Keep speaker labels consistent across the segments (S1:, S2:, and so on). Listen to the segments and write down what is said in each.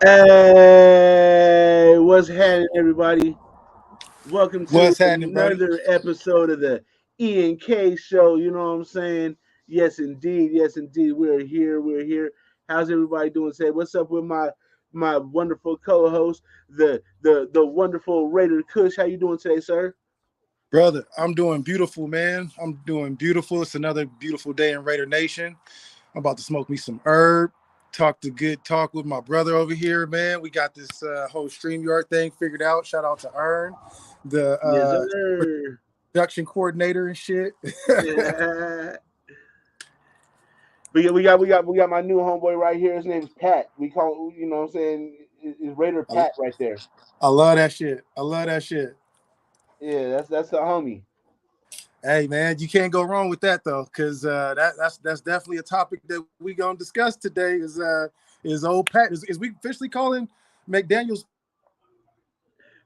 S1: Hey, what's happening, everybody? Welcome to
S2: What's happening, buddy?
S1: another episode of the E&K Show. You know what I'm saying? Yes, indeed. Yes, indeed. We're here. We're here. How's everybody doing today? What's up with my wonderful co-host, the wonderful Raider Kush? How you doing today, sir?
S2: Brother, I'm doing beautiful, man. I'm doing beautiful. It's another beautiful day in Raider Nation. I'm about to smoke me some herb, talk the good talk with my brother over here, man. We got this whole StreamYard thing figured out. Shout out to Earn, the
S1: Yes, sir.
S2: production coordinator and shit.
S1: Yeah. We got my new homeboy right here. His name's Pat. We call you know what I'm saying is Raider
S2: I,
S1: Pat right there.
S2: I love that shit. I love that shit.
S1: Yeah, that's the homie.
S2: Hey man, you can't go wrong with that though, because that's definitely a topic that we gonna discuss today. Is old Pat? Is we officially calling McDaniel's?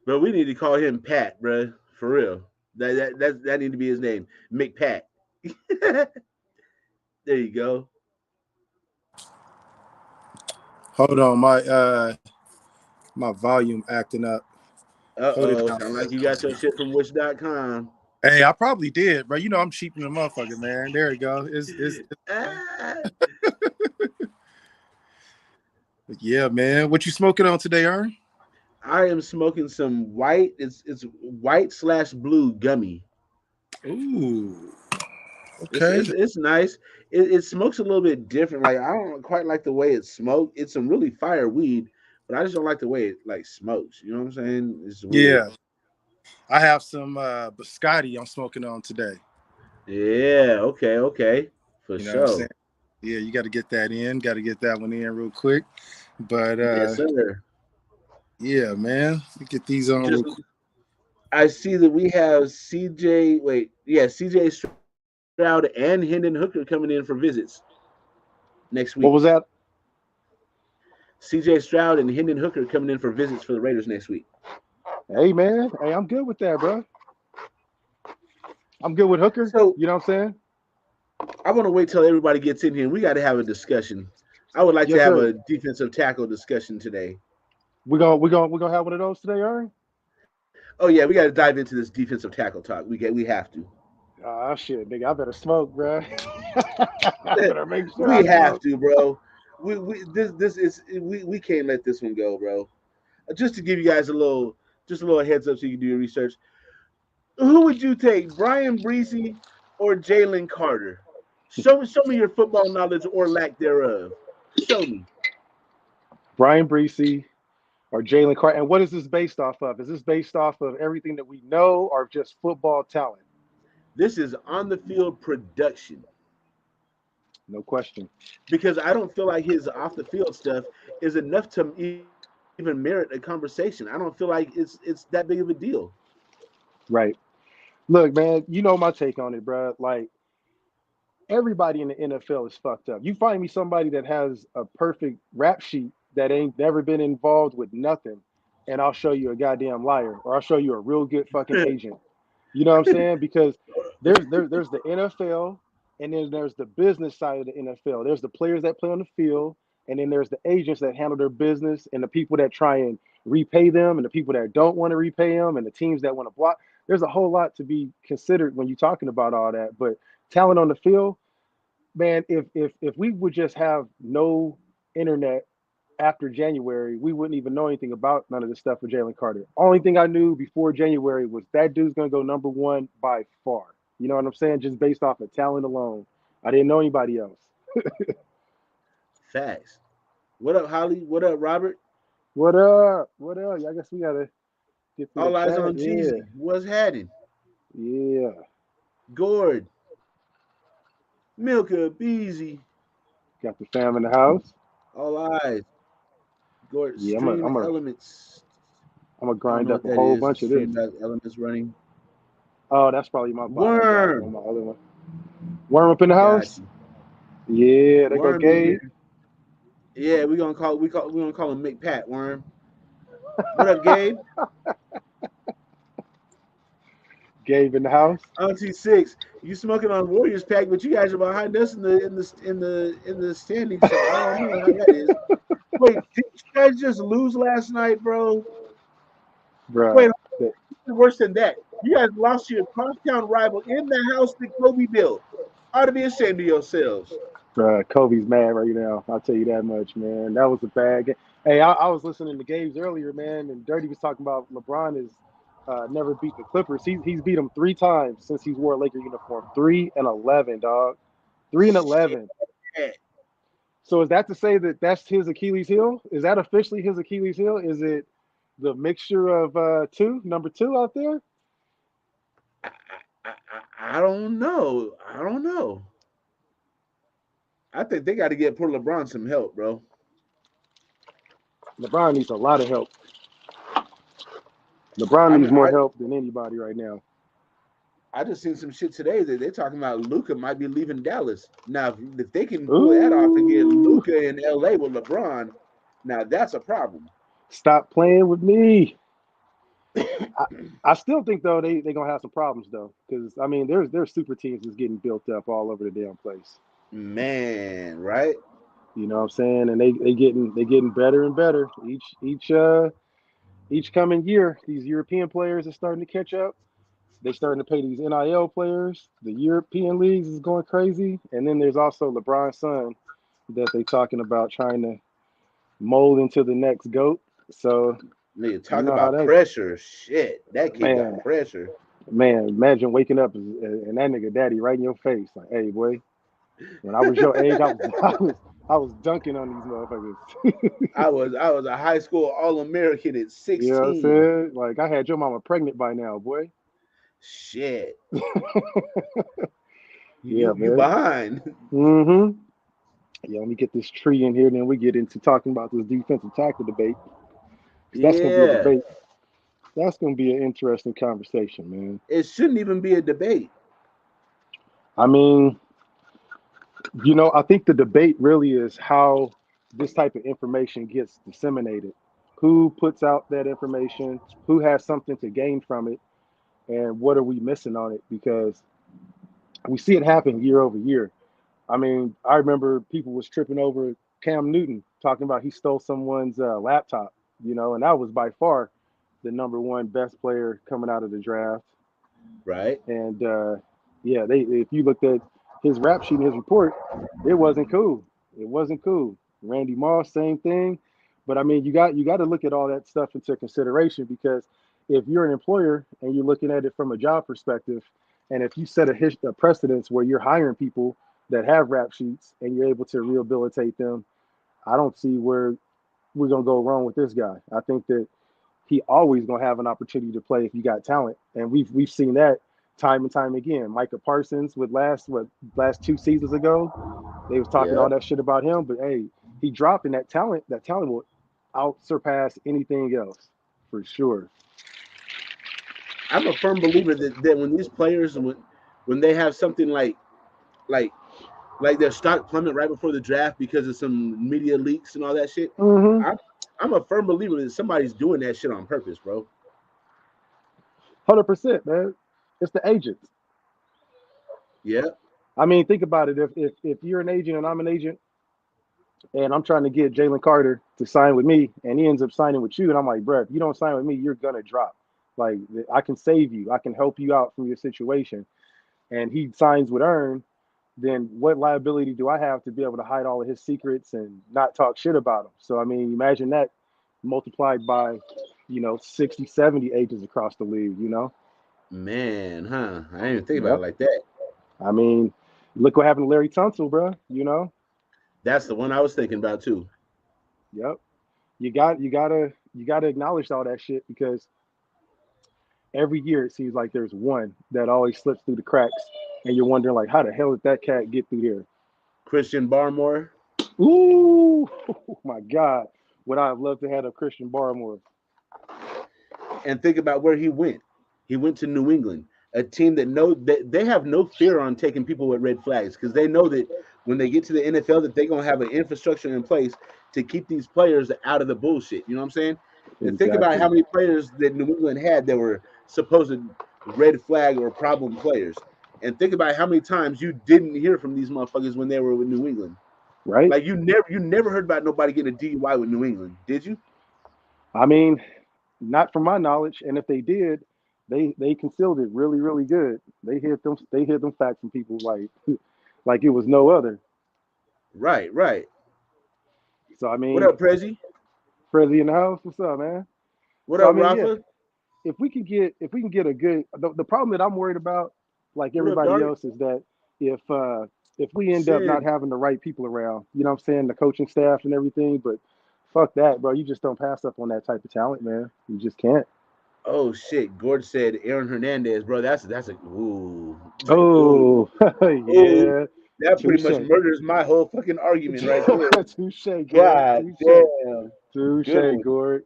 S1: But we need to call him Pat, bro. For real. That need to be his name. McPat. There you go.
S2: Hold on, my volume acting up. Hold it
S1: Uh-oh.
S2: down.
S1: Sound like you got your shit from wish.com.
S2: Hey, I probably did, bro. You know I'm cheap in the motherfucker, man. There you go.
S1: Ah,
S2: Yeah, man. What you smoking on today, Aaron?
S1: I am smoking some white. It's white/blue gummy.
S2: Ooh,
S1: It's
S2: okay.
S1: it's, it's nice. It smokes a little bit different. Like I don't quite like the way it smokes. It's some really fire weed, but I just don't like the way it like smokes. You know what I'm saying? It's weird.
S2: Yeah, I have some biscotti I'm smoking on today.
S1: Yeah. Okay. Okay. For
S2: You know what I'm saying?
S1: sure.
S2: Yeah, you got to get that in. Got to get that one in real quick. But
S1: Yes, sir.
S2: yeah, man. Let me get these on real
S1: Just
S2: quick.
S1: I see that we have CJ. Wait, yeah, CJ Stroud and Hendon Hooker coming in for visits next week.
S3: What was that?
S1: CJ Stroud and Hendon Hooker coming in for visits for the Raiders next week.
S3: Hey man, hey, I'm good with that, bro. I'm good with Hooker.
S1: So
S3: You know what I'm saying?
S1: I want to wait till everybody gets in here. We got to have a discussion. I would like to
S3: Yes,
S1: have
S3: sir.
S1: a defensive tackle discussion today.
S3: We're gonna have one of those today, Aaron.
S1: Oh yeah, we got to dive into this defensive tackle talk. We have to.
S3: Ah shit, nigga, I better smoke, bro. I better make sure
S1: We
S3: I
S1: have
S3: smoke.
S1: to, bro. We can't let this one go, bro. Just to give you guys a little heads up so you can do your research. Who would you take, Brian Breesy or Jalen Carter? Show me your football knowledge or lack thereof. Show me.
S3: Brian Breesy or Jalen Carter. And what is this based off of? Is this based off of everything that we know or just football talent?
S1: This is on the field production
S3: No question.
S1: because I don't feel like his off the field stuff is enough to even merit a conversation. I don't feel like it's that big of a deal.
S3: Right. Look, man, you know my take on it, bro. Like everybody in the NFL is fucked up. You find me somebody that has a perfect rap sheet that ain't never been involved with nothing, and I'll show you a goddamn liar, or I'll show you a real good fucking agent. You know what I'm saying? Because there's the NFL, and then there's the business side of the NFL. There's the players that play on the field, and then there's the agents that handle their business, and the people that try and repay them, and the people that don't want to repay them, and the teams that want to block. There's a whole lot to be considered when you're talking about all that. But talent on the field, man, if we would just have no internet after January, we wouldn't even know anything about none of this stuff with Jalen Carter. Only thing I knew before January was that dude's gonna go number one by far. You know what I'm saying? Just based off of talent alone. I didn't know anybody else.
S1: Facts. What up, Holly? What up, Robert?
S3: What up? What up? I guess we gotta get through the
S1: All eyes
S3: chat.
S1: on
S3: Yeah.
S1: Jeezy. What's happening?
S3: Yeah.
S1: Gord, Milka, Beezy.
S3: Got the fam in the house.
S1: All eyes. Gord,
S3: Yeah,
S1: Stream Elements.
S3: I'm gonna
S1: I don't
S3: grind
S1: know
S3: up
S1: what
S3: a
S1: that
S3: whole
S1: is.
S3: bunch of this.
S1: Stream Elements running.
S3: Oh, that's probably my bot I got on
S1: Worm.
S3: my other one. Worm up in the
S1: Got
S3: house?
S1: you.
S3: Yeah, there go
S1: Worm in
S3: Gabe.
S1: here. Yeah, we gonna call him McPat. Worm. What up, Gabe?
S3: Gabe in the house.
S1: Auntie Six. You smoking on Warriors pack, but you guys are behind us in the standings. So I don't know how that is. Wait, did you guys just lose last night, bro?
S3: Bruh.
S1: Wait, worse than that. You guys lost to your crosstown rival in the house that Kobe built. Ought to be ashamed of yourselves.
S3: Kobe's mad right now. I'll tell you that much, man. That was a bad game. Hey, I was listening to games earlier, man, and Dirty was talking about LeBron is never beat the Clippers. He's beat them 3 times since he's wore a Laker uniform. 3-11, dog. 3-11.
S1: Shit.
S3: So is that to say that that's his Achilles heel? Is that officially his Achilles heel? Is it the mixture of number two out there?
S1: I don't know. I don't know. I think they got to get poor LeBron some help, bro.
S3: LeBron needs a lot of help. LeBron
S1: I
S3: needs
S1: mean,
S3: more
S1: I,
S3: help than anybody right now.
S1: I just seen some shit today that they're talking about Luca might be leaving Dallas. Now, if they can pull that off and get
S3: Ooh,
S1: Luca in LA with LeBron, now that's a problem.
S3: stop playing with me. I, I still think though they gonna have some problems though, because I mean there's super teams that's getting built up all over the damn place.
S1: Man, right?
S3: You know what I'm saying? And they getting better and better each coming year. These European players are starting to catch up. They starting to pay these NIL players. The European leagues is going crazy, and then there's also LeBron's son that they talking about trying to mold into the next goat. So
S1: Nigga,
S3: you
S1: talk
S3: know how
S1: about
S3: that
S1: pressure. Shit, that kid got
S3: man.
S1: pressure.
S3: Man, imagine waking up and that nigga daddy right in your face. Like, hey boy, when I was your age, I was I was dunking on these motherfuckers.
S1: I was a high school All American at
S3: You know what I'm
S1: 16.
S3: saying? Like I had your mama pregnant by now, boy.
S1: Shit,
S3: Yeah,
S1: you
S3: man.
S1: behind.
S3: Mm-hmm. Yeah, let me get this tree in here, then we get into talking about this defensive tackle debate. Because that's gonna be a
S1: Yeah,
S3: debate. That's gonna be an interesting conversation, man.
S1: it shouldn't even be a debate.
S3: I mean, I think the debate really is how this type of information gets disseminated. Who puts out that information? Who has something to gain from it? And what are we missing on it? Because we see it happen year over year. I mean, I remember people was tripping over Cam Newton talking about he stole someone's laptop, and that was by far the number one best player coming out of the draft.
S1: Right?
S3: And yeah, they if you looked at his rap sheet and his report, it wasn't cool. It wasn't cool. Randy Moss, same thing. But I mean, you got to look at all that stuff into consideration because if you're an employer and you're looking at it from a job perspective, and if you set a precedence where you're hiring people that have rap sheets and you're able to rehabilitate them, I don't see where we're gonna go wrong with this guy. I think that he always gonna have an opportunity to play if you got talent, and we've seen that time and time again. Micah Parsons with last 2 seasons ago, they was talking
S1: Yeah.
S3: all that shit about him, but hey, he dropped, and that talent will out surpass anything else for sure.
S1: I'm a firm believer that when these players when they have something like like their stock plummet right before the draft because of some media leaks and all that shit,
S3: Mm-hmm.
S1: I'm I'm a firm believer that somebody's doing that shit on purpose, bro.
S3: 100%, man. It's the agents.
S1: Yeah.
S3: I mean, think about it. If you're an agent and I'm an agent, and I'm trying to get Jalen Carter to sign with me, and he ends up signing with you, and I'm like, bro, if you don't sign with me, you're gonna drop. Like, I can save you, I can help you out from your situation, and he signs with Earn, then what liability do I have to be able to hide all of his secrets and not talk shit about him? So I mean, imagine that multiplied by 60, 70 agents across the league.
S1: Man, huh? I didn't even think about it
S3: Yep.
S1: like that.
S3: I mean, look what happened to Larry Tunsil, bro.
S1: That's the one I was thinking about too.
S3: Yep. You gotta acknowledge all that shit because every year it seems like there's one that always slips through the cracks, and you're wondering like, how the hell did that cat get through here?
S1: Christian Barmore.
S3: Ooh, oh my God, would I have loved to have a Christian Barmore?
S1: And think about where he went. He went to New England, a team that know that they have no fear on taking people with red flags because they know that when they get to the NFL that they're gonna have an infrastructure in place to keep these players out of the bullshit. You know what I'm saying? And think about
S3: Exactly.
S1: how many players that New England had that were supposed red flag or problem players. And think about how many times you didn't hear from these motherfuckers when they were with New England.
S3: right?
S1: Like you never heard about nobody getting a DUI with New England, did you?
S3: I mean, not from my knowledge, and if they did, they concealed it really really good. They hid them facts from people like it was no other.
S1: Right, right.
S3: So I
S1: What
S3: mean,
S1: up, Prezi?
S3: Prezi in the house, what's up, man?
S1: What
S3: So I
S1: up,
S3: mean, yeah,
S1: Rafa?
S3: if we can get a good the problem that I'm worried about, like
S1: What up,
S3: everybody
S1: Dart?
S3: else, is that if uh if we end up not
S1: Sin.
S3: having the right people around, you know what I'm saying, the coaching staff and everything, but fuck that, bro. You just don't pass up on that type of talent, man. You just can't.
S1: Oh shit. Gord said Aaron Hernandez, bro. That's a ooh. Ooh.
S3: Oh,
S1: Ooh.
S3: yeah.
S1: That pretty
S3: Touche.
S1: much murders my whole fucking argument right there.
S3: Touche, Gord.
S1: God
S3: Touche.
S1: damn. Good
S3: Touche,
S1: one.
S3: Gord.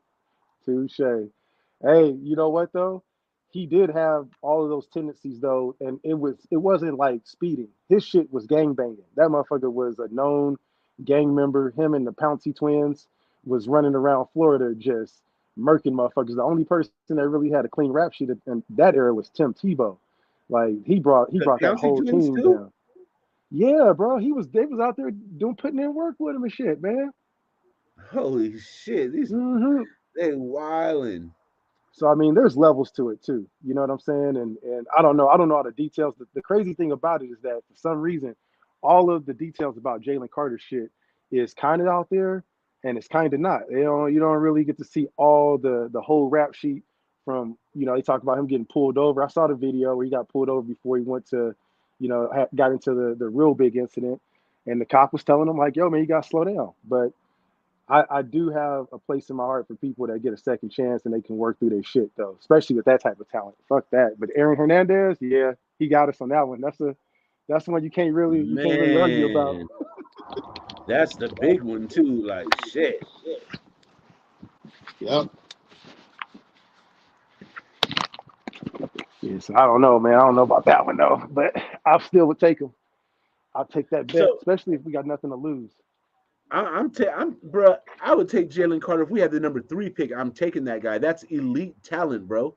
S3: Touche. Hey, you know what though? He did have all of those tendencies though, and it wasn't like speeding. His shit was gang banging. That motherfucker was a known gang member. Him and the Pouncey twins was running around Florida just murking motherfuckers. The only person that really had a clean rap sheet in that era was Tim Tebow. Like he
S1: The
S3: brought that
S1: Pouncey
S3: whole
S1: twins
S3: team
S1: too?
S3: down. Yeah, bro. They was out there doing putting in work with him and shit, man.
S1: Holy shit. These
S3: Hmm.
S1: they wildin'.
S3: So I mean, there's levels to it too. You know what I'm saying? And I don't know all the details. The crazy thing about it is that for some reason, all of the details about Jalen Carter shit is kind of out there, and it's kind of not. You don't really get to see all the whole rap sheet from. They talk about him getting pulled over. I saw the video where he got pulled over before he went to, got into the real big incident, and the cop was telling him like, "Yo, man, you got to slow down." But I do have a place in my heart for people that get a second chance and they can work through their shit though, especially with that type of talent. Fuck that. But Aaron Hernandez, yeah, he got us on that one. That's the one you can't really argue about.
S1: Man, that's the big one too. Like shit.
S3: Yep. Yeah, so I don't know, man. I don't know about that one though, but I still would take him. I'll take that bet,
S1: So
S3: especially if we got nothing to lose.
S1: I'm bro. I would take Jalen Carter if we had the number 3 pick. I'm taking that guy. That's elite talent, bro.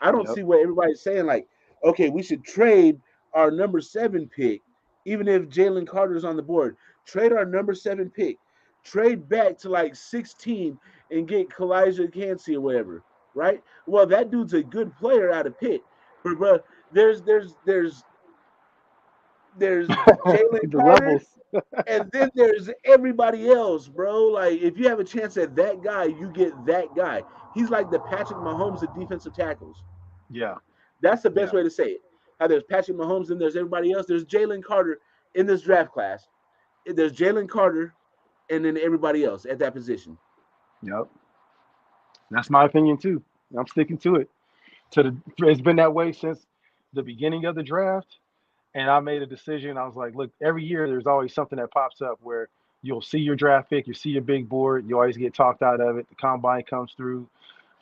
S1: I don't
S3: Yep.
S1: see what everybody's saying. Like, okay, we should trade our number 7 pick, even if Jalen Carter's on the board. Trade our number 7 pick. Trade back to like 16 and get Kalijah Cansey or whatever. Right? Well, that dude's a good player out of Pitt, but bro, there's there's there's there's Jalen
S3: The
S1: Carter
S3: levels.
S1: and then there's everybody else, bro. Like if you have a chance at that guy, you get that guy. He's like the Patrick Mahomes of defensive tackles.
S3: Yeah.
S1: That's the best
S3: Yeah.
S1: way to say it. How there's Patrick Mahomes and there's everybody else. There's Jalen Carter in this draft class. There's Jalen Carter and then everybody else at that position.
S3: Yep. That's my opinion too. I'm sticking to it. It's been that way since the beginning of the draft. And I made a decision. I was like, look, every year there's always something that pops up where you'll see your draft pick, you see your big board, you always get talked out of it. The combine comes through.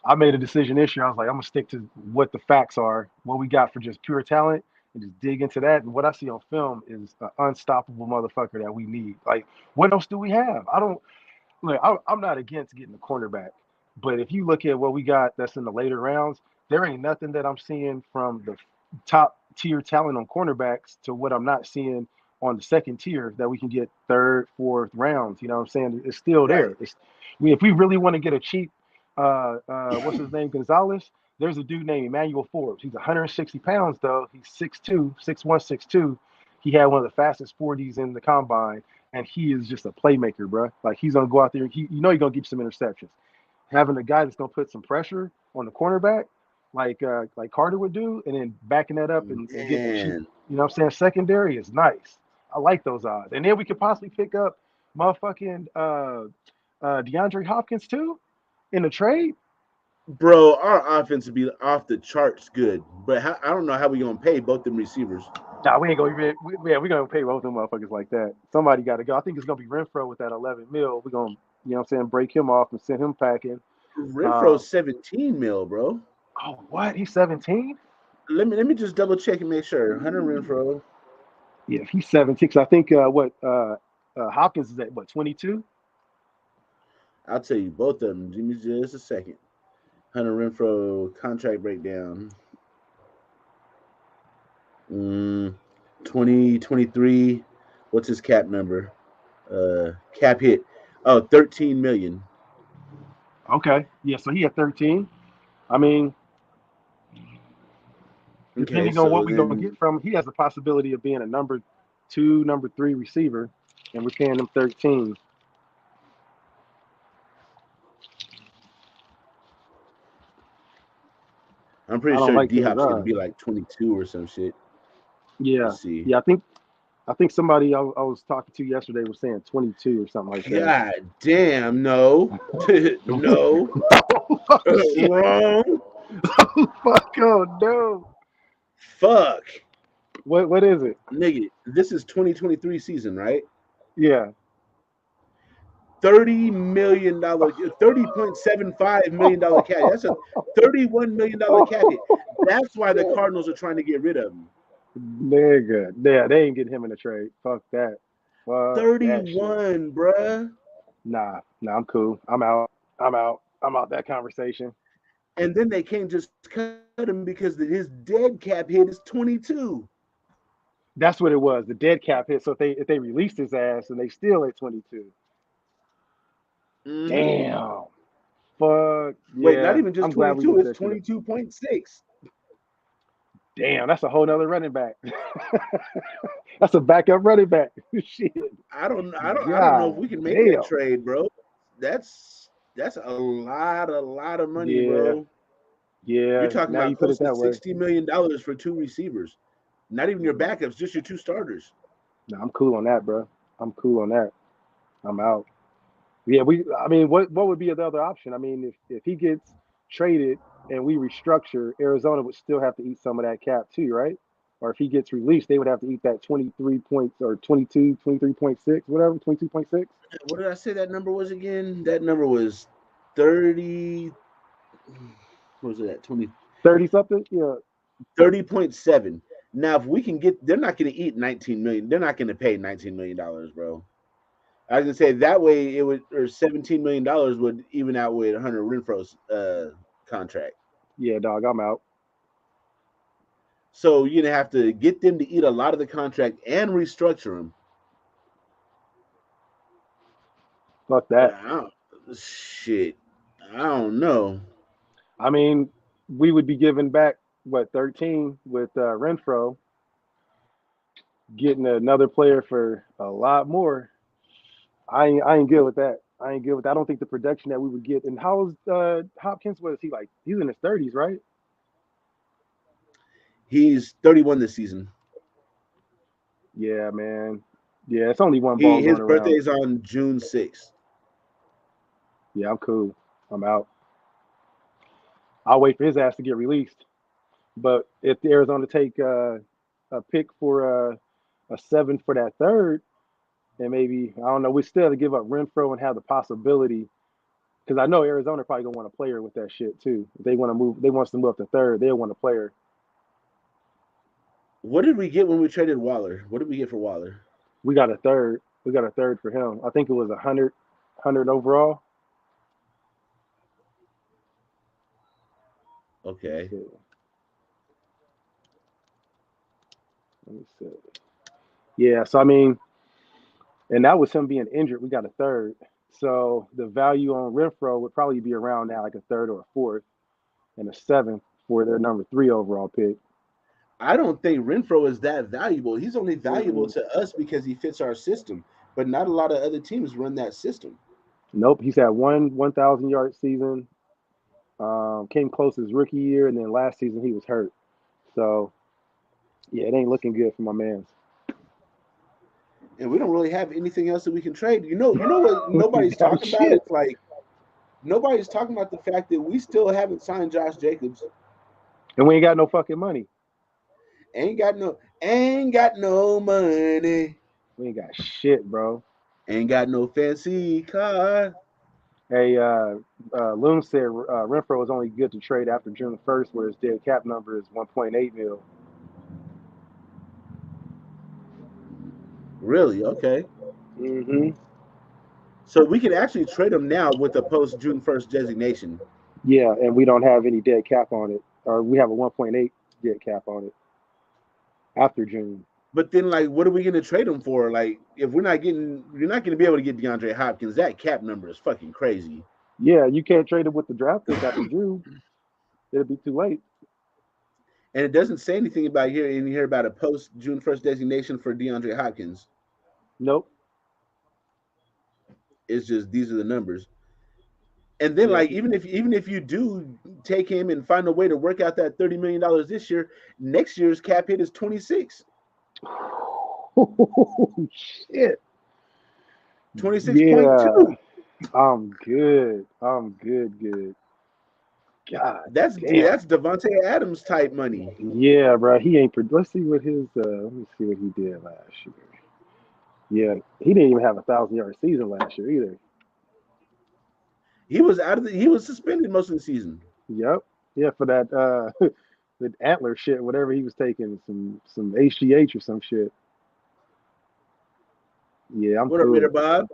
S3: I made a decision this year. I was like, I'm gonna stick to what the facts are, what we got for just pure talent, and just dig into that. And what I see on film is an unstoppable motherfucker that we need. Like, what else do we have? I don't look. I'm not against getting a cornerback, but if you look at what we got that's in the later rounds, there ain't nothing that I'm seeing from the top tier talent on cornerbacks to what I'm not seeing on the second tier that we can get third, fourth rounds. You know what I'm saying? It's still
S1: Right.
S3: there. If we really want to get a cheap, what's his name, Gonzalez, there's a dude named Emmanuel Forbes. He's 160 pounds though. He's 6'2", 6'1", 6'2". He had one of the fastest 40s in the combine, and he is just a playmaker, bro. Like he's gonna go out there. He's gonna get some interceptions. Having a guy that's gonna put some pressure on the cornerback, like Carter would do, and then backing that up and getting a cheap,
S1: Man.
S3: secondary is nice. I like those odds. And then we could possibly pick up motherfucking DeAndre Hopkins too in the trade.
S1: Bro, our offense would be off the charts good. But I don't know how we gonna pay both them receivers.
S3: Nah, we ain't gonna we're gonna pay both them motherfuckers like that. Somebody got to go. I think it's gonna be Renfro with that 11 mil. We're gonna, break him off and send him packing. Um,
S1: Renfro's 17 mil, bro.
S3: oh, what? He's 17?
S1: Let me just double check and make sure. Hunter Renfro.
S3: Yeah, he's 17. 'Cause I think Hopkins is at what, 22?
S1: I'll tell you both of them. Give me just a second. Hunter Renfro contract breakdown. 2023. What's his cap number? Cap hit. Oh, 13 million.
S3: Okay. Yeah, so he had 13. I mean,
S1: Okay,
S3: depending on
S1: so
S3: what we're gonna
S1: then
S3: get from him, he has the possibility of being a number two, number three receiver, and we're paying him 13.
S1: I'm
S3: I
S1: pretty
S3: don't
S1: sure
S3: like
S1: D
S3: those
S1: Hop's gonna
S3: odds.
S1: be like 22 or some shit.
S3: Yeah,
S1: Let's see.
S3: yeah. I think somebody I was talking to yesterday was saying 22 or something like that.
S1: God damn, no, no,
S3: Oh shit!
S1: wrong.
S3: Fuck! Oh no!
S1: Fuck,
S3: What is it?
S1: nigga. This is 2023 season, right?
S3: Yeah.
S1: $30 million, $30.75 million cap. That's a $31 million cap hit. That's why the Cardinals are trying to get rid of him.
S3: Nigga, yeah, they ain't getting him in a trade. Fuck that. Fuck that shit.
S1: 31, bruh.
S3: Nah, I'm cool. I'm out. I'm out. I'm out that conversation.
S1: And then they can't just cut him because his dead cap hit is 22.
S3: That's what it was. The dead cap hit. So if they released his ass and they still at 22.
S1: Mm-hmm.
S3: Damn. Fuck.
S1: Wait, not
S3: Yeah.
S1: even just
S3: I'm glad we
S1: 22,
S3: looked
S1: it's
S3: that shit up.
S1: 22.6.
S3: Damn, that's a whole nother running back. That's a backup running back. Shit.
S1: I don't know if
S3: God
S1: we can make that
S3: damn.
S1: trade, bro. That's a lot of money,
S3: Yeah.
S1: bro. You're
S3: Yeah.
S1: talking
S3: Now
S1: about
S3: you put
S1: close
S3: it
S1: to
S3: that way.
S1: $60 million for two receivers. Not even your
S3: Mm.
S1: backups, just your two starters.
S3: Nah, I'm cool on that, bro. I'm cool on that. I'm out. Yeah, I mean, what would be the other option? I mean, if he gets traded and we restructure, Arizona would still have to eat some of that cap too, right? Or if he gets released, they would have to eat that 23 points or 22, 23.6, whatever, 22.6,
S1: What did I say that number was again? That number was 30. What was it at? 20,
S3: 30 something. Yeah.
S1: 30.7. Now, if we can get, they're not going to eat 19 million. They're not going to pay $19 million, bro. I was gonna say that way it would, or $17 million would even out with Hunter Renfro's contract.
S3: Yeah, dog, I'm out.
S1: So you're gonna have to get them to eat a lot of the contract and restructure them.
S3: Fuck
S1: But
S3: that.
S1: shit, I don't know.
S3: I mean, we would be giving back what 13 with Renfro, getting another player for a lot more. I ain't good with that. I ain't good with that. I don't think the production that we would get. And how's Hopkins? What is he like? He's in his 30s, right?
S1: He's 31 this season.
S3: Yeah, man. Yeah, it's only one ball
S1: He his
S3: going
S1: birthday
S3: around.
S1: is on June 6th.
S3: Yeah, I'm cool. I'm out. I'll wait for his ass to get released. But if the Arizona take a pick for a seven for that third, and maybe I don't know, we still have to give up Renfro and have the possibility because I know Arizona probably gonna want a player with that shit too. If they want to move, they want us to move up to third. They'll want a player.
S1: What did we get when we traded Waller? What did we get for Waller?
S3: We got a third. We got a third for him. I think it was 100 overall. Let me
S1: Okay.
S3: see. Let me see. Yeah, so I mean, and that was him being injured. We got a third. So the value on Renfro would probably be around now, like a third or a fourth, and a seventh for their number three overall pick.
S1: I don't think Renfro is that valuable. He's only valuable
S3: Mm-mm.
S1: to us because he fits our system, but not a lot of other teams run that system.
S3: Nope, he's had one 1,000 yard season. Came close his rookie year, and then last season he was hurt. So yeah, it ain't looking good for my man.
S1: And we don't really have anything else that we can trade. You know what
S3: We
S1: nobody's
S3: got
S1: talking about is
S3: shit,
S1: like nobody's talking about the fact that we still haven't signed Josh Jacobs.
S3: and we ain't got no fucking money.
S1: Ain't got no money.
S3: We ain't got shit, bro.
S1: Ain't got no fancy car.
S3: Hey, Loon said Renfro is only good to trade after June 1st, where his dead cap number is 1.8 mil.
S1: Really? Okay.
S3: Mm-hmm.
S1: So we can actually trade him now with a post June 1st designation.
S3: Yeah, and we don't have any dead cap on it, or we have a 1.8 dead cap on it after June.
S1: But then, like, what are we going to trade him for? Like, if we're not getting, you're not going to be able to get DeAndre Hopkins. That cap number is fucking crazy.
S3: Yeah, you can't trade him with the draft pick after June. It'll be too late.
S1: And it doesn't say anything about here in here about a post June 1st designation for DeAndre Hopkins.
S3: Nope.
S1: It's just these are the numbers. And then,
S3: Yeah.
S1: like, even if you do take him and find a way to work out that $30 million this year, next year's cap hit is 26.
S3: Oh, shit.
S1: 26.2.
S3: Yeah. I'm good. I'm good. Good. God
S1: That's
S3: damn.
S1: that's Devontae Adams type money.
S3: Yeah, bro. He ain't. Let's see what his. Let me see what he did last year. Yeah, he didn't even have 1,000 yard season last year either.
S1: He was suspended most of the season.
S3: Yep. Yeah, for that the antler shit, whatever he was taking, some HGH or some shit. Yeah, I'm
S1: What up, Raider
S3: through.
S1: Bob?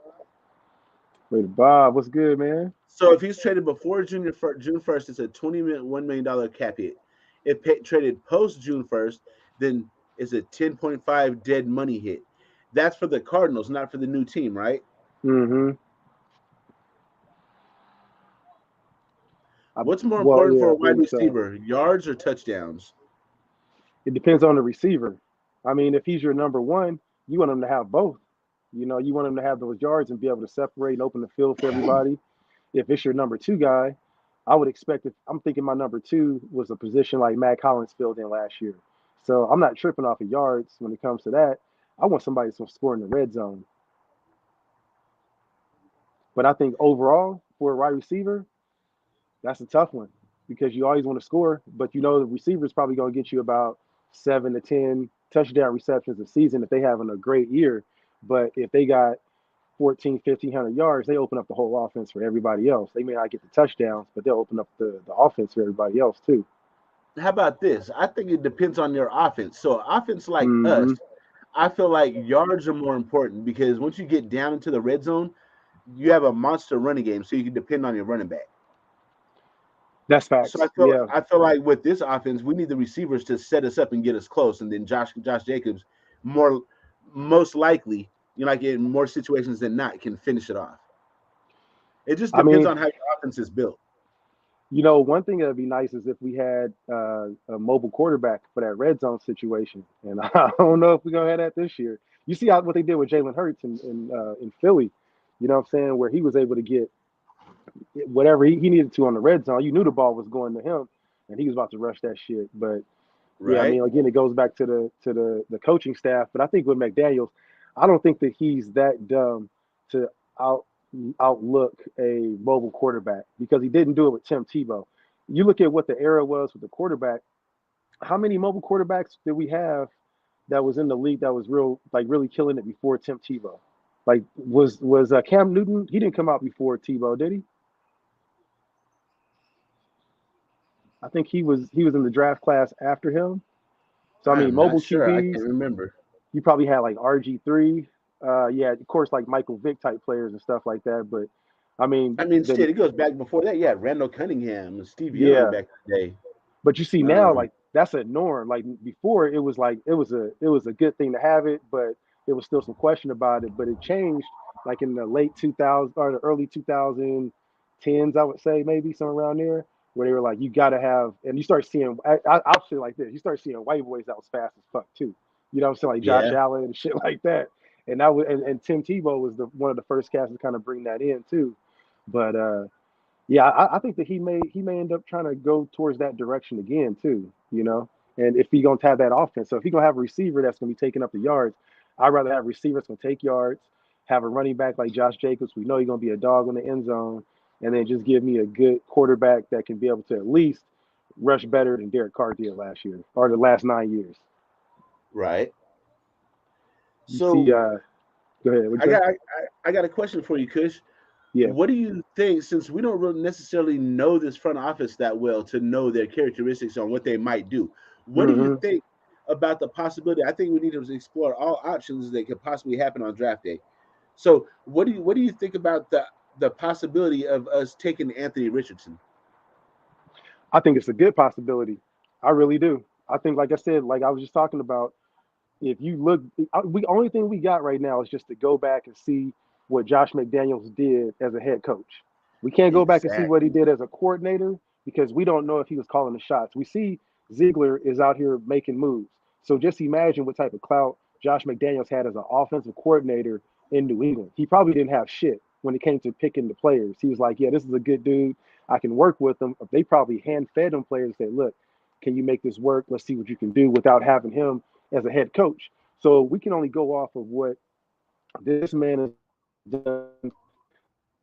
S3: Wait, Bob, what's good, man?
S1: So if he's traded before June 1st, it's a $21 million cap hit. If traded post June 1st, then it's a 10.5 dead money hit. That's for the Cardinals, not for the new team, right?
S3: Mm-hmm.
S1: What's more
S3: Well,
S1: important for
S3: yeah,
S1: a
S3: I
S1: wide
S3: believe so.
S1: receiver, yards or touchdowns?
S3: It depends on the receiver. I mean, if he's your number one, you want him to have both. You know, you want him to have those yards and be able to separate and open the field for everybody. If it's your number two guy, I would expect if I'm thinking my number two was a position like Matt Collins filled in last year. So I'm not tripping off of yards when it comes to that. I want somebody to score in the red zone. But I think overall, for a wide receiver, that's a tough one because you always want to score, but you know the receiver's probably going to get you about 7 to 10 touchdown receptions a season if they having a great year. But if they got 14, 1,500 yards, they open up the whole offense for everybody else. They may not get the touchdowns, but they'll open up the offense for everybody else too.
S1: How about this? I think it depends on your offense. So offense like us,
S3: Mm-hmm.
S1: I feel like yards are more important because once you get down into the red zone, you have a monster running game, so you can depend on your running back.
S3: That's
S1: So I
S3: facts.
S1: feel
S3: Yeah.
S1: I feel like with this offense, we need the receivers to set us up and get us close, and then Josh Jacobs, more most likely, like in more situations than not, can finish it off. It just
S3: I
S1: depends
S3: mean,
S1: on how your offense is built.
S3: one thing that'd be nice is if we had a mobile quarterback for that red zone situation. And I don't know if we're gonna have that this year. You see what they did with Jalen Hurts in Philly. You know what I'm saying? Where he was able to get whatever he needed to on the red zone. You knew the ball was going to him, and he was about to rush that shit. But yeah, I
S1: Right?
S3: mean, again, it goes back to the coaching staff. But I think with McDaniels, I don't think that he's that dumb to out outlook a mobile quarterback because he didn't do it with Tim Tebow. You look at what the era was with the quarterback. How many mobile quarterbacks did we have that was in the league that was really killing it before Tim Tebow? Like was Cam Newton? He didn't come out before Tebow, did he? I think he was in the draft class after him. So I
S1: I
S3: mean,
S1: am not
S3: mobile
S1: sure. I
S3: QBs.
S1: can't remember.
S3: You probably had like RG3. Yeah, of course, like Michael Vick type players and stuff like that. But I mean,
S1: I mean,
S3: then
S1: shit, it goes back before that. Yeah, Randall Cunningham and Steve Young
S3: yeah.
S1: back in the day.
S3: But you see now,
S1: Um,
S3: like that's a norm. Like before, it was like it was a good thing to have it, but there was still some question about it. But it changed like in the late 2000s or the early 2010s, I would say maybe somewhere around there, where they were like, you got to have, and you start seeing, I'll say it like this, you start seeing white boys that was fast as fuck too. You know what I'm saying, like Josh
S1: yeah,
S3: Allen and shit like that. And that was and Tim Tebow was the one of the first cats to kind of bring that in too. But yeah, I think that he may end up trying to go towards that direction again too. And if he gonna have that offense, so if he gonna have a receiver that's gonna be taking up the yards, I'd rather have receivers gonna take yards, have a running back like Josh Jacobs. We know he's gonna be a dog in the end zone, and then just give me a good quarterback that can be able to at least rush better than Derek Carr did last year or the last 9 years.
S1: right.
S3: You see,
S1: So
S3: go ahead. What'd
S1: I
S3: you say?
S1: got I got a question for you, Kush.
S3: Yeah.
S1: What do you think? Since we don't really necessarily know this front office that well to know their characteristics on what they might do, what do you
S3: Hmm.
S1: think about the possibility? I think we need to explore all options that could possibly happen on draft day. So, what do you think about the possibility of us taking Anthony Richardson?
S3: I think it's a good possibility. I really do. I think, like I said, like I was just talking about. if you look, we only thing we got right now is just to go back and see what Josh McDaniels did as a head coach. We can't go back and see what he
S1: Exactly.
S3: did as a coordinator because we don't know if he was calling the shots. We see Ziegler is out here making moves. So just imagine what type of clout Josh McDaniels had as an offensive coordinator in New England. He probably didn't have shit when it came to picking the players. He was like, yeah, this is a good dude. I can work with him. They probably hand fed him players and said, look, can you make this work? Let's see what you can do without having him as a head coach. So we can only go off of what this man has done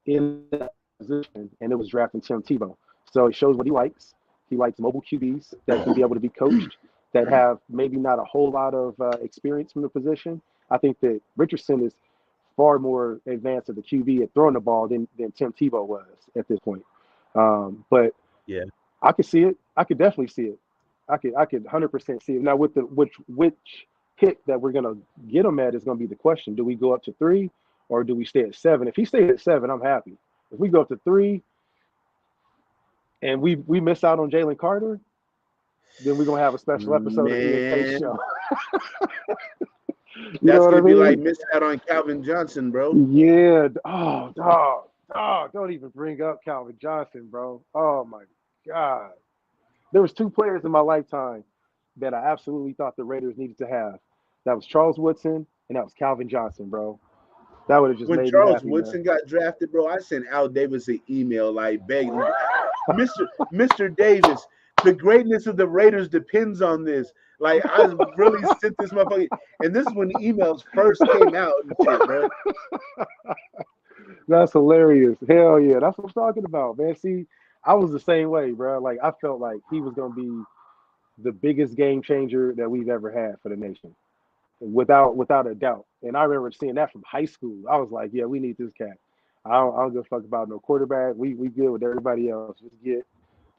S3: in that position, and it was drafting Tim Tebow. So it shows what he likes. He likes mobile QBs that can be able to be coached, that have maybe not a whole lot of experience from the position. I think that Richardson is far more advanced as a QB at throwing the ball than Tim Tebow was at this point. But
S1: Yeah.
S3: I could see it. I could definitely see it. I could 100% see it. Now with the which pick that we're gonna get him at is gonna be the question. Do we go up to 3 or do we stay at 7? If he stays at 7, I'm happy. If we go up to 3 and we miss out on Jalen Carter, then we're gonna have a special episode of E&K
S1: Man,
S3: Show. You know
S1: that's
S3: what I
S1: gonna be like
S3: mean?
S1: missing out on Calvin Johnson, bro.
S3: Yeah. Oh, dog. Don't even bring up Calvin Johnson, bro. Oh my God. There was 2 players in my lifetime that I absolutely thought the Raiders needed to have. That was Charles Woodson and that was Calvin Johnson, bro. That would have just
S1: When
S3: made me
S1: Charles
S3: happy, man.
S1: Woodson got drafted, bro, I sent Al Davis an email like begging, Mister Davis, the greatness of the Raiders depends on this. Like I really sent this motherfucker, and this is when emails first came out and shit, bro.
S3: That's hilarious. Hell yeah. That's what I'm talking about, man. See, I was the same way, bro. Like I felt like he was gonna be the biggest game changer that we've ever had for the nation. Without a doubt. And I remember seeing that from high school. I was like, yeah, we need this cat. I don't give a fuck about no quarterback. We good with everybody else.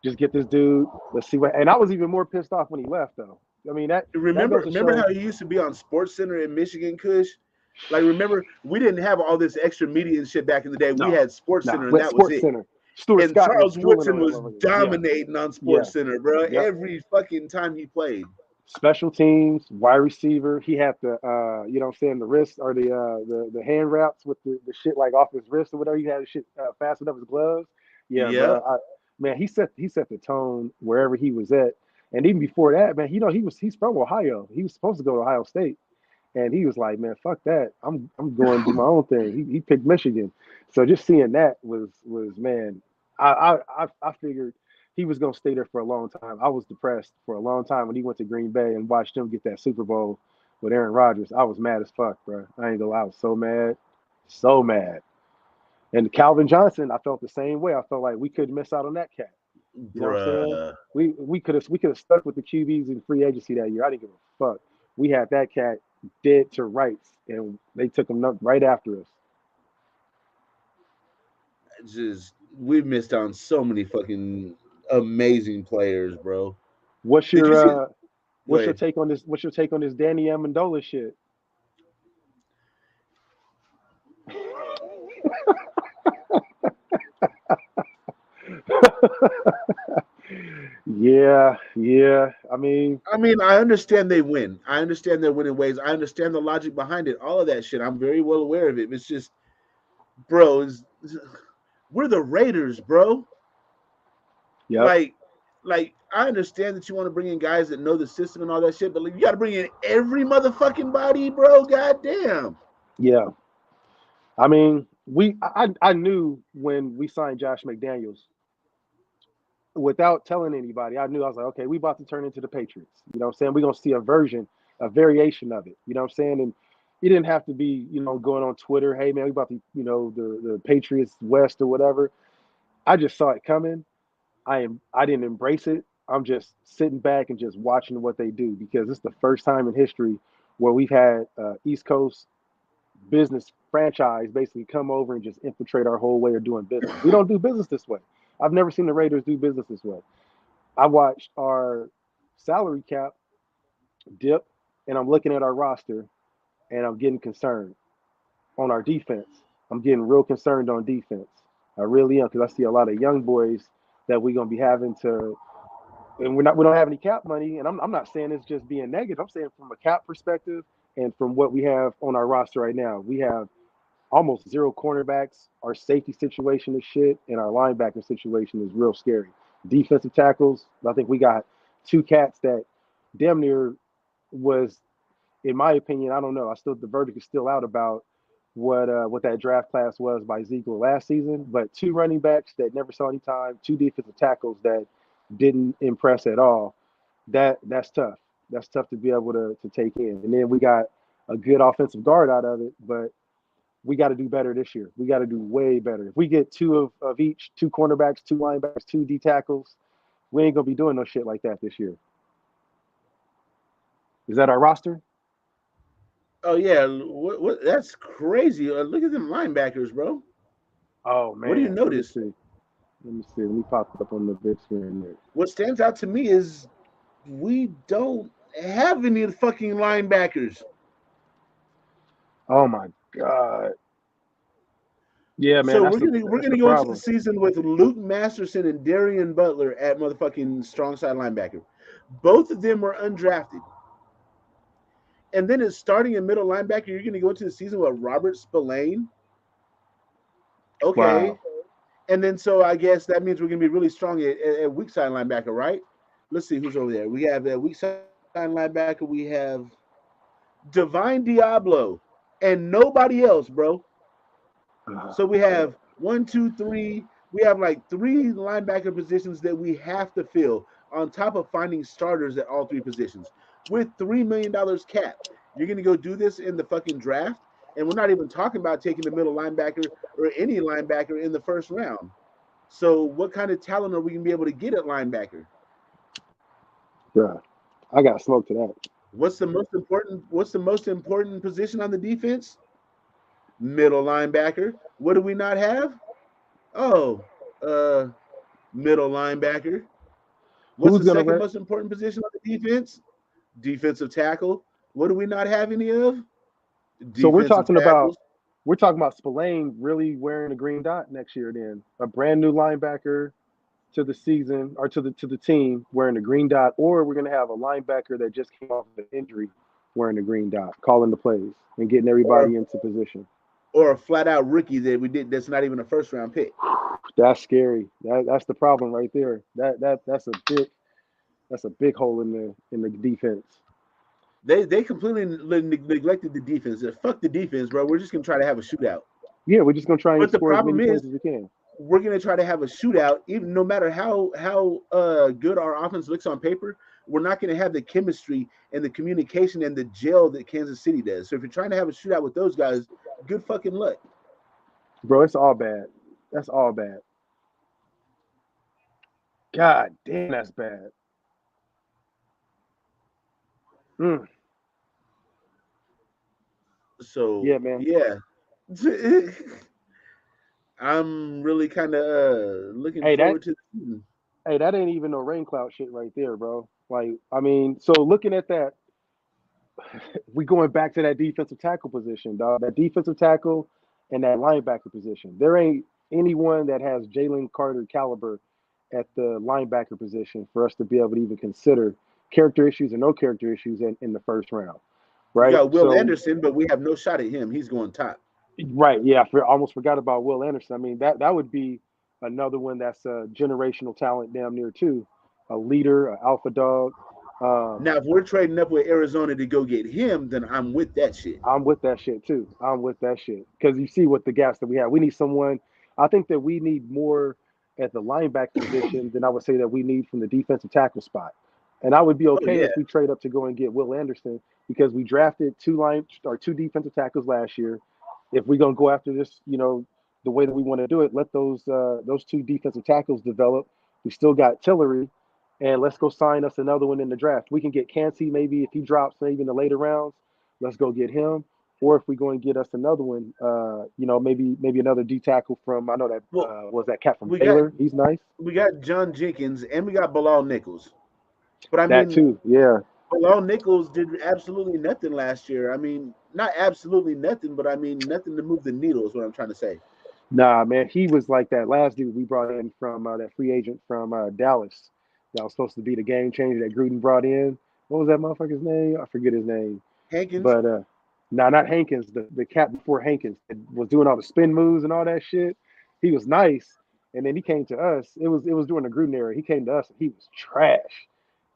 S3: Just get this dude. Let's see what. And I was even more pissed off when he left, though. I mean that
S1: Remember,
S3: goes to
S1: remember
S3: show.
S1: how he used to be on Sports Center in Michigan, Kush? Like, remember we didn't have all this extra media and shit back in the day. We
S3: No,
S1: had Sports
S3: no.
S1: Center, and
S3: With
S1: that was
S3: Sports
S1: it.
S3: Center, Stuart
S1: And
S3: Scott was
S1: Charles
S3: drooling
S1: Woodson
S3: over that
S1: was
S3: motherfucker. Yeah,
S1: dominating on
S3: yeah,
S1: Sports Center, bro.
S3: yep.
S1: Every fucking time he played.
S3: Special teams, wide receiver. He had the you know what I'm saying, the wrist or the hand wraps with the shit like off his wrist or whatever. He had his shit fastened up his gloves. Yeah,
S1: Yep.
S3: bro. Man, he set the tone wherever he was at. And even before that, man, he's from Ohio. He was supposed to go to Ohio State. And he was like, man, fuck that. I'm going to do my own thing. He picked Michigan. So just seeing that was man, I figured he was gonna stay there for a long time. I was depressed for a long time when he went to Green Bay and watched him get that Super Bowl with Aaron Rodgers. I was mad as fuck, bro. I ain't gonna lie, I was so mad. So mad. And Calvin Johnson, I felt the same way. I felt like we couldn't miss out on that cat. You know what I'm saying?
S1: Bruh.
S3: We could have stuck with the QBs in free agency that year. I didn't give a fuck. We had that cat dead to rights, and they took him right after us.
S1: Just we've missed on so many fucking amazing players, bro.
S3: What's
S1: Did you see?
S3: your
S1: Go
S3: what's your
S1: ahead.
S3: take on this? What's your take on this Danny Amendola shit? Yeah, yeah. I mean,
S1: I mean, I understand they win. I understand their winning ways. I understand the logic behind it. All of that shit. I'm very well aware of it. It's just, bro, we're the Raiders, bro.
S3: yep,
S1: Like, like I understand that you want to bring in guys that know the system and all that shit, but like, you got to bring in every motherfucking body, bro. Goddamn.
S3: yeah. I mean, I knew when we signed Josh McDaniels without telling anybody. I knew I was like, okay, we about to turn into the Patriots. You know what I'm saying? We're gonna see a version, a variation of it. You know what I'm saying? And it didn't have to be, going on Twitter, hey man, we about to, the Patriots West or whatever. I just saw it coming. I didn't embrace it. I'm just sitting back and just watching what they do because it's the first time in history where we've had East Coast business franchise basically come over and just infiltrate our whole way of doing business. We don't do business this way. I've never seen the Raiders do business this way. I watched our salary cap dip, and I'm looking at our roster, and I'm getting concerned on our defense. I'm getting real concerned on defense. I really am because I see a lot of young boys that we're gonna be having to and we don't have any cap money. And I'm not saying it's just being negative. I'm saying from a cap perspective and from what we have on our roster right now, we have almost zero cornerbacks. Our safety situation is shit, and our linebacker situation is real scary. Defensive tackles, I think we got two cats that damn near was, in my opinion, I don't know. I still the verdict is still out about what that draft class was by Ezekiel last season. But two running backs that never saw any time, two defensive tackles that didn't impress at all. That's tough. That's tough to be able to take in. And then we got a good offensive guard out of it, but we got to do better this year. We got to do way better. If we get two of each, two cornerbacks, two linebackers, two D tackles, we ain't gonna be doing no shit like that this year. Is that our roster?
S1: Oh yeah, what? That's crazy. Look at them linebackers, bro.
S3: Oh
S1: What do you
S3: man, let me
S1: notice?
S3: see. Let me see. Let me pop it up on the big screen there.
S1: What stands out to me is we don't have any fucking linebackers.
S3: Oh my god. Yeah, man,
S1: So
S3: that's
S1: we're
S3: the
S1: gonna we're
S3: that's the
S1: gonna go into the
S3: problem.
S1: season with Luke Masterson and Darian Butler at motherfucking strong side linebacker. Both of them were undrafted. And then it's starting in middle linebacker. You're gonna go into the season with Robert Spillane.
S3: Wow.
S1: Okay. And then so I guess that means we're gonna be really strong at weak side linebacker, right? Let's see who's over there. We have a weak side linebacker. We have Divine Diablo and nobody else, bro. So we have one, two, three. We have like three linebacker positions that we have to fill on top of finding starters at all three positions with $3 million cap. You're gonna go do this in the fucking draft, and we're not even talking about taking the middle linebacker or any linebacker in the first round. So what kind of talent are we gonna be able to get at linebacker?
S3: Yeah. I got smoked to that.
S1: What's the most important position on the defense? Middle linebacker. What do we not have? Oh, uh, middle linebacker. What's
S3: Who's
S1: the
S3: gonna
S1: second
S3: rent?
S1: most important position on the defense? Defensive tackle. What do we not have any of?
S3: So
S1: Defensive tackles.
S3: we're talking about Spillane really wearing a green dot next year then. A brand new linebacker to the season or to the team wearing a green dot, or we're gonna have a linebacker that just came off of an injury wearing a green dot, calling the plays and getting
S1: or
S3: everybody into position.
S1: or a flat out rookie that we did that's not even a first round pick.
S3: That's scary. That's the problem right there. That's a big hole in the defense.
S1: They completely neglected the defense. Fuck the defense, bro. We're just gonna try to have a shootout.
S3: Yeah, we're just gonna try and
S1: But the
S3: score as
S1: problem
S3: many
S1: is,
S3: points as we can.
S1: we're gonna try to have a shootout, even no matter how good our offense looks on paper. We're not gonna have the chemistry and the communication and the gel that Kansas City does. So if you're trying to have a shootout with those guys, good fucking luck.
S3: Bro, it's all bad. That's all bad. God damn, that's bad. Mm,
S1: So
S3: yeah, man.
S1: yeah, I'm really kind of looking
S3: Hey, that
S1: forward to the season.
S3: hey, that ain't even no rain cloud shit right there, bro. Like, I mean, so looking at that, we going back to that defensive tackle position, dog. That defensive tackle and that linebacker position. There ain't anyone that has Jalen Carter caliber at the linebacker position for us to be able to even consider character issues or no character issues in the first round,
S1: We
S3: right?
S1: got Will
S3: So,
S1: Anderson, but we have no shot at him. He's going top.
S3: right, yeah, almost forgot about Will Anderson. I mean, that would be another one that's a generational talent, damn near too, a leader, an alpha dog. Um,
S1: Now, if we're trading up with Arizona to go get him, then I'm with that shit.
S3: I'm with that shit too. I'm with that shit because you see what the gaps that we have. We need someone. I think that we need more at the linebacker position than I would say that we need from the defensive tackle spot. And I would be
S1: Oh
S3: okay
S1: yeah.
S3: if we trade up to go and get Will Anderson because we drafted two defensive tackles last year. If we're gonna go after this, the way that we want to do it, let those two defensive tackles develop. We still got Tillery, and let's go sign us another one in the draft. We can get Cansey maybe if he drops maybe in the later rounds. Let's go get him. Or if we go and get us another one, maybe another D tackle from I know that
S1: Well,
S3: was that cat from
S1: we got
S3: Baylor. He's nice.
S1: we got John Jenkins and we got Bilal Nichols. But I
S3: That
S1: mean,
S3: too. Yeah.
S1: Bilal Nichols did absolutely nothing last year. I mean, not absolutely nothing, but I mean nothing to move the needle is what I'm trying to say.
S3: Nah, man, he was like that last dude we brought in from that free agent from Dallas That was supposed to be the game changer that Gruden brought in. What was that motherfucker's name? I forget his name.
S1: Hankins.
S3: But nah, not Hankins, the cat before Hankins that was doing all the spin moves and all that shit. He was nice. And then he came to us. It was during the Gruden era. He came to us and he was trash.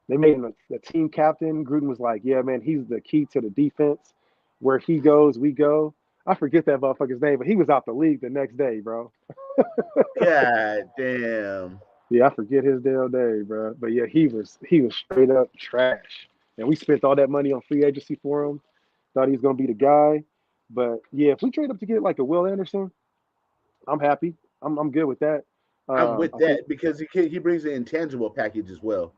S3: They made him the team captain. Gruden was like, "Yeah, man, he's the key to the defense. Where he goes, we go." I forget that motherfucker's name, but he was out the league the next day, bro.
S1: God damn.
S3: Yeah, I forget his damn name, bro. But yeah, he was straight up trash. And we spent all that money on free agency for him. Thought he was gonna be the guy. But yeah, if we trade up to get like a Will Anderson, I'm happy. I'm good with that.
S1: I'm with
S3: I think
S1: that because he brings an intangible package as well.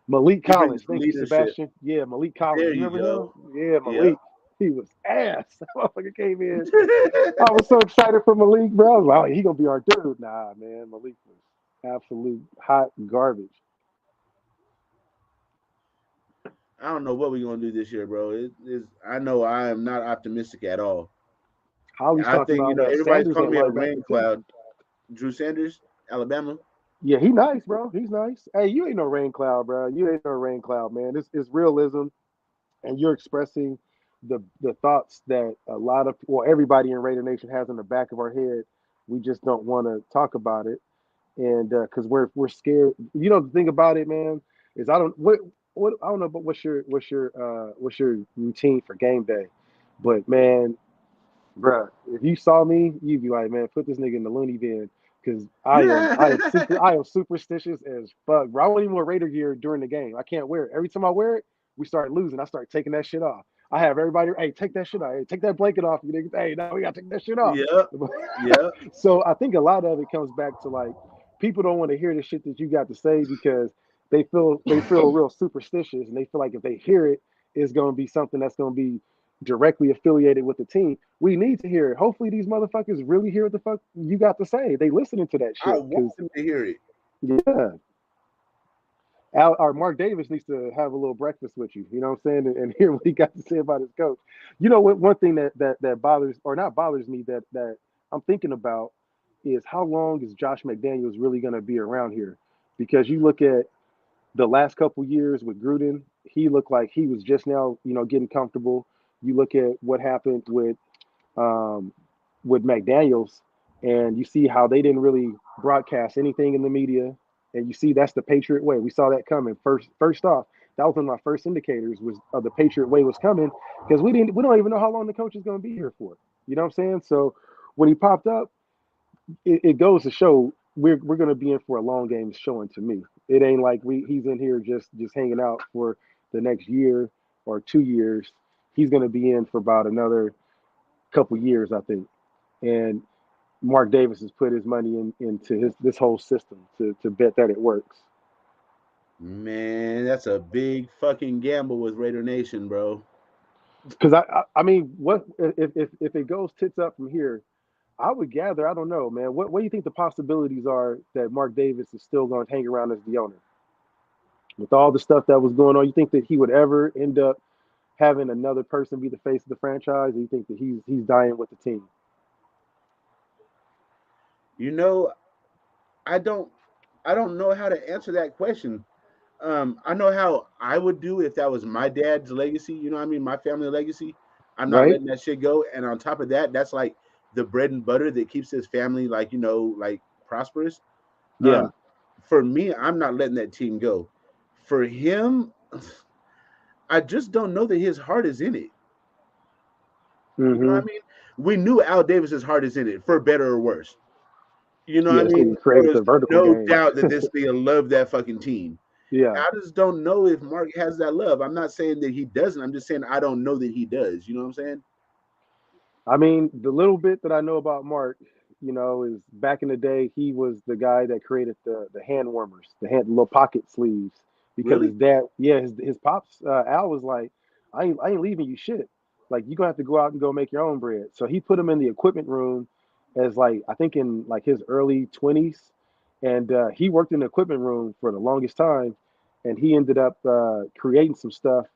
S3: Malik
S1: He brings
S3: Collins. Thank you,
S1: leadership.
S3: Sebastian. Yeah, Malik Collins.
S1: There
S3: You
S1: you
S3: remember him?
S1: go.
S3: Yeah,
S1: Yep.
S3: Malik. He was ass. That motherfucker came in. I was so excited for Malik, bro. I was like, oh, he gonna be our dude. Nah, man, Malik was absolute hot garbage.
S1: I don't know what we're gonna do this year, bro. It is. I know I am not optimistic at all.
S3: Holly's
S1: I
S3: talking
S1: think
S3: about
S1: everybody's
S3: Sanders
S1: calling
S3: at
S1: me a
S3: linebacker
S1: rain
S3: too.
S1: cloud. Drew Sanders, Alabama.
S3: Yeah, he nice, bro. He's nice. Hey, you ain't no rain cloud, bro. You ain't no rain cloud, man. It's realism, and you're expressing the thoughts that a lot of well everybody in Raider Nation has in the back of our head. We just don't want to talk about it, and because we're scared. You know, the thing about it, man, is I don't what I don't know, but what's your routine for game day, but man, bruh, if you saw me, you'd be like, man, put this nigga in the loony bin. Cause I am superstitious as fuck, bro. I won't even wear Raider gear during the game. I can't wear it. Every time I wear it, we start losing. I start taking that shit off. I have everybody, hey, take that shit off. Hey, take that blanket off, you niggas. Hey, now we gotta take that shit off.
S1: Yep. Yep.
S3: So I think a lot of it comes back to like people don't want to hear the shit that you got to say because they feel real superstitious and they feel like if they hear it, it's gonna be something that's gonna be directly affiliated with the team. We need to hear it. Hopefully these motherfuckers really hear what the fuck you got to say. They listening to that
S1: I
S3: shit
S1: want
S3: because
S1: them to hear it.
S3: yeah, or Mark Davis needs to have a little breakfast with you. You know what I'm saying, and hear what he got to say about his coach. You know what? One thing that bothers or not bothers me that I'm thinking about is how long is Josh McDaniels really going to be around here? Because you look at the last couple years with Gruden, he looked like he was just now, getting comfortable. You look at what happened um, with McDaniel's, and you see how they didn't really broadcast anything in the media, and you see that's the Patriot way. We saw that coming first off. That was one of my first indicators was the Patriot way was coming because we don't even know how long the coach is going to be here for. You know what I'm saying? So when he popped up, it goes to show we're going to be in for a long game showing to me. It ain't like he's in here just hanging out for the next year or 2 years. He's going to be in for about another couple years, I think. And Mark Davis has put his money into this whole system to bet that it works.
S1: Man, that's a big fucking gamble with Raider Nation, bro.
S3: Because I mean, what if it goes tits up from here? I would gather, I don't know, man. What do you think the possibilities are that Mark Davis is still going to hang around as the owner with all the stuff that was going on? You think that he would ever end up having another person be the face of the franchise, or you think that he's dying with the team?
S1: You know, I don't I don't know how to answer that question. I know how I would do if that was my dad's legacy. You know what I mean? My family legacy. I'm not
S3: Right?
S1: letting that shit go. And on top of that, that's like the bread and butter that keeps his family like like prosperous.
S3: Yeah.
S1: Um, for me, I'm not letting that team go. For him, I just don't know that his heart is in it. You know what
S3: Mm-hmm.
S1: I mean? We knew Al Davis's heart is in it, for better or worse. You know what
S3: Yeah,
S1: I
S3: this
S1: mean?
S3: nigga
S1: There
S3: created
S1: was
S3: the vertical
S1: no
S3: game.
S1: doubt that this nigga loved that fucking team.
S3: Yeah.
S1: I just don't know if Mark has that love. I'm not saying that he doesn't. I'm just saying I don't know that he does. You know what I'm saying?
S3: I mean, the little bit that I know about Mark, is back in the day, he was the guy that created the hand warmers, the little pocket sleeves, because
S1: Really?
S3: his dad, yeah, his pops, Al was like, I ain't leaving you shit. Like you gonna have to go out and go make your own bread. So he put him in the equipment room as like I think in like his early 20s, and he worked in the equipment room for the longest time, and he ended up creating some stuff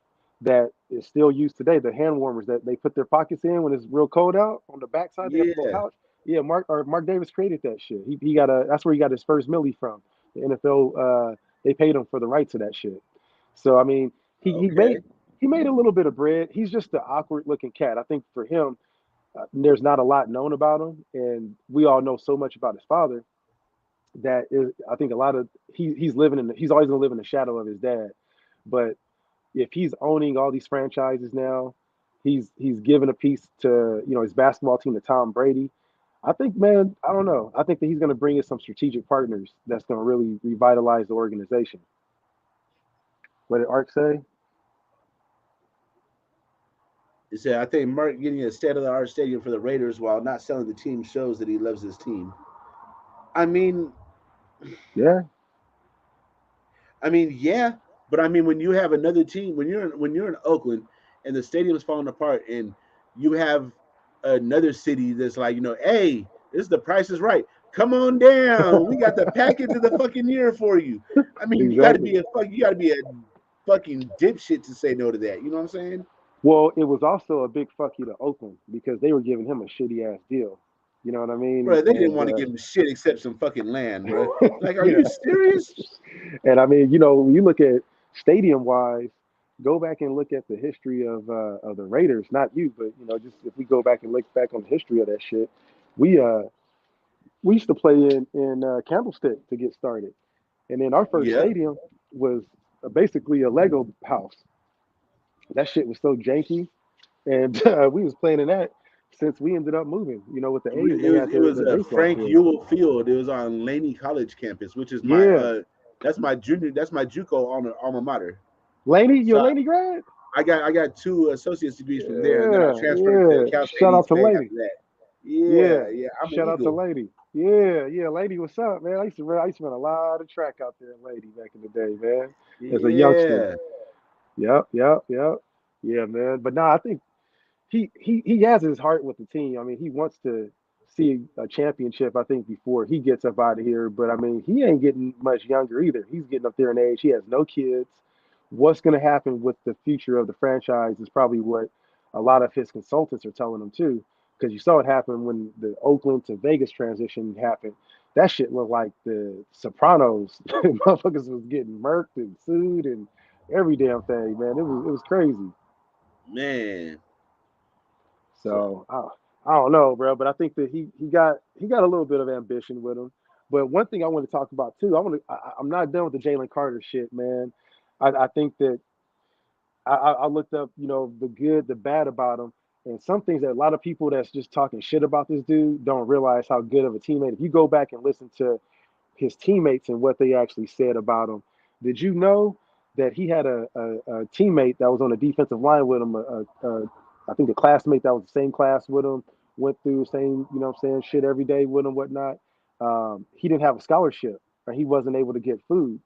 S3: that is still used today. The hand warmers that they put their pockets in when it's real cold out on the backside, they got the little
S1: Yeah.
S3: pouch. Yeah, Mark Davis created that shit. He got a that's where he got his first millie from. The NFL They paid him for the rights to that shit. So I mean, he he
S1: Okay.
S3: made he made a little bit of bread. He's just an awkward looking cat. I think for him, there's not a lot known about him, and we all know so much about his father that is, I think a lot of he's living in he's always gonna live in the shadow of his dad. But if he's owning all these franchises now, he's given a piece to his basketball team to Tom Brady. I think, man, I don't know. I think that he's going to bring in some strategic partners that's going to really revitalize the organization. What did Ark say?
S1: He said, I think Mark getting a state of the art stadium for the Raiders while not selling the team shows that he loves his team. I mean,
S3: Yeah,
S1: yeah, but I mean, when you have another team, when you're in Oakland and the stadium's falling apart, and you have another city that's like, hey, this is the price is right. Come on down. We got the package of the fucking year for you. I mean,
S3: exactly.
S1: you got to be a fucking dipshit to say no to that. You know what I'm saying?
S3: Well, it was also a big fuck you to Oakland because they were giving him a shitty ass deal. You know what I mean?
S1: Bro, they didn't want to give him shit except some fucking land, bro. Like, are
S3: Yeah.
S1: you serious?
S3: And I mean, when you look at stadium wise, go back and look at the history of the Raiders. Not you, but just if we go back and look back on the history of that shit, we we used to play in Candlestick to get started, and then our first
S1: Yep.
S3: stadium was basically a Lego house. That shit was so janky, and we was playing in that since we ended up moving. With the A's,
S1: It
S3: they
S1: was
S3: had
S1: it
S3: their
S1: was
S3: their
S1: a
S3: baseball
S1: Frank
S3: field.
S1: Ewell Field. It was on Laney College campus, which is my
S3: Yeah,
S1: that's my JUCO alma mater.
S3: Laney, you a
S1: So
S3: Laney grad?
S1: I got two associate's degrees from there, and then I
S3: Yeah,
S1: transferred to
S3: yeah.
S1: Cal State
S3: Shout out
S1: East
S3: to
S1: Bay
S3: Lady.
S1: after that.
S3: Yeah.
S1: Yeah, I'm an
S3: Shout out to
S1: Eagle.
S3: Lady. Yeah, yeah, Lady, what's up, man? I used to run a lot of track out there in Lady back in the day, man. As a youngster.
S1: Yeah,
S3: Yep, yep, yep. Yeah, man. But nah, I think he has his heart with the team. I mean, he wants to see a championship, I think, before he gets up out of here. But I mean, he ain't getting much younger either. He's getting up there in age. He has no kids. What's going to happen with the future of the franchise is probably what a lot of his consultants are telling him too. Because you saw it happen when the Oakland to Vegas transition happened. That shit looked like the Sopranos. Motherfuckers was getting murked and sued and every damn thing, man. It was crazy.
S1: man. So
S3: So I don't know, bro, but I think that he got a little bit of ambition with him. But one thing I want to talk about too, I'm not done with the Jalen Carter shit, man. I think that I looked up, the good, the bad about him, and some things that a lot of people that's just talking shit about this dude don't realize how good of a teammate. If you go back and listen to his teammates and what they actually said about him. Did you know that he had a teammate that was on the defensive line with him? I think a classmate that was the same class with him, went through the same, what I'm saying, shit every day with him, whatnot. He didn't have a scholarship, or he wasn't able to get food.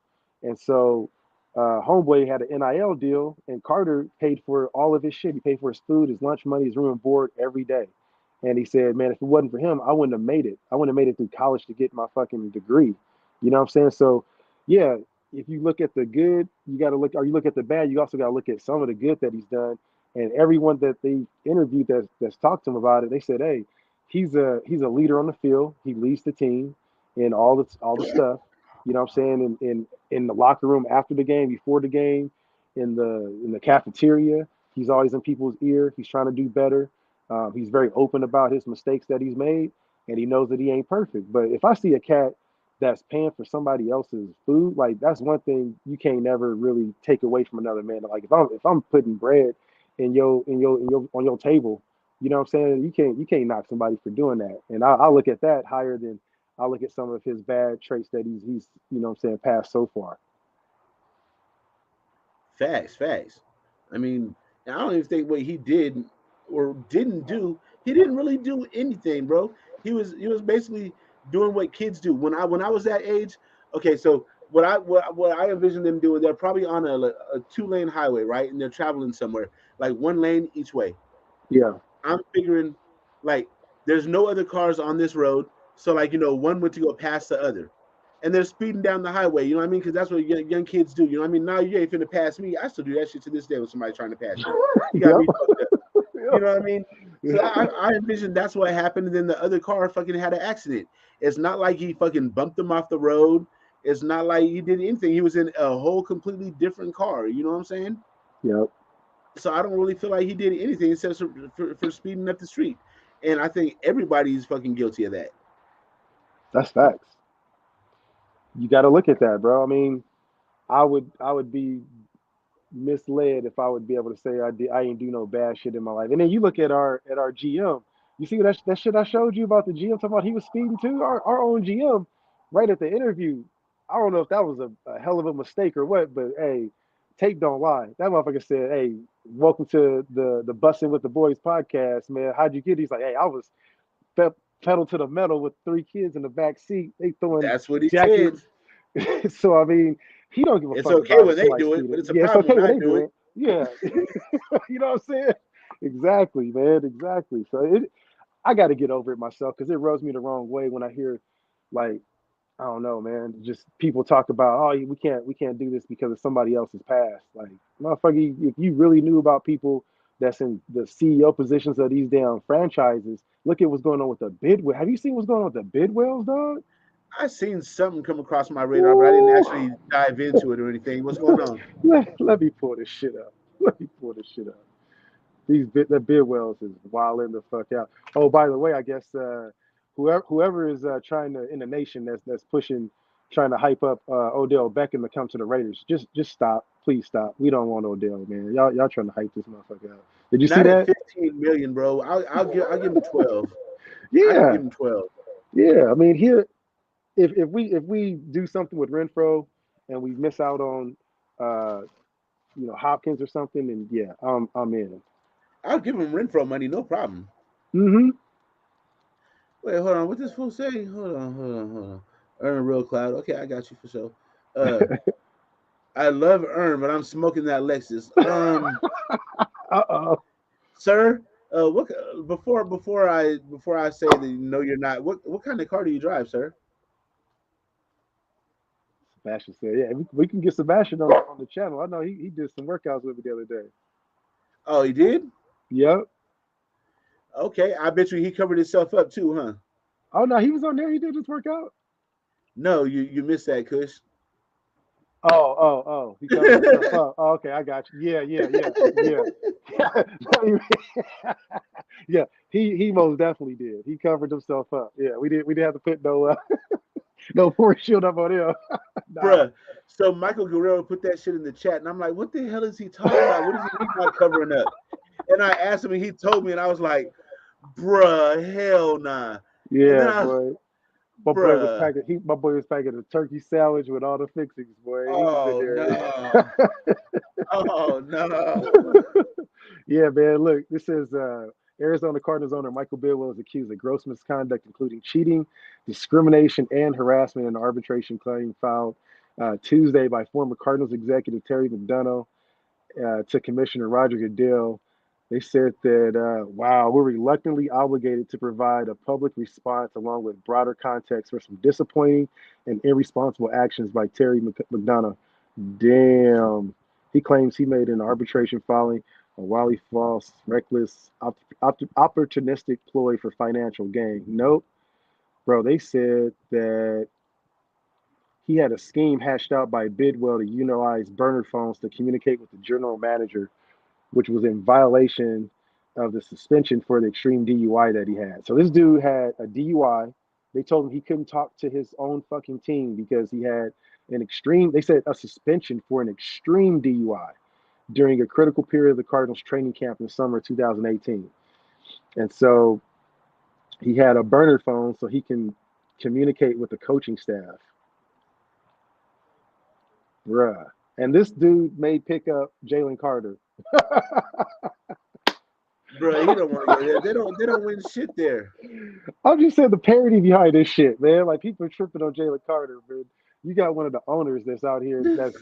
S3: And so Homeboy had an NIL deal, and Carter paid for all of his shit. He paid for his food, his lunch money, his room and board every day. And he said, man, if it wasn't for him, I wouldn't have made it. I wouldn't have made it through college to get my fucking degree. You know what I'm saying? So, yeah, if you look at the good, you got to look, or you look at the bad, you also got to look at some of the good that he's done. And everyone that they interviewed that's talked to him about it, they said, hey, he's a leader on the field. He leads the team and all the stuff. You know what I'm saying? In the locker room after the game, before the game, in the cafeteria, he's always in people's ear. He's trying to do better. He's very open about his mistakes that he's made, and he knows that he ain't perfect. But if I see a cat that's paying for somebody else's food, like that's one thing you can't never really take away from another man. Like if I'm putting bread in your on your table, you know what I'm saying? You can't knock somebody for doing that. And I look at that higher than I look at some of his bad traits that he's what I'm saying passed so far.
S1: facts. I mean, I don't even think what he did or didn't do. He didn't really do anything, bro. He was basically doing what kids do. When I was that age, okay, so what I envision them doing, they're probably on a 2 lane highway, right, and they're traveling somewhere, like 1 lane each way.
S3: Yeah,
S1: I'm figuring, like, there's no other cars on this road, so like one went to go past the other, and they're speeding down the highway. You know what I mean? Because that's what young kids do. You know what I mean? Now you ain't finna pass me. I still do that shit to this day when somebody trying to pass me. You got
S3: yep,
S1: me fucked up. You know what I mean? So
S3: yeah.
S1: I envision that's what happened, and then the other car fucking had an accident. It's not like he fucking bumped them off the road It's not like he did anything. He was in a whole completely different car. You know what I'm saying?
S3: Yep.
S1: So I don't really feel like he did anything except for speeding up the street. And I think everybody's fucking guilty of that.
S3: That's facts. You got to look at that, bro. I mean, I would be misled if I would be able to say I ain't do no bad shit in my life. And then you look at our GM. You see that shit I showed you about the GM talking about he was speeding too. Our own GM, right at the interview. I don't know if that was a hell of a mistake or what, but hey, tape don't lie. That motherfucker said, "Hey, welcome to the Bussin' with the Boys podcast, man. How'd you get?" He's like, "Hey, I was pe- pedal to the metal with three kids in the back seat. They throwing
S1: That's what he said.
S3: jackets." So I mean, he don't give a
S1: It's
S3: fuck
S1: okay
S3: about
S1: when
S3: if
S1: they
S3: somebody
S1: do it, but
S3: speeding.
S1: it's a
S3: Yeah, it's
S1: problem
S3: okay
S1: when
S3: when
S1: I
S3: they
S1: do
S3: do
S1: it.
S3: it. Yeah, you know what I'm saying? Exactly, man. Exactly. So I got to get over it myself because it rubs me the wrong way when I hear, like, I don't know, man. Just people talk about, oh, we can't do this because of somebody else's past. Like, motherfucker, if you really knew about people that's in the CEO positions of these damn franchises, look at what's going on with the bid. Have you seen what's going on with the Bidwells, dog?
S1: I seen something come across my radar, but I didn't
S3: Ooh.
S1: actually dive into it or anything. What's going on?
S3: Let me pull this shit up. Let me pull this shit up. The Bidwells is wilding the fuck out. Oh, by the way, I guess whoever is trying to in the nation that's pushing, trying to hype up Odell Beckham to come to the Raiders, just stop, please stop. We don't want Odell, man. Y'all trying to hype this motherfucker out. Did you see
S1: Not at
S3: that?
S1: 15 million, bro. I'll give him 12. I can
S3: Yeah,
S1: give him 12.
S3: yeah. I mean, here if we do something with Renfro and we miss out on uh Hopkins or something, then yeah, I'm in.
S1: I'll give him Renfro money, no problem.
S3: Mm-hmm.
S1: Wait, hold on. What this fool say? Hold on. Earn a real cloud. Okay, I got you for sure. Uh, I love Earn, but I'm smoking that Lexus.
S3: Uh-oh.
S1: Sir, what before I say that no, you're not. What kind of car do you drive, sir?
S3: Sebastian said, "Yeah, we can get Sebastian on the channel. I know he did some workouts with me the other day."
S1: Oh, he did.
S3: Yep.
S1: Okay, I bet you he covered himself up too, huh?
S3: Oh no, he was on there. He did his workout.
S1: No, you missed that, Kush.
S3: Oh. He covered himself up. Oh, okay, I got you. Yeah. Yeah. He most definitely did. He covered himself up. Yeah, we didn't have to put no no force shield up on him. Nah.
S1: Bruh. So Michael Guerrero put that shit in the chat, and I'm like, what the hell is he talking about? What does he mean by covering up? And I asked him, and he told me, and I was like, bruh, hell nah. And then
S3: Yeah,
S1: I,
S3: boy.
S1: bruh,
S3: My boy was packing a turkey sandwich with all the fixings, boy. He was in
S1: oh
S3: there.
S1: no, oh no,
S3: Yeah, man. Look, this is Arizona Cardinals owner Michael Bidwell is accused of gross misconduct, including cheating, discrimination, and harassment in an arbitration claim filed Tuesday by former Cardinals executive Terry McDonough to Commissioner Roger Goodell. They said that, wow, we're reluctantly obligated to provide a public response along with broader context for some disappointing and irresponsible actions by Terry McDonough. Damn. He claims he made an arbitration filing a wildly false, reckless, opportunistic ploy for financial gain. Nope. Bro, they said that he had a scheme hashed out by Bidwell to utilize burner phones to communicate with the general manager, which was in violation of the suspension for the extreme DUI that he had. So this dude had a DUI. They told him he couldn't talk to his own fucking team because he had an extreme, they said a suspension for an extreme DUI during a critical period of the Cardinals training camp in the summer of 2018. And so he had a burner phone so he can communicate with the coaching staff. Bruh. And this dude may pick up Jalen Carter.
S1: bruh, he don't want to go there. They don't win shit there.
S3: I'm just saying the parody behind this shit, man. Like people are tripping on Jalen Carter, man. You got one of the owners that's out here that's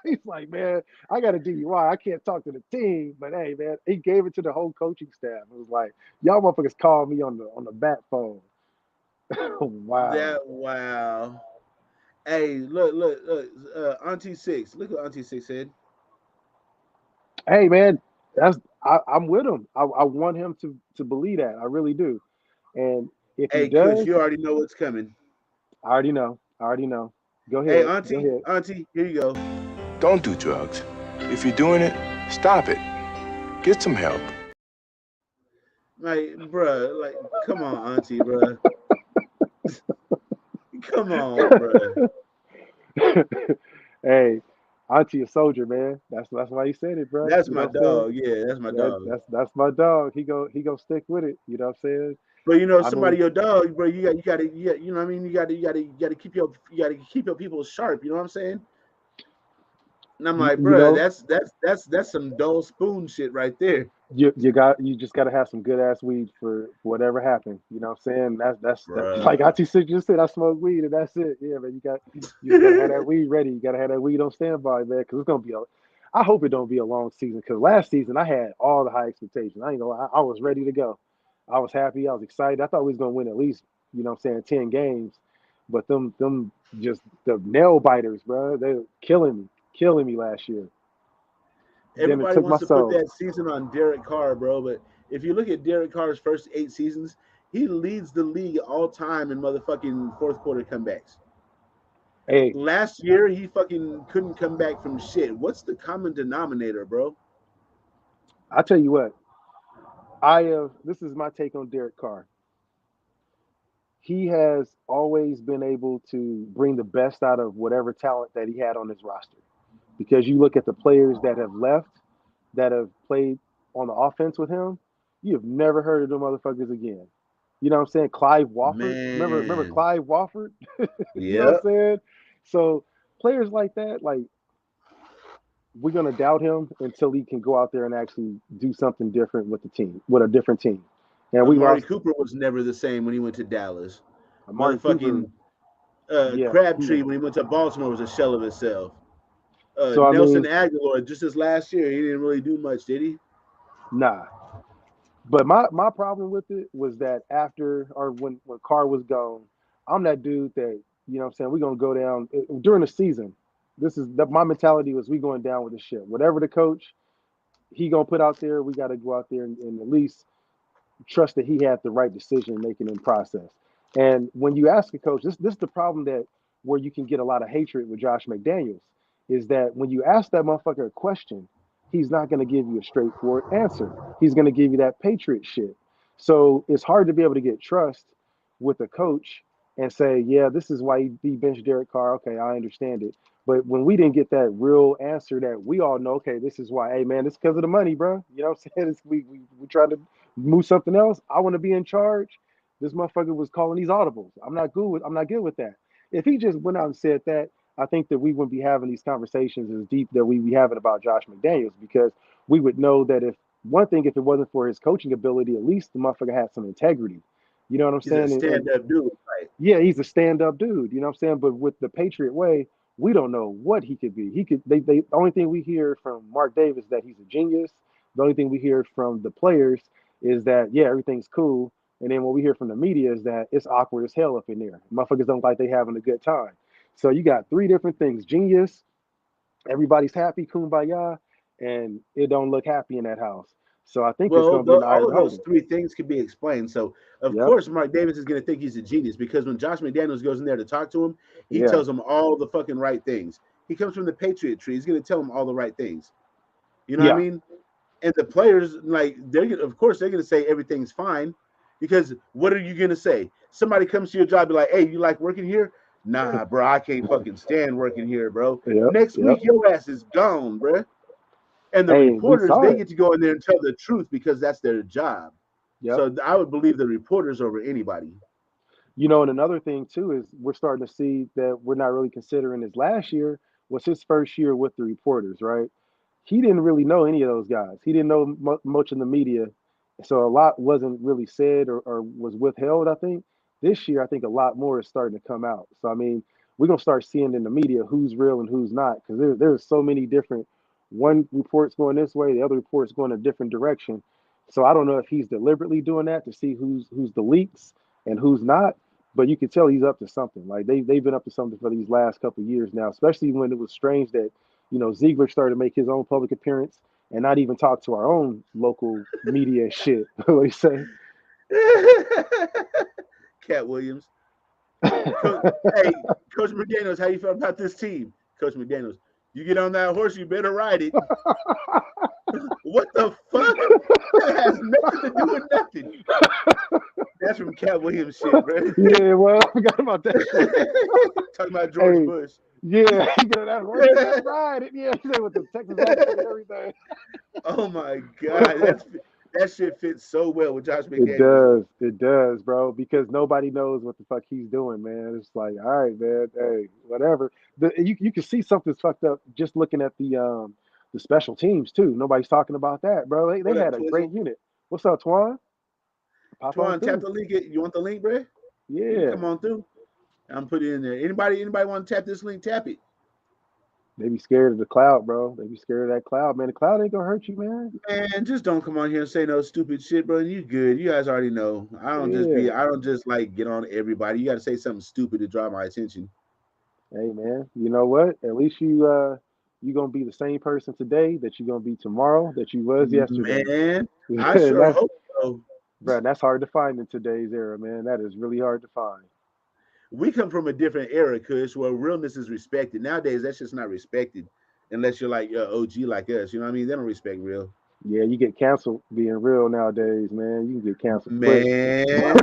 S3: he's like, man, I got a DUI. I can't talk to the team, but hey, man, he gave it to the whole coaching staff. It was like, y'all motherfuckers called me on the bat phone. Wow.
S1: That wow. Hey, look. Auntie Six. Look what Auntie Six said.
S3: Hey, man, I'm with him. I want him to believe that. I really do. And if he
S1: Hey, Kush,
S3: does,
S1: you already know what's coming.
S3: I already know. I already know. Go
S1: Hey,
S3: ahead. Go ahead.
S1: Auntie, here you go.
S4: Don't do drugs. If you're doing it, stop it. Get some help.
S1: Like, bruh, like, come on, Auntie, bruh. Come on, bruh.
S3: Hey, Auntie a soldier, man. That's why he said it, bro.
S1: That's
S3: You know
S1: my
S3: what I'm saying?
S1: dog. Yeah, that's my
S3: That
S1: dog.
S3: that's my dog. He go stick with it. You know what I'm saying?
S1: But you know,
S3: I
S1: somebody
S3: mean,
S1: your dog, bro. You know what I mean. You gotta keep your people sharp. You know what I'm saying? And I'm
S3: you,
S1: like,
S3: you
S1: bruh,
S3: know,
S1: that's some dull spoon shit right there.
S3: you just gotta have some good ass weed for whatever happened. You know what I'm saying? That's like
S1: Bruh.
S3: Auntie said, just said I smoke weed and that's it. Yeah, man. You just gotta have that weed ready. You gotta have that weed on standby, man, because it's gonna be a. I hope it don't be a long season because last season I had all the high expectations. I ain't gonna lie, I was ready to go. I was happy. I was excited. I thought we was gonna win at least, you know what I'm saying, 10 games. But them just the nail biters, bro. They're killing me last year. Then it
S1: Everybody
S3: took my
S1: wants to put
S3: soul.
S1: that season on Derek Carr, bro. But if you look at Derek Carr's first 8 seasons, he leads the league all time in motherfucking fourth quarter comebacks.
S3: Hey,
S1: Last year, he fucking couldn't come back from shit. What's the common denominator, bro?
S3: I tell you what, I have. This is my take on Derek Carr. He has always been able to bring the best out of whatever talent that he had on his roster. Because you look at the players that have left, that have played on the offense with him, you have never heard of them motherfuckers again. You know what I'm saying? Clive Wofford. Remember
S1: Man,
S3: Clive Wofford? You know what I'm
S1: yep.
S3: saying? So players like that, like we're gonna doubt him until he can go out there and actually do something different with the team, with a different team. And we
S1: Amari
S3: lost
S1: Cooper was never the same when he went to Dallas.
S3: Amari Cooper.
S1: Motherfucking
S3: Yeah,
S1: Crabtree when he went to Baltimore was a shell of himself.
S3: so I
S1: Nelson
S3: mean,
S1: Aguilar, just this last year, he didn't really do much, did he?
S3: nah. But my problem with it was that after or when Carr was gone, I'm that dude that you know what I'm saying we're gonna go down during the season. This is my mentality was we going down with the ship. Whatever the coach he gonna put out there, we got to go out there and at least trust that he had the right decision making in process. And when you ask a coach, this is the problem that where you can get a lot of hatred with Josh McDaniels is that when you ask that motherfucker a question, he's not going to give you a straightforward answer. He's going to give you that patriot shit. So it's hard to be able to get trust with a coach and say, yeah, this is why he benched Derek Carr. Okay, I understand it. But when we didn't get that real answer that we all know, okay, this is why, hey man, it's because of the money, bro. You know what I'm saying? We tried to move something else. I want to be in charge. This motherfucker was calling these audibles. I'm not good with that. If he just went out and said that, I think that we wouldn't be having these conversations as deep that we be having about Josh McDaniels because we would know that if one thing, if it wasn't for his coaching ability, at least the motherfucker had some integrity. You know what I'm
S1: He's a
S3: saying? And
S1: stand-up dude, right?
S3: yeah, he's a stand-up dude. You know what I'm saying? But with the Patriot way, we don't know what he could be. He could. They. The only thing we hear from Mark Davis that he's a genius. The only thing we hear from the players is that yeah, everything's cool. And then what we hear from the media is that it's awkward as hell up in there. Motherfuckers don't like they having a good time. So you got three different things: genius, everybody's happy, kumbaya, and it don't look happy in that house. So I think it's
S1: Well,
S3: gonna be in the eye
S1: all
S3: of
S1: of
S3: the
S1: those
S3: holder.
S1: three things can be explained. So, of
S3: Yep.
S1: course, Mark Davis is going to think he's a genius because when Josh McDaniels goes in there to talk to him, he
S3: Yeah.
S1: tells him all the fucking right things. He comes from the Patriot tree. He's going to tell him all the right things. You know what I
S3: Yeah.
S1: mean? And the players, like, of course, they're going to say everything's fine because what are you going to say? Somebody comes to your job, be like, hey, you like working here? Nah, bro, I can't fucking stand working here, bro.
S3: Yep.
S1: Next
S3: Yep.
S1: week, your ass is gone, bro. And the
S3: Hey, we
S1: reporters,
S3: saw
S1: they
S3: it.
S1: get to go in there and tell the truth because that's their job.
S3: Yep.
S1: So I would believe the reporters over anybody.
S3: You know, and another thing too is we're starting to see that we're not really considering his last year was his first year with the reporters, right? He didn't really know any of those guys. He didn't know much in the media, so a lot wasn't really said or was withheld. I think this year, I think a lot more is starting to come out. So I mean, we're gonna start seeing in the media who's real and who's not because there's so many different. One report's going this way, the other report's going a different direction. So I don't know if he's deliberately doing that to see who's the leaks and who's not. But you can tell he's up to something. Like they've been up to something for these last couple of years now, especially when it was strange that Ziegler started to make his own public appearance and not even talk to our own local media and shit. What do you say?
S1: Cat Williams. Hey, Coach McDaniels, how you feel about this team? Coach McDaniels, you get on that horse, you better ride it. What the fuck? That has nothing to do with nothing. That's from Cat Williams shit, bro.
S3: Yeah, well, I forgot about that shit.
S1: Talking about George
S3: Hey,
S1: Bush.
S3: yeah, you get on that horse, you better ride it. Yeah, he said with the Texas accent and everything.
S1: Oh my god, that shit fits so well with Josh McDaniels.
S3: It does, bro, because nobody knows what the fuck he's doing, man. It's like, all right, man, hey, whatever. You can see something's fucked up just looking at the special teams too. Nobody's talking about that, bro. They
S1: What up,
S3: had a
S1: Twizzle?
S3: great unit. What's up, Twan? Pop on
S1: Twan, tap
S3: through.
S1: the link. You want the link, bro? You can
S3: Yeah,
S1: come on through. I'm putting it in there. Anybody want to tap this link? Tap it.
S3: they be scared of the cloud, bro. They be scared of that cloud, man. The cloud ain't gonna hurt you, man.
S1: Man, just don't come on here and say no stupid shit, bro. You good. You guys already know.
S3: Yeah.
S1: I don't just like get on everybody. You gotta say something stupid to draw my attention.
S3: Hey, man. You know what? At least you gonna be the same person today that you gonna be tomorrow that you was yesterday.
S1: Man, I
S3: And
S1: sure
S3: that's
S1: hope so.
S3: bro, that's hard to find in today's era, man. That is really hard to find.
S1: We come from a different era, Kush, where realness is respected. Nowadays, that's just not respected unless you're like OG like us. You know what I mean? They don't respect real.
S3: Yeah, you get canceled being real nowadays, man. You can get canceled quick.
S1: Man,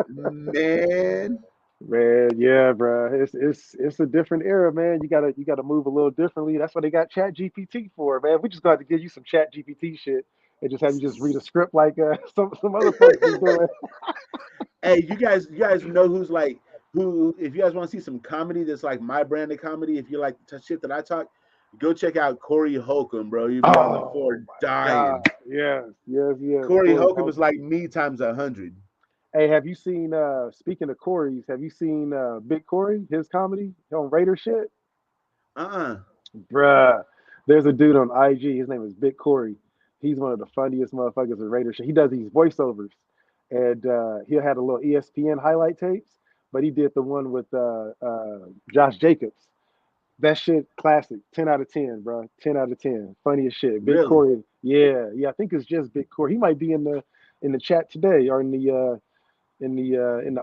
S1: man.
S3: Man, yeah, bro. It's a different era, man. You gotta move a little differently. That's what they got Chat GPT for, man. We just got to give you some Chat GPT shit and just have you just read a script like some other folks be doing.
S1: Hey, you guys know who's like who? If you guys want to see some comedy that's like my brand of comedy, if you like the shit that I talk, go check out Corey Holcomb, bro. You'll be on the
S3: Oh
S1: floor
S3: my God.
S1: dying.
S3: Yes, yes, yes.
S1: Corey
S3: Corey
S1: Holcomb is
S3: Holcomb.
S1: like me times 100.
S3: Hey, have you seen speaking of Corey's, have you seen Big Corey, his comedy on Raider shit?
S1: Uh-uh.
S3: Bruh. There's a dude on IG, his name is Big Corey. He's one of the funniest motherfuckers in Raider shit. He does these voiceovers. And he had a little ESPN highlight tapes, but he did the one with Josh Jacobs. That shit classic. 10 out of 10, bro. 10 out of 10. Funny as shit. Big
S1: Really?
S3: Corey. Yeah, yeah. I think it's just Big Corey. He might be in the chat today or in the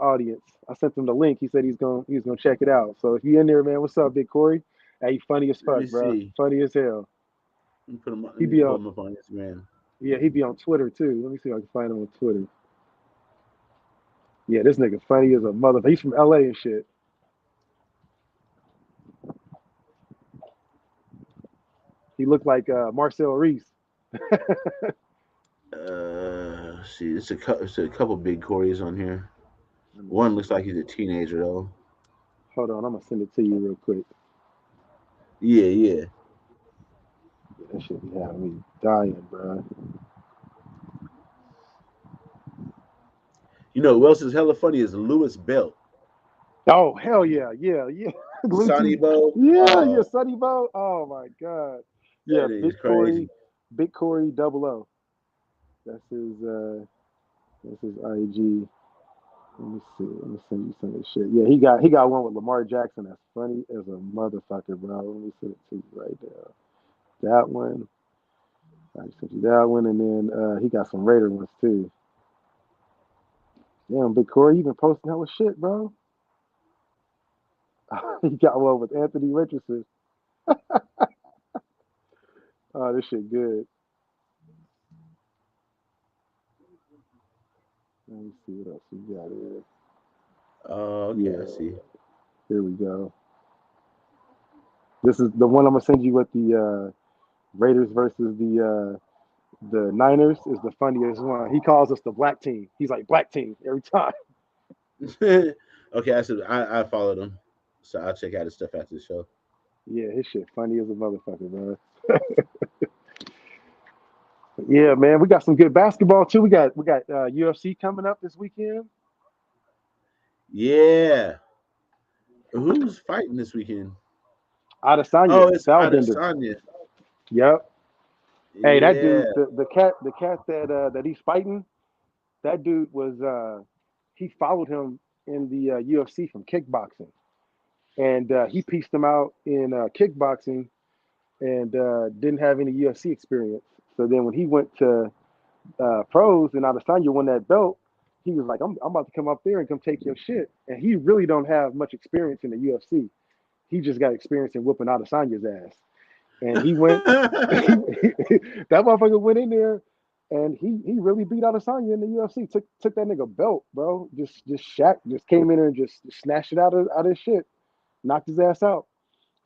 S3: audience. I sent him the link. He said he's gonna check it out. So if you in there, man, what's up, Big Corey? Hey, funny as
S1: Let
S3: fuck,
S1: me
S3: bro.
S1: see.
S3: Funny as hell.
S1: Let me put him. Let
S3: He
S1: me
S3: be
S1: pull
S3: on
S1: him up on Instagram.
S3: Yeah, he be on Twitter too. Let me see if I can find him on Twitter. Yeah, this nigga funny as a mother. He's from LA and shit. He looked like Marcel Reese.
S1: See, it's a couple big Corys on here.
S3: Let me
S1: One looks
S3: see.
S1: like he's a teenager though.
S3: Hold on, I'm gonna send it to you real quick.
S1: Yeah, yeah.
S3: Yeah, that shit be having me dying, bro.
S1: You know who else is hella funny is Lewis Belt.
S3: Oh hell yeah, yeah, yeah.
S1: Sonny
S3: Bluetooth.
S1: Bo.
S3: Yeah, yeah,
S1: Oh,
S3: Sunny Bo. Oh my god. Yeah,
S1: that is crazy.
S3: Big Corey double O. That's his IG. Let me see. Let me send you some of this shit. Yeah, he got one with Lamar Jackson. That's funny as a motherfucker, bro. Let me send it to you right there. That one. I sent you that one, and then he got some Raider ones too. Damn, Big Corey, you been posting hella shit, bro. He got one with Anthony Richardson. Oh, this shit good. Let me see what else we got here.
S1: Oh, okay, I
S3: Yeah,
S1: see.
S3: here we go. This is the one I'm gonna send you with the Raiders versus the Niners is the funniest one. He calls us the black team. He's like black team every time.
S1: Okay, I said I followed him, so I'll check out his stuff after the show.
S3: Yeah, his shit funny as a motherfucker, bro. Yeah, man, we got some good basketball too. We got UFC coming up this weekend.
S1: Yeah, who's fighting this weekend?
S3: Adesanya,
S1: Oh, it's
S3: Stylebender.
S1: Adesanya.
S3: Yep. Hey, that
S1: Yeah.
S3: dude, the cat that he's fighting, that dude was he followed him in the UFC from kickboxing, and he pieced him out in kickboxing and didn't have any UFC experience. So then when he went to pros and Adesanya won that belt, he was like, I'm about to come up there and come take your shit. And he really don't have much experience in the UFC. He just got experience in whooping Adesanya's ass. And he went, that motherfucker went in there and he really beat Adesanya in the UFC. Took that nigga belt, bro. Just came in there and just snatched it out of his shit. Knocked his ass out.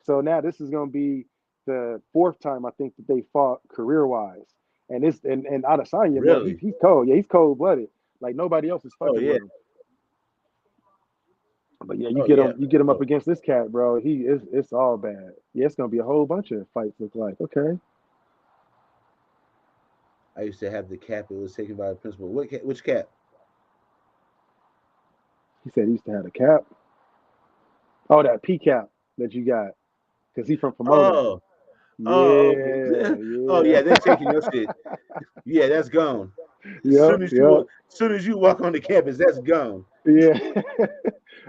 S3: So now this is gonna be the fourth time I think that they fought career wise. And Adesanya, man,
S1: Really?
S3: he's cold. Yeah, he's cold blooded. Like nobody else is
S1: Oh
S3: fucking
S1: yeah.
S3: with him. But yeah,
S1: Oh yeah.
S3: you get him up against this cat, bro. It's all bad. Yeah, it's gonna be a whole bunch of fights. Look like okay.
S1: I used to have the cap. It was taken by the principal. What cap? Which cap?
S3: He said he used to have a cap. Oh, that P cap that you got, because he from Pomona.
S1: Oh. Oh.
S3: Yeah,
S1: Oh yeah.
S3: yeah.
S1: They're taking your shit. Yeah, that's gone.
S3: Yep, yep,
S1: As soon as you walk on the campus, that's gone.
S3: yeah.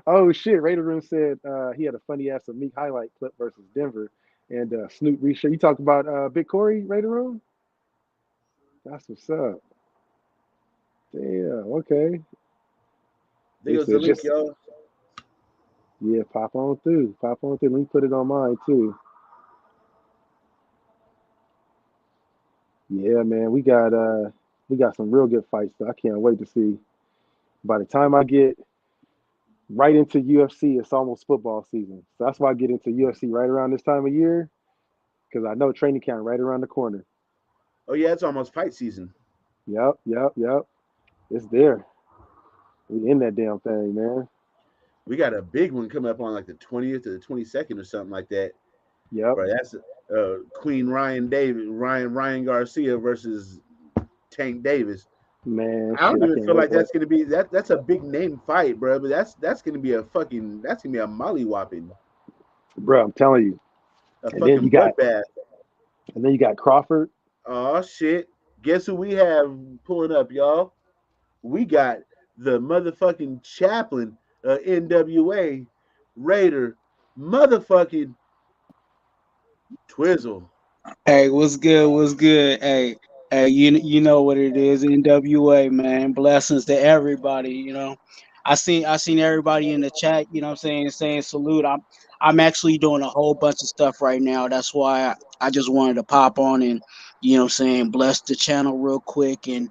S3: Oh shit, Raider Room said he had a funny ass Meek highlight clip versus Denver, and Snoop Resha. You talk about Big Corey, Raider Room? That's what's up. Damn, okay.
S1: There
S3: He
S1: goes the
S3: said
S1: link,
S3: just
S1: y'all.
S3: yeah, pop on through. Pop on through. Let me put it on mine too. Yeah, man, we got some real good fights that I can't wait to see. By the time I get right into UFC, it's almost football season. So that's why I get into UFC right around this time of year, because I know training camp right around the corner.
S1: Oh yeah, it's almost fight season.
S3: Yep, yep, yep. It's there. We in that damn thing, man.
S1: We got a big one coming up on like the 20th or the 22nd or something like that.
S3: Yep.
S1: Bro, that's Queen Ryan Garcia versus Tank Davis.
S3: Man,
S1: I
S3: shit,
S1: don't
S3: I
S1: even
S3: can't
S1: feel
S3: wait.
S1: like that's gonna be that's a big name fight, bro. But that's gonna be that's gonna be a molly whopping,
S3: Bro, I'm telling you.
S1: a
S3: And then
S1: fucking bloodbath.
S3: you got Crawford.
S1: Oh shit! Guess who we have pulling up, y'all? We got the motherfucking chaplain of NWA Raider, motherfucking Twizzle.
S5: Hey, what's good? What's good? Hey, you know what it is, NWA, man. Blessings to everybody, you know. I seen everybody in the chat, you know what I'm saying salute. I'm actually doing a whole bunch of stuff right now. That's why I just wanted to pop on and bless the channel real quick. And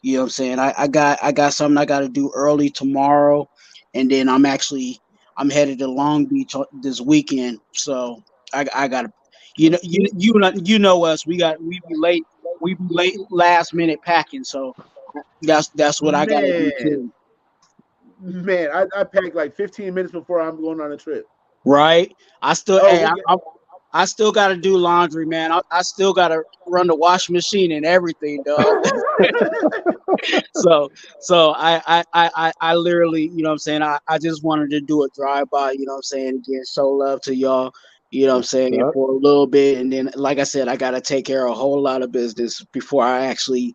S5: I got something I gotta do early tomorrow, and then I'm headed to Long Beach this weekend. So I gotta you know us. We be late last minute packing. So that's what I gotta
S1: Man,
S5: do too.
S1: I packed like 15 minutes before I'm going on a trip.
S5: Right? I still
S1: Oh,
S5: hey I still gotta do laundry, man. I still gotta run the washing machine and everything, dog. So I literally, you know what I'm saying, I just wanted to do a drive by, you know what I'm saying, again, show love to y'all, you know what I'm
S3: That's what's
S5: saying,
S3: up.
S5: for a little bit, and then like I said, I gotta take care of a whole lot of business before I actually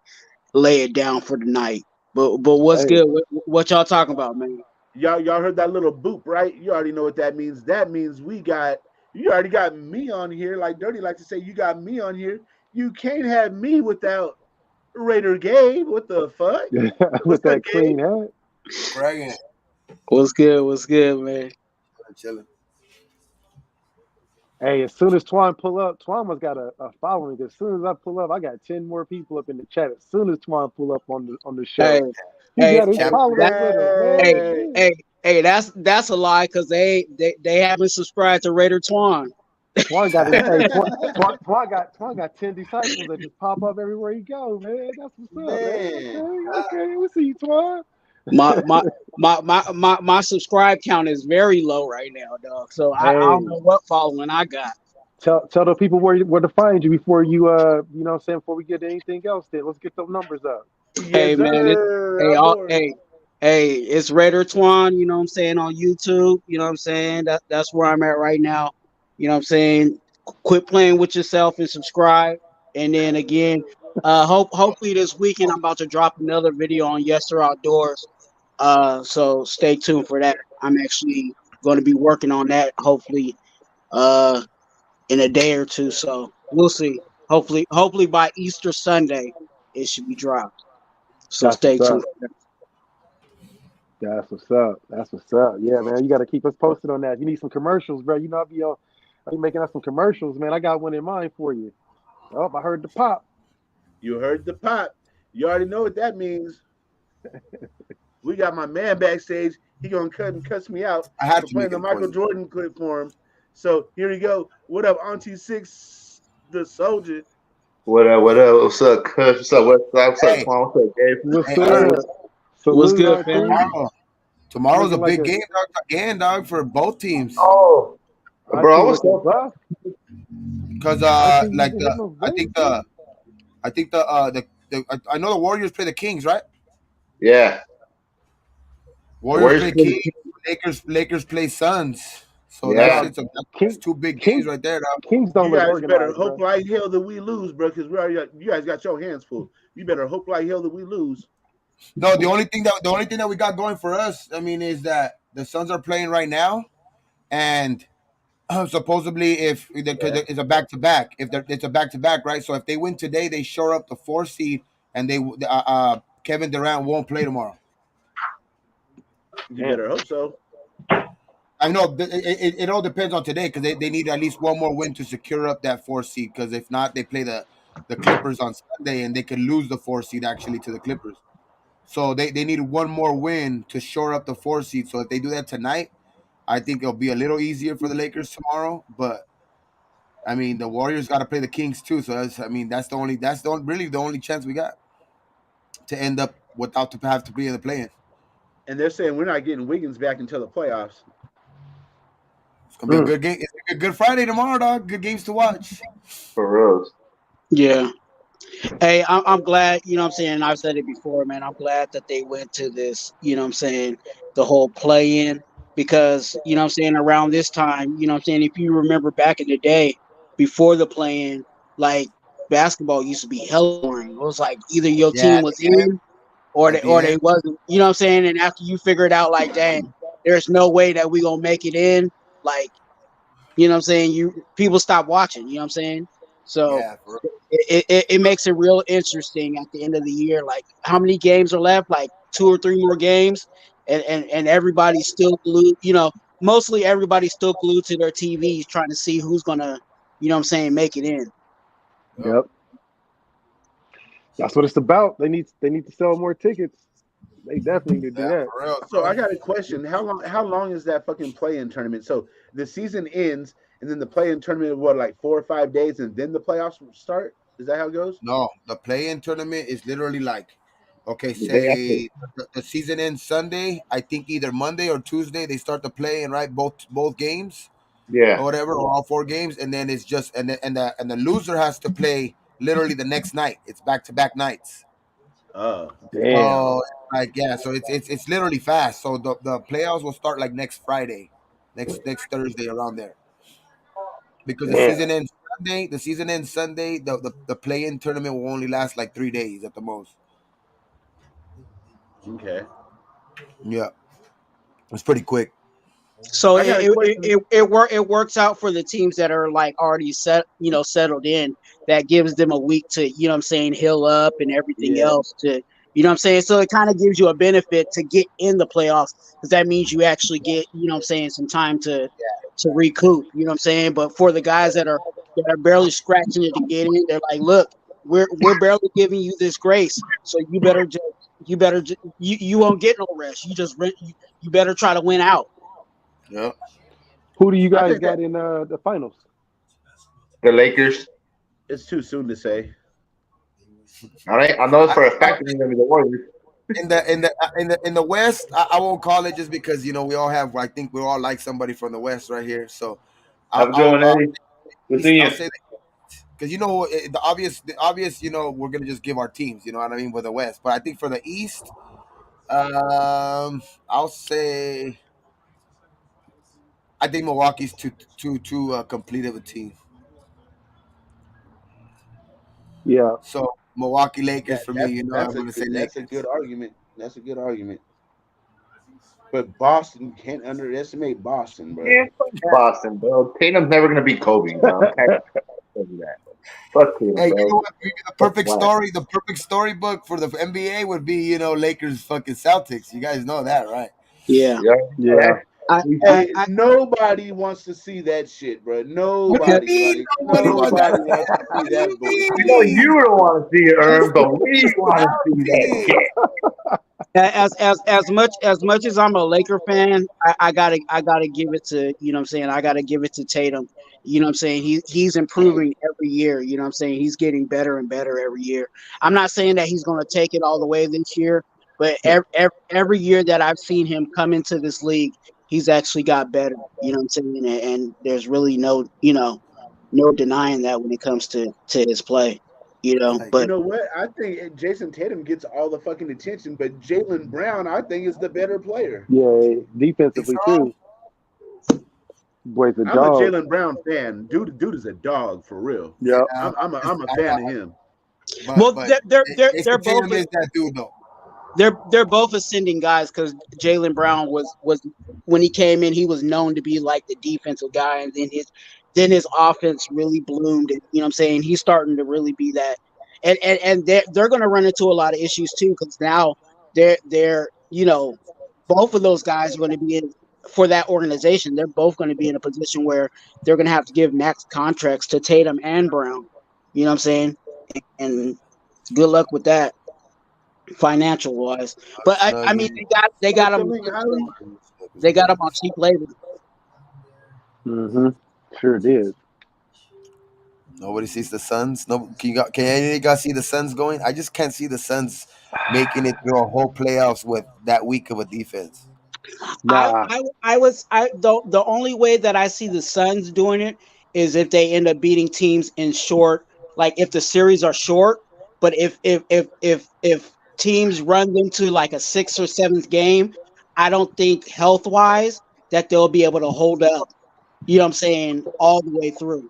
S5: lay it down for the night. But what's
S3: Hey,
S5: good? What y'all talking about, man?
S1: y'all heard that little boop, right? You already know what that means. That means you already got me on here. Like Dirty like to say, you got me on here. You can't have me without Raider Gabe. What the fuck? What's
S3: with
S1: up,
S3: that
S1: Gabe?
S3: clean hat.
S6: Bragging.
S5: What's good? What's good, man?
S6: Chilling.
S3: Hey, as soon as Twan pull up, Twan must got a following. As soon as I pull up, I got 10 more people up in the chat. As soon as Twan pull up on the
S5: Hey,
S3: show, he
S5: hey,
S3: got his
S6: Champ.
S5: that,
S3: followers with him,
S5: hey,
S3: man.
S1: Hey,
S3: Shit.
S5: hey, that's a lie because they haven't subscribed to Raider Twan.
S3: Twan got his Twan got 10 disciples that just pop up everywhere he go, man. That's what's up, man.
S1: man.
S3: Okay, we see you, Twan.
S5: My my my subscribe count is very low right now, dog. So I don't
S3: Hey,
S5: know what following I got.
S3: tell the people where to find you before you you know what I'm saying, before we get to anything else. Then let's get those numbers up.
S5: Hey
S1: Yes,
S5: man,
S1: sir.
S5: hey
S1: I'm bored.
S5: it's Raider Twan, you know what I'm saying, on YouTube, you know what I'm saying? That's where I'm at right now. You know what I'm saying? Quit playing with yourself and subscribe. And then again, hopefully this weekend I'm about to drop another video on Yes Sir Outdoors. So stay tuned for that. I'm actually going to be working on that hopefully uh in a day or two. So we'll see. Hopefully by Easter Sunday it should be dropped. So
S3: That's
S5: stay
S3: what's
S5: tuned
S3: up.
S5: for that.
S3: That's what's up. That's what's up. Yeah, man. You got to keep us posted on that. If you need some commercials, bro, you know I'll be making us some commercials, man. I got one in mind for you. Oh, I heard the pop.
S1: You heard the pop. You already know what that means. We got my man backstage. He gonna cut and cuss me out
S6: I had
S1: for
S6: to make
S1: playing
S6: it
S1: the
S6: a
S1: Michael
S6: point.
S1: Jordan clip for him. So here we go. What up, Auntie Six, the soldier?
S7: What up? What up? What's up, Kush? What's up, Westside? What's up,
S6: Hey,
S7: Quan? What's up, Gabe?
S3: What's
S6: hey, Ernest.
S5: Hey,
S3: up?
S5: what's
S3: Salute,
S5: good,
S3: Auntie.
S5: fam?
S6: Tomorrow's a
S3: Looking like
S6: big
S3: a
S6: game, dog, again, dog, for both teams.
S7: Oh, bro, I
S3: Auntie
S7: was
S3: looking
S7: so
S3: buff.
S6: Cause
S3: Auntie, you
S6: like
S3: been hitting
S6: the
S3: those
S6: I
S3: weights,
S6: think
S3: bro?
S6: I know the Warriors play the Kings, right?
S7: yeah. The
S6: Warriors
S7: Warriors
S6: play
S7: play.
S6: Kings. Lakers play Suns. So
S7: Yeah,
S6: that's
S3: King,
S6: two big games
S3: King,
S6: right there, dog.
S3: Kings don't
S1: You
S3: look
S1: guys better
S3: organized,
S1: hope
S3: bro.
S1: like hell that we lose, bro, because we already you guys got your hands full. You better hope like hell that we lose.
S6: No, the only thing that we got going for us, I mean, is that the Suns are playing right now, and supposedly if because
S7: yeah.
S6: it's a back to back, it's a back to back, right? So if they win today, they shore up the 4 seed, and Kevin Durant won't play tomorrow.
S1: You
S3: Damn.
S1: better hope so.
S6: I know it all depends on today because they need at least one more win to secure up that 4 seed. Because if not, they play the Clippers on Sunday, and they could lose the 4 seed actually to the Clippers. So they need one more win to shore up the 4 seed. So if they do that tonight, I think it'll be a little easier for the Lakers tomorrow. But I mean, the Warriors got to play the Kings too. So really the only chance we got to end up without to have to be in the play-in.
S1: And they're saying we're not getting Wiggins back until the playoffs.
S6: It's gonna be a good game. It's gonna be a good Friday tomorrow, dog. Good games to watch.
S7: For reals.
S5: Yeah. Hey, I'm glad, you know what I'm saying? I've said it before, man. I'm glad that they went to this, you know what I'm saying, the whole play in because, you know what I'm saying, around this time, you know what I'm saying, if you remember back in the day before the play in, like basketball used to be hell boring. It was like either your
S6: Yeah,
S5: team was in
S6: at the
S5: or they
S6: end.
S5: wasn't. You know what I'm saying? And after you figured out like, dang, there's no way that we gonna make it in, like, you know what I'm saying, you people stop watching, you know what I'm saying? So
S6: Yeah, for
S5: it makes it real interesting at the end of the year. Like how many games are left? Like two or three more games, and everybody's still glued. You know, mostly everybody's still glued to their TVs trying to see who's gonna, you know, what I'm saying, make it in.
S6: real.
S3: Yep. That's what it's about. They need to sell more tickets. They definitely need to do
S6: Yeah,
S3: that.
S6: for real,
S1: So
S6: bro.
S1: I got a question. How long is that fucking play-in tournament? So the season ends and then the play-in tournament what like 4 or 5 days and then the playoffs start? Is that how it goes?
S6: No, the play-in tournament is literally like, okay,
S7: The day after.
S6: say the season ends Sunday. I think either Monday or Tuesday they start the play-in, right? Both games
S7: Yeah.
S6: or whatever, or all 4 games, and then it's just and the loser has to play literally the next night. It's back-to-back nights.
S1: Oh,
S3: Damn.
S6: So like yeah, so it's literally fast. So the playoffs will start like next Friday, next Thursday around there. Because the
S7: Damn.
S6: season ends Sunday. The season ends Sunday. The play-in tournament will only last like 3 days at the most.
S1: okay.
S6: Yeah, it's pretty quick.
S5: So
S1: I got a question.
S5: it works out for the teams that are like already settled in. That gives them a week to, you know what I'm saying, heal up and everything
S1: Yeah.
S5: else to, you know what I'm saying. So it kind of gives you a benefit to get in the playoffs because that means you actually get, you know what I'm saying, some time to recoup. You know what I'm saying. But for the guys that are barely scratching it to get in, they're like, look, we're barely giving you this grace, so you won't get no rest. You better try to win out.
S6: Yeah.
S3: Who do you
S1: I
S3: guys
S1: think that
S3: got in the finals?
S7: The Lakers.
S1: it's too soon to say.
S7: All right. I know
S6: I,
S7: for a
S6: I,
S7: fact they're gonna be the Warriors.
S6: in the West, I won't call it just because we all have. I think we all like somebody from the West right here. So
S7: Have a good one,
S6: I'll
S7: Eddie. Good seeing
S6: I'll
S7: you.
S6: say because the obvious, we're gonna just give our teams. You know what I mean for the West, but I think for the East, I'll say I think Milwaukee's too complete of a team.
S3: Yeah.
S6: So Milwaukee Lakers
S1: That
S6: for me.
S1: that's
S6: I'm
S1: that's a
S6: gonna say
S1: good that's a good
S6: Lakers.
S1: argument. That's a good argument. But Boston can't underestimate Boston, bro.
S7: Yeah, fuck Boston, bro. Tatum's never gonna be Kobe, bro. I'm tired of that. Fuck him,
S6: Hey, you
S7: bro.
S6: know what? Maybe the
S7: Fuck
S6: perfect
S7: whack.
S6: story, the perfect storybook for the NBA would be, Lakers fucking Celtics. You guys know that, right?
S5: Yeah.
S7: Yeah.
S3: Yeah.
S5: I,
S7: We
S5: I,
S1: Hey,
S5: I,
S1: nobody wants to see that shit, bro.
S6: What do you
S1: Nobody,
S6: mean
S1: like
S6: nobody wants that?
S1: nobody wants to see
S6: What do you
S1: that
S7: know
S1: bullshit.
S7: you
S6: mean?
S7: don't want to see it,
S6: It's
S7: Ern, but we want to see that
S6: reality.
S7: shit.
S5: as much as I'm a Laker fan, I gotta give it to, I gotta give it to Tatum. He's improving every year. He's getting better and better every year. I'm not saying that he's gonna take it all the way this year, but every year that I've seen him come into this league, he's actually got better. And there's really no denying that when it comes to his play.
S6: Like,
S1: You
S5: But
S1: know what? I think Jason Tatum gets all the fucking attention, but Jalen Brown, I think, is the better player.
S3: Yeah.
S6: think
S3: Defensively
S6: so?
S3: too. Boy's a
S1: I'm a
S3: dog.
S1: Jalen Brown fan. Dude is a dog for real.
S3: Yep.
S6: Yeah,
S1: I'm a fan of him.
S5: well,
S6: but
S5: they're
S6: Jason
S5: both
S6: Tatum is that dude though.
S5: they're both ascending guys because Jalen Brown was when he came in, he was known to be like the defensive guy, and then his offense really bloomed. And, he's starting to really be that, and they're going to run into a lot of issues too because now they're both of those guys are going to be in for that organization. They're both going to be in a position where they're going to have to give max contracts to Tatum and Brown. You know what I'm saying? And good luck with that financial wise. But I mean
S6: Snuggie.
S5: they got
S1: I
S5: him
S1: mean, Holly,
S5: they got him on cheap labor.
S3: Mm-hmm. Sure did.
S6: Nobody sees the Suns. No, can any of you guys see the Suns going? I just can't see the Suns making it through a whole playoffs with that weak of a defense.
S5: I
S3: Nah.
S5: I was I the only way that I see the Suns doing it is if they end up beating teams in short, like if the series are short. But if teams run them to like a sixth or seventh game, I don't think health wise that they'll be able to hold up. You know what I'm saying, all the way through.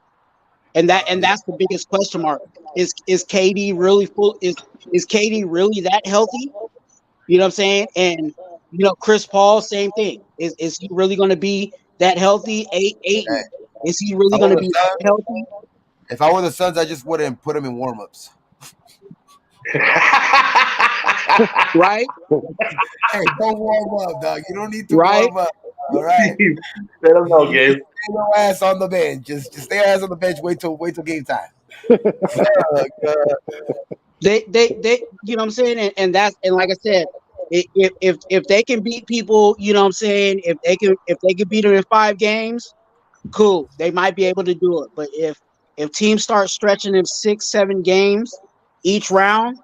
S5: And that's the biggest question mark. Is KD really full? Is KD really that healthy? You know what I'm saying? And Chris Paul, same thing. Is he really going to be that healthy?
S6: Hey,
S5: Aiton, is he
S6: if
S5: really
S6: I
S5: going
S6: were
S5: to
S6: the
S5: be that
S6: Suns,
S5: healthy?
S6: I just wouldn't put them in warm-ups.
S5: Right,
S6: Hey, don't warm up, dog. You don't need to
S5: right.
S6: warm up. All right.
S7: Let them know,
S6: You just
S7: Gabe.
S6: stay your ass on the bench. Just stay your ass on the bench. Wait till game time. God.
S5: They you know what I'm saying? And like I said, if they can beat people, you know what I'm saying? If they can beat them in 5 games, cool. They might be able to do it. But if teams start stretching them 6, 7 games each round,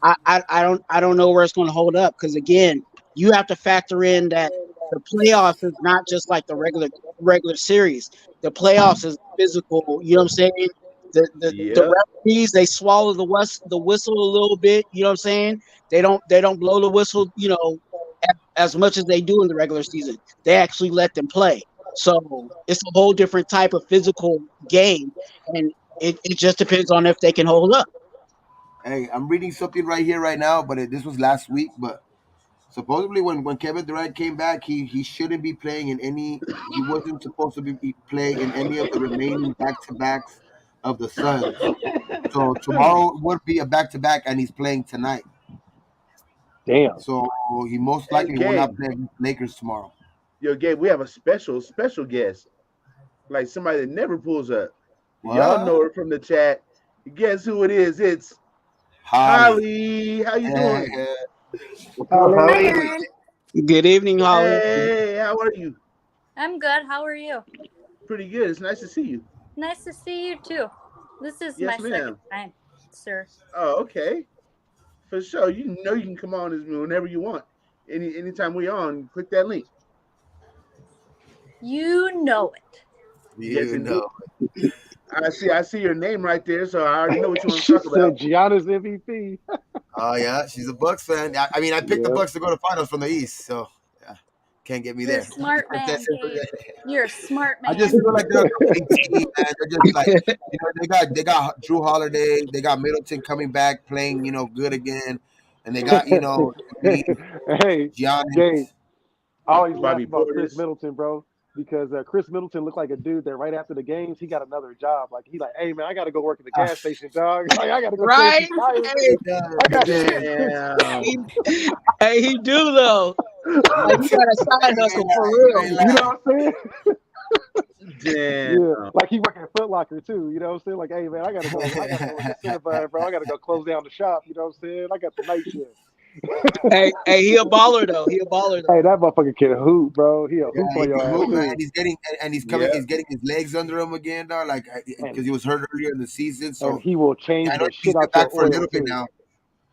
S5: I don't know where it's going to hold up because again, you have to factor in that the playoffs is not just like the regular series. The playoffs is physical. You know what I'm saying? The
S1: yep.
S5: referees, they swallow the whistle a little bit. You know what I'm saying? They don't blow the whistle. As much as they do in the regular season, they actually let them play. So it's a whole different type of physical game, and it just depends on if they can hold up.
S6: Hey, I'm reading something right here right now, but this was last week. But supposedly, when Kevin Durant came back, he shouldn't be playing in any. He wasn't supposed to be play in any of the remaining back to backs of the Suns. So tomorrow would be a back to back, and he's playing tonight.
S3: Damn.
S6: So he most
S1: Hey,
S6: likely will not
S1: Gabe.
S6: play against Lakers tomorrow.
S1: Yo, Gabe, we have a special guest, like somebody that never pulls up. Y'all
S6: What?
S1: know her from the chat. Guess who it is? It's
S6: Holly.
S1: Holly. How you
S6: Yeah,
S1: doing?
S6: yeah.
S7: What's up,
S3: Holly.
S8: Hi,
S7: Holly?
S8: Aaron.
S5: Good evening, Holly.
S1: Hey, how are you?
S8: I'm good. How are you?
S1: Pretty good. It's nice to see you.
S8: Nice to see you too. This is my
S1: Yes,
S8: second
S1: ma'am.
S8: time, sir.
S1: Oh, okay. For sure. You know you can come on whenever you want. Anytime we on, click that link.
S8: You know it.
S1: Yes,
S6: You
S1: indeed.
S6: know.
S1: I see your name right there, so I already know what you want to
S3: She
S1: talk about.
S3: said Gianna's MVP.
S6: Oh yeah, she's a Bucks fan. I mean, I picked the
S3: Yep.
S6: Bucks to go to finals from the East, so yeah, can't get me
S8: You're a
S6: there.
S8: smart man, Gabe. You're a smart
S6: I just
S8: man.
S6: feel like they're a complete team, man. They're just like they got Drew Holiday, they got Middleton coming back playing good again, and they got Embiid,
S3: Hey, Gabe,
S6: Giannis.
S3: I always laugh
S1: Bobby
S3: about Chris
S1: Portis.
S3: Middleton, bro. because Chris Middleton looked like a dude that right after the games he got another job. Like he like, hey man, I got to go work at the
S6: Ah,
S3: gas station, dog. Like I got to go change
S5: Right?
S3: these tires.
S5: Hey,
S3: I got
S1: Damn.
S5: he, hey, he do though. Like he got a side
S6: you ain't
S5: hustle for
S6: lying. You
S5: real.
S6: ain't
S3: you know
S6: lying.
S3: what I'm saying?
S1: Damn.
S3: Yeah, like he working at Foot Locker too. You know what I'm saying? Like, hey man, I gotta go incentivize, bro. I gotta go close down the shop. You know what I'm saying? I got the night shift.
S5: Hey, he a baller though. He a baller
S3: Hey,
S5: though.
S3: that motherfucker can hoop, bro. He'll
S6: Yeah,
S3: hoop
S6: he
S3: on
S6: can
S3: your ass
S6: hoop, man.
S3: too.
S6: He's getting and he's coming.
S1: Yeah.
S6: He's getting his legs under him again, dog. Like
S3: And
S6: because he was hurt earlier in the season.
S3: and
S6: So
S3: he will
S6: yeah,
S3: change
S6: I know
S3: the
S6: he's
S3: shit
S6: been
S3: out your
S6: back for a
S3: oil
S6: little bit
S3: too.
S6: now.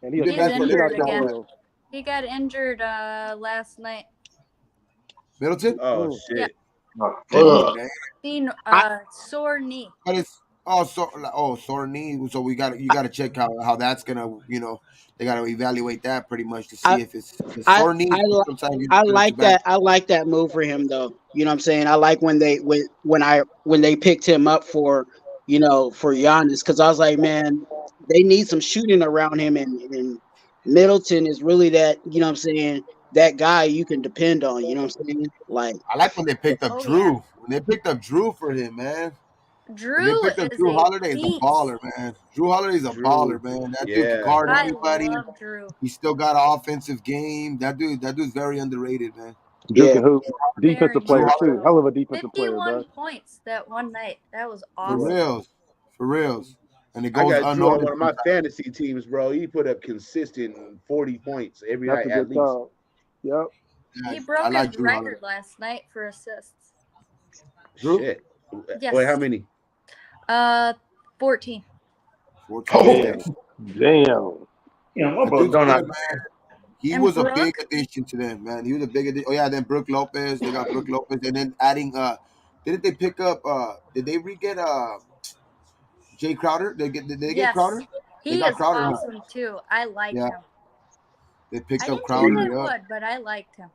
S3: And
S6: He's
S3: he'll
S6: been
S8: He's
S3: change
S6: back
S3: the
S6: for a
S3: shit
S6: little
S8: injured
S3: out
S6: bit
S3: your
S6: now,
S8: again.
S6: but
S3: oil.
S8: He got injured last night.
S6: Middleton.
S1: Oh
S3: Mm.
S8: Yeah.
S1: shit.
S7: Oh,
S6: Oh,
S7: fuck.
S6: damn.
S8: Seen
S5: I
S8: sore knee.
S6: But it's sore knee. So you got to check how that's gonna they got to evaluate that pretty much to
S5: I
S6: see if it's the
S5: I
S6: sore knees.
S5: I li-
S6: Sometimes you
S5: I
S6: know too
S5: like
S6: bad.
S5: that. I like that move for him though. You know what I'm saying? I like when they picked him up for for Giannis because I was like, man, they need some shooting around him, and Middleton is really that. You know what I'm saying? That guy you can depend on. You know what I'm saying? Like,
S6: I like when they picked up
S8: Oh yeah.
S6: Drew. When they picked up Drew for him, man. When they
S8: Drew
S6: picked up
S8: is
S6: Drew
S8: a
S6: Holiday, is a
S8: beast.
S6: baller, man. Drew Holiday's a
S1: Drew.
S6: baller, man. That dude can
S1: Yeah.
S6: guard
S8: I
S6: anybody.
S8: love Drew.
S6: He still got an offensive game. That dude's very underrated, man.
S3: Drew
S5: yeah,
S3: can hoop.
S8: Very
S3: Defensive
S6: Drew
S3: player
S8: much
S3: too.
S6: Holiday,
S8: so.
S3: Hell of a defensive player, bro.
S8: 51 points that one night. That was
S6: for
S3: Yeah.
S8: awesome.
S6: reals, for reals, and it
S1: I
S6: goes
S1: got Drew on
S6: unnoticed
S1: one of my
S6: sometimes.
S1: fantasy teams, bro. He put up consistent 40 points every
S3: That's
S1: night
S3: a
S1: at
S3: good
S1: least.
S3: call. Yep.
S6: Yeah,
S8: He
S6: I
S8: broke his
S6: like Drew Holiday.
S8: record last night for assists.
S6: Drew,
S1: Shit. Wait, how
S8: Yes.
S1: many?
S8: 14.
S6: 14.
S7: Oh,
S6: Okay,
S3: Damn. Damn.
S7: yeah, my
S6: that
S7: brother
S6: dude's
S7: done
S6: good,
S7: that.
S6: man. He
S8: And
S6: was a big
S8: Brooke?
S6: addition to them, man. He was a big addition. Oh yeah, then Brooke Lopez. They got Brooke Lopez, and then adding. Didn't they pick up? Did they re get Jay Crowder? Did they get
S8: Yes.
S6: Crowder? They
S8: He
S6: got
S8: is
S6: Crowder, huh?
S8: awesome too. I like
S6: Yeah,
S8: him.
S6: they
S8: I
S6: picked up
S8: didn't think
S6: Crowder.
S8: they
S6: Yeah.
S8: would, but I liked him.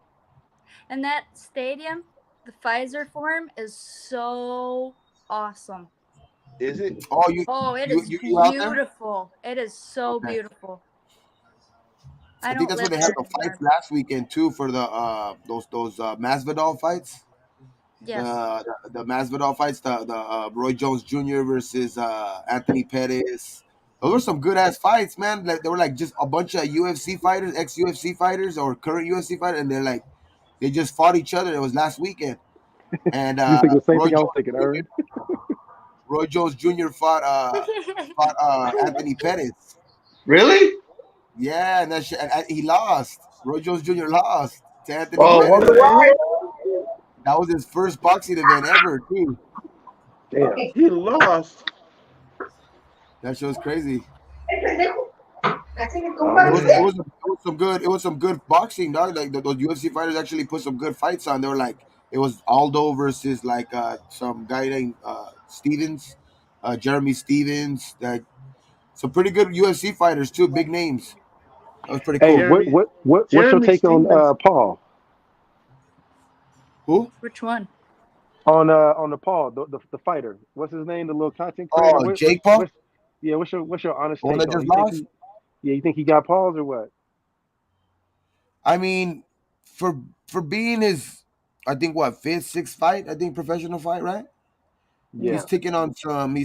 S8: And that stadium, the Pfizer Forum, is so awesome.
S1: Is it?
S6: Oh, you
S8: Oh, it
S6: you
S8: is
S6: you, you out there?
S8: beautiful. It is so
S6: Okay.
S8: beautiful. I
S6: I think
S8: don't
S6: that's where
S8: live
S6: they had
S8: there
S6: the fights
S8: anymore.
S6: last weekend too for the those Masvidal fights.
S8: Yes.
S6: The Masvidal fights, the Roy Jones Jr. versus Anthony Pettis. Those were some good ass fights, man. Like they were like just a bunch of UFC fighters, ex UFC fighters or current UFC fighters, and they just fought each other. It was last weekend, and
S3: You think the same
S6: Roy
S3: thing I was
S6: Jones
S3: thinking,
S6: Jr.
S3: Ern?
S6: Roy Jones Jr. fought Anthony Pettis.
S7: Really?
S6: Yeah, and he lost. Roy Jones Jr. lost to Anthony
S7: Oh,
S1: What
S6: Pettis.
S7: wonder
S1: the
S7: why?
S1: hell?
S6: That was his first boxing event ever, too.
S3: Damn.
S1: He lost.
S6: That show's crazy.
S3: Oh
S6: It was
S3: man.
S6: it was some good boxing, dog. Like those UFC fighters actually put some good fights on. They were like it was Aldo versus like some guy named Stevens, Jeremy Stevens. Like some pretty good UFC fighters too, big names. That was pretty
S3: Hey,
S6: cool.
S1: Jeremy
S3: what's your
S1: Jeremy
S3: take on
S1: Stevens.
S3: Paul?
S6: Who?
S8: Which one?
S3: On the Paul, the fighter. What's his name? The little content creator.
S6: Oh, Jake Paul,
S3: Yeah, what's your honest
S6: the one
S3: take
S6: that
S3: on it?
S6: just
S3: You think
S6: lost.
S3: he got paused or what?
S6: I mean, for being his, I think what fifth, sixth fight. I think professional fight, right?
S3: Yeah.
S6: He's taking on some,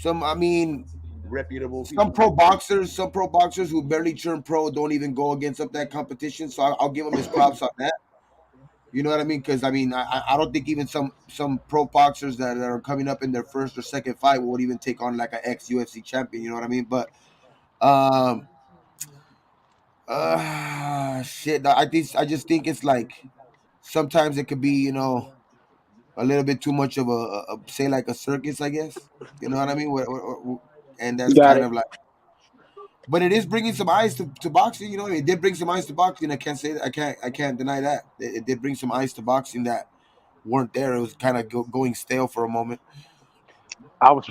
S6: some. I mean,
S1: Reputable
S6: some
S1: people.
S6: pro boxers who barely turn pro don't even go against up that competition. So I'll give him his props on that. You know what I mean? Because I mean, I don't think even some pro boxers that are coming up in their first or second fight would even take on like an ex UFC champion. You know what I mean? But um, shit. I just think it's like sometimes it could be a little bit too much of a say like a circus, I guess. You know what I mean? And that's
S5: got
S6: kind
S5: it.
S6: of like. But it is bringing some eyes to boxing. You know, it did bring some eyes to boxing. I can't say that. I can't deny that. It did bring some eyes to boxing that weren't there. It was kind of going stale for a moment.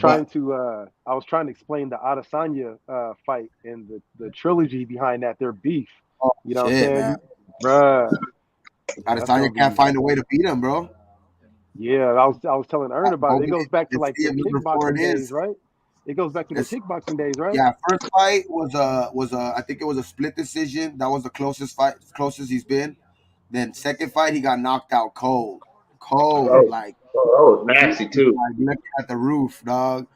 S6: But
S3: I was trying to explain the Adesanya fight and the trilogy behind that, their beef.
S6: oh
S3: You know what I'm
S6: shit, man,
S3: saying? Bruh, that's
S6: Adesanya
S3: gonna
S6: can't
S3: be
S6: find a way to beat him, bro.
S3: yeah, I was telling Ern about it. It
S6: Hoping
S3: goes back to
S6: it's
S3: like
S6: the
S3: the
S6: number four.
S3: kickboxing
S6: It
S3: days,
S6: is.
S3: right? It goes back to the
S6: It's
S3: kickboxing days, right?
S6: yeah. First fight was I think it was a split decision. That was the closest he's been. Then second fight, he got knocked out cold,
S7: Oh,
S6: like
S7: oh, that was nasty too.
S6: looking at the roof, dog.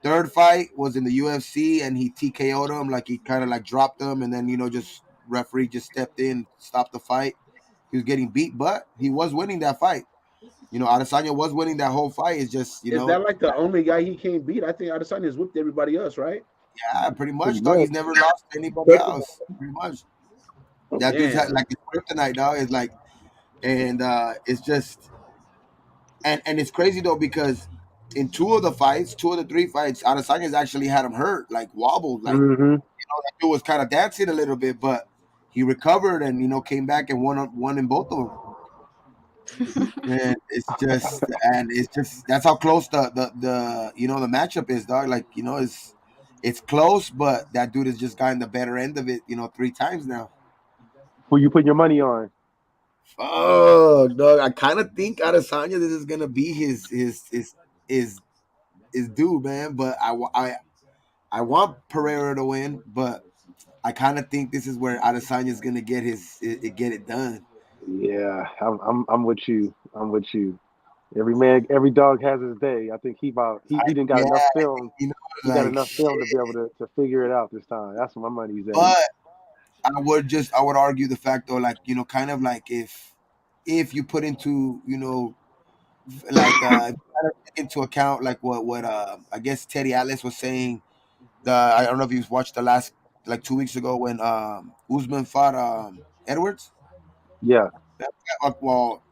S6: Third fight was in the UFC, and he TKO'd him, like he kind of like dropped him, and then just referee just stepped in, stopped the fight. He was getting beat, but he was winning that fight. Adesanya was winning that whole fight. It's just
S1: Is that like the only guy he can't beat? I think Adesanya has whipped everybody else, right?
S6: yeah, pretty
S3: Pretty
S6: much, dog.
S3: much.
S6: He's never lost to anybody else. Pretty much, that dude's had,
S1: Damn.
S6: like his kryptonite, dog. Is like, and it's just, and it's crazy though because in two of the three fights, Adesanya's actually had him hurt, like wobbled, like
S3: Mm-hmm.
S6: that dude was kind of dancing a little bit, but he recovered and came back and won in both of them. And it's just that's how close the matchup is, dog. Like it's close, but that dude has just gotten the better end of it, three times now.
S3: Who you putting your money on?
S6: Oh, dog! I kind of think Adesanya this is gonna be his dude, man. But I want Pereira to win, but I kind of think this is where Adesanya is gonna get get it done.
S3: Yeah, I'm with you. I'm with you. Every dog has his day. I think he didn't got
S6: Yeah,
S3: enough film.
S6: you know,
S3: He got
S6: like
S3: enough
S6: shit.
S3: film to be able to figure it out this time. That's where my money's at.
S6: But I would argue the fact though, like kind of like if you put into like take into account like what I guess Teddy Atlas was saying. I don't know if you watched the last like 2 weeks ago when Usman fought Edwards.
S3: Yeah,
S6: Well,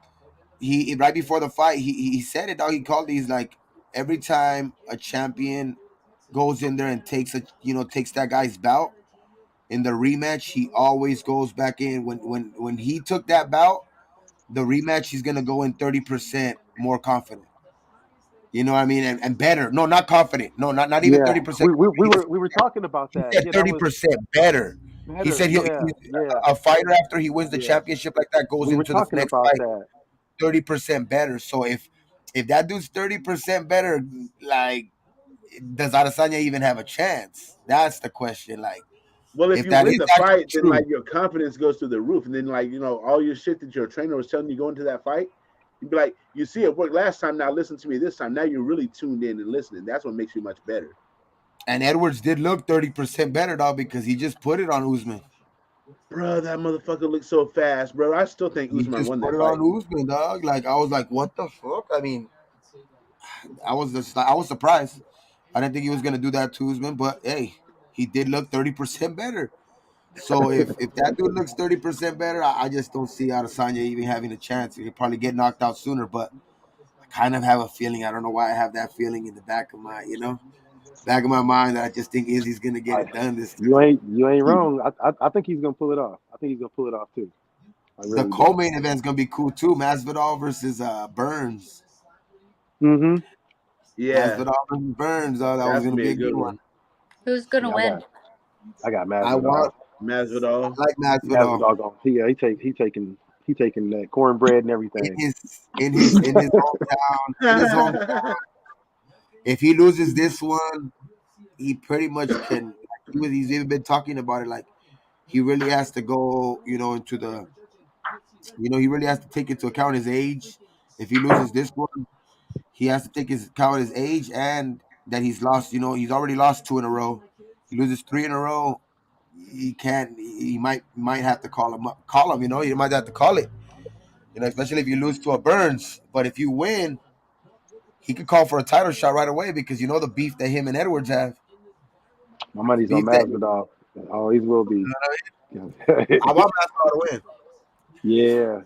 S6: he right before the fight he said it. Dog. He called these like every time a champion goes in there and takes that guy's bout in the rematch, he always goes back in. When he took that bout, the rematch he's gonna go in 30% more confident. You know what I mean? And better. No, not confident. No, not even
S3: yeah.
S6: 30%.
S3: We were talking about
S6: He
S3: that.
S6: said
S3: Yeah, that was
S6: 30% better. He
S3: better.
S6: said
S3: Yeah, yeah,
S6: a fighter after he wins the
S3: yeah.
S6: championship like that goes
S3: We were
S6: into the
S3: talking
S6: next
S3: about
S6: fight
S3: that.
S6: 30% better. So if that dude's 30% better, like does Adesanya even have a chance? That's the question. Like
S1: Well, if
S6: if
S1: you
S6: that
S1: win
S6: is
S1: the
S6: actually
S1: fight, then
S6: true.
S1: like your confidence goes through the roof, and then like all your shit that your trainer was telling you going into that fight, you'd be like, you see it worked last time. Now listen to me this time. Now you're really tuned in and listening. That's what makes you much better.
S6: And Edwards did look 30% better, dog, because he just put it on Usman.
S1: Bro, that motherfucker looked so fast, bro. I still think
S6: He
S1: Usman
S6: just
S1: won
S6: put
S1: that
S6: it on
S1: fight.
S6: Usman, dog. Like I was like, what the fuck? I mean, I was surprised. I didn't think he was gonna do that to Usman, but hey, he did look 30% better. So if that dude looks 30% better, I just don't see Adesanya even having a chance. He'll probably get knocked out sooner, but I kind of have a feeling. I don't know why I have that feeling in the back of my mind that I just think Izzy's gonna get
S3: I,
S6: it done this
S3: you ain't wrong. I think he's gonna pull it off. I think he's gonna pull it off too. I
S6: The
S3: really do.
S6: co-main event's gonna be cool too. Masvidal versus Burns.
S3: Mm-hmm.
S1: Yeah,
S6: Masvidal versus Burns. That was
S1: that's
S6: gonna
S1: gonna be
S6: be
S1: a
S6: a good
S1: good
S6: one.
S1: one.
S8: Who's gonna
S3: Yeah,
S8: win?
S3: I got
S6: I
S3: Masvidal.
S6: want.
S1: Masvidal.
S6: I like Masvidal
S3: Masvidal going. He taking that cornbread and
S6: in
S3: everything.
S6: his hometown. In his hometown. If he loses this one, he pretty much can. He's even been talking about it. Like he really has to go. Into the. He really has to take into account his age. If he loses this one, he has to take his account his age and that he's lost. He's already lost two in a row. He loses three in a row. He can't. He might have to call him up. Call him. You might have to call it. Especially if you lose to a Burns. But if you win, he could call for a title shot right away because the beef that him and Edwards have.
S3: My
S6: The
S3: money's on
S6: beef that
S3: Masvidal. Always will be.
S6: I want Masvidal to win,
S3: Yeah.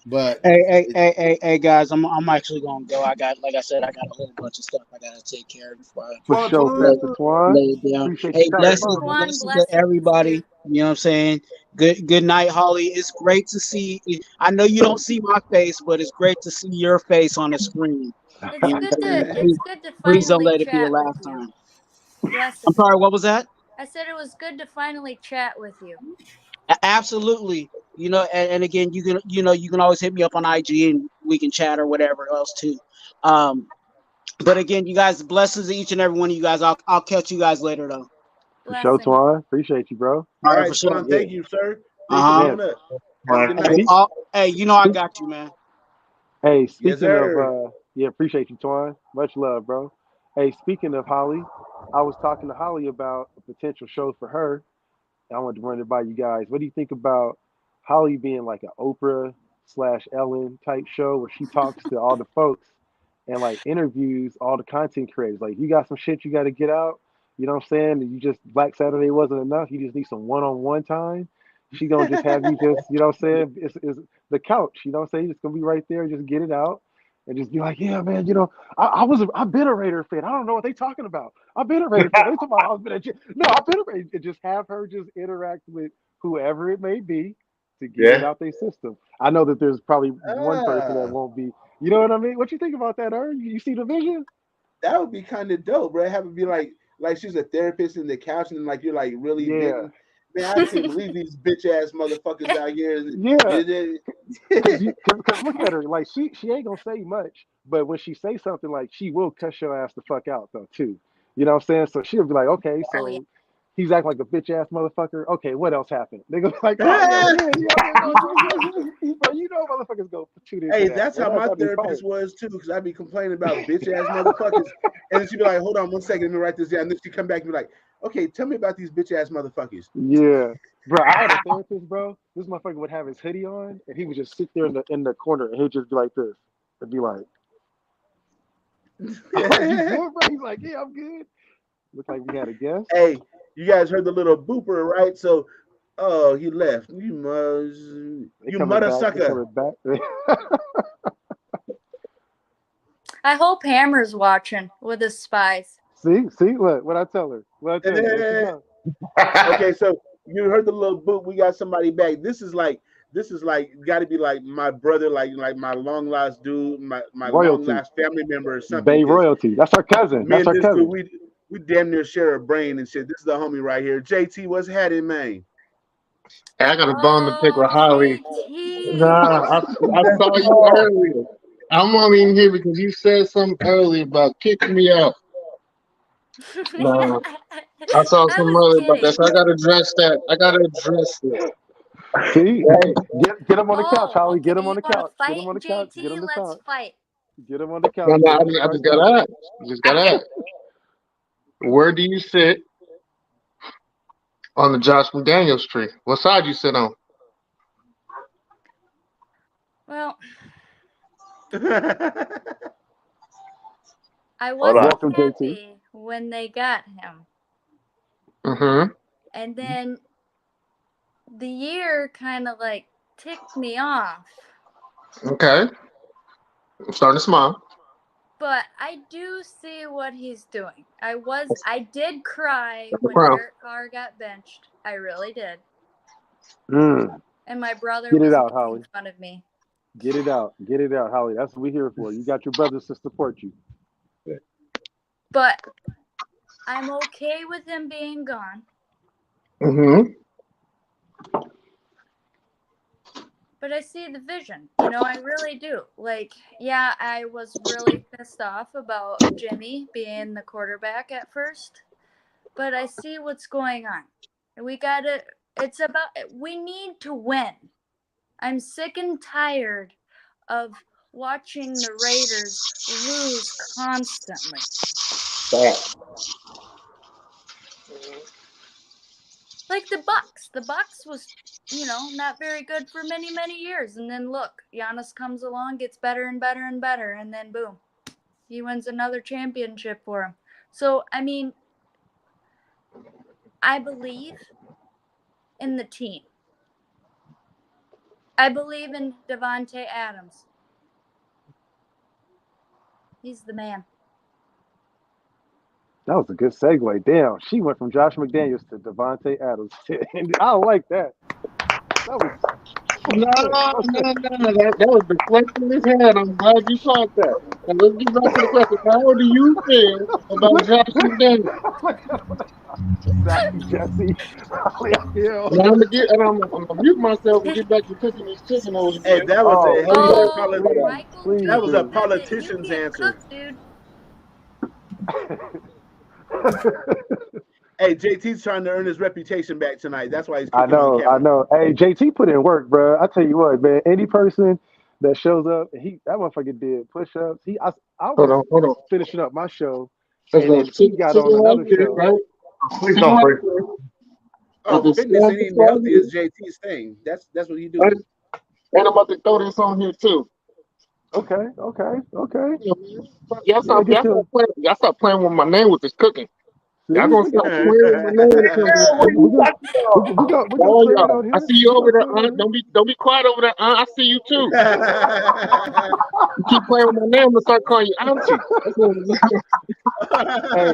S6: but
S5: Hey, guys, I'm actually gonna go. Like I said, I got a whole bunch of stuff I gotta take care of before I
S3: For
S6: Twan
S3: sure,
S5: lay,
S6: Twan.
S3: Pastor Twan.
S5: lay it down.
S3: Appreciate you
S5: Hey,
S3: stopping
S8: Pastor
S5: blessings,
S3: by.
S8: Twan,
S5: blessings to
S8: blessings,
S5: everybody.
S8: dude.
S5: You know what I'm saying? Good night, Holly. It's great to see. I know you don't see my face, but it's great to see your face on the screen.
S8: It's
S5: You know what
S8: good
S5: I'm saying?
S8: to it's good to
S5: Please don't
S8: finally
S5: let it be the
S8: chat with
S5: last
S8: you.
S5: time. I'm
S8: Blessings.
S5: sorry. What was that?
S8: I said it was good to finally chat with you.
S5: Absolutely. And again, you can always hit me up on IG and we can chat or whatever else too. Um, but again, you guys, blessings to each and every one of you guys. I'll catch you guys later though.
S3: For sure,
S8: Blessings.
S3: Twan. Appreciate you, bro.
S5: All
S1: All
S5: right,
S1: right,
S5: for sure.
S1: Twan.
S3: Yeah.
S1: Thank you, sir. Thanks for
S5: Uh huh.
S3: Man,
S1: coming up. Have a
S7: Fine.
S1: good
S5: Hey,
S1: night.
S5: hey, you know I got you, man.
S3: Hey,
S1: Yes,
S3: speaking of
S1: sir.
S3: yeah, appreciate you, Twan. Much love, bro. Hey, speaking of Holly, I was talking to Holly about a potential show for her. I wanted to run it by you guys. What do you think about Holly being like an Oprah slash Ellen type show where she talks to all the folks and like interviews all the content creators? Like, you got some shit you got to get out. You know what I'm saying? And you just Black Saturday wasn't enough. You just need some one-on-one time. She gonna just have you just, you know what I'm saying? It's the couch. You know what I'm saying? You're just gonna be right there, just get it out, and just be like, yeah, man. You know, I've been a Raider fan. I don't know what they talking about. I've been a Raider fan. They talking about I've been a no. I've been a Raider. And just have her just interact with whoever it may be to get it
S7: Yeah.
S3: out their system. I know that there's probably one person that
S1: Ah,
S3: won't be. You know what I mean? What you think about that, You see the vision?
S1: that would be kind of dope, bro. Have it be like she's a therapist in the couch, and like you're like really
S3: Yeah,
S1: venting. Man, I can't believe these bitch ass motherfuckers out here.
S3: yeah. Cause
S1: Yeah.
S3: you, cause look at her, like she ain't gonna say much, but when she say something, like she will cuss your ass the fuck out though too. You know what I'm saying? So she'll be like, okay,
S8: Oh yeah.
S3: so he's acting like a bitch ass motherfucker. Okay, what else happened? They go like, oh yeah, well yeah, you know what I'm saying? But you know, motherfuckers go tune into
S1: Hey,
S3: that.
S1: that's
S3: Well,
S1: how
S3: that's
S1: my
S3: how they fight.
S1: therapist was too, because I'd be complaining about bitch ass motherfuckers, and then she'd be like, "Hold on, 1 second, let me write this down." And then she'd come back and be like, "Okay, tell me about these bitch ass motherfuckers."
S3: Yeah, bro. I had a therapist, bro. This motherfucker would have his hoodie on, and he would just sit there in the corner, and he'd just be like this, and be like, "I'm like, you good, bro?" He's like, "Yeah, I'm good." Looked like we had a guest.
S1: Hey, you guys heard the little booper, right? So, oh, he left.
S3: They
S1: You
S3: coming
S1: mother
S3: back. They
S1: sucker.
S3: coming back.
S8: I hope Hammer's watching with his spies.
S3: See, what I tell her. What I tell you. There she goes.
S1: Okay, so you heard the little boot. We got somebody back. This is like got to be like my brother, like my long lost dude, my long
S3: Royalty,
S1: lost family member or something.
S3: Bay
S1: Because
S3: royalty. That's our cousin.
S1: me
S3: That's
S1: and
S3: our
S1: this dude,
S3: cousin.
S1: we damn near share a brain and shit. This is the homie right here. JT, what's happening, man?
S7: Hey, I got a bone to pick
S8: Oh,
S7: with Holly.
S8: JT.
S7: Nah, I saw you earlier. I'm only in here because you said something earlier about kicking me out. Nah, I saw
S8: I
S7: some
S8: was
S7: earlier about that,
S8: kidding.
S7: so I gotta address that. I gotta address this.
S3: See, hey, get him on the couch,
S8: Oh,
S3: Holly. Get
S8: okay.
S3: him on
S8: You
S3: the
S8: want to
S3: couch. Get him
S8: fight,
S3: on the couch. Get
S8: JT?
S3: him to
S8: Let's
S3: talk.
S8: fight.
S3: Get him on the
S7: No,
S3: couch.
S7: no,
S3: Get him to
S7: I
S3: start
S7: just gotta
S3: talking.
S7: ask. I just gotta ask. Where do you sit on the Josh McDaniels tree? What side you sit on?
S8: Well,
S1: Hold
S8: I
S1: on.
S8: wasn't
S3: Welcome, JT.
S8: happy when they got him.
S7: Mm-hmm.
S8: And then the year kind of like ticked me off.
S7: Okay. I'm starting to smile.
S8: But I do see what he's doing. I did cry
S7: That's a
S8: when
S7: crown.
S8: Derek Carr got benched. I really did.
S3: Mm.
S8: And my brother
S3: Get it
S8: was
S3: out,
S8: making
S3: Holly.
S8: fun of me.
S3: Get it out. Get it out, Holly. That's what we're here for. You got your brothers to support you.
S8: But I'm okay with him being gone.
S7: Mm-hmm.
S8: But I see the vision. I really do. Like, yeah, I was really pissed off about Jimmy being the quarterback at first. But I see what's going on. We need to win. I'm sick and tired of watching the Raiders lose constantly. Like the Bucks. The Bucks was, not very good for many, many years. And then look, Giannis comes along, gets better and better and better, and then boom, he wins another championship for him. So, I mean, I believe in the team. I believe in Devontae Adams. He's the man.
S3: That was a good segue. Damn, she went from Josh McDaniels to Devontae Adams. And I like that. That was
S7: No,
S3: good.
S7: no,
S3: That was good.
S7: no. That was the question in his head. I'm glad you caught that. And let's get back to the question. How do you feel about
S3: Look,
S7: Josh McDaniels?
S3: look, exactly, Jesse. Holly, I feel.
S7: And I'm gonna mute myself and get back to cooking this chicken over
S1: Hey,
S7: here.
S1: that was
S3: Oh,
S1: a hell of a
S3: please,
S8: Oh,
S3: please,
S8: Michael
S3: please
S1: that was a
S8: Jordan
S3: do.
S8: said that you
S1: politician's
S8: can't
S1: answer.
S8: cook, dude.
S1: Hey, JT's trying to earn his reputation back tonight. That's why he's
S3: I
S1: kicking on
S3: know, I
S1: camera.
S3: know. Hey, JT put in work, bro. I tell you what, man. Any person that shows up, that motherfucker did push-ups. I
S7: Hold
S3: was
S7: on, hold on.
S3: finishing up my show,
S7: Let's
S3: and
S7: go.
S3: then he got on
S7: Sitting right
S3: another
S7: here,
S3: show.
S7: right?
S6: Please
S7: Sitting
S6: don't
S7: right
S6: break.
S7: here.
S1: Oh,
S7: With the
S1: fitness
S7: stand
S1: and eating
S7: beside
S1: healthy
S7: me.
S1: is JT's thing. That's what he do.
S7: Right? And I'm about to throw this on here too.
S3: Okay, okay, okay.
S7: Yeah, man. Y'all
S3: Yeah,
S7: stop,
S3: get your.
S7: y'all stop playing with my name with this cooking.
S3: See,
S7: Y'all gonna
S3: we
S7: stop
S3: got
S1: Hey,
S3: you.
S7: playing with my name when it comes to this
S3: We
S7: cooking.
S3: we go we gonna
S7: All
S3: train
S7: y'all.
S3: on
S7: I
S3: here.
S7: see you
S3: We
S7: over
S3: gonna
S7: there,
S3: train on
S7: Aunt.
S3: here.
S7: Don't be quiet over there, Aunt. I see you too. You keep playing with my name, I'm gonna start calling you Auntie. That's what
S3: Hey,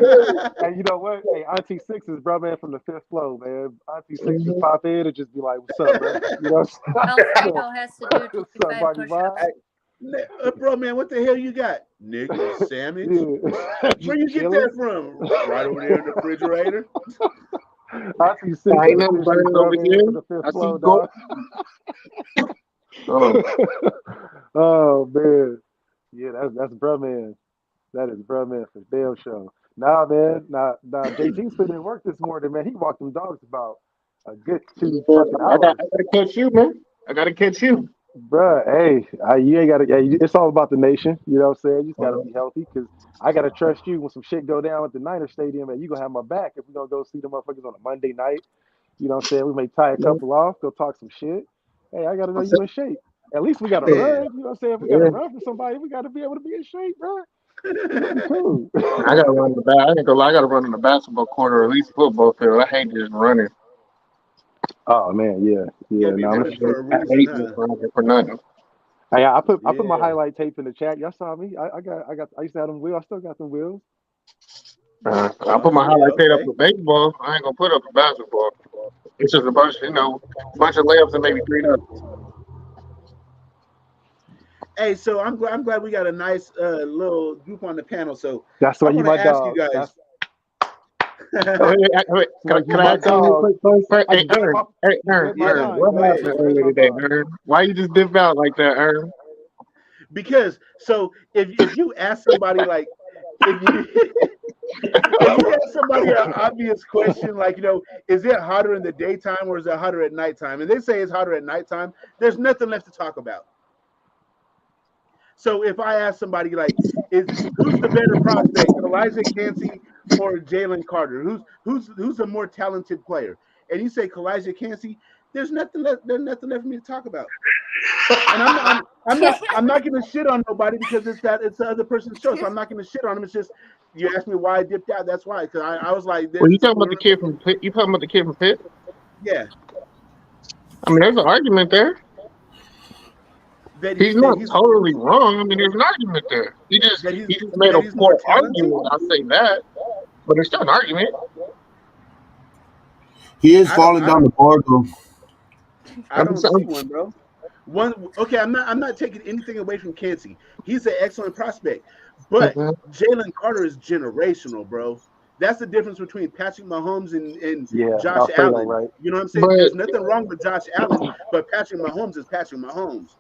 S3: hey, you know what? Hey, Auntie Six is bro, man, from the fifth floor, man. Auntie Six just
S7: Mhm.
S3: pop in and just be like, "What's up, bro?" You know what I'm saying?
S8: Alfredo has to do
S3: What's up,
S8: 25
S3: Marty Bob?
S8: push-ups.
S1: bro, man, what the hell you got? Nigga, a sandwich?
S3: Yeah,
S1: Where
S3: just
S1: you get
S3: chilling.
S1: that from? Right over there in the refrigerator.
S3: Auntie Six
S7: I ain't
S3: is
S7: nothing
S3: officially
S7: burning
S3: bro,
S7: over
S3: man,
S7: here.
S3: from the fifth
S7: I see
S3: floor,
S7: you go.
S3: dog.
S7: Hold on.
S3: Oh man, yeah, that's bro, man. That is bro, man, for damn show. Nah, man, nah. JT's putting in work this morning, man. He walked them dogs about a good two fucking
S7: I
S3: hours.
S7: gotta catch you, man. I gotta catch you.
S3: Bruh, hey, you ain't gotta. Hey, it's all about the nation. You know what I'm saying? You just gotta be healthy because I gotta trust you when some shit go down at the Niner Stadium, and you gonna have my back if we gonna go see the motherfuckers on a Monday night. You know what I'm saying? We may tie a couple off, go talk some shit. Hey, I gotta know you in shape. At least we gotta
S1: Man.
S3: run. You know what I'm saying? If we gotta
S7: Yeah.
S3: run for somebody, we gotta be able to be in shape, bro. We gotta be cool.
S7: I gotta run the I ain't gonna lie, I gotta run in the basketball court or at least football field. I hate just running.
S3: Oh man, yeah,
S1: You'll
S3: yeah.
S1: be
S3: No,
S1: running for a
S7: I
S1: reason,
S7: hate just
S1: huh?
S7: running for nothing.
S3: I put my
S1: Yeah.
S3: highlight tape in the chat. Y'all saw me. I used to have them wheels. I still got them wheels.
S7: I put my
S1: Yeah,
S7: highlight tape up
S1: okay.
S7: for baseball. I ain't gonna put up for basketball. It's just a bunch, bunch of layups and maybe three nuggets.
S1: Hey, so I'm glad we got a nice little group on the panel. So
S3: That's
S1: I
S3: why you
S1: want to
S3: my
S1: ask you
S3: dog.
S1: guys.
S3: That's why you
S7: Can I
S3: my
S7: ask you real
S3: dog.
S7: quick first?
S3: I
S7: Hey,
S3: just read
S7: Ern.
S3: my
S7: Hey,
S3: you read my
S1: Yeah,
S7: Ern.
S3: mind.
S7: What
S1: go
S3: Dog.
S1: ahead.
S7: happened
S3: You read
S7: earlier
S3: my
S7: today,
S3: mind.
S7: Ern? Why you just dip out like that, Ern?
S1: Because so if you ask somebody like if you if you ask somebody an obvious question like is it hotter in the daytime or is it hotter at nighttime, and they say it's hotter at nighttime, there's nothing left to talk about. So if I ask somebody like, who's the better prospect, Elijah Cansey or Jalen Carter? Who's a more talented player? And you say Elijah Cansey, there's nothing left. There's nothing left for me to talk about. And I'm not going to shit on nobody because it's the other person's show. So I'm not going to shit on him. It's just you asked me why I dipped out. That's why, because I was like,
S7: Well, you
S1: there's
S7: talking about the kid from Pitt? You talking about the kid from Pitt?
S1: yeah
S7: I mean, there's an argument there.
S1: that
S7: He's
S1: that
S7: not
S1: he's
S7: totally wrong. I mean, there's an argument there.
S1: that he's
S7: He just made a
S1: that he's more
S7: poor
S1: talented.
S7: argument. I'll say that, but there's still an argument.
S6: He is
S1: I don't
S6: falling
S1: I
S6: down
S1: don't
S6: the board though.
S1: I
S7: I'm
S1: don't
S7: just,
S1: see
S7: I'm,
S1: one, bro. One okay, I'm not taking anything away from Kancey. He's an excellent prospect. But
S7: Mhm.
S1: Jalen Carter is generational, bro. That's the difference between Patrick Mahomes and
S3: Yeah,
S1: Josh
S3: Alfredo,
S1: Allen.
S3: right?
S1: You know what I'm saying?
S7: But
S1: There's nothing wrong with Josh Allen, but Patrick Mahomes is Patrick Mahomes.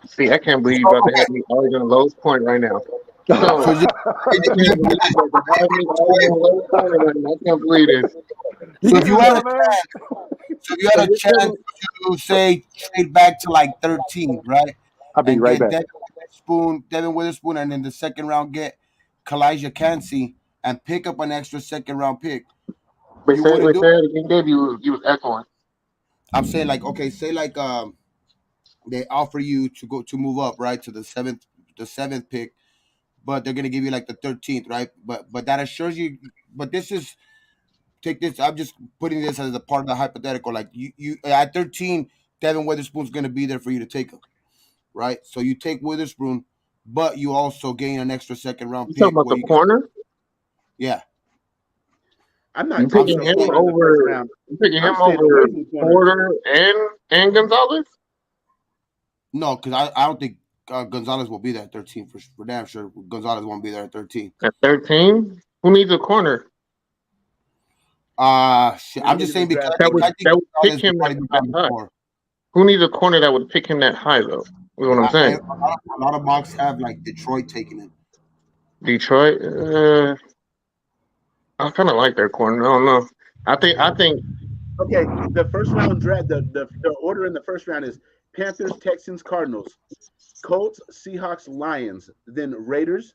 S7: see, I can't believe you
S6: So
S7: about to
S6: okay,
S7: have me arguing the lowest point right now.
S6: so
S7: So I can't believe you about to have me arguing the lowest point right now. I can't believe this.
S3: You
S6: so
S3: hear
S6: if you
S3: this,
S6: had
S3: bro,
S6: a
S3: man?
S6: so if you had
S7: So
S6: a
S7: just tell
S6: chance
S7: me,
S6: to say trade back to like 13, right,
S3: I'll be
S6: and
S3: right
S6: get
S3: back.
S6: Devin Witherspoon, and in the second round get Kalijah Cansey and pick up an extra second round pick, you wouldn't
S7: wait,
S6: do
S7: say
S6: it?
S7: it again, Dave. You was echoing.
S6: I'm saying like okay, say like they offer you to go to move up right to the seventh pick, but they're gonna give you like the 13th, right? But that assures you. But this is take this. I'm just putting this as a part of the hypothetical. Like you at 13, Devin Witherspoon's gonna be there for you to take him, right? So you take Witherspoon, but you also gain an extra second round
S7: You talking
S6: pick
S7: about
S6: where
S7: the
S6: you get
S7: corner?
S6: yeah.
S1: I'm
S7: You
S1: not
S6: I'm
S1: taking
S7: picking
S1: no
S7: him
S1: corner in the first
S7: over?
S1: round.
S7: You picking
S1: I'm
S7: him
S1: staying away
S7: over
S1: from corner.
S7: Porter and Gonzalez?
S6: no, because I don't think Gonzalez will be there at 13 for damn sure. Gonzalez won't be there at 13.
S7: At 13? Who needs a corner
S6: Shit.
S1: When
S6: I'm
S1: you look
S6: just
S1: at the
S6: saying because
S1: draft
S6: I think
S1: order,
S6: I think
S7: that would pick
S6: Gonzalez will
S7: him
S6: probably be
S7: that
S6: gone
S7: high?
S6: before.
S7: Who needs a corner that would pick him that high though? Is what I'm saying.
S6: A lot of mocks have like Detroit taking it.
S7: Detroit. I kind of like their corner. I don't know. I think
S1: Okay, the first round draft, the order in the first round is Panthers, Texans, Cardinals, Colts, Seahawks, Lions, then Raiders,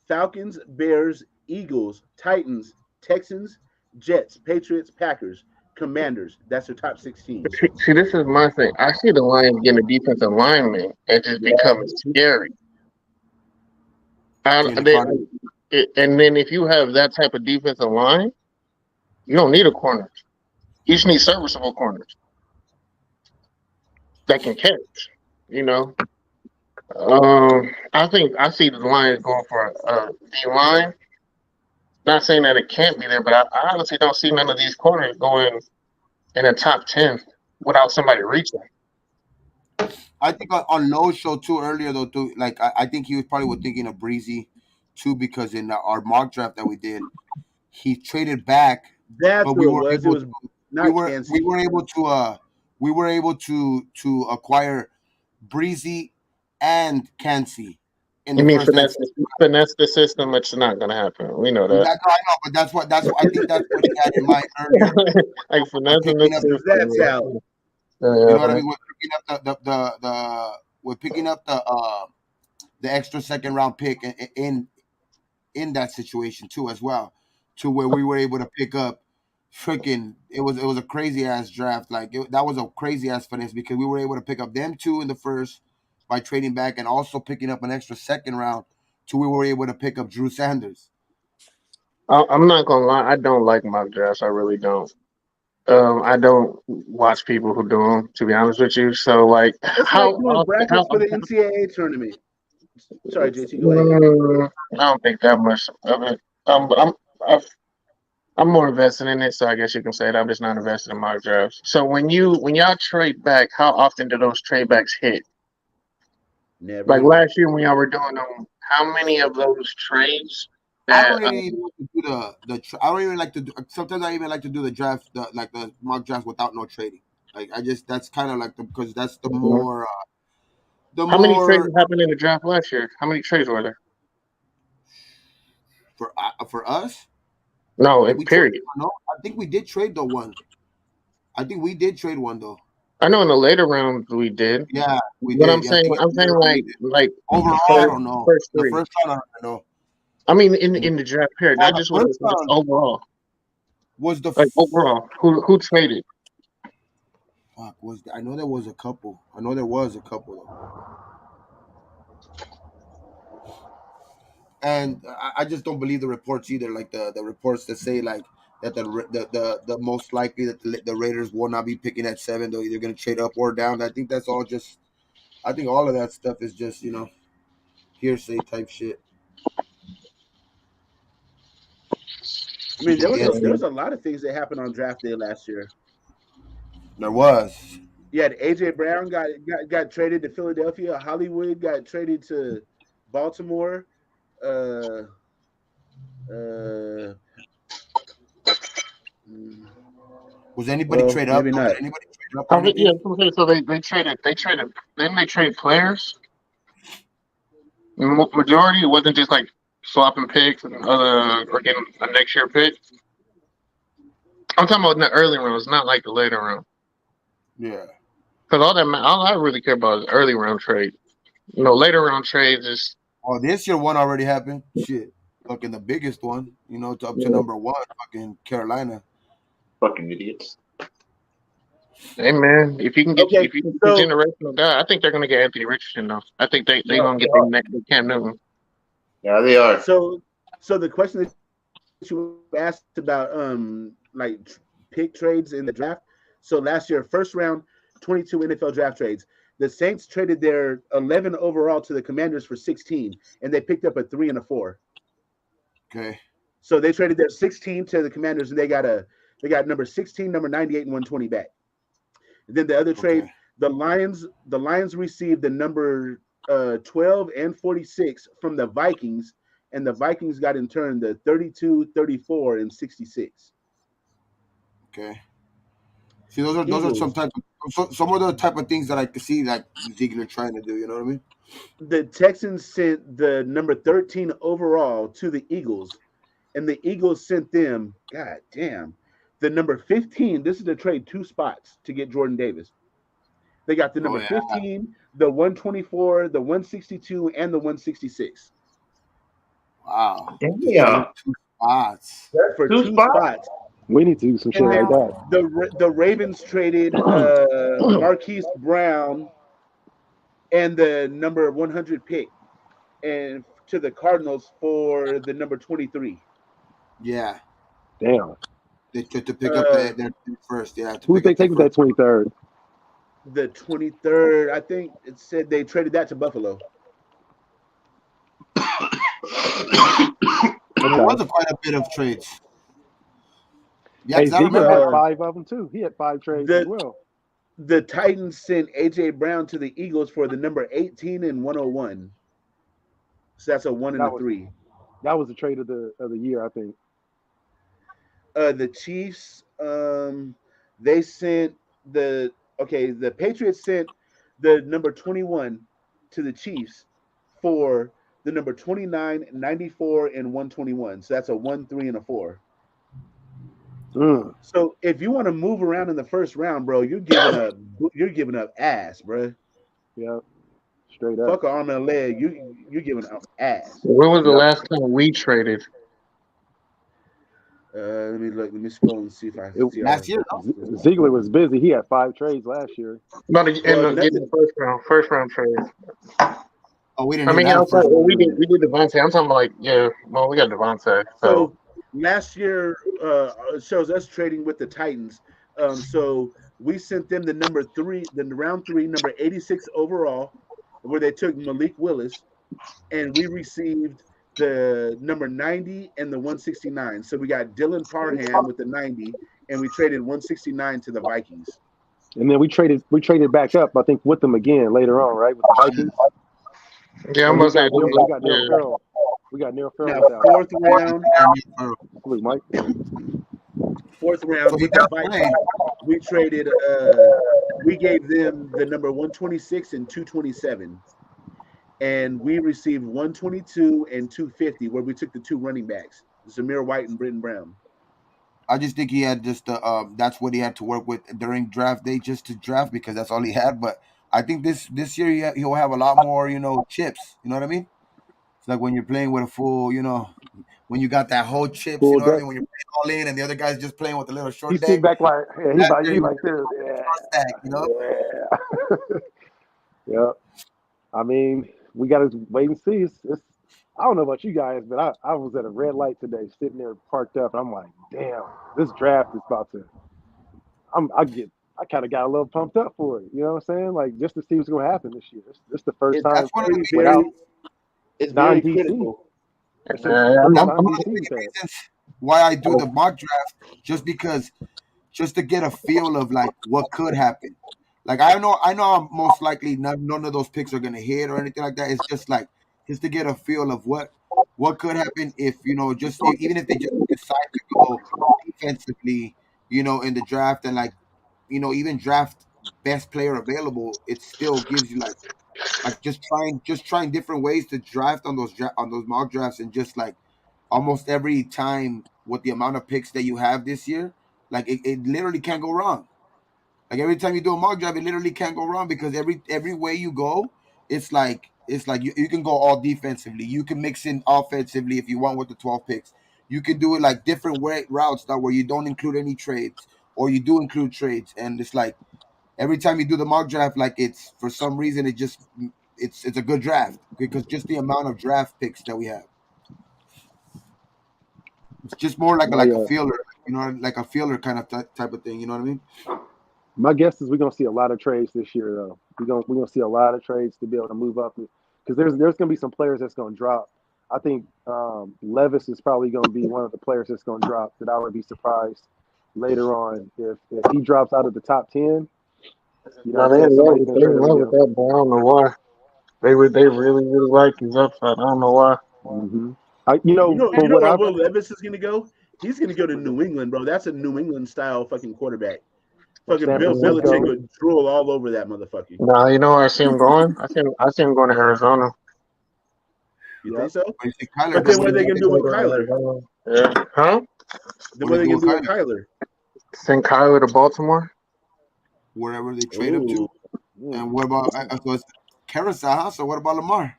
S1: Falcons, Bears, Eagles, Titans, Texans, Jets, Patriots, Packers, Commanders. That's their top 16.
S7: see this is my thing. I see the Lions getting a defensive lineman and just becoming scary.
S6: See, in the
S7: They,
S6: Cardinals.
S7: and then if you have that type of defensive line, you don't need a corner. You just need serviceable corners that can catch. You know, I think I see the Lions going for a D line. Not saying that it can't be there, but I honestly don't see none of these corners going in the top 10 without somebody reaching.
S6: I think on Lowe's show too earlier though too, like I think he was probably thinking of Breezy too, because in our mock draft that we did, he traded back,
S1: That's
S6: but
S1: who it was. It was not
S6: we
S1: Kansas.
S6: were able to acquire Breezy and Kansi in
S7: You
S6: the
S7: mean
S6: first and
S7: finesse the system? It's not going to happen. We know that.
S6: I know, but that's what I think that's what he had in mind earlier.
S7: Like finessing the system.
S1: That's how.
S6: You know what I mean? We're picking up we're picking up the extra second round pick in that situation too as well, to where we were able to pick up freaking it was a crazy ass draft. Like that was a crazy ass finesse, because we were able to pick up them two in the first by trading back, and also picking up an extra second round to we were able to pick up Drew Sanders.
S7: I'm not gonna lie. I don't like mock drafts. I really don't. I don't watch people who do them. To be honest with you, so like
S1: It's like doing brackets for the NCAA tournament. Sorry, JT, go ahead.
S7: I don't think that much of it. I've, I'm more invested in it, so I guess you can say that I'm just not invested in mock drafts. So when y'all trade back, how often do those trade backs hit?
S1: Never.
S7: Like last year when y'all were doing them, how many of those trades?
S6: I don't really even like to do I don't even like to do. Sometimes I even like to do the draft, the mock drafts without no trading. Like that's kind of like because that's the more.
S7: How many trades happened in the draft last year? How many trades were there?
S6: For us?
S7: No, in period.
S6: No, I think we did trade the one. I think we did trade one though.
S7: I know in the later rounds we did.
S6: Yeah, we
S7: did.
S6: But
S7: I'm saying like
S6: overall, I don't know. The first round, I don't know.
S7: I mean, in the draft period, not just just overall.
S6: Was the
S7: like overall who traded?
S6: Fuck, I know there was a couple. Though. And I just don't believe the reports either. Like the reports that say like that the most likely that the Raiders will not be picking at 7. They're either going to trade up or down. I think that's all just. I think all of that stuff is just hearsay type shit.
S1: I mean, there was a lot of things that happened on draft day last year.
S6: There was.
S1: Yeah, AJ Brown got traded to Philadelphia. Hollywood got traded to Baltimore.
S6: Was anybody trade up?
S1: Maybe not.
S6: Did anybody trade up?
S7: So they traded. Didn't they trade players? Majority, it wasn't just like swapping picks and or getting a next year pick. I'm talking about in the early rounds, not like the later round.
S6: Yeah.
S7: Because all I really care about is early round trade. Later round trades is.
S6: Oh, this year one already happened. Shit, fucking the biggest one. Up to number 1, fucking Carolina.
S9: Fucking idiots.
S7: Hey man, if you can get a generational guy, I think they're gonna get Anthony Richardson though. I think they're gonna get the Cam Newton.
S9: Yeah, they are.
S1: So the question that you asked about like pick trades in the draft. So last year, first round, 22 NFL draft trades. The Saints traded their 11 overall to the Commanders for 16, and they picked up a 3 and a 4.
S6: Okay.
S1: So they traded their 16 to the Commanders, and they got number 16, number 98, and 120 back. And then the other trade, the Lions received the number 12 and 46 from the Vikings, and the Vikings got in turn the 32, 34, and 66.
S6: Okay. See, those are some of the type of things that I could see like Ziegler trying to do. You know what I mean?
S1: The Texans sent the number 13 overall to the Eagles, and the Eagles sent them, god damn, the number 15. This is the trade 2 spots to get Jordan Davis. They got the
S6: Oh
S1: number
S6: yeah.
S1: 15, the 124, the 162, and the 166
S6: Wow. Just for
S9: Damn.
S6: 2 spots.
S1: for
S9: Two
S1: 2
S9: spots?
S1: spots.
S3: We need to do some shit
S1: And
S3: like
S1: then
S3: that.
S1: the Ravens traded Marquise Brown and the number 100 pick and to the Cardinals for the number 23.
S6: Yeah.
S3: Damn.
S6: They tried to pick up
S1: Uh,
S6: their first. Yeah, to
S3: Who did
S6: pick
S3: they
S6: up their
S3: take with that
S6: first.
S3: 23rd?
S1: the 23rd, I think it said they traded that to Buffalo.
S6: So there
S3: Okay.
S6: was quite a bit of trades. Yeah,
S3: Hey,
S6: because I
S3: Ziegler
S6: remember.
S3: had 5 of them too. He had 5 trades as
S1: The
S3: well.
S1: the Titans sent AJ Brown to the Eagles for the number 18 and 101. So that's a 1 and a
S3: That was
S1: 3.
S3: the trade of the year, I think.
S1: The Chiefs, they sent the Patriots sent the number 21 to the Chiefs for the number 29, 94, and 121. So that's a 1, 3, and a 4.
S3: Mm.
S1: So if you want to move around in the first round, bro, you're giving up ass, bro.
S3: Yep. Straight up.
S1: Fuck an arm and a leg. You're giving up ass.
S7: When was the
S3: Yep.
S7: last time we traded?
S1: Let me look. Let me scroll and see if I
S3: It,
S1: see our.
S6: Last year, no?
S3: Ziegler was busy. He had 5 trades last year.
S7: About to end
S1: Well,
S7: up getting
S1: nothing.
S7: the first round trade.
S6: Oh, we didn't
S7: I
S6: even
S7: mean,
S6: have a
S7: outside,
S6: first.
S7: well, we did Devontae. I'm talking about like, yeah, well, we got Devontae. So
S1: So last year shows us trading with the Titans. So we sent them the number 3, the round 3, number 86 overall, where they took Malik Willis, and we received the number 90 and the 169. So we got Dylan Parham with the 90, and we traded 169 to the Vikings.
S3: And then we traded back up, I think, with them again later on, right? With the Vikings.
S7: yeah, I'm
S3: And
S7: about to say,
S3: we got Neil
S7: yeah.
S3: Farrell. We got Neil Farrell
S1: Now
S3: with that one.
S1: fourth round,
S3: Look, Mike.
S1: fourth
S6: So
S1: round
S6: he
S1: with the
S6: got
S1: Vikings,
S6: played.
S1: we traded. We gave them the number 126 and 227, and we received 122 and 250, where we took the 2 running backs, Zamir White and Britton Brown.
S6: I just think he had just that's what he had to work with during draft day just to draft because that's all he had. But I think this year he'll have a lot more chips. You know what I mean? It's like when you're playing with a full when you got that whole chips. You
S3: Full
S6: know what I
S3: deck.
S6: mean? When you're playing all in and the other guy's just playing with a little
S3: He
S6: short
S3: sit
S6: deck.
S3: back like, yeah, he
S6: That
S3: like
S6: year
S3: he
S6: he was
S3: like this.
S6: trust that.
S3: Yeah. Yeah. I mean, we got to wait and see. It's I don't know about you guys, but I was at a red light today, sitting there parked up, and I'm like, damn, this draft is about to. I kind of got a little pumped up for it. You know what I'm saying? Like just to see what's going to happen this year. This the first time
S6: That's one of the
S3: without
S1: It's very
S3: non-DC.
S1: critical.
S3: It's
S7: Yeah,
S3: the first
S6: that's
S3: time
S6: one of
S3: DC
S6: the
S3: was
S6: main
S3: had.
S6: reasons why I do the mock draft, just to get a feel of like what could happen. Like I know most likely none of those picks are gonna hit or anything like that. It's just like just to get a feel of what could happen if even if they just decide to go defensively, in the draft and like even draft best player available, it still gives you like just trying different ways to draft on those mock drafts and just like almost every time with the amount of picks that you have this year, like it literally can't go wrong. Like every time you do a mock draft, it literally can't go wrong because every way you go, it's like you can go all defensively. You can mix in offensively if you want with the 12 picks. You can do it like different routes that where you don't include any trades or you do include trades, and it's like every time you do the mock draft, like it's for some reason it's a good draft because just the amount of draft picks that we have. It's just more like a,
S3: My
S6: like a feeler, like a feeler kind of type of thing. You know what I mean?
S3: my guess is we're gonna see a lot of trades this year, though. We're gonna see a lot of trades to be able to move up because there's gonna be some players that's gonna drop. I think Levis is probably gonna be one of the players that's gonna drop. That I would be surprised later on if he drops out of the top 10. You know
S7: no,
S3: what I'm saying? Somebody's gonna
S7: they
S3: trade him
S7: love with
S3: again.
S7: that, but I don't know why. They really like his upside. I don't know why.
S3: Mm-hmm.
S1: You know,
S3: For
S1: you know
S3: what
S1: where
S3: I've
S1: Will Levis is gonna go? He's gonna go to New England, bro. That's a New England style fucking quarterback.
S3: or
S1: Fucking
S3: San
S1: Bill Belichick
S3: Francisco,
S1: would drool all over that motherfucker.
S7: Nah, you know where I see him going? I see him going to Arizona.
S1: You
S3: Yep.
S1: think so?
S6: What do you think, Kyler?
S1: But then what are they gonna do with Kyler?
S7: Yeah. Huh?
S1: Then
S6: What
S1: what are
S6: do
S1: they
S6: they
S1: gonna
S6: do
S1: do
S6: with
S1: with Kyler?
S7: Send Kyler to Baltimore.
S6: Wherever they trade him to.
S1: Ooh.
S6: And what about so it's carousel? Huh? So what about Lamar?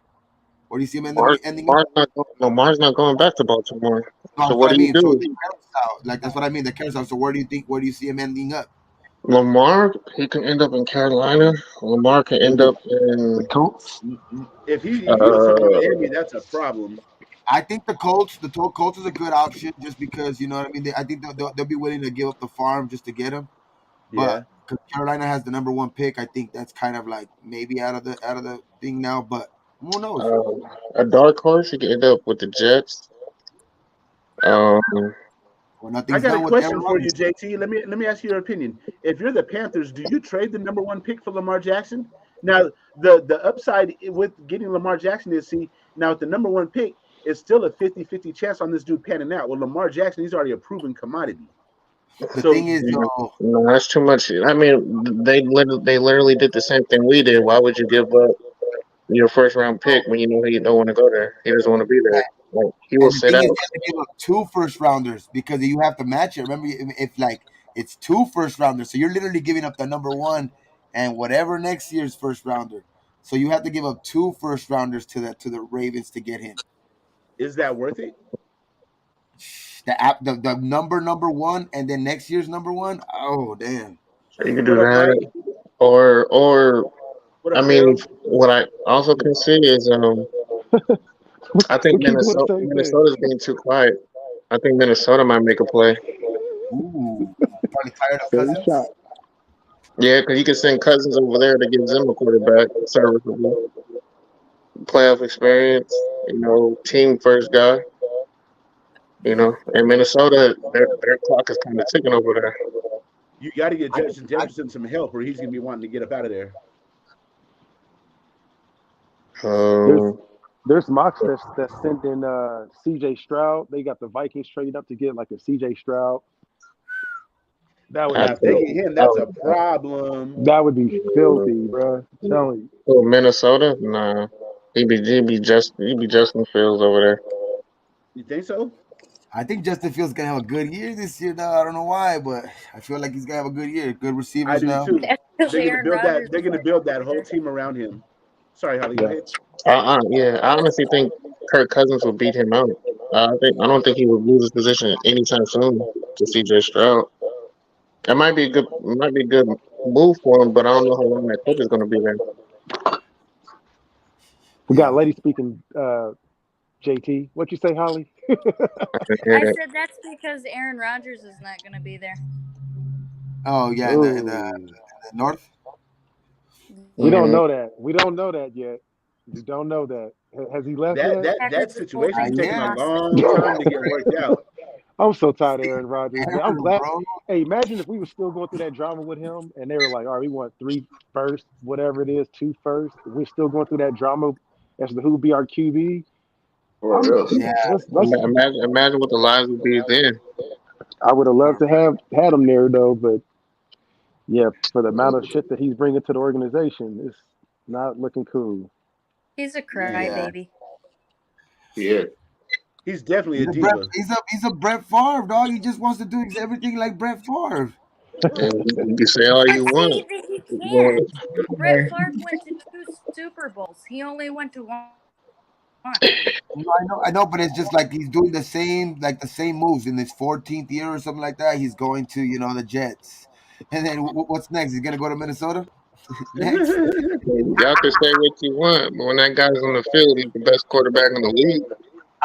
S6: Where do you see him ending up?
S7: Lamar's not going back to Baltimore.
S6: No,
S7: So
S6: that's what
S7: what
S6: I
S7: do you
S6: mean. So
S7: do?
S6: the carousel, like that's what I mean. The carousel. So where do you see him ending up?
S7: Lamar, he can end up in Carolina. Lamar can end up
S3: The
S7: in
S3: Colts.
S1: If he goes to
S7: uh,
S1: Miami, that's a problem.
S6: I think Colts is a good option just because you know what I mean. I think they'll be willing to give up the farm just to get him.
S1: Yeah.
S6: But because Carolina has the number one pick, I think that's kind of like maybe out of the thing now. But who knows?
S7: a dark horse. He can end up with the Jets. Um,
S6: Well,
S1: I
S6: nothing's
S1: got a
S6: done with
S1: question
S6: Aaron
S1: for you,
S6: Rodgers.
S1: JT. Let me ask you your opinion. If you're the Panthers, do you trade the number one pick for Lamar Jackson? Now, the upside with getting Lamar Jackson is see now with the number one pick, it's still a 50-50 chance on this dude panning out. Well, Lamar Jackson, he's already a proven commodity.
S6: The
S1: So
S6: thing is, though,
S7: no, that's too much. I mean, they literally did the same thing we did. Why would you give up your first round pick when you know he don't want to go there? He doesn't want to be there. Like he will
S6: and the
S7: sit
S6: thing
S7: out.
S6: is, you have to give up two first rounders because you have to match it. Remember, if like it's two first rounders, so you're literally giving up the number one and whatever next year's first rounder. So you have to give up two first rounders to the Ravens to get him.
S1: is that worth it?
S6: The number one and then next year's number one. Oh damn!
S7: So you can do
S1: What up, Mike?
S7: that, or
S1: What
S7: I
S1: up,
S7: mean,
S1: Harold?
S7: what I also can see is I think
S3: We keep doing the same thing.
S7: Minnesota's being too quiet. I think Minnesota might make a play.
S6: Ooh, probably tired of
S3: Same shot.
S6: Cousins.
S7: Yeah, because you can send Cousins over there to give them a quarterback, serviceable, playoff experience. Team first guy. And Minnesota, their clock is kind of ticking over there.
S1: You got to get
S6: I,
S1: Justin
S6: I,
S1: Jefferson some help, or he's gonna be wanting to get up out of there.
S3: There's
S7: Um,
S3: there's mocks that's sending CJ Stroud. They got the Vikings trading up to get like a CJ Stroud. That would
S7: I
S1: Now,
S3: be
S1: if they
S7: think
S1: get
S3: filthy.
S1: him, that's a problem.
S3: That would be
S7: uh,
S3: filthy, bro. Telling you.
S7: Minnesota, nah, he'd be Justin Fields over there.
S1: You think so?
S6: I think Justin Fields gonna have a good year this year. Though I don't know why, but I feel like he's gonna have a good year. Good
S1: I
S6: receivers
S1: do
S6: now.
S1: too.
S8: That's because
S1: They're gonna
S8: Aaron
S1: build that.
S8: Rodgers
S1: They're
S8: is
S1: gonna build that whole team around him. Sorry, Holly. Go
S3: Yeah.
S1: ahead.
S7: Yeah, I honestly think Kirk Cousins will beat him out. I don't think he would lose his position anytime soon to CJ Stroud. It might be a good move for him, but I don't know how long that coach is going to be there.
S3: We got a
S6: Yeah.
S3: lady speaking JT. What you say, Holly?
S7: I can hear
S8: I
S7: that.
S8: said that's because Aaron Rodgers is not going to be there.
S6: Oh yeah,
S3: Oh.
S6: the North.
S3: We don't
S7: Hmm.
S8: Yeah.
S3: know that. We don't know that yet. We don't know that. Has he left
S1: That
S3: yet?
S1: that
S8: Packers
S1: that
S8: are
S1: situation is
S8: holding
S1: taking
S6: Yeah,
S1: a
S8: hostage.
S1: long time to get worked out.
S3: I'm so tired of Aaron Rodgers, man. I'm
S6: Aaron,
S3: glad.
S6: bro.
S3: Hey, imagine if we were still going through that drama with him, and they were like, "All right, we want three first, whatever it is, two first." We're still going through that drama as to who be our QB.
S9: For
S3: I'm
S9: real.
S6: Yeah,
S3: let's.
S7: Imagine what the lives would be then.
S3: I would have loved
S6: for
S3: to have had him there though, but yeah, for the amount of shit that he's bringing to the organization, it's not looking cool.
S8: He's a
S6: yeah.
S8: crybaby.
S9: Yeah.
S1: He's definitely
S6: He's
S1: a
S6: a Brett.
S1: diva.
S6: He's a Brett Favre dog. He just wants to do everything like Brett Favre.
S7: And you can say all
S8: But
S7: you
S8: see,
S7: want.
S8: he
S7: Going,
S8: can't. Brett Favre went to 2 Super Bowls. He only went to one.
S6: No, I know, but it's just like he's doing the same moves in his 14th year or something like that. He's going to the Jets, and then what's next? He's gonna go to Minnesota next.
S7: y'all can say what you want, but when that guy's on the field, he's the best quarterback in the league.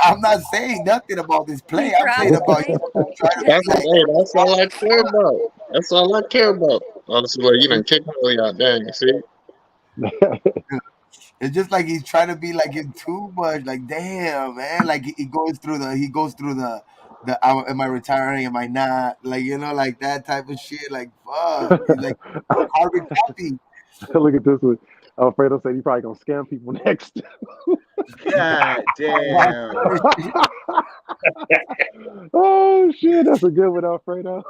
S6: I'm not saying nothing about this play. I'm saying about
S8: Probably.
S6: trying to be like.
S7: That's all I care about. That's all I care about. Honestly, you done kicked Holly out there. You see?
S6: It's just like he's trying to be like him too much. Like, damn, man. Like he goes through the am I retiring? Am I not? Like, like that type of shit. Like, fuck. He's like carbon copy.
S3: Look at this one. Alfredo said he's probably gonna scam people next.
S1: God damn.
S3: Oh shit, that's a good one, Alfredo.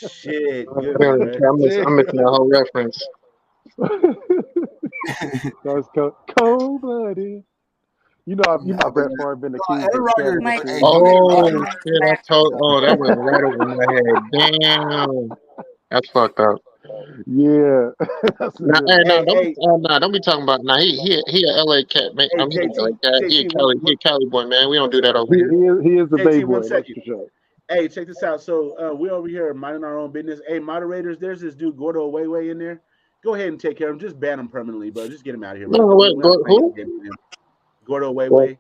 S1: Shit.
S7: I'm
S1: Good one, man.
S7: missing that whole reference.
S3: That's cold blooded. You know Brett Favre been accused
S6: Aaron
S3: of
S6: Rodgers.
S3: scamming the
S8: Mike.
S6: Hey,
S3: team.
S6: don't get me
S7: Oh
S6: wrong.
S7: shit! That went right over my head. Damn, that's fucked up.
S3: Yeah, that's a
S7: Nah,
S3: good
S7: hey,
S3: one.
S7: nah,
S1: Hey, hey,
S7: don't be talking about. Nah, he a LA cat, man.
S1: hey,
S7: He a LA
S1: JT,
S7: cat.
S1: JT,
S7: He a Cali boy, man. We don't do that over
S3: He
S7: here.
S3: he is the Bay
S1: JT, one
S3: boy, that's
S1: second.
S3: for sure.
S1: Hey, check this out. So we're over here minding our own business. Hey, moderators, there's this dude Gordo Way in there. Go ahead and take care of him. Just ban him permanently, bro. Just get him out of here,
S7: No,
S1: bro. We're
S7: what?
S1: not playing no
S7: Who?
S1: games with him. Gordo
S7: Well,
S1: Way.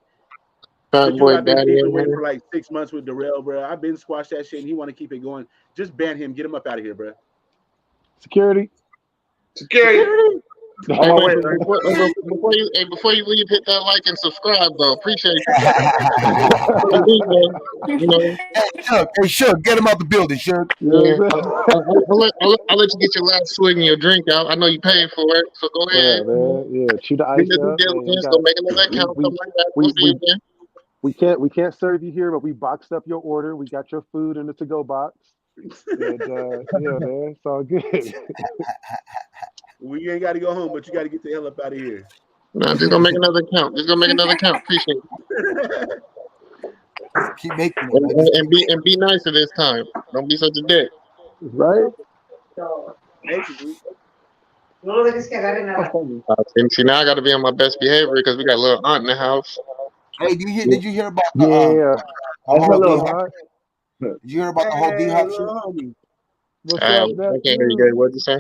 S7: fat
S1: The dude
S7: boy
S1: I've been
S7: daddy
S1: beefing
S7: in
S1: with
S7: here.
S1: for like 6 months with Darrell, bro. I've been squashed that shit, and he want to keep it going. Just ban him. Get him up out of here, bro.
S3: Security.
S9: Security.
S3: Security.
S9: On my
S7: Hey,
S9: way,
S7: but
S9: man.
S7: before you leave, hit that like and subscribe though. Appreciate you. Before you leave, though, you know.
S6: Hey, Shug, get him out the building, Shug.
S3: You know
S7: Yeah,
S3: what I'm saying?
S7: I'll let you get your last swig and your drink out. I know you paid for it, so go ahead.
S3: Yeah, man. Yeah, chew the
S7: Do
S3: ice
S7: your due
S3: up. Hey, we
S7: diligence. Go
S3: got
S7: make another
S3: we
S7: account,
S3: we
S7: something like that. We'll
S3: we
S7: see you
S3: we
S7: again.
S3: we can't serve you here, but we boxed up your order. We got your food in the to-go box. And yeah, man, it's all good.
S1: We ain't got to go home, but you got to get the hell up out of here.
S7: Nah, just gonna make another account. Just gonna make another account. Appreciate it.
S6: Just keep making them, man. Just keep
S7: And be nicer this time. Don't be such a dick.
S3: Right?
S1: Basically.
S7: See, now I got to be on my best behavior because we got a little aunt in the house.
S6: Hey, did you hear about
S3: Yeah.
S6: the whole D
S3: Hello,
S6: Hop?
S3: Hot.
S6: Did you hear about the whole D
S1: Hey,
S6: Hop shit?
S1: little homie.
S3: What's
S7: I
S3: up,
S7: can't hear you guys.
S3: nephew?
S7: What'd you say?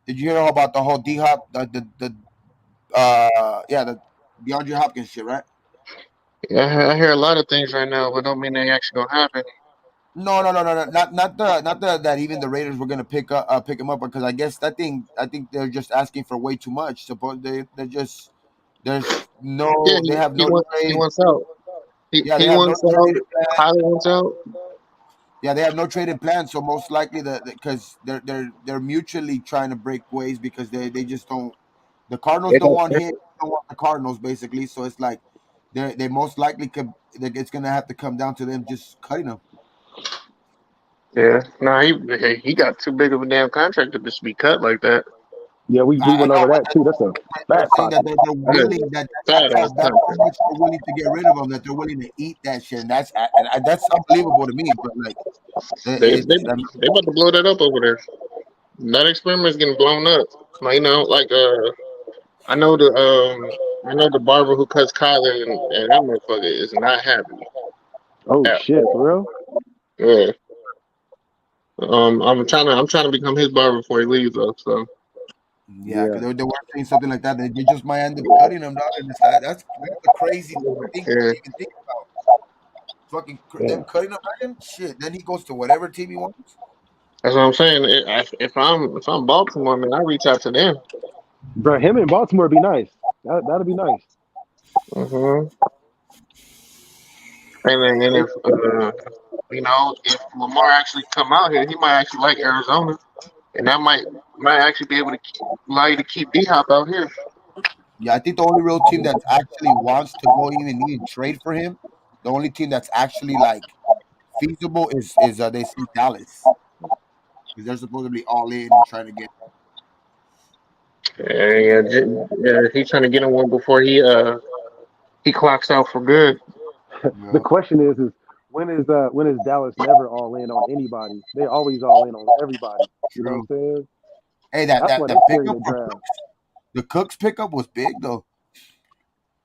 S6: Did you hear about the whole D Hop the the DeAndre Hopkins shit, right?
S7: Yeah, I hear a lot of things right now, but don't mean they actually gonna happen.
S6: No, not that even the Raiders were gonna pick him up because I think they're just asking for way too much. Suppose they're just
S7: Yeah,
S6: they have no
S7: he
S6: trade.
S7: wants out.
S6: Yeah, they
S7: He
S6: have no
S7: wants out.
S6: trading plan.
S7: Kyler wants out.
S6: Yeah, they have no trading plan. So most likely because they're mutually trying to break ways because they just don't. The Cardinals
S7: They
S6: don't
S7: got,
S6: want him. Don't want the Cardinals basically. So it's like they most likely could. It's gonna have to come down to them just cutting him.
S7: yeah, no, he got too big of a damn contract to just be cut like that.
S3: Yeah, we
S6: I
S3: went
S6: know,
S3: over
S6: but
S3: that too. That's a
S6: they're
S3: bad
S6: saying that
S3: contract.
S6: they're
S7: That is
S6: willing
S7: a
S6: that's
S7: fat
S6: how
S7: ass contract.
S6: much they're willing to get rid of them, that they're willing to eat that shit, and that's unbelievable to me. But like, it's
S7: They about to blow that up over there. That experiment is getting blown up. Like, I know the barber who cuts Kyler and that motherfucker is not happy
S3: Oh
S7: at
S3: shit,
S7: all.
S3: for real?
S7: Yeah. I'm trying to become his barber before he leaves though. So
S6: yeah, because
S3: Yeah.
S6: they were saying something like that. They just might end up cutting them, dog. And it's like, that's a crazy thing to
S7: yeah,
S6: even think about. Fucking
S3: Yeah.
S6: them cutting him, man. Shit. Then he goes to whatever team he wants.
S7: that's what I'm saying. If I'm Baltimore, man, I reach out to them.
S3: Bro, him in Baltimore would be nice. That'd be nice.
S7: hmm and if if Lamar actually come out here, he might actually like Arizona, and that might actually be able to allow you to keep D Hop out here.
S6: Yeah, I think the only real team that actually wants to go even trade for him, the only team that's actually like feasible is they see Dallas because they're supposedly all in and trying to get.
S7: Yeah, he's trying to get him one before he clocks out for good.
S3: The
S6: Yeah,
S3: question is when is Dallas never all in on anybody? They always all in on everybody. You know
S6: true.
S3: what I'm saying?
S6: Hey,
S3: That's why
S6: that
S3: they carry
S6: pickup
S3: the
S6: for
S3: draft.
S6: the Cooks pickup was big though.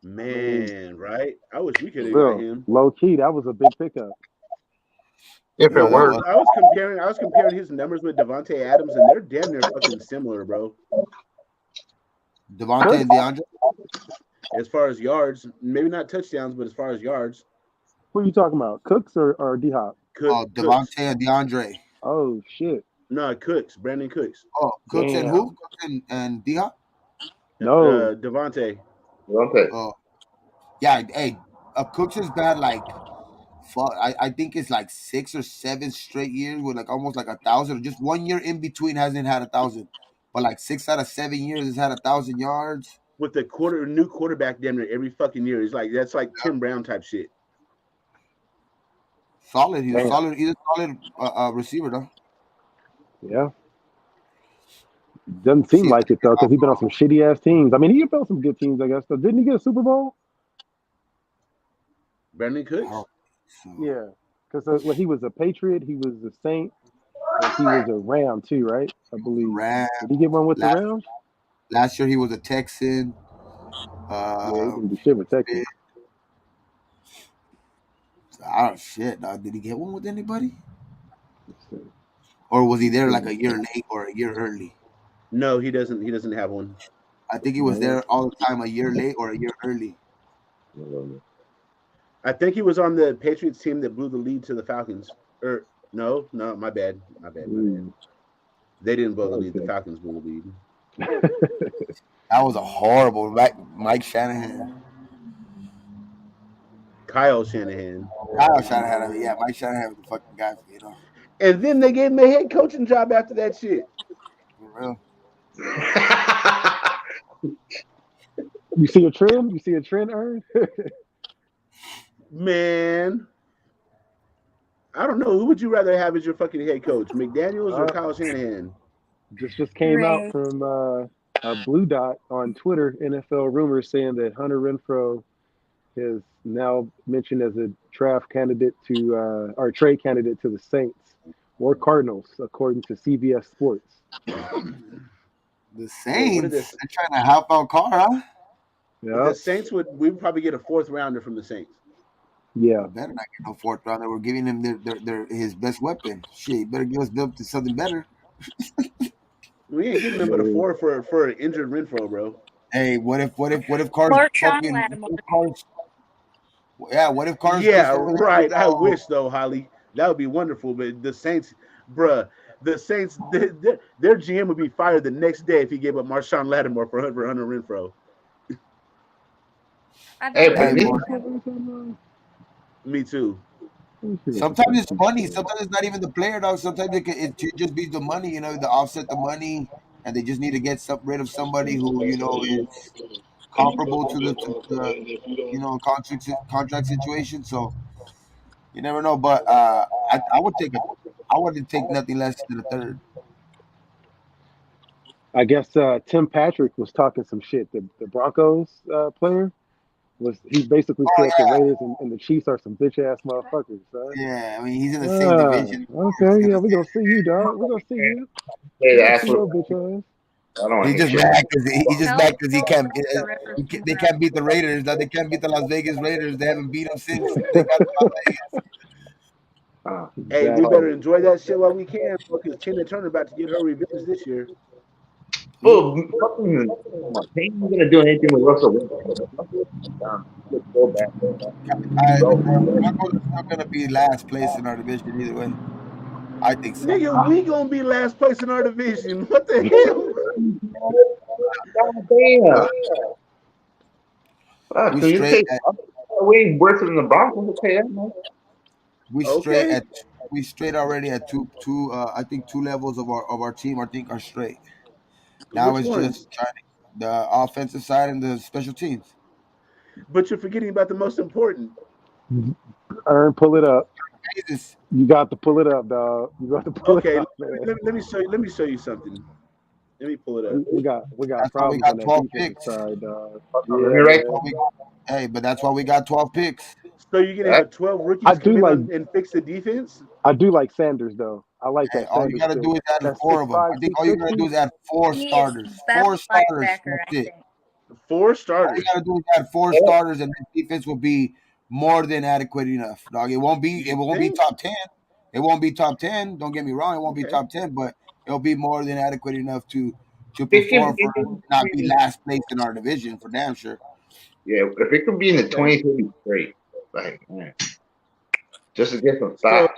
S3: I mean,
S1: Man, right? I wish we could have got
S3: real
S1: him.
S3: low key, that was a big pickup.
S7: If it
S6: Yeah, that
S1: Because
S6: was.
S7: works,
S1: I was comparing his numbers with Devontae Adams, and they're damn near fucking similar, bro.
S6: Devontae and
S3: Cooks?
S6: DeAndre.
S1: As far as yards, maybe not touchdowns, but as far as yards,
S3: Who are you talking about? Cooks or D Hop?
S6: Oh,
S1: Cooks.
S6: Devontae and DeAndre.
S3: Oh shit.
S1: No, Cooks, Brandon Cooks,
S6: Oh, Cooks and who?
S3: Damn.
S6: Cooks and Diop.
S3: No.
S1: Devontae.
S9: Okay.
S6: Oh, yeah. Hey, Cooks has bad like fuck. I think it's like 6 or 7 straight years with like almost like 1,000. Just 1 year in between hasn't had 1,000, but like 6 out of 7 years has had 1,000 yards.
S1: With the new quarterback damn near every fucking year. He's like that's like Tim Brown type shit.
S6: Solid. He's a
S3: Damn.
S6: solid. He's a solid receiver though.
S3: Yeah. Doesn't seem
S6: See if
S3: like
S6: they
S3: it though,
S6: can
S3: because he's been on
S6: offer
S3: some shitty ass teams. I mean, he built some good teams, I guess. But didn't he get a Super Bowl?
S1: Brandon
S6: I
S1: Cooks.
S6: don't so.
S3: Yeah, because he was a Patriot, he was a Saint, and he was a Ram too, right? I believe.
S6: Ram.
S3: Did he get one with the
S6: Last,
S3: Rams?
S6: last year he was a Texan.
S3: Yeah, he
S6: Uh,
S3: didn't do shit with Texas.
S6: I don't shit. Dog. Did he get one with anybody,
S3: Let's see.
S6: or was he there like a
S3: Let's
S6: year late or a year early?
S1: No, he doesn't. He doesn't have one.
S6: I think he was
S3: see.
S6: there all the time, a year late or a year early.
S1: I think he was on the Patriots team that blew the lead to the Falcons. Or no, my bad. They didn't blow the lead. The
S3: Okay.
S1: Falcons blew the lead.
S6: That was a horrible Mike Shanahan.
S1: Kyle Shanahan.
S6: Kyle Shanahan, yeah, Mike Shanahan was the fucking guy, you know,
S1: And then they gave him a head coaching job after that shit.
S6: for real.
S3: You see a trend? You see a trend, Ern?
S1: Man, I don't know. Who would you rather have as your fucking head coach, McDaniels or Kyle Shanahan?
S3: Just came out
S8: Ray.
S3: from a Blue Dot on Twitter. NFL rumors saying that Hunter Renfro is now mentioned as a draft candidate to or trade candidate to the Saints or Cardinals, according to CBS Sports.
S6: The Saints,
S1: this?
S6: they're trying to help out Carr, huh?
S3: Yeah,
S1: The Saints we'd probably get a fourth rounder from the Saints.
S3: yeah.
S6: Better not get no fourth rounder. We're giving him his best weapon. Shit, you better give us up to something better.
S1: We ain't getting number the 4 for an injured Renfro, bro.
S6: Hey, what if Carr's
S8: Marshawn
S6: fucking
S8: Lattimore.
S6: what if Carr's
S1: Yeah,
S6: just over there,
S1: right.
S6: you know,
S1: I wish though, Holly. That would be wonderful. But the Saints, bruh, the Saints, their GM would be fired the next day if he gave up Marshawn Lattimore for Hunter Renfro.
S9: Hey, but
S6: Hey,
S9: this,
S6: boy,
S1: Me too.
S6: sometimes it's money. Sometimes it's not even the player, dog. Sometimes it should just be the money, you know, to offset the money, and they just need to get rid of somebody who, you know, is comparable to the you know, contract situation. So you never know. But I wouldn't take nothing less than a third.
S3: I guess Tim Patrick was talking some shit. The Broncos player he basically
S6: Oh
S3: said the
S6: yeah,
S3: Raiders and the Chiefs are some bitch ass motherfuckers, son.
S6: yeah. I mean, he's in the same division.
S3: Okay, yeah, we're gonna see you, dog. We're gonna see you.
S9: hey,
S3: We're gonna
S9: that's
S3: see
S9: what
S3: your bitch ass.
S9: I don't want
S6: He's
S9: to hear
S6: just
S9: shit.
S6: mad because he can't.
S8: The Rivers
S6: They can't beat the Raiders. They can't beat the Las Vegas Raiders. They haven't beat them since they got to Las Vegas.
S1: Hey, we
S3: Exactly.
S1: better enjoy that shit while we can, because Tina Turner about to get her revenge this year.
S9: Oh, fucking, they ain't gonna do anything with Russell Wilson. It's so bad.
S6: The Broncos are still gonna be last place in our division either way. I think so.
S1: Nigga, we gonna be last place in our division. What the hell?
S9: God damn. Fuck,
S6: We
S9: so you
S6: straight
S9: take
S6: at
S9: way worse than the Broncos. Okay, man.
S6: we straight
S1: Okay.
S6: at we straight already at two I think two levels of our team I think are straight. Now
S1: Which
S6: it's just
S1: ones?
S6: trying the offensive side and the special teams.
S1: But you're forgetting about the most important.
S3: Ern, pull it up.
S6: Jesus.
S3: You got to pull it up, dog. You got to pull it
S1: Okay,
S3: up, man.
S1: let me show you. Let me show you something. Let me pull it up.
S3: We got
S6: That's why we
S3: problems
S6: got
S3: on that
S6: 12
S3: defensive
S6: picks.
S3: side, dog.
S9: Let me
S3: Yeah,
S9: write
S3: man.
S6: Hey, but that's why we got 12 picks.
S1: So you're gonna have 12
S3: I
S1: rookies
S3: do
S1: come in
S3: like
S1: and fix the defense?
S3: I do like Sanders though. I like
S6: Hey,
S3: that
S6: all you
S3: Sanders
S6: gotta
S3: pick.
S6: do is add
S3: That's
S6: four of them.
S3: 6'5",
S6: I think all you gotta do is add four
S8: He is
S6: starters.
S8: the best
S6: Four starters.
S8: linebacker,
S6: That's
S8: I
S6: it.
S8: think.
S1: 4
S6: All you
S1: starters.
S6: gotta do is add four starters, and the defense will be more than adequate enough. Dog, it won't be
S1: You think?
S6: top 10. It won't be top 10. Don't get me wrong, it won't be
S1: Okay.
S6: top 10, but it'll be more than adequate enough to
S9: It
S6: perform
S9: can,
S6: for
S9: it
S6: us
S9: can
S6: to not be
S9: be,
S6: last place in our division for damn sure.
S9: yeah, if it could be in the
S1: Okay.
S9: 20s, it'd be great. Like, man, just to get some
S1: So
S9: stock.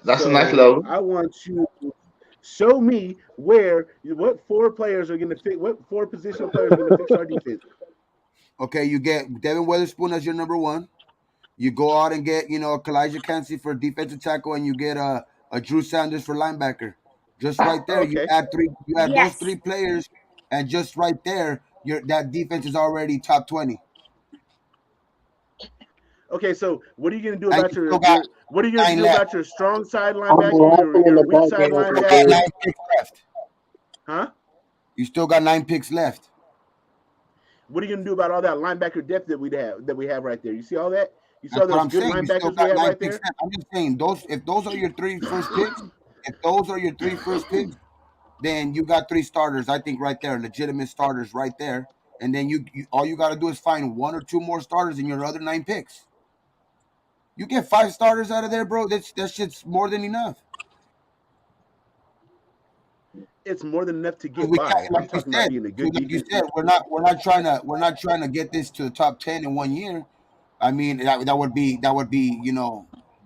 S9: That's a nice logo.
S1: I want you to show me what 4 players are gonna fix what 4 positional players are gonna fix our defense.
S6: Okay, you get Devin Weatherspoon as your number one. You go out and get, Kalijah Cansey for defensive tackle, and you get a Drew Sanders for linebacker. Just right there,
S1: Okay.
S6: you add those 3
S8: Yes.
S6: players, and just right there, that defense is already top 20.
S1: Okay, so what are you gonna do
S6: And
S1: about
S6: you still got
S1: what are you gonna
S6: 9
S1: do
S6: left.
S1: about your strong side
S7: I'm
S1: linebacker,
S7: laughing in
S1: your
S7: the
S1: weak side
S7: background,
S6: You still got 9
S1: linebacker?
S6: picks left.
S1: Huh?
S6: You still got 9 picks left.
S1: What are you gonna do about all that linebacker depth that we have right there? You see all that? You see all
S6: That's what
S1: those
S6: I'm
S1: good
S6: saying. You still
S1: linebackers we
S6: got
S1: have
S6: nine
S1: right
S6: picks.
S1: there?
S6: I'm just saying if those are your three first picks, if those are your three first picks, then you got three starters. I think right there, legitimate starters right there. And then you all you got to do is find one or two more starters in your other 9 picks. You get 5 starters out of there, bro. That shit's more than enough.
S1: It's more than enough to
S6: Because
S1: get
S6: we
S1: by.
S6: can't,
S1: I'm talking about being a good
S6: like you
S1: defense.
S6: said, we're not trying to get this to the top 10 in 1 year. I mean, that would be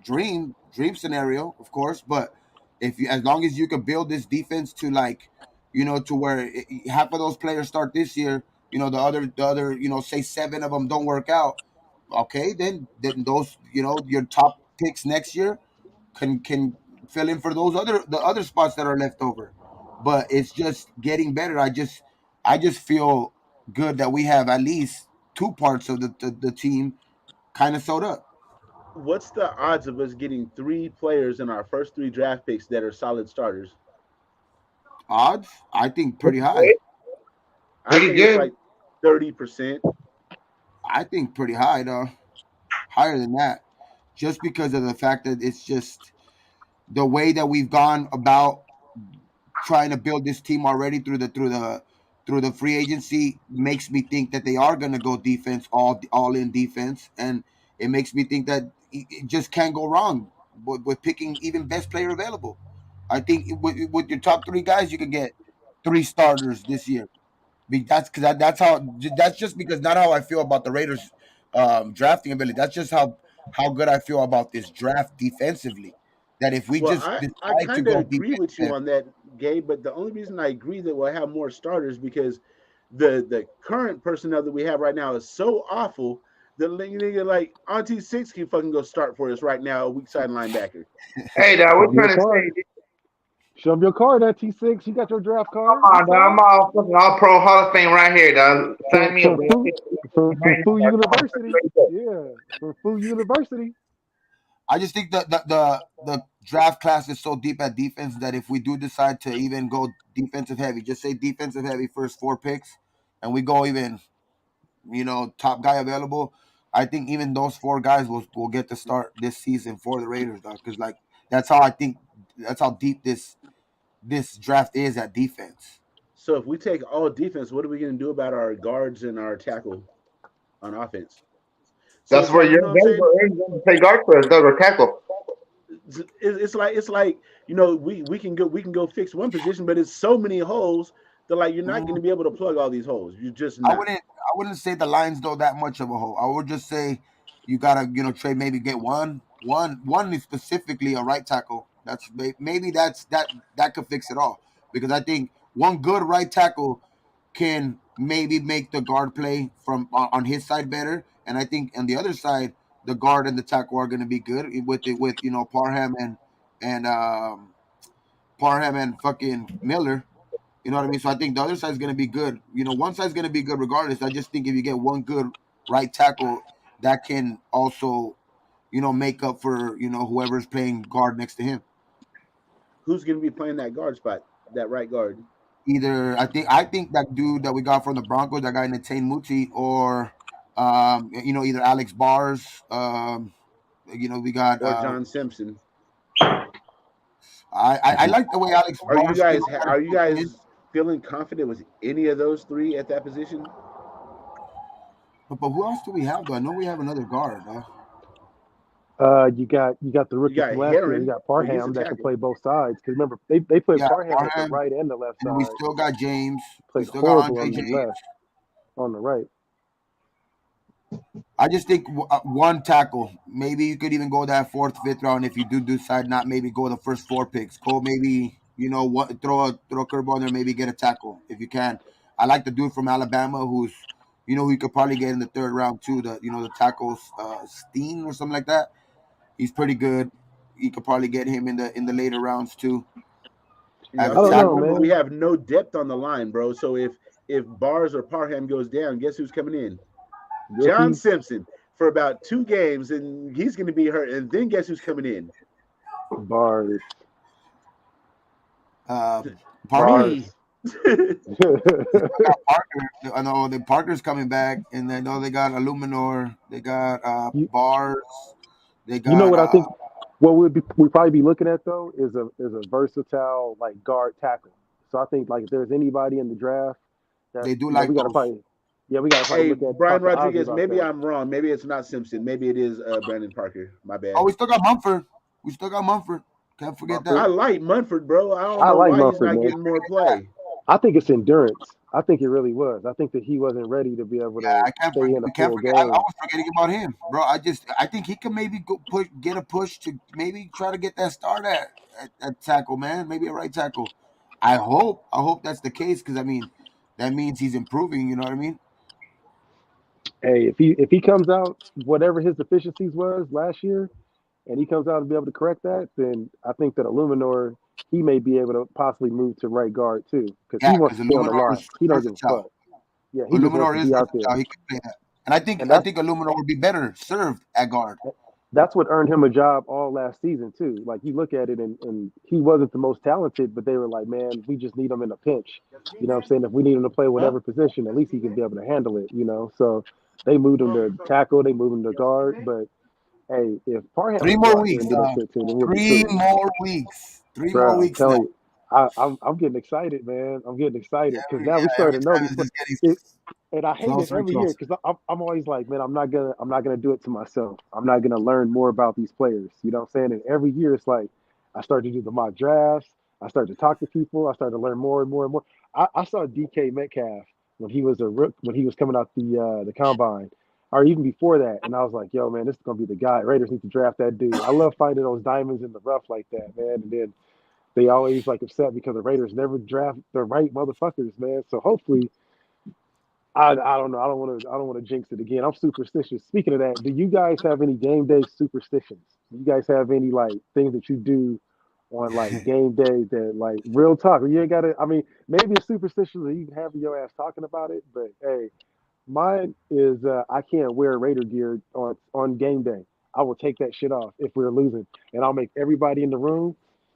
S6: dream scenario, of course. But if you, as long as you could build this defense to like, to where half of those players start this year, the other, say 7 of them don't work out. Okay, then those, your top picks next year can fill in for the other spots that are left over. But it's just getting better. I just feel good that we have at least two parts of the team kind of sewed up.
S1: What's the odds of us getting 3 players in our first 3 draft picks that are solid starters?
S6: Odds, I think pretty
S9: Pretty
S6: high.
S9: good.
S1: I
S9: Pretty
S1: say it's
S9: good.
S1: like 30%.
S6: I think pretty high though, higher than that, just because of the fact that it's just the way that we've gone about trying to build this team already through the free agency makes me think that they are going to go defense, all in defense, and it makes me think that it just can't go wrong with picking even best player available. I think with your top 3 guys, you could get 3 starters this year. That's because that's just because not how I feel about the Raiders drafting ability. That's just how good I feel about this draft defensively. That if we
S1: Well,
S6: just
S1: I
S6: decide to
S1: kind of
S6: go
S1: agree with you
S6: defensive.
S1: on that, Gabe. But the only reason I agree that we'll have more starters because the current personnel that we have right now is so awful that nigga like Auntie Six can fucking go start for us right now, a weak side linebacker.
S9: Hey, dog,
S3: Show
S9: we're
S3: me your
S9: trying to
S3: card.
S9: say,
S3: Show me your card at T6. You got your draft
S9: come
S3: card.
S9: on,
S3: What's
S9: dog. I'm
S3: up?
S9: all fucking all pro Hall of Fame right here, dog. Sign me up,
S3: From
S9: bro.
S3: Fu, from
S9: Right
S3: Fu
S9: now, dog. Come on,
S3: University.
S9: straight up.
S3: Yeah, from Fu University.
S6: I just think that the draft class is so deep at defense that if we do decide to even go defensive heavy, just say defensive heavy first 4 picks, and we go even top guy available, I think even those 4 guys will get to start this season for the Raiders, dog. Because like that's how deep this draft is at defense.
S1: So if we take all defense, what are we going to do about our guards and our tackle on offense? So
S9: That's
S1: it's
S9: where
S1: like,
S9: you're
S1: you know what I'm saying?
S9: going to play guard for us, dog, or tackle.
S1: It's like we can go fix one position, but it's so many holes that like you're not going to be able to plug all these holes. You're just
S6: I
S1: not.
S6: wouldn't say the Lions though that much of a hole. I would just say you gotta trade, maybe get one is specifically a right tackle. Maybe that could fix it all, because I think one good right tackle can maybe make the guard play from on his side better, and I think on the other side the guard and the tackle are going to be good with Parham and fucking Miller. You know what I mean? So I think the other side's going to be good. One side's going to be good regardless. I just think if you get one good right tackle, that can also, make up for, whoever's playing guard next to him.
S1: Who's going to be playing that guard spot, that right guard?
S6: Either I think that dude that we got from the Broncos, that guy Natane Muti, or either Alex Bars. We got
S1: Or John Simpson?
S6: I like the way Alex
S1: Are you
S6: Bars came
S1: guys
S6: up out of
S1: are you
S6: Brooklyn.
S1: guys feeling confident with any of those 3 at that position?
S6: But who else do we have though? I know we have another guard.
S3: You got the
S1: You
S3: rookie
S1: got
S3: from last year. You
S1: Heron,
S3: got
S1: but he's a
S3: Parham that can
S1: tackle.
S3: play both sides. Because remember, they put
S6: Yeah,
S3: Parham at the
S6: Parham,
S3: right and the left
S6: and we
S3: side.
S6: still got James. We
S3: Played
S6: still got
S3: horrible
S6: Andre
S3: on the
S6: James.
S3: left, on the right.
S6: I just think one tackle. Maybe you could even go that 4th, 5th round if you do decide not maybe go the first 4 picks. Go maybe throw a curveball there, maybe get a tackle if you can. I like the dude from Alabama who you could probably get in the 3rd round too. The tackles Steen or something like that. He's pretty good. You could probably get him in the later rounds too.
S1: And
S6: Have
S1: y'all
S6: a
S3: I don't
S1: got to
S3: know,
S6: tackle.
S1: remember we
S3: man.
S1: have no depth on the line, bro. So if Bars or Parham goes down, guess who's coming in? John
S3: Rookie
S1: Simpson for about 2 games, and he's going to be hurt. And then guess who's coming in?
S3: Bars.
S6: Uh, Parham.
S1: Me.
S3: Bars.
S6: Parker. I know the Parker's coming back, and I know they got Illuminor. They got
S3: you,
S6: Bars. They
S3: you know
S6: got
S3: what I think? What we probably be looking at though is a versatile like guard tackle. So I think like if there's anybody in the draft that
S6: they do like
S3: we got to
S6: those.
S3: probably we got to probably
S1: Hey,
S3: look at
S1: Brian
S3: talk to Ozzy
S1: Rodriguez.
S3: about
S1: Maybe
S3: that.
S1: I'm wrong. Maybe it's not Simpson. Maybe it is Brandon Parker. My
S6: Oh,
S1: bad.
S6: we still got Mumford. We still got Mumford. Can't forget
S3: Mumford.
S1: I
S6: that.
S1: like Munford, bro. I don't
S3: I
S1: know
S3: like
S1: why he's
S3: Mumford,
S1: not
S3: man.
S1: getting more play.
S3: I think it's endurance. I think it really was. I think that he wasn't ready to be able to
S6: I can't.
S3: stay in a
S6: We can't
S3: full
S6: forget. I
S3: game.
S6: was forgetting about him, bro. I think he can maybe get a push to maybe try to get that start at tackle, man. Maybe a right tackle. I hope that's the case because I mean, that means he's improving. You know what I mean?
S3: Hey, if he comes out whatever his deficiencies was last year, and he comes out and be able to correct that, then I think that Illuminor he may be able to possibly move to right guard too because
S6: Yeah,
S3: he wants
S6: because
S3: to stay on the
S6: Illuminor
S3: line.
S6: is
S3: He don't give a
S6: versatile.
S3: fuck. Yeah, he just wants
S6: Illuminor
S3: to
S6: is
S3: be out there,
S6: versatile. He can play that, and
S3: and
S6: I think Illuminor would be better served at guard.
S3: that's what earned him a job all last season too. Like you look at it, and he wasn't the most talented, but they were like, man, we just need him in a pinch. You know what I'm saying? If we need him to play whatever position, at least he can be able to handle it. You know, so they moved him to tackle, they moved him to guard. But hey, if Parham
S6: Three
S3: can go
S6: more
S3: out there
S6: weeks.
S3: and do that shit too, then we'll be
S6: Three
S3: cool.
S6: more weeks. 3 more
S3: Bro, I'm
S6: weeks now.
S3: telling you, I'm getting excited, man. I'm getting excited because now we
S6: Every
S3: starting to know
S6: time
S3: these
S6: it's
S3: players.
S6: just getting
S3: It, and I hate it
S6: closer and
S3: every year
S6: closer.
S3: because I'm always like, man, I'm not gonna do it to myself. I'm not gonna learn more about these players. You know what I'm saying? And every year it's like I start to do the mock drafts. I start to talk to people. I start to learn more and more and more. I saw DK Metcalf when he was when he was coming out the combine, or even before that, and I was like, yo, man, this is gonna be the guy. Raiders need to draft that dude. I love finding those diamonds in the rough like that, man. And then they always like upset because the Raiders never draft the right motherfuckers, man. So hopefully, I don't know. I don't want to jinx it again. I'm superstitious. Speaking of that, do you guys have any game day superstitions? Do you guys have any like things that you do on like game day that like real talk? You ain't gotta. I mean, maybe it's superstition that you can have your ass talking about it, but hey, mine is I can't wear Raider gear on game day. I will take that shit off if we're losing, and I'll make everybody in the room.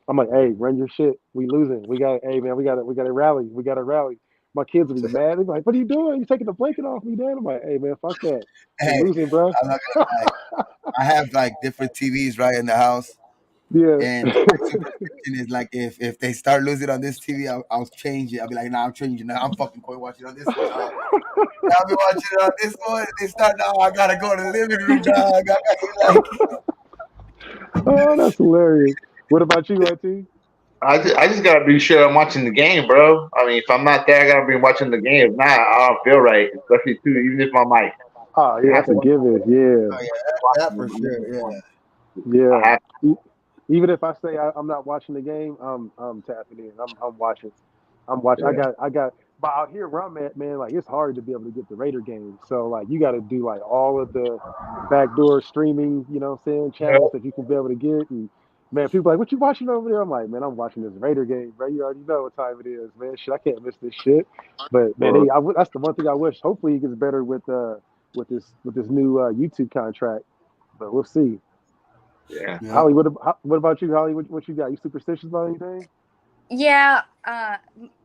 S3: I'm like, hey, run your shit. We losing. Hey man, we got to rally. We got to rally. My kids will be mad. They're like, what are you doing? You taking the blanket off me, Dad? I'm like, hey man, fuck that. We're
S6: Hey,
S3: losing, bro.
S6: I'm not gonna lie. I have like different TVs right in the house,
S3: Yeah.
S6: and my superstition is like if they start losing on this TV, I'll change it. I'll be like, nah, I'm changing. Now I'm fucking going watching on this one, dog. I'll be watching it on this one. And they start now. I gotta go to the living room, dog. I gotta like.
S3: Oh, that's hilarious. What about you, Auntie?
S7: I just gotta be sure I'm watching the game, bro. I mean, if I'm not there, I gotta be watching the game. If not, I don't feel right. Especially too, even if I'm like,
S3: Oh
S7: I
S3: yeah,
S7: have
S3: that's
S7: to
S3: a
S7: watch
S3: given. Yeah.
S6: Oh yeah, that for sure. Yeah.
S3: Yeah.
S7: I have.
S3: E- Even if I say I'm not watching the game, I'm tapping in. I'm watching. I'm watching.
S7: Yeah.
S3: I got. But out here where I'm at, man, like it's hard to be able to get the Raider games. So like you got to do like all of the backdoor streaming, you know what I'm saying, channels that you can be able to get. And man, people like, what you watching over there? I'm like, man, I'm watching this Raider game, bro. You already know what time it is, man. Shit, I can't miss this shit. But man,
S7: Well,
S3: that's the one thing I wish. Hopefully, he gets better with this new YouTube contract. But we'll see.
S7: yeah.
S6: Yeah.
S3: Holly, what about you, Holly? What you got? You superstitious about anything?
S8: Yeah,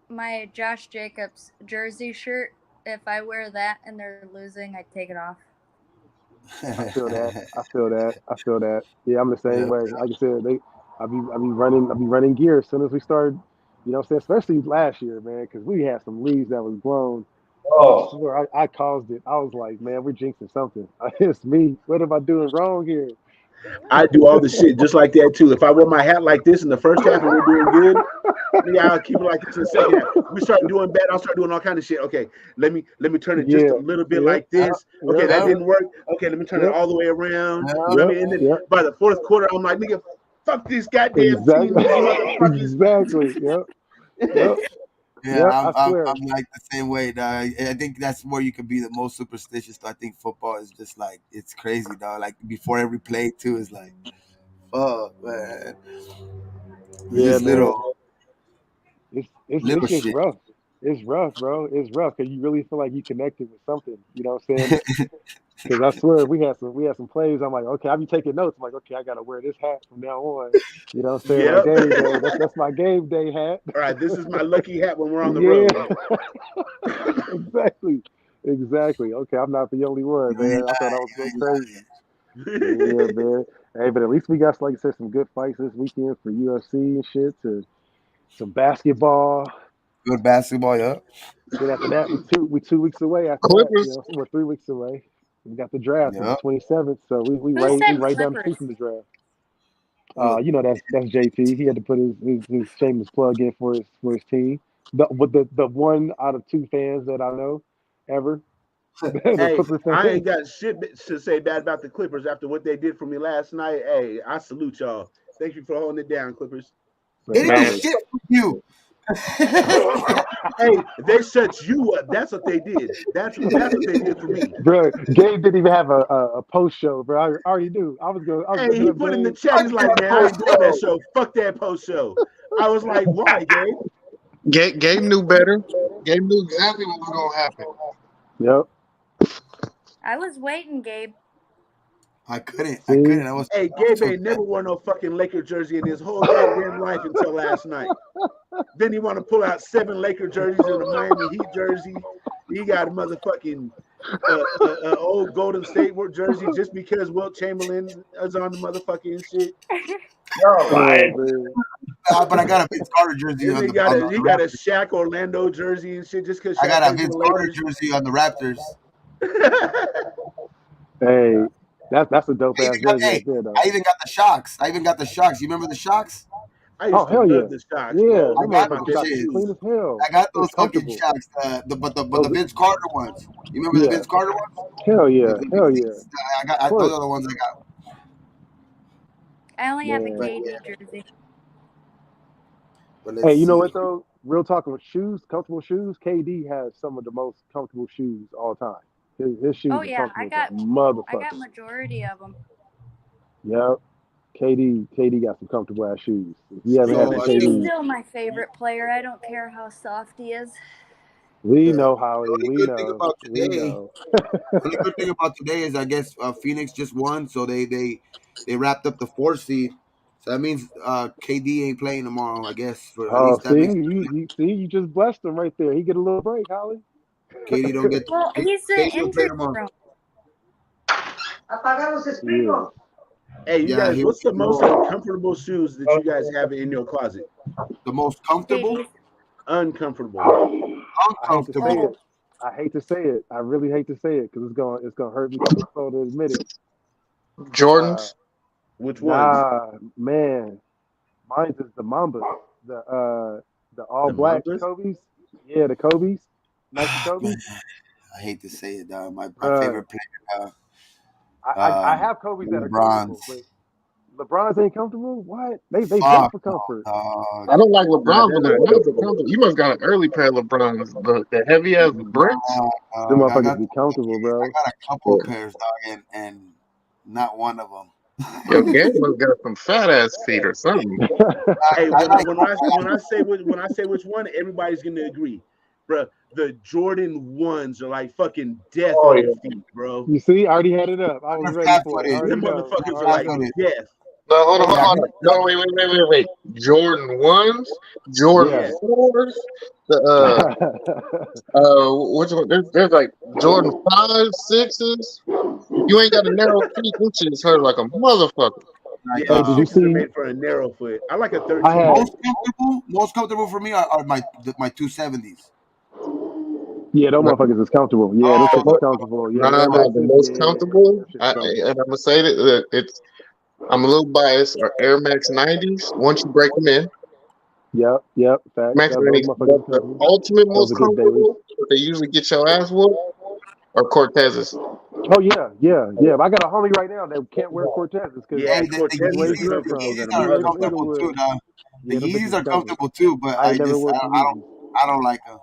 S8: my Josh Jacobs jersey shirt. If I wear that and they're losing, I take it off.
S3: I feel that. I feel that. I feel that. Yeah, I'm the same
S6: Yeah.
S3: way. Like I said, I be running gear as soon as we started. You know, what I'm saying, especially last year, man, because we had some leads that was blown. And I
S7: Oh,
S3: swear I caused it. I was like, man, we're jinxing something. It's me. What am I doing wrong here?
S1: I do all the shit just like that too. If I wear my hat like this in the first half and we're doing good, nigga, I'll keep it like this in the second half. We start doing bad, I'll start doing all kind of shit. Okay, let me turn it just a
S3: Yeah.
S1: little bit
S3: Yep.
S1: like this. Okay,
S3: Yep.
S1: that
S6: Yeah.
S1: didn't work. Okay, let me turn it
S3: Yep.
S1: all the way around. You know what
S3: Yep.
S1: I mean? And then
S3: Yep.
S1: by the fourth quarter, I'm like, nigga, fuck this goddamn team,
S3: Exactly.
S1: these motherfuckers.
S3: Exactly. Yep. Yep.
S6: Yeah,
S3: Yep. I swear.
S6: I'm like the same way, dog. I think that's where you can be the most superstitious. I think football is just like it's crazy, dog. Like before every play too is like, fuck, man. It's
S3: Yeah,
S6: just
S3: man.
S6: little
S3: It's
S6: shit.
S3: rough. it's rough, bro. It's rough because you really feel like you connected with something. You know what I'm saying? Because I swear we had some plays. I'm like, okay, I be taking notes. I'm like, okay, I gotta wear this hat from now on. You know what I'm saying? Like
S1: Yep.
S3: game day. That's my game day hat.
S1: All right, this is my lucky hat when we're on the
S3: Yeah,
S1: road.
S3: exactly, exactly. Okay, I'm not the only one, man. I thought I was going crazy. Yeah, man. Hey, but at least we got, like I said, some good fights this weekend for UFC and shit. To some basketball.
S6: Good basketball, yeah.
S3: Then after that, we 2 weeks away. After that,
S7: Clippers.
S3: we're 3 weeks away. We got the draft on the
S6: Yeah.
S3: 27th, so we
S8: Who
S3: right
S8: said
S3: down the street
S8: Clippers?
S3: from the draft.
S6: Look,
S3: That's JT. He had to put his shameless plug in for his team. The one out of two fans that I know ever, the
S1: Hey,
S3: Clipper
S1: I
S3: fan.
S1: ain't got shit to say bad about the Clippers after what they did for me last night. Hey, I salute y'all. Thank you for holding it down, Clippers.
S6: they
S3: Man,
S6: didn't do
S7: Man,
S3: look.
S6: shit with you.
S1: Hey, they shut you up. That's what they did. That's what they did for me.
S3: Bro, Gabe didn't even have a post show, bro. I already knew. I was gonna
S1: Hey,
S3: hit
S1: he
S3: up
S1: put in the
S3: Gabe.
S1: chat. He's
S6: Fuck
S1: like,
S6: that
S1: man, I
S6: post
S1: ain't doing that
S6: show.
S1: show. Fuck that post show. I was like, why, Gabe?
S7: Gabe knew better. Gabe knew exactly what was gonna happen.
S3: Yep.
S8: I was waiting, Gabe.
S6: I couldn't.
S3: See,
S6: I was
S1: Hey, Gabe
S6: so
S1: ain't never worn no fucking Laker jersey in his whole goddamn life until last night. Then he want to pull out 7 Laker jerseys and a Miami Heat jersey. He got a motherfucking old Golden State jersey just because Wilt Chamberlain is on the motherfucking shit.
S9: You're
S3: oh
S9: lying.
S3: man.
S6: but I got a Vince Carter jersey
S1: And
S6: on
S1: they
S6: the
S1: got
S6: on
S1: a
S6: the
S1: he got a
S6: Raptors.
S1: Shaq Orlando jersey and shit just because
S6: I
S1: Shaq
S6: got a
S1: plays for the
S6: Vince Carter
S1: Lakers.
S6: jersey on the Raptors.
S3: Hey, that's a dope ass jersey
S6: Hey,
S3: right there,
S6: I
S3: though.
S6: even got the shocks. You remember the shocks?
S1: I
S3: Oh
S1: used to
S3: hell yeah,
S1: love the Shocks,
S3: yeah.
S1: bro.
S6: I
S3: Them
S1: Them was
S6: got
S1: my
S3: motherfucking
S6: those
S3: shots
S1: favorite
S3: is
S6: shits.
S3: clean
S1: shoes.
S3: as hell.
S6: I got
S3: It's
S6: those fucking
S3: comfortable.
S6: shocks. But the
S3: Those,
S6: Vince Carter ones. You remember the
S3: yeah.
S6: Vince Carter ones?
S3: Hell
S6: The,
S3: yeah,
S6: the,
S3: hell yeah. Of
S6: those
S3: course,
S6: are the ones I got.
S8: I only have a
S3: man.
S6: But
S8: KD jersey.
S6: but
S3: Hey,
S6: let's
S3: you know
S6: see.
S3: what though? Real talk with shoes, comfortable shoes. KD has some of the most comfortable shoes all time. His
S8: Oh
S3: shoes are
S8: yeah,
S3: comfortable as a motherfucker.
S8: majority of them.
S3: Yep. KD got some comfortable ass shoes. If you haven't had
S6: So
S3: some
S1: Slimming
S8: He's
S3: KD,
S1: shoes.
S8: still my favorite player. I don't care how soft he is.
S3: we
S6: the
S3: know Holly.
S6: only
S3: We
S6: good thing
S3: know.
S6: about
S3: We
S6: today,
S3: know.
S6: the only good thing about today is I guess Phoenix just won, so they wrapped up the 4th seed. So that means KD ain't playing tomorrow. I guess for at
S3: Oh,
S6: least that
S3: see,
S6: makes
S3: you just blessed him right there. He get a little break, Holly.
S6: KD don't get
S8: Well, he's
S6: KD don't play
S8: injury
S6: tomorrow.
S8: prone.
S3: Yeah.
S1: Hey, you
S6: Yeah,
S1: guys,
S6: he
S1: what's the most
S6: was
S1: uncomfortable shoes that you guys have in your closet?
S6: the most comfortable,
S8: KD's.
S1: Uncomfortable.
S3: I hate to say
S6: uncomfortable.
S3: it.
S8: Oh,
S3: I hate to say it. I really hate to say it because it's gonna hurt me so to admit it. Uh,
S7: Jordans.
S1: Which ones?
S3: nah, man, mine is the Mamba, the all
S1: The
S3: black
S1: Mambas?
S3: Kobe's. Yeah, the Kobe's, Nike
S6: Man,
S3: Kobe's.
S6: I hate to say it, dog. My
S3: Bruh,
S6: favorite player,
S3: I have Kobe's that are
S6: LeBron's.
S3: comfortable, but LeBron's ain't comfortable. What? They built
S6: Fuck
S3: for
S6: no,
S3: comfort.
S6: dog.
S7: I don't like
S1: Nah,
S7: LeBron,
S1: they're
S7: but
S1: not
S7: LeBron's are
S1: comfortable.
S7: comfortable. You must got an early pair of LeBrons, the heavy ass bricks.
S6: Nah,
S3: Them
S6: dog.
S3: motherfuckers be comfortable,
S6: I
S3: bro.
S6: got a couple of pairs, dog, and not one of them.
S7: Yo, Game must got some fat ass feet or something.
S1: Hey,
S6: I like
S1: when I say which one, everybody's gonna agree, bro. The Jordan ones are like fucking death
S9: Oh
S1: on your
S9: yeah.
S1: feet, bro.
S3: You see, I already had it up. I was
S6: they're
S3: ready
S6: fat
S3: for it. I
S6: footed.
S3: already
S1: Them
S3: know. I
S1: motherfuckers are
S6: Fat
S3: already
S1: like
S3: know.
S6: footed.
S1: death.
S7: No, hold on,
S3: Hey,
S6: Yeah,
S7: hold on. No, wait. Jordan ones, Jordan
S3: yeah.
S1: Yeah.
S7: fours, the which one? There's like Jordan 5s, 6s. You ain't got a narrow feet. This shit is hurt like a motherfucker.
S6: like
S1: Yeah,
S3: Hey,
S1: the
S3: did you
S1: sixes are
S3: see?
S1: made for a narrow foot. I like a
S3: I
S1: 13.
S3: had.
S6: most comfortable for me are my 270s.
S3: Yeah, those
S7: No,
S3: motherfuckers is comfortable. Yeah, them
S6: Oh
S3: shits
S6: my
S3: is
S6: god.
S3: comfortable. Yeah, the
S7: nah,
S3: Air
S7: nah. The
S3: Maxes.
S7: most
S3: Yeah,
S7: comfortable,
S3: them shits is
S7: and
S3: comfortable.
S7: I'm gonna say that it's. I'm a little biased. Are Air Max 90s. Once you break them in,
S3: Yep. Facts.
S7: Max
S3: Those
S7: 90s.
S3: motherfuckers
S7: But
S3: is
S7: the
S3: comfortable.
S7: ultimate
S3: Those
S7: most
S3: are good dailies.
S7: comfortable, but they usually get your ass whooped, are Cortezes.
S3: Oh yeah. I got a homie right now that can't wear Cortezes because
S1: Yeah,
S6: And the
S3: he's way
S1: Cortezes are
S6: Yeezys,
S3: injury
S6: the
S1: comfortable
S3: prone.
S1: than
S6: Yeezys
S1: a
S6: are
S3: Yeah, them
S6: comfortable
S1: motherfucker.
S6: too,
S3: Inglewood.
S6: dog. The
S3: Yeah, them
S6: Yeezys
S3: bitches is
S6: are
S3: comfy.
S6: comfortable too, but
S3: I ain't never wore some Yeezys.
S6: I don't like them.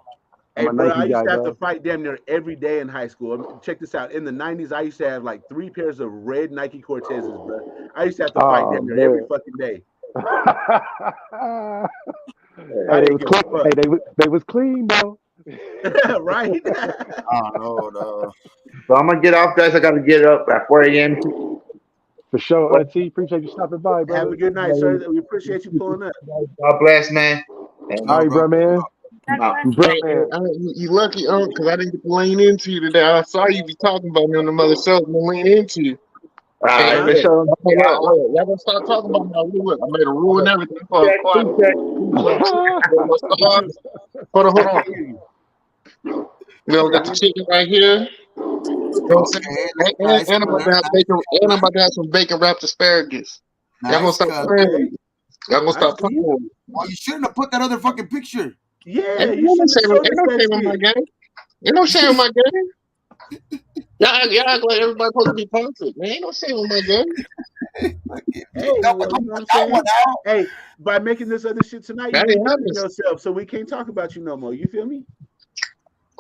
S3: I'm
S1: Hey,
S3: a
S1: bro,
S3: Nike
S1: I used
S3: guy,
S1: to have to
S3: bro.
S1: fight damn near every day in high school. Check this out. In the 90s, I used to have like 3 pairs of red Nike Cortezes, bro. I used to have to fight
S3: Oh
S1: damn near every
S3: man.
S1: fucking day.
S3: Hey,
S1: I
S3: they
S1: didn't
S3: was
S1: give a
S3: clean.
S1: fuck.
S3: Hey, they was clean though.
S1: Right?
S6: No.
S9: So I'm gonna get off, guys. I gotta get up at 4 a.m.
S3: For sure, T. Appreciate you stopping by,
S1: Have
S3: brother.
S1: a good night, sir. We appreciate you pulling up.
S9: God bless, man.
S3: All right, bro, man.
S8: God bless.
S3: Bro,
S7: Hey,
S3: man.
S7: you lucky, because I didn't get to lean into you today. I saw you be talking about me on the mother show and lean into you.
S9: All
S7: Hey,
S9: right,
S1: Huh?
S9: for
S7: look,
S9: sure.
S7: y'all gonna start talking about me. Look, I made a rule and everything for a quiet.
S9: Check, check.
S1: What you?
S7: Hold
S1: I
S7: on.
S1: can't hear you.
S7: You know,
S1: Say
S7: got the
S1: again?
S7: chicken right here. You know what I'm saying?
S6: Okay,
S7: And,
S6: nice
S7: and I'm about to
S6: color,
S7: have bacon. And I'm about to have some bacon wrapped asparagus. Y'all gonna
S6: nice
S7: stop
S6: color.
S7: playing? Y'all gonna
S1: I
S7: stop
S1: see
S7: playing?
S1: you.
S7: With me.
S6: Oh, you shouldn't have put that other fucking picture.
S1: Yeah, you shouldn't have showed
S7: Ain't
S1: us
S7: no
S1: that
S7: shame in my
S1: shit.
S7: game. Ain't no shame in my game. Y'all act like everybody supposed to be perfect. Man, ain't no shame in my game.
S1: Hey,
S6: That
S1: well, you
S6: one,
S1: know what I'm
S6: that one
S1: saying?
S6: out.
S1: Hey, by making this other shit tonight,
S7: That
S1: you
S7: ain't
S1: redeeming
S7: happening.
S1: yourself, so we can't talk about you no more. You feel me?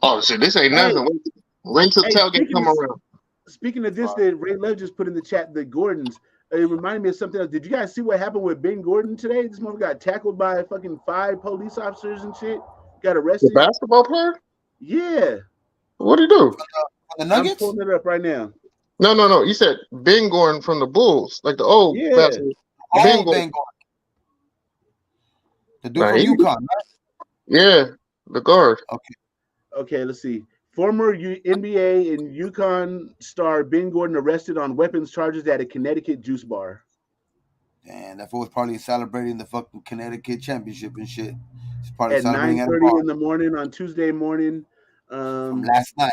S7: Oh shit, this ain't
S1: Hey,
S7: nothing. Wait till
S1: hey,
S7: tailgate come around.
S1: speaking of this, that Ray Love just put in the chat, the Gordons. It reminded me of something else. Did you guys see what happened with Ben Gordon today? This mother got tackled by fucking 5 police officers and shit. Got
S7: The
S1: arrested.
S7: basketball player?
S1: Yeah,
S7: What'd he do?
S6: The
S1: I'm
S6: Nuggets?
S1: pulling it up right now.
S7: No. You said Ben Gordon from the Bulls, like the old
S1: Yeah.
S7: basketball. Ben
S6: Oh,
S7: Gordon.
S6: Bengal. The dude
S7: Nah,
S6: from UConn, right?
S7: yeah, the guard.
S6: Okay.
S1: Okay, let's see. Former NBA and UConn star Ben Gordon arrested on weapons charges at a Connecticut juice bar.
S6: Damn, that fool was probably celebrating the fucking Connecticut championship and shit. He's probably
S1: At
S6: celebrating at a
S1: 9:30
S6: bar
S1: in the morning on Tuesday morning.
S6: from
S1: Um,
S6: last night.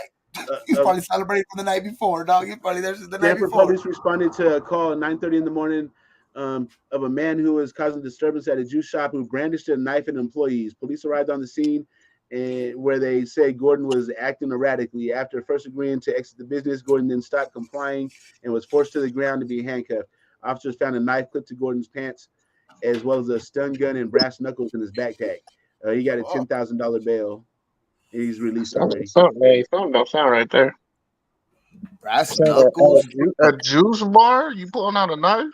S6: He's
S1: uh,
S6: probably celebrating from the night before, dog. He's probably there since the night
S1: Stanford
S6: before.
S1: police responded to a call at 9:30 in the morning of a man who was causing disturbance at a juice shop who brandished a knife at employees. Police arrived on the scene and where they say Gordon was acting erratically. After first agreeing to exit the business, Gordon then stopped complying and was forced to the ground to be handcuffed. Officers found a knife clipped to Gordon's pants, as well as a stun gun and brass knuckles in his backpack. He got a
S6: Oh,
S1: $10,000 bail, and he's released already.
S7: Something don't sound right there.
S6: brass
S7: Sound
S6: knuckles,
S7: a juice bar? You pulling out a knife?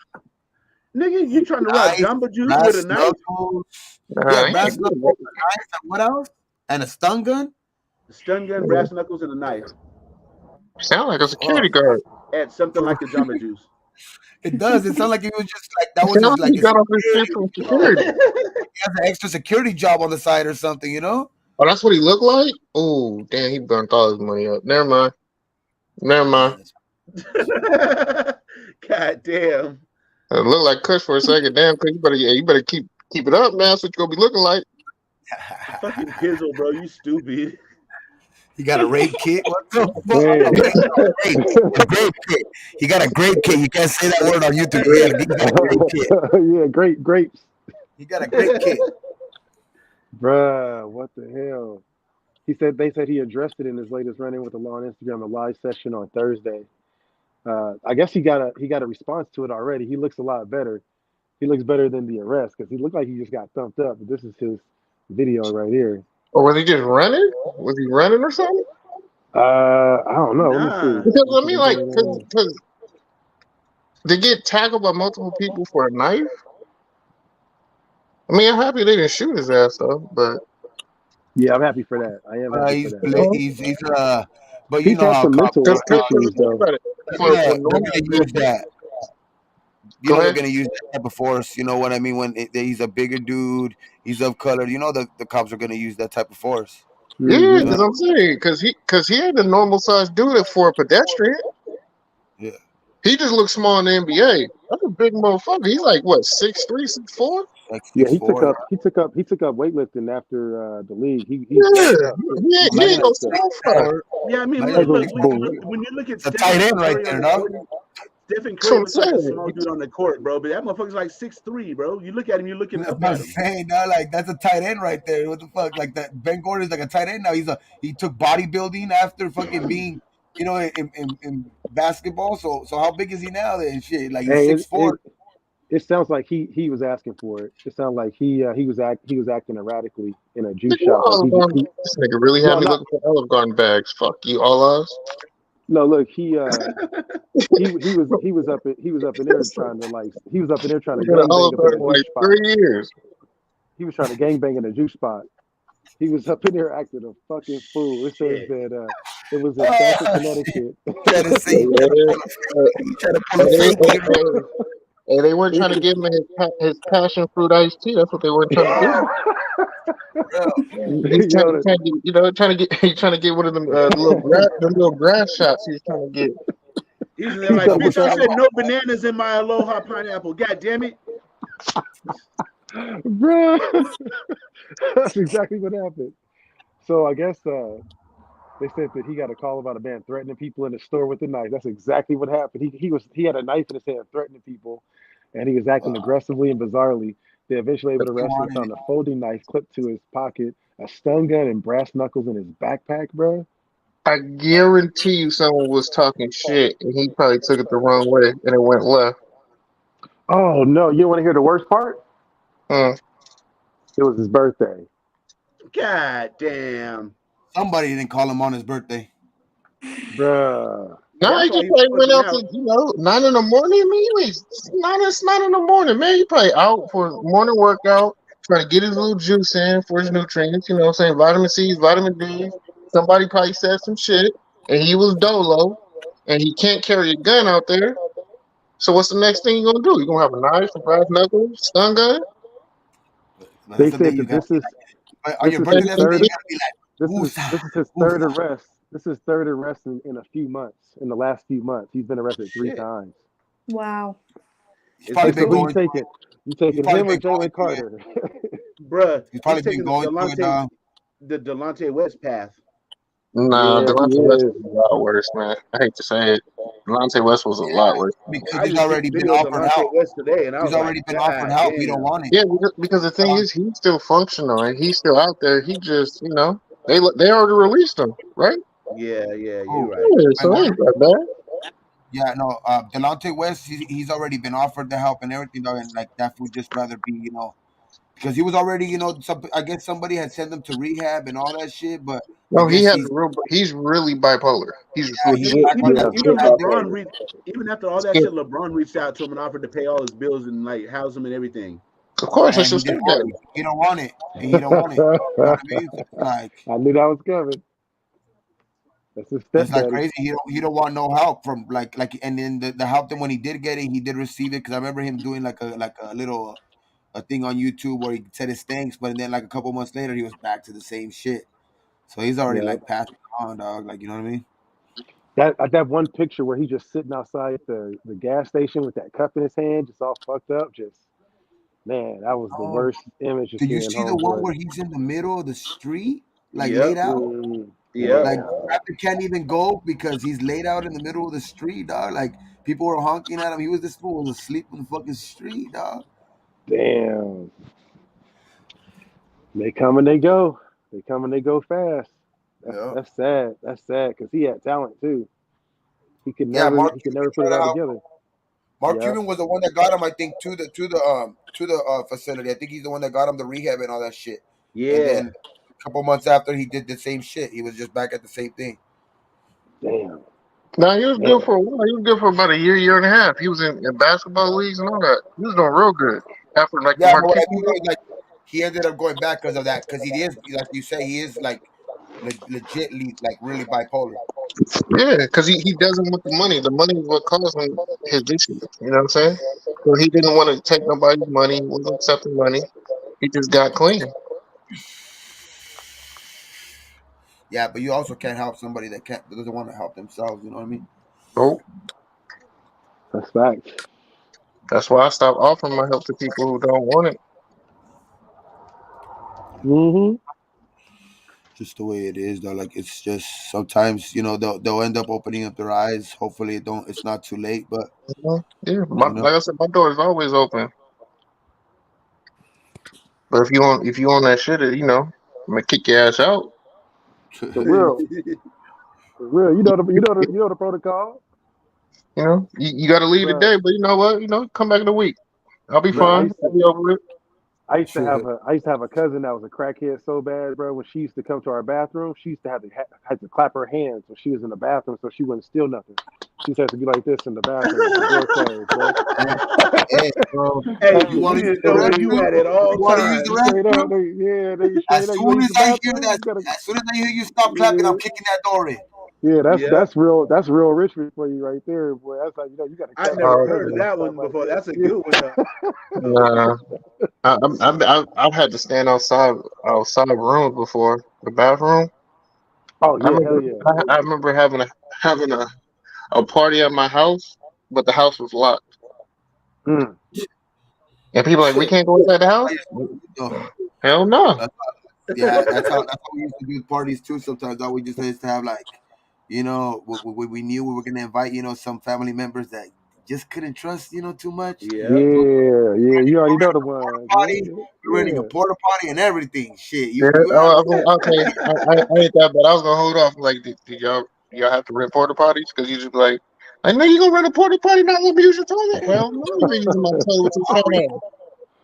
S1: Nigga, you trying to rob
S6: knife,
S1: Jamba Juice with a
S6: brass
S1: knife?
S6: knuckles. Yeah,
S7: Nah, he
S6: brass
S7: ain't doing
S6: knuckles, a knife, and what else? And a stun gun?
S1: A stun gun,
S7: that.
S1: brass knuckles, and a knife.
S7: Sound like a
S6: Fuck.
S7: security guard.
S1: At something like a Jamba Juice.
S6: It does. It sounds like it was just like that was
S7: Sound
S6: his
S7: like
S6: like
S7: he
S6: his
S7: got off his
S6: security.
S7: shift from security.
S6: He has an extra security job on the side or something, you know?
S7: Oh, that's what he looked like? Oh, damn, he burnt all his money up. Never mind.
S6: Yeah, that's
S1: God damn.
S7: It looked like Kush for a second. Damn, Kush, you better keep it up, man. That's what you're gonna be looking like.
S1: Fucking Pizzle, bro. You stupid.
S6: he got a rape kit. What the
S3: Hey.
S6: fuck? A grape kit. He got a grape kit. You can't say that word on YouTube. He got a grape kit.
S3: Yeah, grapes.
S6: He got a grape kit.
S3: Bruh, what the hell? They said he addressed it in his latest run-in with the law on Instagram, a live session on Thursday. I guess he got a response to it already. He looks a lot better. He looks better than the arrest because he looked like he just got thumped up. But this is his video right here.
S7: Or was he just running? Was he running or something?
S3: I don't know. Let me see.
S1: Nah.
S7: Because I mean, like, because to get tackled by multiple people for a knife. I mean, I'm happy they didn't shoot his ass though, but
S3: Yeah, I'm happy for that. I am happy for that.
S6: But you
S3: He's
S6: know
S3: had
S6: how
S3: some mental
S6: cops
S7: because
S3: issues
S7: think
S3: though.
S7: about it.
S6: they're
S7: For normal
S6: gonna use that.
S7: Go
S6: They're
S7: ahead.
S6: gonna use that type of force. You know what I mean? When he's a bigger dude, he's of color. You know the cops are gonna use that type of force.
S7: Yeah,
S3: Mm-hmm.
S7: because I'm saying, because he ain't a normal sized dude for a pedestrian.
S6: Yeah.
S7: He just looks small in the NBA. That's a big motherfucker. He's like what, 6'3", 6'4"?
S6: Like
S3: Yeah,
S6: 6'4".
S3: he took up weightlifting after the league. He's
S7: Yeah,
S3: bulked up.
S7: he ain't
S6: Imagine
S7: no
S3: Bulked up.
S7: small fry.
S1: Yeah, I mean,
S3: That's
S1: look,
S3: a bull.
S1: when you look at
S6: The tight
S1: Stephen
S6: end right
S1: Curry on
S6: there,
S1: the
S6: no?
S1: court, Stephen
S7: That's what
S1: Curry
S7: I'm
S1: looks like a
S7: saying.
S1: small dude on the court, bro. But that motherfucker's like 6'3", bro. You look at him, you're looking
S6: That's
S1: up
S6: what I'm
S1: at him.
S6: saying, dog. Like that's a tight end right there. What the fuck? Like that Ben Gordon's like a tight end now. He took bodybuilding after fucking being, in basketball. So how big is he now then? Shit, like he's
S3: Hey,
S6: 6'4".
S3: it sounds like he was asking for it. It sounds like he was acting erratically in a juice
S7: Nigga,
S3: shop. Like he
S7: this nigga really had
S3: no
S7: me
S3: not
S7: looking for Olive Garden bags. Fuck you, all us.
S3: no look he was up in there trying to
S7: We got an
S3: gangbang
S7: Olive
S3: up in
S7: Garden
S3: a
S7: in like
S3: juice spot.
S7: 3 years.
S3: He was trying to gangbang in a juice spot. He was up in there acting a fucking fool. It says
S1: Shit.
S3: that it was in Stamford,
S6: Oh,
S3: Connecticut.
S6: trying to say,
S7: Yeah,
S6: you trying to pull
S7: hey,
S6: a
S7: hey,
S6: fake
S7: hey,
S6: one.
S7: hey, hey, they weren't trying to give him his passion fruit iced tea. That's what they weren't trying to do.
S6: Bro.
S7: He's trying,
S3: Yo,
S7: trying to get, trying to get, he's trying to get one of them little grass shots. He's trying to get.
S1: He's
S3: he
S1: like,
S3: said, "What's
S1: bitch, I
S3: that,
S1: said no bananas in my Aloha pineapple. God damn it.
S3: bro?" That's exactly what happened. So I guess they said that he got a call about a man threatening people in the store with a knife. That's exactly what happened. He had a knife in his hand threatening people, and he was acting
S6: Wow.
S3: aggressively and bizarrely. They eventually able
S6: But
S3: to
S6: he
S3: arrest him and
S6: wanted
S3: found
S6: it.
S3: a folding knife clipped to his pocket, a stun gun, and brass knuckles in his backpack, bro.
S7: I guarantee you, someone was talking shit, and he probably took it the wrong way, and it went left.
S3: Oh no, you want to hear the worst part?
S7: Hmm.
S3: It was his birthday.
S1: God damn.
S6: Somebody didn't call him on his birthday.
S3: Bruh.
S7: No,
S1: That's
S7: he
S1: why
S7: just
S1: he was
S7: probably went
S1: flipping
S7: out
S1: out.
S7: to 9 in the morning. I mean, wait, it's nine in the morning, man. He probably out for his morning workout, trying to get his little juice in for his nutrients. You know what I'm saying? Vitamin C's, vitamin D's. Somebody probably said some shit, and he was dolo, and he can't carry a gun out there. So what's the next thing you gonna do? You gonna have a knife, a brass knuckle, stun gun?
S6: But
S3: They
S6: that's the day
S3: said
S6: you
S3: that
S6: got. But on
S3: this
S6: your
S3: is
S6: birthday,
S3: his
S6: that's the day
S3: third
S6: you gotta be like, woosah,
S3: this is his third
S6: woosah.
S3: arrest. This is third arrest in a few months. In the last few months, he's been arrested three
S1: Shit.
S3: times.
S8: Wow.
S6: He's
S1: It's
S3: Hey,
S6: probably
S1: like
S3: so
S6: been
S3: who you
S6: going.
S3: taking? You
S6: He's
S3: taking
S6: probably
S3: him or
S6: been going
S3: Jalen
S6: through it.
S3: Carter?
S1: bruh,
S6: He's
S1: he's
S6: probably been
S1: taking
S6: going through it, dog.
S1: The Delonte West path.
S7: Nah,
S3: Yeah, he
S7: Delonte West
S3: is.
S7: was a lot worse, man. I hate to say it. Delonte West was a lot worse.
S6: Because
S1: I
S6: he's
S1: just seen
S6: already
S1: a
S6: been
S1: video of
S6: offered
S1: Delonte
S6: help.
S1: West today, and I
S6: He's
S1: was like,
S6: already been offered
S1: God
S6: help. He don't
S1: damn.
S6: want it.
S7: Yeah, because the thing is, he's still functional and he's still out there. He just, they already released him, right?
S1: Yeah, yeah, you're
S6: Oh,
S1: right.
S7: Yeah,
S6: and
S7: so it ain't that bad.
S6: yeah, no. Delonte West, he's already been offered the help and everything, dog. And like that would just rather be, because he was already, I guess somebody had sent him to rehab and all that shit. But I
S7: No, he
S6: guess
S7: has a real. He's really bipolar. He's
S1: Nigga,
S3: Yeah,
S1: even LeBron
S7: bipolar.
S1: even after all that
S7: Yeah,
S1: shit, LeBron reached out to him and offered to pay all his bills and like house him and everything.
S7: of course, it's
S6: and he
S7: your
S6: didn't want
S7: stepdaddy.
S6: it. He don't want it, and he don't want it. You know what I mean? So it's like
S3: I knew that was coming. That's his
S6: it's like
S3: stepdaddy.
S6: crazy. He don't want no help from and then the help then when he did get it, he did receive it because I remember him doing like a little a thing on YouTube where he said his thanks, but then like a couple months later he was back to the same shit. So he's already
S3: Yeah,
S6: like passing on, dog. Like you know what I mean?
S3: that one picture where he's just sitting outside the gas station with that cup in his hand, just all fucked up. Just man, that was the
S6: Oh,
S3: worst image of
S6: did you
S3: seeing
S6: see the one
S3: homeboy.
S6: where he's in the middle of the street, like laid
S1: Yep,
S6: out?
S1: yep.
S6: Like
S3: Damn,
S6: traffic can't even go because he's laid out in the middle of the street, dog. Like people were honking at him. This fool was asleep on the fucking street, dog.
S3: damn. They come and they go. They come and they go fast.
S6: Yeah.
S3: That's sad. That's sad because he had talent too.
S6: Yeah, Mark
S3: He could
S6: Cuban
S3: never put
S6: tried
S3: it
S6: to
S3: all
S6: help.
S3: together.
S6: Mark
S3: Yeah,
S6: Cuban was the one that got him, I think, to the facility. I think he's the one that got him the rehab and all that shit. And
S1: Yeah.
S6: then a couple months after, he did the same shit. He was just back at the same thing.
S3: damn,
S7: Now he was good
S3: man.
S7: for a while. He was good for about a year and a half. He was in basketball leagues and all that. He was doing real good after like the
S6: Yeah, but what I
S7: Marquise.
S6: mean is like he ended up going back because of that. Because he is, like you say, he is like legitly like really bipolar.
S7: Yeah, because he doesn't want the money. The money is what caused him his issues. You know what I'm saying? So he didn't want to take nobody's money. He wasn't accepting money. He just got clean.
S6: Yeah, but you also can't help somebody that doesn't want to help themselves. You know what I mean?
S7: Nope.
S3: That's facts.
S7: That's why I stopped offering my help to people who don't want it.
S3: Mm-hmm.
S6: Just the way it is, though. Like it's just sometimes they'll end up opening up their eyes. Hopefully, it don't. It's not too late, but
S7: Yeah,
S6: you know.
S7: like I said, my door is always open. But if you on that shit, I'm gonna kick your ass out.
S3: For real, for real. You know the protocol,
S7: You got to leave
S3: bro.
S7: today, but you know what? Come back in a week. I'll be
S3: Bro,
S7: fine. I'll be over it.
S3: I used to have a cousin that was a crackhead so bad, bro. When she used to come to our bathroom, she used to had to clap her hands when she was in the bathroom so she wouldn't steal nothing. She just has to be like this in the bathroom with the door closed, bro.
S6: Hey, bro.
S1: Hey,
S6: You
S1: you
S6: want
S1: need
S6: to use
S1: to
S6: the
S1: know where you
S6: restroom?
S1: at all
S6: You want to use the
S1: times.
S3: Straight up,
S6: restroom?
S3: they straight
S6: As
S3: up. You gonna
S6: soon
S3: use
S6: as
S3: the
S6: I hear
S3: bathroom?
S6: that,
S3: You gotta.
S6: as soon as I hear you stop clapping, I'm
S3: Yeah,
S6: kicking that door in.
S3: yeah.
S1: Yep.
S3: That's real Richmond for you right there, boy. That's like you gotta
S1: I
S3: clap
S1: never
S3: back
S1: heard
S3: heavy
S1: of
S3: and
S1: that
S3: stuff
S1: one
S3: like
S1: before.
S3: that.
S1: That's a
S3: Yeah.
S1: good one though.
S7: Nah, I've had to stand outside rooms before the bathroom.
S3: Oh
S7: I
S3: yeah, hell
S7: remember
S3: yeah.
S7: I remember having a party at my house, but the house was locked,
S3: Mm.
S7: and people like we
S6: Shit.
S7: can't go inside the
S6: I
S7: house.
S6: used to do it, though.
S7: Hell no.
S6: That's Yeah, that's how we used to do parties too. Sometimes all we just used to have like, we knew we were gonna invite some family members that just couldn't trust too much.
S1: Yep.
S6: So
S3: Yeah. You already know the
S6: a porta
S3: ones.
S6: potty, we're renting a
S3: Yeah.
S6: porta potty and everything. Shit,
S7: Yeah.
S6: you have
S7: Okay. I ain't that bad. I was gonna hold off. Like, did y'all have to rent porta potties? Because you just be like, no, you gonna rent a porta potty, not gonna use your toilet? Hell no, you ain't using my toilet with your fat
S6: sorry,
S7: ass.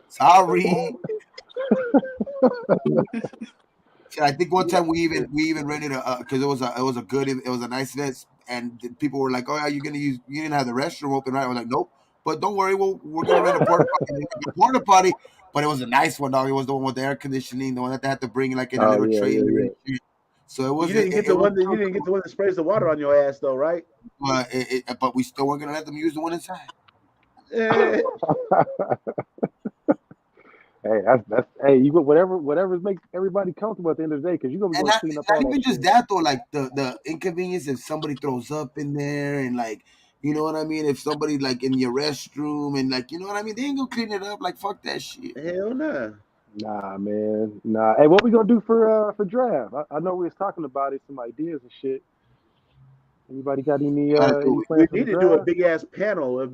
S6: sorry. Shit, I think one time we even rented a because it was a nice event, and people were like, "Oh, yeah, you didn't have the restroom open, right?" I was like, "Nope." But don't worry, we're gonna rent a porta potty. A porta potty, but it was a nice one, dog. It was the one with the air conditioning, the one that they had to bring like in a
S3: Oh
S6: little
S3: yeah,
S6: trailer
S3: yeah,
S6: and
S3: yeah.
S6: shit. So it
S1: You
S6: was
S1: didn't
S6: it,
S1: get
S6: it
S1: the
S6: was
S1: one that you didn't get the one that sprays the water on your ass though, right?
S6: but we still weren't gonna let them use the one inside.
S1: Eh,
S3: Hey, that's hey, you go whatever makes everybody comfortable at the end of the day, because you're gonna be
S6: And
S3: going to
S6: not
S3: clean up
S6: not
S3: all that
S6: even just
S3: shit.
S6: that though, like the inconvenience if somebody throws up in there and like you know what I mean. If somebody like in your restroom and like you know what I mean, they ain't gonna clean it up. Like fuck that shit.
S1: hell no.
S3: Nah, man. Nah. Hey, what we gonna do for draft? I know we was talking about it, some ideas and shit. Anybody got
S6: We gotta do
S3: any
S6: it.
S1: We
S3: plans for the
S1: need to do a
S3: draft?
S1: big ass panel of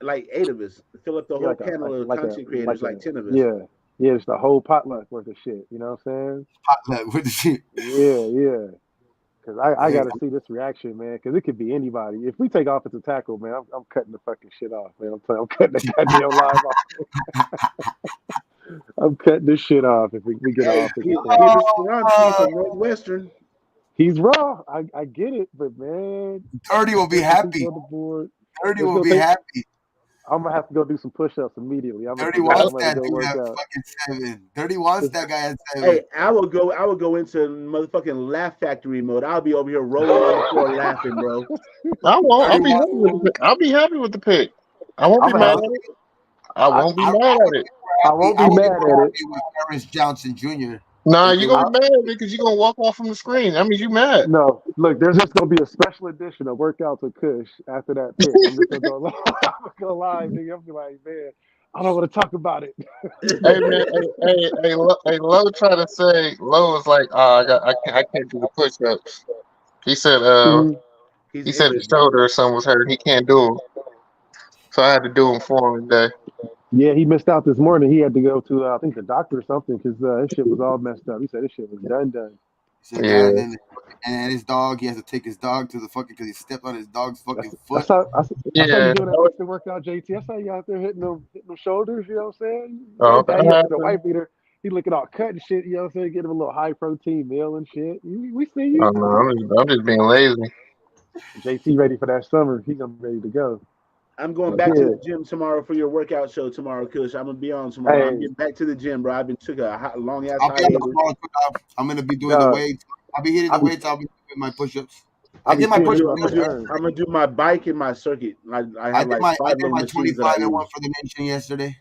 S1: like 8 of us. Fill up the
S3: Yeah,
S1: whole panel of content
S3: like
S1: creators,
S3: a
S1: like 10 of us.
S3: yeah, yeah, it's the whole potluck worth of shit. You know what I'm
S6: Potluck with the shit.
S3: saying? Yeah. Cause I
S6: Yeah,
S3: gotta see this reaction, man. Cause it could be anybody. If we take offensive tackle, man, I'm cutting the fucking shit off, man. I'm cutting the goddamn live off. I'm cutting this shit off if we get an
S1: Hey,
S3: offensive
S1: Peter
S3: tackle.
S1: Skoronsky from Northwestern.
S3: He's raw. I get it, but man,
S6: 30 will be
S3: put some people
S6: happy.
S3: on the board.
S6: 30
S3: It's
S6: will
S3: gonna
S6: be
S3: take.
S6: happy.
S3: I'm gonna have to go do some push-ups immediately. I'm gonna
S6: 30
S3: figure out
S6: wants
S3: somewhere to
S6: that
S3: go
S6: dude
S3: work
S6: at
S3: out.
S6: fucking 7. 30 wants
S3: 'Cause-
S6: that guy at 7.
S1: Hey, I will go into motherfucking laugh factory mode. I'll be over here rolling on the floor laughing, bro.
S7: I won't.
S6: 30
S7: I'll be
S6: wants.
S7: happy with the pick. I'll be happy with the pick. I won't
S3: I'm
S7: be
S3: gonna
S7: mad
S3: have.
S7: at it. I
S3: I
S7: won't be
S6: I
S7: mad
S6: would
S7: at
S6: be
S7: it.
S6: more
S3: I
S6: happy.
S3: won't
S6: I
S3: be
S6: would be
S3: mad
S6: more
S3: at it.
S6: happy with Terrence Johnson Jr.
S7: Nah,
S6: if
S7: you're
S6: it
S7: gonna
S6: was.
S3: I,
S7: be mad at me because you're gonna walk off from the screen. That means you mad.
S3: no, look, there's just gonna be a special edition of workouts with Kush after that pick. I'm just gonna go. I'm gonna go live, nigga. I'm gonna be like, man, I don't want to talk about it.
S7: Hey man, Low try to say Low was like, oh, I can't do the push ups. He said,
S3: Mhm.
S1: He's
S7: he said
S1: injured.
S7: his shoulder or something was hurt. He can't do them, so I had to do them for him today.
S3: Yeah, he missed out this morning. He had to go to, I think, the doctor or something because his shit was all messed up. He said his shit was done.
S6: He said, yeah,
S7: Yeah,
S6: and then his dog, he has to take his dog to the fucking because he stepped on his dog's fucking
S3: That's
S6: foot.
S3: how I saw you
S7: yeah.
S3: doing that instant workout, JT. I saw you out there hitting them shoulders. You know what I'm saying?
S7: Oh,
S3: Daddy
S7: that
S3: up in the
S7: happened.
S3: white beater. He looking all cut and shit. You know what I'm saying? Get him a little high protein meal and shit. We see you.
S7: Oh no, I'm just being lazy.
S3: JT ready for that summer. He gonna be ready to go.
S1: I'm going
S3: But
S1: back to
S3: yeah,
S1: the gym tomorrow for your workout show tomorrow, Kush. I'm gonna be on tomorrow. I'm
S3: hey,
S1: getting back to the gym, bro. I've been took a long ass
S6: I'll be on the
S1: hiatus.
S6: tomorrow too. I'm gonna be doing the
S3: dog,
S6: weights. I'll be hitting
S3: I
S6: the
S3: be
S6: weights. I'll be doing my push-ups.
S3: I
S6: I
S3: be
S6: did my
S1: I'm
S3: seeing
S1: gonna
S3: him
S1: do.
S6: push-ups
S3: I'm
S1: I'm gonna
S3: like,
S1: do.
S6: yesterday.
S3: Ern.
S1: I'm gonna do my bike and my circuit. I
S6: I
S1: have
S6: did
S1: like
S6: my I
S1: five
S6: did
S1: little
S6: my
S1: machines that I
S6: 25 and one
S1: use.
S6: for the nation yesterday.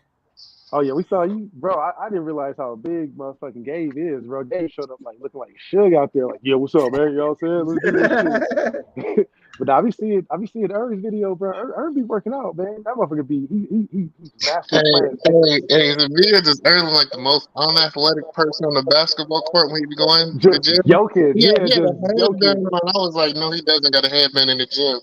S3: Oh yeah, we saw you, bro. I didn't realize how big motherfucking Gabe is, bro. Gabe showed up like looking like Suge out there, like, yeah, what's up, man? You know what I'm saying? Let's do this shit. But I be seeing Ern's video, bro. Ern be working out, man. That motherfucker be he's
S7: Hey,
S3: master playing fitness.
S7: is Amir just earning like the most unathletic person on the basketball court when he be going to the
S3: Just
S7: gym?
S3: joking, yeah,
S7: He had a
S3: just
S7: headband
S3: joking.
S7: on. I was like, no, he doesn't got a headband in the gym.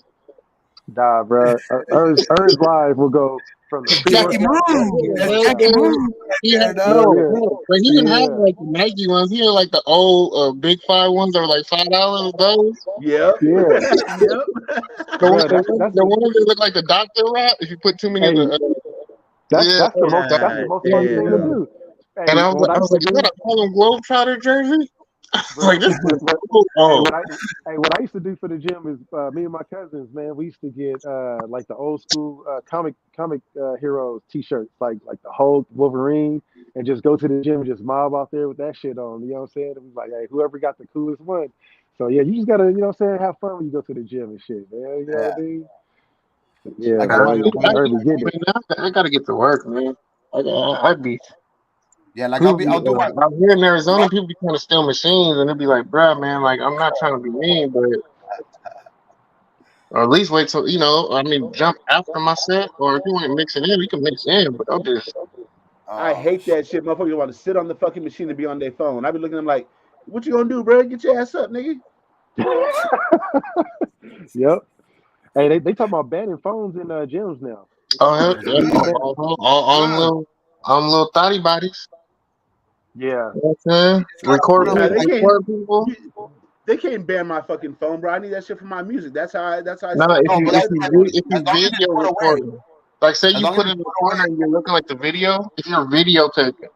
S3: Nah, bro. Ern's live will go from the
S6: Jackie
S3: pre-workout to
S6: Moon.
S3: after the
S7: He had
S6: That's
S7: a
S3: workout.
S6: Jackie Moon
S7: headband.
S6: right
S7: He had
S6: there, dog.
S3: Yeah,
S7: no, but he didn't have
S3: yeah,
S7: like the Nike ones. He had like the old big five ones that were like $5. Those
S1: Yep.
S3: yeah,
S1: Yep.
S3: bro. That's
S7: the ones that look like the doctor wrap. If you put too many of
S3: hey,
S7: the
S3: that's
S7: yeah,
S3: that's the most that's the
S1: God
S3: most fun
S1: damn.
S3: thing to
S7: yeah.
S3: do.
S7: And
S3: Hey,
S7: I
S3: what I
S7: was
S3: used to
S7: like, is that
S3: do?
S7: a Harlem Globetrotter jersey?
S3: Bro,
S7: Like this is
S3: what,
S7: so
S3: hey,
S7: old.
S3: what I used to do for the gym is me and my cousins, man, we used to get like the old school comic heroes t-shirts, like the Hulk, Wolverine, and just go to the gym and just mob out there with that shit on. You know what I'm saying? It was like, hey, whoever got the coolest one. So yeah, you just gotta, you know what I'm saying, have fun when you go to the gym and shit, man. You know
S6: Yeah,
S3: what I mean? Yeah,
S6: I got
S3: bro,
S6: my
S3: you
S6: little.
S3: already be getting it.
S7: Man, I gotta get to work, man. I'd be
S6: Yeah, like
S7: people be
S6: I'll do my.
S7: out here in
S6: my
S7: Arizona. People be trying to steal machines, and it'd be like, bruh, man, like I'm not trying to be mean, but or at least wait till I mean, jump after my set, or if you want to mix it in, we can mix in. But don't just
S1: I
S6: oh
S1: hate that shit. Motherfuckers want to sit on the fucking machine and be on their phone. I be looking at them like, what you gonna do, bro? Get your ass up, nigga.
S3: Yep. Hey, they talking about banning phones in gyms now. They
S7: oh
S3: talking
S7: hell,
S3: about
S6: that's
S7: yeah,
S3: completely
S6: good.
S3: banning.
S7: all them
S6: Good.
S7: little thotty bodies.
S3: Yeah.
S7: You know what I'm saying?
S6: It's gotta
S7: Record
S6: put them
S1: Nah,
S7: people,
S1: they
S6: like
S1: can't.
S7: record people.
S1: They can't ban my fucking phone, bro. I need that shit for my music. That's how I
S7: No, if
S6: no,
S7: you
S6: but
S7: if
S6: that's
S1: live
S7: you
S1: my
S6: like,
S7: vi-
S1: life.
S7: if
S6: as
S7: you
S6: long as it's
S7: video
S6: put away.
S7: recording, like say
S6: As
S7: you
S6: long as
S7: put it
S6: it's
S7: in the
S6: put
S7: corner
S6: away.
S7: and you're looking like the video, if you're videotaping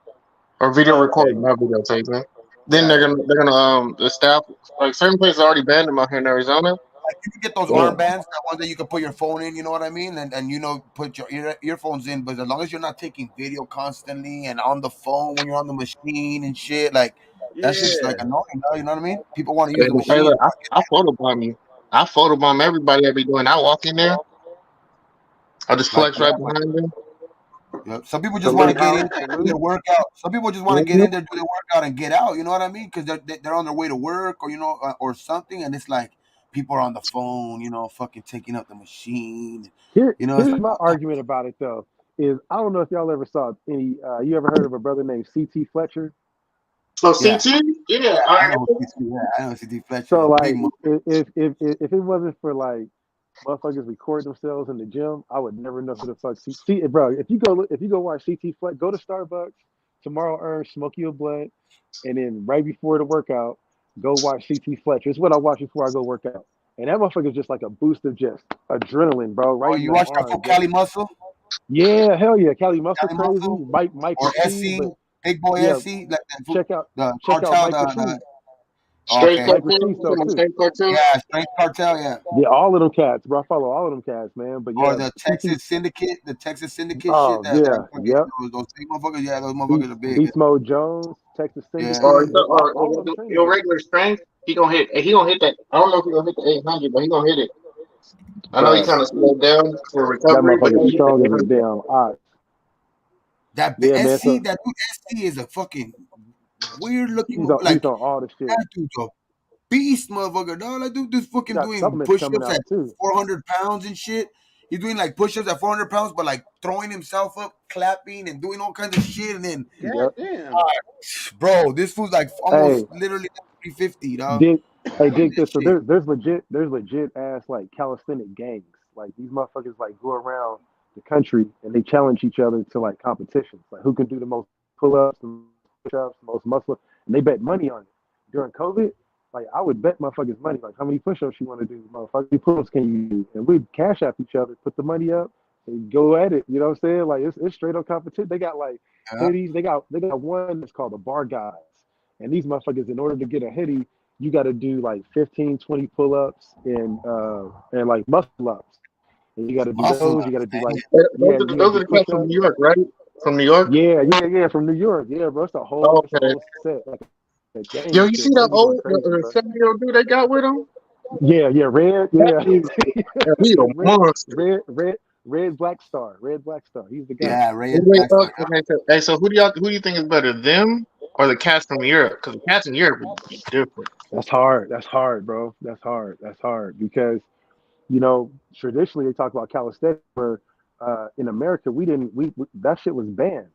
S7: or video
S1: Okay.
S7: recording, not videotaping, then
S6: Yeah,
S7: they're gonna the staff like certain places already banned them out here in Arizona.
S6: like you can get those
S7: Yeah.
S6: armbands, that ones that you can put your phone in. You know what I mean? And put your earphones in. But as long as you're not taking video constantly and on the phone when you're on the machine and shit, like that's just like
S1: Yeah.
S6: annoying. You know what I mean? People want to use
S7: Hey,
S6: the
S7: hey,
S6: machine.
S7: look, I photobomb you. I photobomb everybody that be doing. I walk in there, I just
S6: Like
S7: flex right behind them.
S6: yeah. Some people just want to
S3: Salute,
S6: get in
S3: Howard.
S6: there, do their
S3: Salute.
S6: workout. Some people just want to get
S7: Mhm.
S6: in there, do their workout, and get out. You know what I mean? Because they're on their way to work or or something, and it's like people are on the phone. Fucking taking up the machine. It's
S3: Here's
S6: like
S3: my
S6: what the.
S3: argument about it though. Is I don't know if y'all ever saw any. You ever heard of a brother named CT Fletcher?
S7: So
S6: Yeah,
S7: CT, yeah,
S6: yeah.
S7: all
S6: I
S7: right.
S6: know. Yeah, I know. CD Fletcher,
S3: So
S6: the big
S3: like,
S6: one.
S3: if it wasn't for like motherfuckers record themselves in the gym, I would never know who the fuck. See, bro, if you go watch CT Fletcher, go to Starbucks tomorrow, smoke you a blunt, and then right before the workout, go watch CT Fletcher. It's what I watch before I go work out. And that motherfucker's just like a boost of just adrenaline, bro,
S6: Oh,
S3: right in
S6: you
S3: the
S6: watch that
S3: arm.
S6: fool
S3: Just
S6: Cali Muscle?
S3: yeah, hell yeah, Cali Muscle
S6: Cali
S3: crazy,
S6: Muscle
S3: Mike
S6: or
S3: Rashid,
S6: SC?
S3: but
S6: Big Boy
S3: yeah,
S6: SC? Like that fool,
S3: check out
S6: the cartel,
S3: Mike Rashid.
S6: oh,
S7: Straight
S6: okay.
S3: Mike
S7: cartel,
S3: Rashid
S7: you
S3: so
S7: talking
S3: too.
S7: straight cartel?
S6: Yeah, Straight Cartel, yeah.
S3: Yeah, all of them cats, bro. I follow all of them cats, man. But
S6: Or
S3: yeah,
S6: the
S3: CT.
S6: Texas Syndicate shit
S3: Oh
S6: that
S3: yeah,
S6: fucking
S3: yep.
S6: those big motherfuckers. Yeah, those motherfuckers are big.
S3: Beast Mode Jones, Texas
S6: Yeah,
S7: Or
S3: Syndicate. All of them
S7: or
S3: train
S7: your
S3: together,
S7: regular strength, he gonna hit that. I don't know if he gonna hit the 800, but he gonna hit it. I know he
S3: bro.
S7: kind of slowed down for
S3: That
S7: recovery, but
S3: motherfucker's
S7: he'll hit the
S3: strong as a
S7: 800.
S3: damn ox.
S6: that
S3: Yeah, man.
S6: SC,
S3: So
S6: that dude SC is a fucking weird looking,
S3: he's
S6: like
S3: on all the shit.
S6: that dude's a beast, motherfucker. Dog, that dude just
S3: He
S6: fucking
S3: got
S6: doing
S3: supplements coming
S6: push-ups at
S3: out too.
S6: 400 pounds and shit. He's doing like push-ups at 400 pounds, but like throwing himself up, clapping, and doing all kinds of shit. And then,
S1: God
S3: Yep.
S1: damn.
S6: bro, this fool's like
S3: Hey,
S6: almost literally 350, dog.
S3: dig. Hey, dig
S6: That
S3: this. So
S6: shit.
S3: there's legit ass like calisthenic gangs. Like these motherfuckers like go around the country and they challenge each other to like competitions. Like who can do the most pull-ups, the most push-ups, the most muscle, and they bet money on it. During COVID, like I would bet motherfuckers money. Like how many push-ups you want to do, motherfucker? How many pull-ups can you do? And we'd cash app each other, put the money up, and go at it. You know what I'm saying? Like it's straight up competition. They got like
S6: Yeah.
S3: hoodies. They got one that's called the bar guys. And these motherfuckers, in order to get a hoodie, you got to do like 15, 20 pull-ups and like muscle ups. And you got to do
S6: Muscle
S3: those. You got to
S6: ups,
S3: do
S6: man.
S3: like yeah, you got to
S7: Those
S3: do
S7: are the cats from
S3: push-ups.
S7: New York, right? From New York.
S3: Yeah. From New York. Yeah, bro.
S7: Oh,
S3: It's a
S7: okay.
S3: whole set, like a gang
S7: Yo,
S3: and
S7: you see
S3: shit, bro.
S7: that
S3: They be going
S7: old
S3: crazy, bro.
S7: 7-year-old dude they got with him?
S3: Yeah, red,
S7: That
S3: yeah,
S7: is, he a
S3: red,
S7: monster.
S3: Red Black Star. He's the guy.
S6: Yeah,
S7: Wait,
S6: Red
S7: wait,
S6: Blackstar.
S7: okay, so, hey, so who do you think is better, them or the cats from Europe? Because the cats in Europe are different.
S3: That's hard. That's hard, bro. That's hard because traditionally they talk about calisthenics where in America we didn't we that shit was banned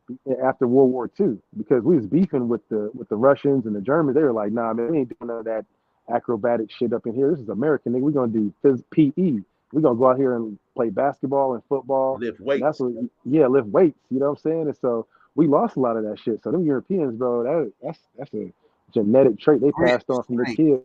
S3: after World War II because we was beefing with the Russians and the Germans. They were like, nah, man, we ain't doing none of that acrobatic shit up in here. This is American, nigga. We're gonna do PE. We're gonna go out here and play basketball and football,
S1: Lift
S3: and that's
S1: weights.
S3: what lift weights. You know what I'm saying? And so we lost a lot of that shit. So them Europeans, bro, that's a genetic trait they
S6: Straight,
S3: passed on from their
S6: straight.
S3: kids.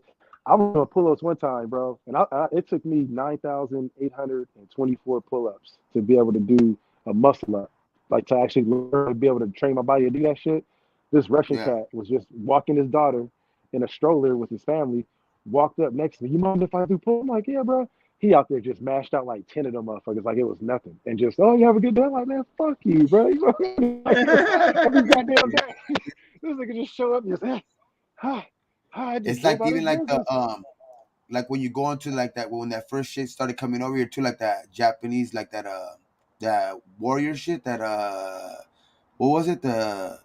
S3: I was doing pull-ups one time, bro, and it took me 9,824 pull-ups to be able to do a muscle up, like to actually learn to be able to train my body to do that shit. This Russian
S6: Yeah.
S3: cat was just walking his daughter, in a stroller with his family, walked up next to me. You mind if I do pull? I'm like, yeah, bro. He out there just mashed out like 10 of them motherfuckers like it was nothing. And just, oh, you have a good day? I'm like, man, fuck you, bro. You know what I mean? Like, every goddamn day. This nigga just show up and just, hi, hi, just
S6: It's
S3: go
S6: like
S3: about his
S6: even
S3: business.
S6: like when you go into like that when that first shit started coming over here too, like that Japanese, like that warrior shit, that what was it, the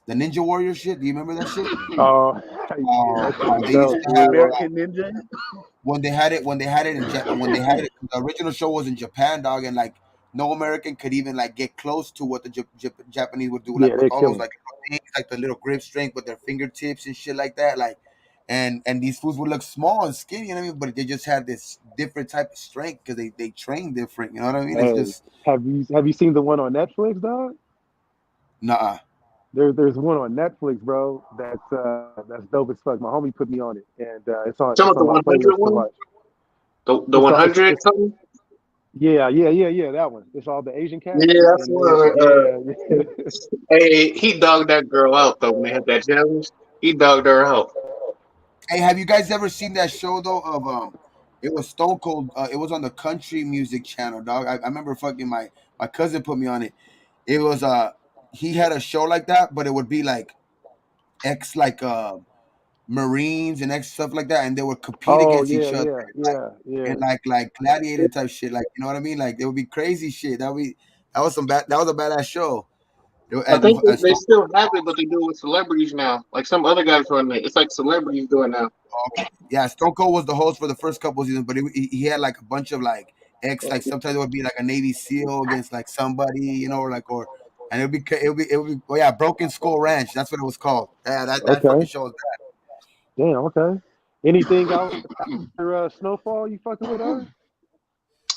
S6: Ninja Warrior shit? Do you remember that shit?
S3: Oh, yeah,
S6: They
S3: that
S6: used
S3: was
S6: to have
S3: real.
S1: American Ninja.
S6: when they had it when they had it, the original show was in Japan, dog, and like no American could even like get close to what the Japanese would do, like
S3: Yeah,
S6: with
S3: they're
S6: all those
S3: killing.
S6: like things, like the little grip strength with their fingertips and shit like that, like. And these foods would look small and skinny, you know what I mean? But they just had this different type of strength because they train different, you know what I mean? It's
S3: Hey,
S6: just
S3: have you seen the one on Netflix, dog?
S6: nah.
S3: There's one on Netflix, bro. That's dope as fuck. My homie put me on it, and
S7: Some
S3: it's
S7: of the
S3: on my
S7: 100
S3: playlist to
S7: one,
S3: watch.
S7: the
S3: It's all
S7: 100
S3: it's
S7: something.
S3: yeah, that one. It's all the Asian cats
S7: Yeah, that's
S3: and
S7: one.
S3: yeah.
S7: Hey, he dogged that girl out though when they had that challenge. He dogged her out.
S6: Hey, have you guys ever seen that show though of it was Stone Cold, it was on the country music channel, dog. I remember fucking my cousin put me on it. It was he had a show like that, but it would be like ex like Marines and ex stuff like that, and they would compete
S3: Oh
S6: against each
S3: yeah,
S6: other,
S3: yeah,
S6: like
S3: yeah, yeah.
S6: and like gladiator type shit, like you know what I mean? Like it would be crazy shit. That was a badass show.
S7: I think they
S6: Stone
S7: still have it, but they do it with celebrities now. Like some other guys run it. It's like celebrities do it now.
S6: Okay. Yeah, Stone Cold was the host for the first couple seasons, but he had like a bunch of like ex, like sometimes it would be like a Navy SEAL against like somebody, you know, and it would be oh yeah, Broken Skull Ranch. That's what it was called. Yeah, that fucking
S3: Okay,
S6: show was bad.
S3: damn. Okay. Anything out after Snowfall you fucking with her?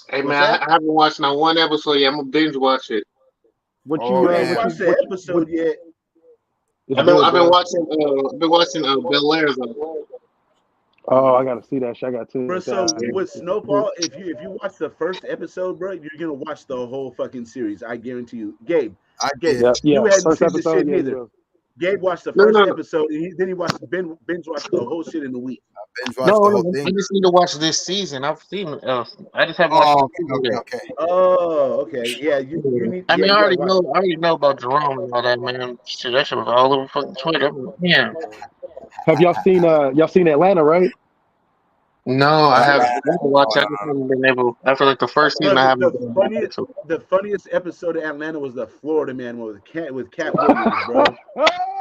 S7: Hey
S1: What's
S7: man,
S1: that?
S7: I haven't watched not one episode yet. I'm gonna binge watch it.
S3: What
S6: Oh
S1: You
S3: you
S1: ain't
S6: yeah,
S1: watched the
S3: what
S1: episode yet.
S3: it's good, bro.
S7: I've been watching Bel Air though.
S3: Oh, I gotta see that shit. I gotta see
S1: Bro,
S3: what
S1: so
S3: that.
S1: with Snowfall, if you watch the first episode, bro, you're gonna watch the whole fucking series. I guarantee you.
S6: I
S1: Gabe,
S6: did.
S3: Yep, yeah.
S1: you hadn't
S3: First
S1: seen this shit
S3: episode, yeah, you
S1: neither.
S3: will.
S1: Gabe watched the
S7: No,
S1: first
S7: no, no,
S1: episode, and then he watched binge watched the whole shit in a week.
S6: Binge watched
S7: no,
S6: the whole
S7: no. I
S6: thing.
S7: just need to watch this season. I've seen. I just haven't watched
S6: Oh,
S7: the
S6: okay,
S7: season
S6: okay,
S7: yet.
S6: okay.
S1: Oh, okay, yeah,
S7: Yeah. I
S1: yeah,
S7: mean,
S1: you gotta watch.
S7: I already know about Jerome and all that, man. Shit, that shit was all over fucking Twitter. Yeah.
S3: Have y'all seen Atlanta, right?
S7: No, I
S6: Atlanta.
S7: haven't. I haven't
S6: No,
S7: watched. I
S6: no,
S7: just haven't been able. After like the first
S1: Bro,
S7: season, I haven't been able to. So,
S1: the funniest episode of Atlanta was the Florida man one with Cat Williams, bro,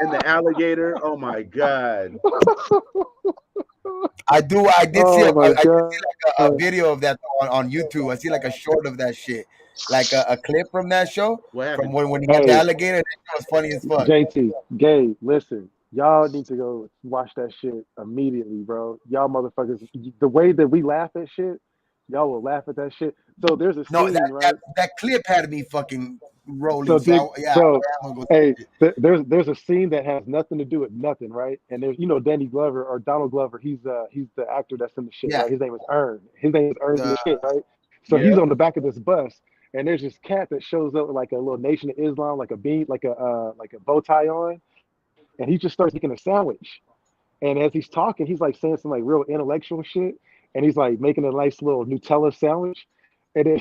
S1: and the alligator. Oh my god.
S6: I do. I did see
S3: Oh my
S6: I did
S3: god.
S6: see like a video of that on YouTube. I see like a short of that shit, like a clip from that show
S1: What
S6: from
S1: happened?
S6: when he had the
S3: Hey,
S6: alligator. That shit was funny as fuck.
S3: JT, Gabe, listen. Y'all need to go watch that shit immediately, bro. Y'all motherfuckers, the way that we laugh at shit, y'all will laugh at that shit. So there's a
S6: No,
S3: scene, right?
S6: that clip had me fucking
S3: So
S6: rolling. So
S3: dig,
S6: yeah,
S3: bro.
S6: I'm gonna go see
S3: Hey,
S6: it.
S3: there's a scene that has nothing to do with nothing, right? And there's Danny Glover or Donald Glover. He's the actor that's in the shit,
S6: Yeah,
S3: right? His name is Ern. His name is Ern in
S6: the
S3: the shit, right? So he's
S1: Yeah.
S3: on the back of this bus, and there's this cat that shows up with like a little Nation of Islam, like a bow tie on, and he just starts making a sandwich. And as he's talking, he's like saying some like real intellectual shit, and he's like making a nice little Nutella sandwich. And then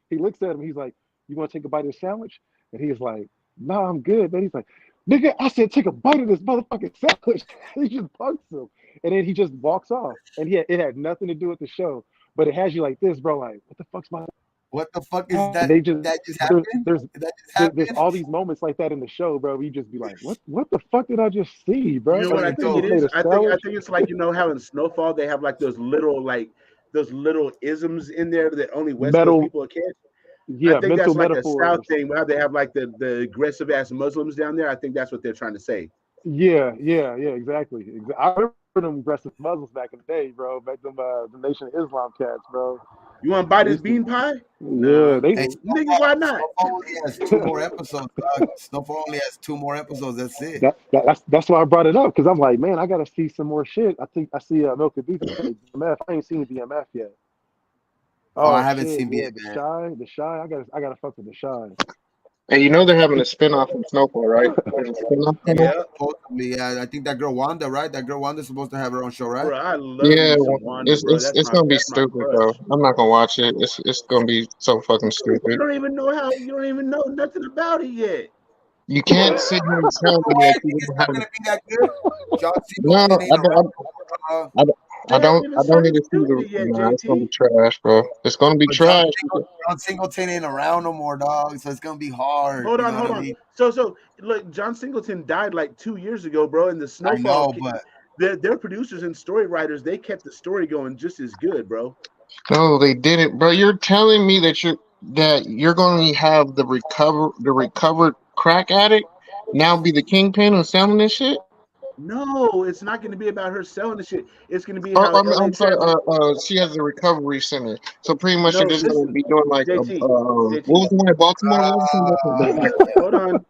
S3: he looks at him. He's like, "You want to take a bite of the sandwich?" And he's like, "No, I'm good." Then he's like, "Nigga, I said take a bite of this motherfucking sandwich." He just punks him, and then he just walks off. And it had nothing to do with the show, but it has you like this, bro. Like, what the fuck's my?
S6: what the fuck is
S3: And
S6: that?
S3: they just
S6: That just happened? Did that just
S3: there's
S6: happen?
S3: all these moments like that in the show, bro. You just be like, what the fuck did I just see,
S1: You
S3: bro?
S1: know
S3: Like
S1: what I
S3: this
S1: think
S3: nigga
S1: it
S3: just
S6: So
S3: made
S1: is?
S3: a
S1: I
S3: sandwich.
S1: think it's like how in Snowfall they have like those little isms in there that only West Coast
S3: Metal,
S1: people catch. I
S3: yeah,
S1: think
S3: mental
S1: that's like a South
S3: metaphors.
S1: thing, how they have like the aggressive ass Muslims down there. I think that's what they're trying to say.
S3: Yeah, exactly. I remember them aggressive Muslims back in the day, bro. Back them the Nation of Islam cats, bro.
S1: You want to buy
S3: They
S1: this
S3: used to,
S1: bean pie?
S3: yeah,
S1: Nah,
S3: they.
S6: hey,
S1: nigga, why not?
S6: Snowfall only has two more episodes, dog. Snowfall only has two more episodes. That's it.
S3: That's why I brought it up because I'm like, man, I gotta see some more shit. I think I see Milk and Beef say DMF. I ain't seen DMF yet.
S6: Oh, I
S3: Oh
S6: haven't
S3: shit,
S6: seen
S3: yeah,
S6: it, man.
S3: the shy. I gotta fuck with the shy.
S7: And you know they're having a spinoff from Snowfall, right? There's a spinoff coming.
S1: Yeah,
S6: Supposedly, yeah. I think that girl Wanda, right? That girl Wanda's supposed to have her own show, right?
S1: bro. I love
S7: Yeah,
S1: me some Wanda,
S7: it's
S1: bro.
S7: it's it's gonna be
S1: That's my
S7: stupid though.
S1: crush.
S7: I'm not gonna watch it. It's gonna be so fucking
S1: You
S7: stupid.
S1: don't even know how. You don't even know nothing about it yet.
S7: You can't sit here and tell me
S6: Why
S7: that
S6: I
S7: you
S6: think it's
S7: don't
S6: not
S7: have.
S6: gonna be that good. John
S7: No,
S6: Singleton ain't around. Uh,
S7: I
S1: They haven't
S7: don't.
S1: even
S7: I don't need
S1: started
S7: to see
S1: shooting
S7: the.
S1: it yet,
S7: Nah, it's gonna be
S1: JT.
S7: trash, bro. It's gonna be
S6: but
S7: trash.
S6: John Singleton ain't around no more, dog. So it's gonna be hard.
S1: Hold
S6: You
S1: on,
S6: know what
S1: hold
S6: I
S1: on.
S6: mean?
S1: So look, John Singleton died like 2 years ago, bro. And the
S6: I
S1: Snowfall,
S6: know, but
S1: their producers and story writers, they kept the story going just as good, bro.
S7: No, they didn't, bro. You're telling me that you're going to have the recovered crack addict now be the kingpin and selling this shit?
S1: No, it's not going to be about her selling the shit. It's going to be
S7: Or,
S1: how
S7: I'm
S1: LA
S7: sorry.
S1: Trans.
S7: She has a recovery center, so pretty much they're
S1: No,
S7: just going to
S1: listen,
S7: be doing like
S1: JT,
S7: what was
S1: JT.
S7: the one in Baltimore? What was the one
S6: uh,
S7: in Baltimore?
S1: Hold on,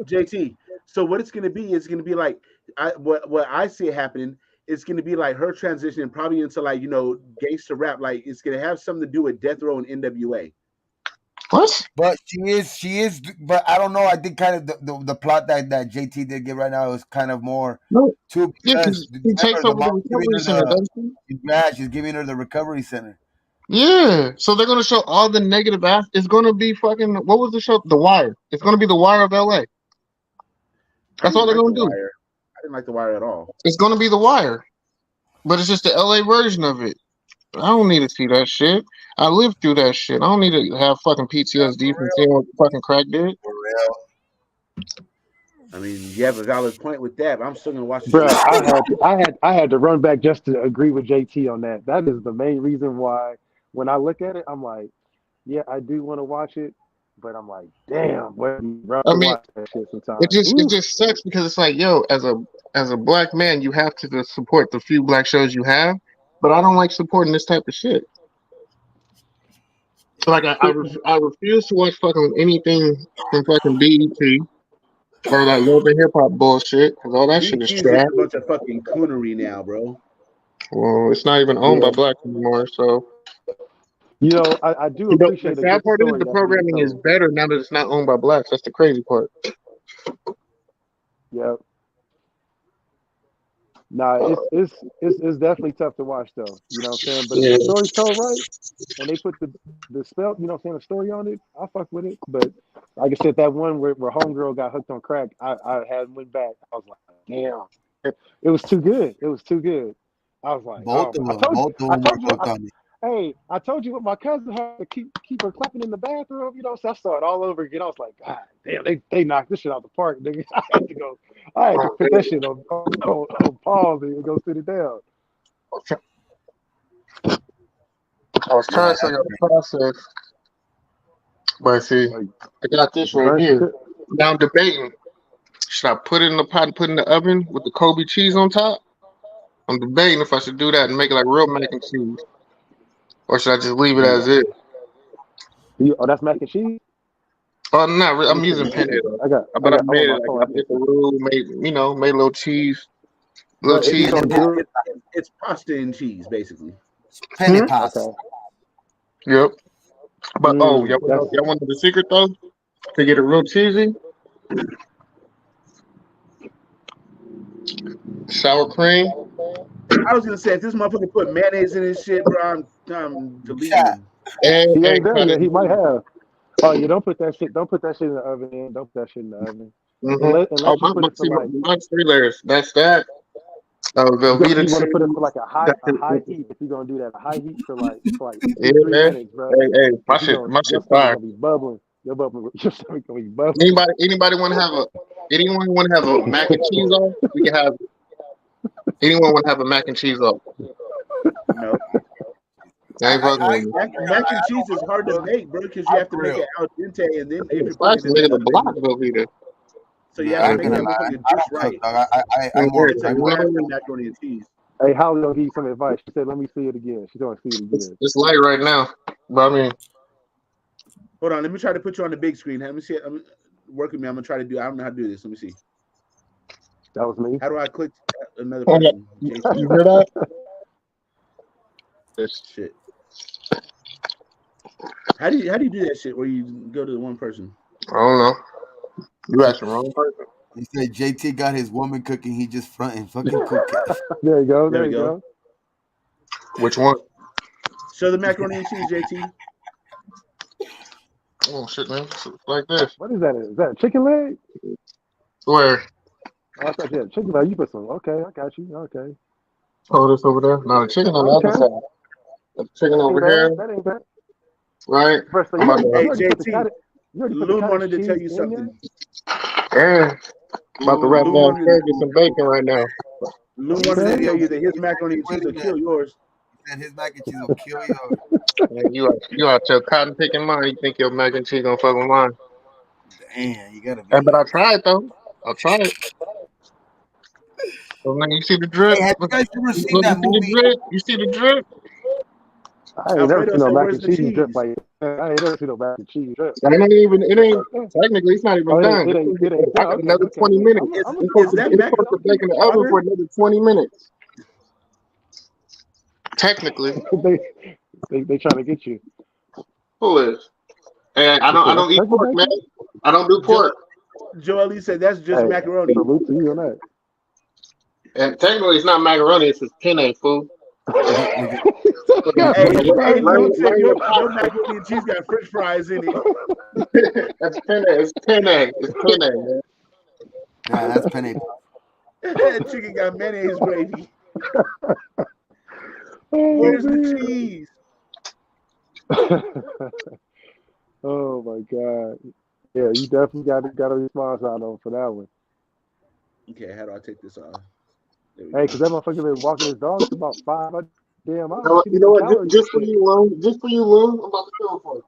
S1: JT. So what it's going to be is going to be like what I see it happening. It's going to be like her transitioning probably into like gangster rap. Like it's going to have something to do with Death Row and NWA.
S7: What?
S6: but she is. But I don't know. I think kind of the plot that JT did give right now is kind of more
S7: No.
S6: too
S7: Yeah,
S6: because
S7: because he takes
S6: remember the
S7: over the
S6: mom's giving
S7: recovery
S6: her
S7: center, doesn't he?
S6: she's giving her the recovery center.
S7: Yeah. So they're going to show all the negative It's going to be fucking. What was the show? The Wire. It's going to be the Wire of LA.
S1: I
S7: That's
S1: didn't
S7: all they're
S1: like The
S7: going to do.
S1: Wire. I didn't like The Wire at all.
S7: It's going to be the Wire, but it's just the LA version of it. I don't need to see that shit. I lived through that shit. I don't need to have fucking
S6: Yeah,
S7: PTSD from seeing what fucking crack did.
S6: for real.
S1: I mean, you have a valid point with that, but I'm still gonna watch the shit
S3: Bruh,
S1: anyway.
S3: I had to run back just to agree with JT on that. That is the main reason why when I look at it, I'm like, yeah, I do want to watch it, but I'm like, damn, what rough
S7: I
S3: to
S7: mean,
S3: watch that shit
S7: it
S3: sometimes.
S7: just it
S3: Ooh.
S7: just sucks because it's like, yo, as a black man, you have to just support the few black shows you have. But I don't like supporting this type of shit. Like I refuse to watch fucking anything from fucking BET or that love and hip hop bullshit because all that shit is
S1: BET is just
S7: trash.
S1: a bunch of fucking coonery now, bro.
S7: Well, it's not even owned by
S3: Yeah.
S7: blacks anymore, so.
S3: You know, I do
S7: The
S3: appreciate a
S7: sad
S3: good
S7: part is
S3: story
S7: the
S3: that's being
S7: programming is
S3: told.
S7: better now that it's not owned by blacks. That's the crazy part.
S3: Yeah. Nah, it's definitely tough to watch though. You know what I'm saying? But if
S7: Yeah.
S3: the story's told right and they put the spell, you know what I'm saying, the story on it, I fuck with it. But like I said, that one where homegirl got hooked on crack, I had went back. I was like, damn. It was too good. It was too good. I was like,
S6: Both of
S3: I
S6: them,
S3: told you,
S6: both of
S3: I
S6: them were
S3: told you,
S6: hooked on it.
S3: hey, I told you what my cousin had to keep her clapping in the bathroom. You know, so I saw it all over again. I was like, God damn, they knocked this shit out the park, nigga. I had to
S7: Oh,
S3: put that shit on pause and go sit it down.
S7: man. I was trying
S6: Yeah,
S7: to tell you the process, but see,
S3: Like
S7: I got this right
S3: burnt.
S7: here. Now I'm debating. Should I put it in the pot and put it in the oven with the Kobe cheese on top? I'm debating if I should do that and make it like real mac and cheese, or should I just leave it
S3: Yeah.
S7: as is?
S3: Oh, that's mac and cheese.
S7: Oh, not really.
S3: Let me
S7: I'm
S3: see.
S7: using potatoes,
S3: I
S7: but I
S3: got. I'm on
S7: made it
S3: my
S7: like
S3: phone.
S7: I did the rule, made a little
S3: But is
S7: cheese
S3: it
S1: It's
S3: gonna
S7: on it.
S3: do?
S1: it's pasta and cheese, basically.
S6: penny
S7: Hmm?
S6: pass.
S3: Okay.
S7: Yep. But
S3: That's
S7: y'all want the secret though to get it real cheesy? Sour cream
S1: I was gonna say if this motherfucker put mayonnaise in his shit, bro, I'm deleting
S6: Yeah,
S1: him.
S7: and
S3: he ain't
S7: and
S3: there
S7: cut
S3: yet.
S7: it.
S3: He might have. Oh, you don't put that shit. Don't put that shit in the oven. Don't put that shit in the oven.
S7: Mm-hmm.
S3: Unless you put it for
S7: See,
S3: like
S7: mine's 3 layers. That's that. Velveeta
S3: you want to put it
S7: cheese.
S3: for like
S7: That
S3: a high heat. If you're gonna do that, a high heat for like
S7: yeah,
S3: two three
S7: man.
S3: minutes, bro.
S7: Hey,
S3: Cause you
S7: my
S3: gonna your
S7: shit
S3: stomach
S7: fire.
S3: gonna be bubbling. Your stomach gonna be bubbling.
S7: Anybody want to have a anyone want to have a mac and cheese off? We can have anyone want to have a mac and cheese off.
S1: No,
S7: I ain't fucking
S6: I
S7: with me.
S1: mac and cheese is hard to
S6: look,
S1: make, bro, because you
S6: I
S1: have to make
S6: grill.
S1: it al dente, and then if
S7: It's
S1: you're putting it
S7: spicy
S1: in the
S7: nigga the block
S1: oven,
S7: Velveeta.
S1: so you
S6: Nah,
S1: have
S6: I
S1: to
S6: ain't
S1: make
S6: gonna
S1: that
S7: Mm-hmm.
S6: lie.
S1: motherfucker
S6: I
S1: just
S6: don't cook,
S1: right.
S6: dog. I
S7: And
S6: mortar.
S1: It's
S6: I
S1: like
S6: mortar.
S1: mastering macaroni and cheese.
S3: Hey, Holly gonna give you some advice. She said, "Let me see it again." She's gonna see it again.
S7: it's light right now, but I mean,
S1: Hold on, let me try to put you on the big screen. Let me see it. Work with me. I'm gonna try to do. I don't know how to do this. Let me see.
S3: That was me.
S1: How do I click another
S7: hold up.
S1: person?
S7: You
S1: JT.
S7: hear that? Yes.
S1: Shit. How do you do that shit where you go to the one person?
S7: I don't know. You asked the wrong person.
S6: He said JT got his woman cooking. He just front and fucking cook it.
S3: There you go.
S1: There
S3: There
S1: we
S3: you
S1: go.
S3: go.
S7: Which one?
S1: Show the macaroni and cheese, JT.
S7: Oh shit, man! It's like this.
S3: What is that? Is that a chicken leg?
S7: Where?
S3: Oh, I thought you had chicken leg. You put some. Okay, I got you. Okay.
S7: Oh, this over there. No, the chicken on the other
S3: Okay.
S7: side. The chicken
S3: That
S7: over
S3: ain't bad.
S7: here,
S3: That ain't bad.
S7: right?
S3: First, so
S7: I'm about
S1: Hey,
S3: you already put the
S1: JT,
S3: cottage. You already put the
S1: Loon
S3: cottage
S1: wanted to tell
S3: cheese
S1: you
S3: in there.
S1: something.
S7: to I'm about to wrap
S1: Loon wanted,
S7: downstairs and some bacon right now.
S1: Loon
S6: He
S1: wanted to
S6: said
S3: Okay.
S1: tell
S6: he'll
S1: you that his
S6: he
S1: macaroni and cheese will
S6: said
S1: kill yours.
S6: his mac and cheese will kill you.
S7: Man, you out your cotton picking mind. You think your mac and cheese gonna fuck with mine?
S6: Damn, you gotta
S7: Hey,
S6: be.
S7: but I tried though. I tried. So, man, you see the drip?
S6: Hey, have you
S7: Look,
S6: guys ever
S7: you
S6: seen that
S7: see the
S6: movie?
S7: drip? You see the drip?
S3: I ain't never
S1: Alfredo
S3: seen no
S1: said,
S3: mac
S1: "Where's
S3: and
S1: the
S3: cheese drip
S1: cheese?"
S3: like that. I ain't never seen no mac and cheese drip.
S7: It ain't even. It
S3: That's
S7: ain't
S3: okay.
S7: technically. It's not
S3: Oh,
S7: even done.
S3: it ain't
S7: I
S3: done.
S7: got
S3: Okay,
S7: another
S3: okay.
S7: 20 minutes.
S1: Is
S3: I'm
S7: It's
S1: is that
S7: supposed to bake in the oven
S1: water?
S7: for another 20 minutes. Technically,
S3: they trying to get you.
S7: who is? And
S3: They say
S7: I
S3: that's
S7: don't eat
S3: turkey
S7: pork, man.
S3: bacon.
S7: I don't do
S1: Joel
S7: pork.
S1: Joel said that's just
S3: Hey,
S1: macaroni.
S3: salute to you on that.
S7: And technically, it's not macaroni. It's just penne food.
S6: Look at
S1: Hey,
S3: French fries in
S1: Loon
S3: it.
S1: said
S7: Learn your
S1: your macaroni and cheese got French fries in it.
S7: That's penne. It's penne. It's penne, man.
S6: yeah, that's penny.
S1: That chicken got mayonnaise gravy.
S3: Oh
S1: Where's the
S3: man.
S1: cheese?
S3: Oh my god. Yeah, you definitely got a response out of for that one.
S1: Okay, how do I take this off? There we
S3: Hey,
S1: go.
S3: because that motherfucker been walking his dogs for about 5 damn
S7: You know
S3: hours.
S7: what?
S3: He
S7: You
S3: needs
S7: know
S3: some
S7: what?
S3: calories and
S7: Just for
S3: shit.
S7: you, Lou. Just for you, Lou. I'm about to do it for you.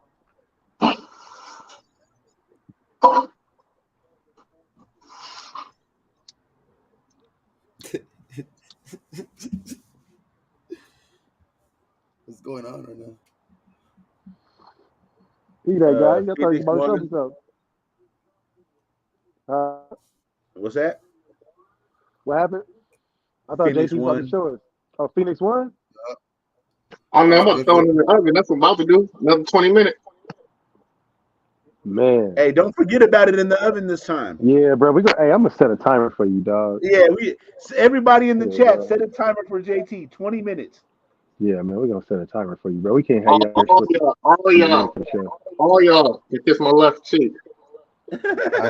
S6: What's going on right now?
S3: He that guy. I thought he was
S1: Phoenix
S3: about to show
S1: won.
S3: himself.
S1: What's that?
S3: What happened? I thought
S1: Phoenix
S3: JT was about to
S1: won.
S3: show us. Oh, Phoenix won?
S7: I'm
S6: That's
S7: about to
S6: good
S7: throw
S6: for
S7: it in the oven. That's what I'm about to do. Another 20 minutes.
S3: Man.
S1: Hey, don't forget about it in the oven this time.
S3: Yeah, bro. Hey, I'm gonna set a timer for you, dog.
S1: Yeah, everybody in the
S3: Yeah,
S1: chat
S3: bro.
S1: set a timer for JT. 20 minutes.
S3: Yeah, man. We're gonna set a timer for you, bro. We can't have
S7: All,
S3: you out here
S7: all
S3: slipping
S7: y'all, all
S3: in the middle
S7: y'all,
S3: of the show.
S7: all y'all. You kiss my left cheek.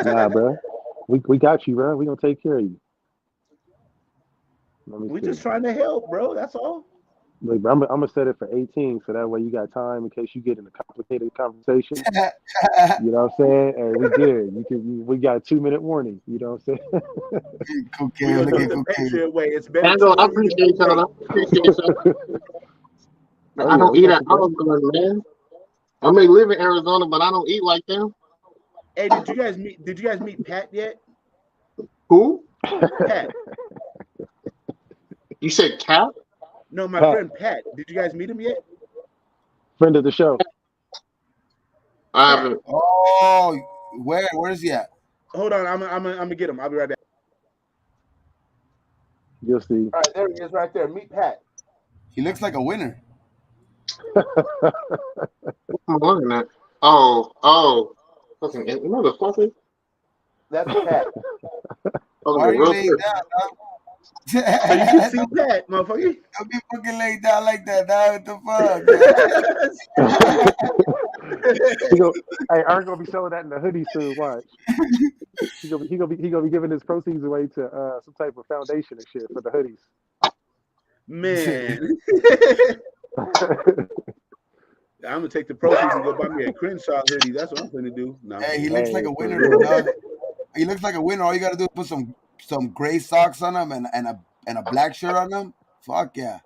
S3: Nah, bro. We got you, bro. We gonna take care of you. Let me
S1: We
S3: see.
S1: just trying to help, bro. That's all.
S3: Look, bro, I'm gonna set it for 18, so that way you got time in case you get in a complicated conversation. You know what I'm saying? Hey, we good. We got a 2-minute warning. You know what I'm saying?
S1: We're
S6: cocaine.
S1: gonna
S6: Look
S1: do it
S6: at
S1: the
S6: cocaine.
S1: Patriot way. It's better
S7: I know.
S1: too
S7: I
S1: early than
S7: appreciate
S1: too
S7: y'all.
S1: late.
S7: I appreciate y'all.
S3: Oh
S7: I
S3: yeah,
S7: don't
S3: we
S7: eat
S3: got
S7: at
S3: you, bro.
S7: Olive Garden, man. I may live in Arizona, but I don't eat like them.
S1: Hey, did you guys meet Pat yet?
S7: Who?
S1: Pat.
S7: You said Cap?
S1: No, my
S3: Pat,
S1: friend Pat. Did you guys meet him yet?
S3: friend of the show.
S7: I
S1: Pat.
S7: haven't.
S6: Oh, where's he at?
S1: Hold on, I'm gonna get him. I'll be right back.
S3: You'll see.
S1: All right, there he is, right there. Meet Pat.
S6: He looks like a winner.
S7: What am I looking at? Oh. Fucking motherfucker.
S1: That's Pat.
S7: Oh,
S6: Why are you
S7: real
S6: laying
S7: quick.
S6: down, dog?
S1: So you can see Pat, motherfucker.
S6: Don't be fucking laid down like that, dog. What the fuck, man?
S3: he go. Hey, Aaron gonna be selling that in the hoodie soon. Watch. He gonna be giving his proceeds away to some type of foundation and shit for the hoodies.
S1: Man. I'm gonna take the proceeds and go buy me a Crenshaw hoodie. That's what I'm gonna do. No, I'm
S6: Hey, he
S1: playing.
S6: looks like
S3: Hey,
S6: a
S3: for
S6: winner though,
S3: real.
S6: dog. He looks like a winner. All you gotta do is put some gray socks on him and a black shirt on him. Fuck yeah.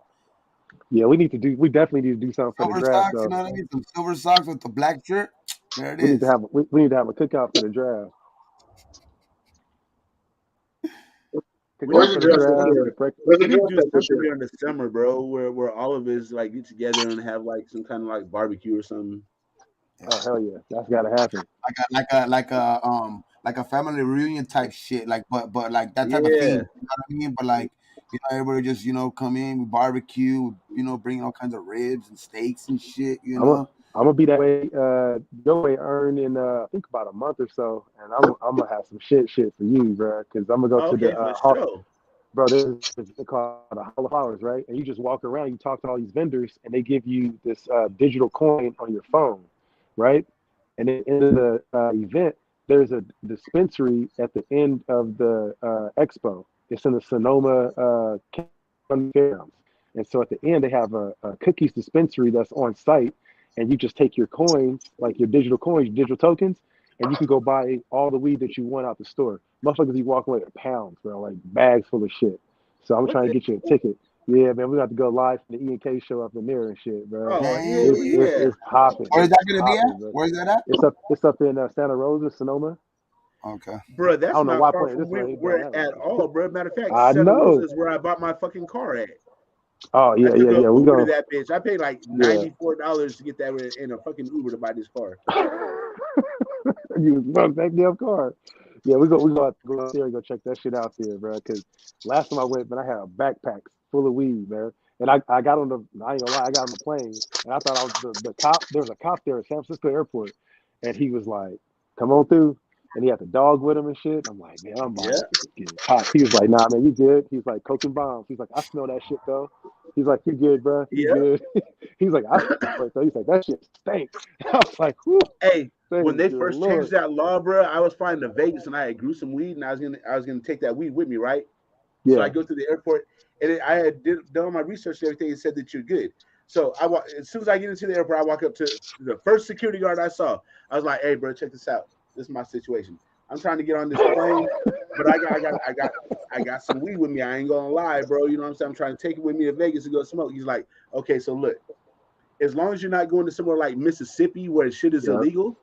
S3: Yeah, we definitely need to do something for the
S6: Silver
S3: draft
S6: socks, you
S3: though.
S6: know what I mean? Some silver socks with the black shirt. There it
S3: We need to
S6: is.
S3: have a cookout for the draft.
S1: We need
S7: Where's
S3: Cookout
S1: to
S7: the
S3: for the
S1: do
S7: dress at
S1: something.
S3: draft.
S7: here?
S3: Breakfast.
S7: Where's the
S1: We need to
S7: dress
S1: do
S7: at this
S1: something
S7: year?
S1: during the summer, bro, where all of us like get together and have like some kind of like barbecue or something.
S3: Oh hell yeah, that's gotta happen.
S6: Like a family reunion type shit. Like but like that type of theme.
S1: Yeah,
S6: You know what I mean? But like, everybody just, come in, we barbecue, bring all kinds of ribs and steaks and shit,
S3: I'm gonna I'm gonna be that way. Your way earn in I think about a month or so, and I'm gonna have some shit for you, bro. Because I'm gonna go to
S1: Okay,
S3: the
S1: for sure.
S3: bro. There's this thing called a Hall of Flowers, right? And you just walk around, you talk to all these vendors, and they give you this digital coin on your phone, right? And at the end of the event, there's a dispensary at the end of the expo. It's in the Sonoma fairgrounds. And so at the end, they have a cookies dispensary that's on site, and you just take your coins, like your digital coins, digital tokens, and you can go buy all the weed that you want out the store. Motherfuckers, you walk away with pounds, bro, like bags full of shit. So I'm trying to
S1: Okay.
S3: get you a ticket. Yeah, man, we got to go live from the E&K show up in there and shit, bro.
S1: Oh hell
S3: It's
S6: Dang.
S3: it's
S1: yeah.
S3: it's popping.
S6: Where's
S3: It's
S6: that gonna be
S3: popping,
S6: at?
S3: bro.
S6: Where's that at?
S3: It's up in Santa Rosa, Sonoma.
S6: Okay.
S1: Bro,
S3: I
S1: that's
S3: don't know
S1: not
S3: why
S1: far
S3: playing
S1: from
S3: this way. Ain't doing
S1: where
S3: that
S1: at
S3: right.
S1: all, bro. Matter of fact,
S3: I
S1: Santa Rosa
S3: know.
S1: is where I bought my fucking car at.
S3: Oh
S1: I
S3: yeah,
S1: took
S3: yeah,
S1: a
S3: yeah. We
S1: Uber to
S3: go.
S1: that bitch. I paid like
S3: Yeah.
S1: $94 to get that in a fucking Uber to buy this car.
S3: You fuck that damn car. Yeah, we go out there and go check that shit out there, bro. Because last time I went, man, I had a backpack full of weed, man. And I got on the I ain't gonna lie, I got on the plane and I thought I was the cop. There was a cop there at San Francisco airport, and he was like, "Come on through." And he had the dog with him and shit. I'm like, man, I'm
S1: Yeah.
S3: about to get popped. He was like, nah, man, you good. He's like, coke and bombs. He's like, I smell that shit though. He's like, you good, bro? You
S1: Yeah.
S3: good? He's like, I smell it though. He's like, that shit stink. I was like, whew,
S1: Hey, when
S3: thank
S1: they
S3: you,
S1: first changed
S3: Lord.
S1: that law, bro, I was flying to Vegas and I had grew some weed and I was gonna take that weed with me, right? So I
S3: Yeah.
S1: go to the airport and I had done my research and everything and said that you're good. So as soon as I get into the airport, I walk up to the first security guard I saw. I was like, "Hey, bro, check this out. This is my situation. I'm trying to get on this plane, but I got some weed with me. I ain't gonna lie, bro. You know what I'm saying? I'm trying to take it with me to Vegas to go smoke." He's like, "Okay, so look, as long as you're not going to somewhere like Mississippi where shit is
S3: Yep.
S1: illegal,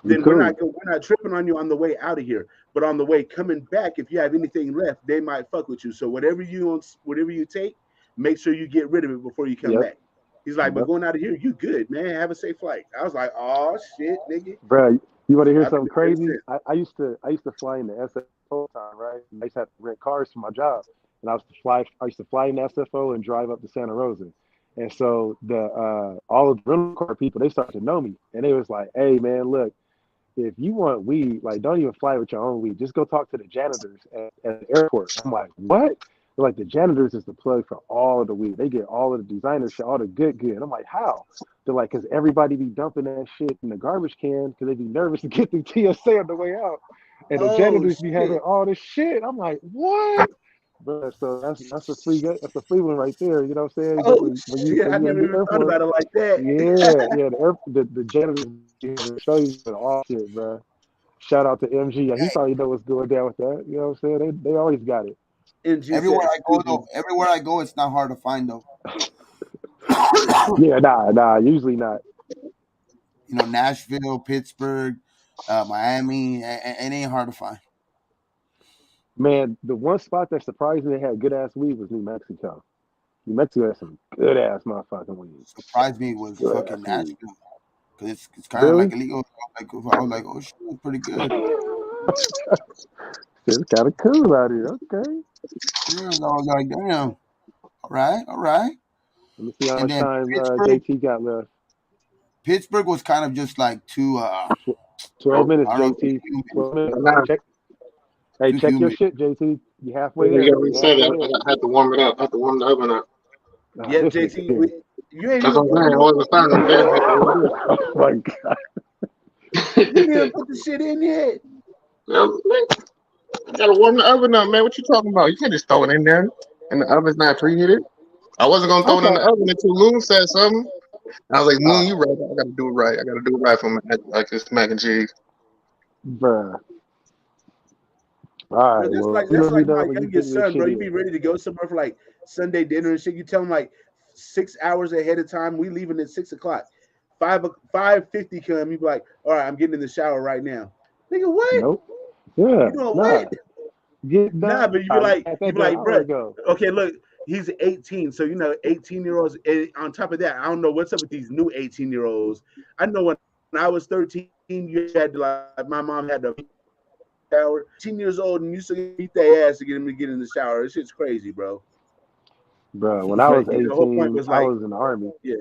S3: You
S1: then
S3: cool.
S1: we're not tripping on you on the way out of here. But on the way coming back, if you have anything left, they might fuck with you. So whatever you take, make sure you get rid of it before you come
S3: Yep.
S1: back." He's like, "But
S3: Yep.
S1: going out of here, you good, man. Have a safe flight." I was like, "Oh shit, nigga."
S3: Bro, you want to
S1: So
S3: hear
S1: I've been
S3: something
S1: there ever
S3: crazy?
S1: since.
S3: I used to fly in the SFO time, right? And I used to have to rent cars for my job, and I used to fly in the SFO and drive up to Santa Rosa. And so the all of the rental car people, they started to know me, and they was like, "Hey man, look, if you want weed, like don't even fly with your own weed. Just go talk to the janitors at the airport." I'm like, "What?" They're like, "The janitors is the plug for all of the weed. They get all of the designer shit, all the good." I'm like, "How?" They're like, "Cause everybody be dumping that shit in the garbage can because they be nervous to get through TSA on the way out, and the
S1: Oh
S3: janitors be having
S1: shit.
S3: all this shit." I'm like, "What?" But so that's a free one right there. You know what I'm saying?
S1: Oh
S3: When you
S1: shit. I
S3: when you in
S1: never
S3: the
S1: even thought
S3: airport,
S1: about it like that.
S3: yeah, the janitors be able to show you all shit, bro. Shout out to MG. Yeah, he probably know what's going down with that. You know what I'm saying? They always got it.
S1: NG said,
S6: Everywhere I go
S1: "Excuse me."
S6: though, everywhere I go, it's not hard to find though.
S3: Yeah, nah, usually not.
S6: Nashville, Pittsburgh, Miami, it ain't hard to find.
S3: Man, the one spot that surprised me that had good ass weed was New Mexico. New Mexico has some good ass motherfucking weed.
S6: Surprised me was
S3: Good
S6: fucking
S3: ass weed.
S6: Nashville because it's kind of
S3: Really?
S6: like illegal. I was like, oh shit, it's pretty good.
S3: It's kind of cool out here. Okay.
S6: Yeah, I was like, damn, all right, all right.
S3: Let me see how
S6: And
S3: much
S6: then
S3: time
S6: Pittsburgh,
S3: JT got left.
S6: Pittsburgh was kind of just like too,
S3: 12
S7: Oh,
S3: minutes,
S6: I don't know,
S3: JT. 12 minutes.
S7: nah,
S3: Check. Hey,
S6: too
S3: check your
S6: humid.
S3: shit, JT. You halfway
S7: you
S3: there.
S7: gotta
S3: You
S7: reset it.
S3: halfway there.
S7: I had to warm it up. I had to warm the oven up.
S3: Ah,
S1: Yep,
S3: this nigga
S1: JT,
S3: here.
S1: you ain't
S7: That's
S1: even
S7: what I'm
S1: put the
S7: saying. I
S1: new.
S7: wasn't starting them damn. I had to warm it
S3: Oh my god.
S1: You didn't even put the shit in yet.
S7: up. You gotta warm the oven up, man. What you talking about? You can't just throw it in there and the oven's not preheated. I wasn't gonna
S3: I
S7: throw it in the
S3: thought,
S7: oven until Loon said something. I was like, Loon, you
S3: oh,
S7: right. I gotta do it right. I gotta do it right for like this mac and cheese.
S3: bruh. All
S1: Bro,
S3: right, well, you
S1: that's
S3: let me
S1: like
S3: know
S1: my
S3: when you get
S1: youngest
S3: your
S1: son, bro.
S3: shit
S1: You be
S3: in.
S1: ready to go somewhere for like Sunday dinner and shit. You tell him like 6 hours ahead of time. We leaving at 6 o'clock. 5:50 come. You be like, all right, I'm getting in the shower right now. Nigga, what?
S3: Nope. Yeah,
S1: You doing
S3: nah.
S1: what?
S3: Get
S1: Nah,
S3: done.
S1: but
S3: I had
S1: you
S3: that
S1: be
S3: done an
S1: like,
S3: hour
S1: bro.
S3: ago.
S1: Okay, look, he's 18, so 18-year-olds. And on top of that, I don't know what's up with these new 18-year-olds. I know when I was 13, you had to like my mom had to shower. 18 years old, and you still beat their ass to get him to get in the shower. This shit's crazy, bro.
S3: Bro, when I
S1: But
S3: was
S1: the whole point
S3: 18,
S1: was
S3: I
S1: like,
S3: was in the army.
S1: yeah,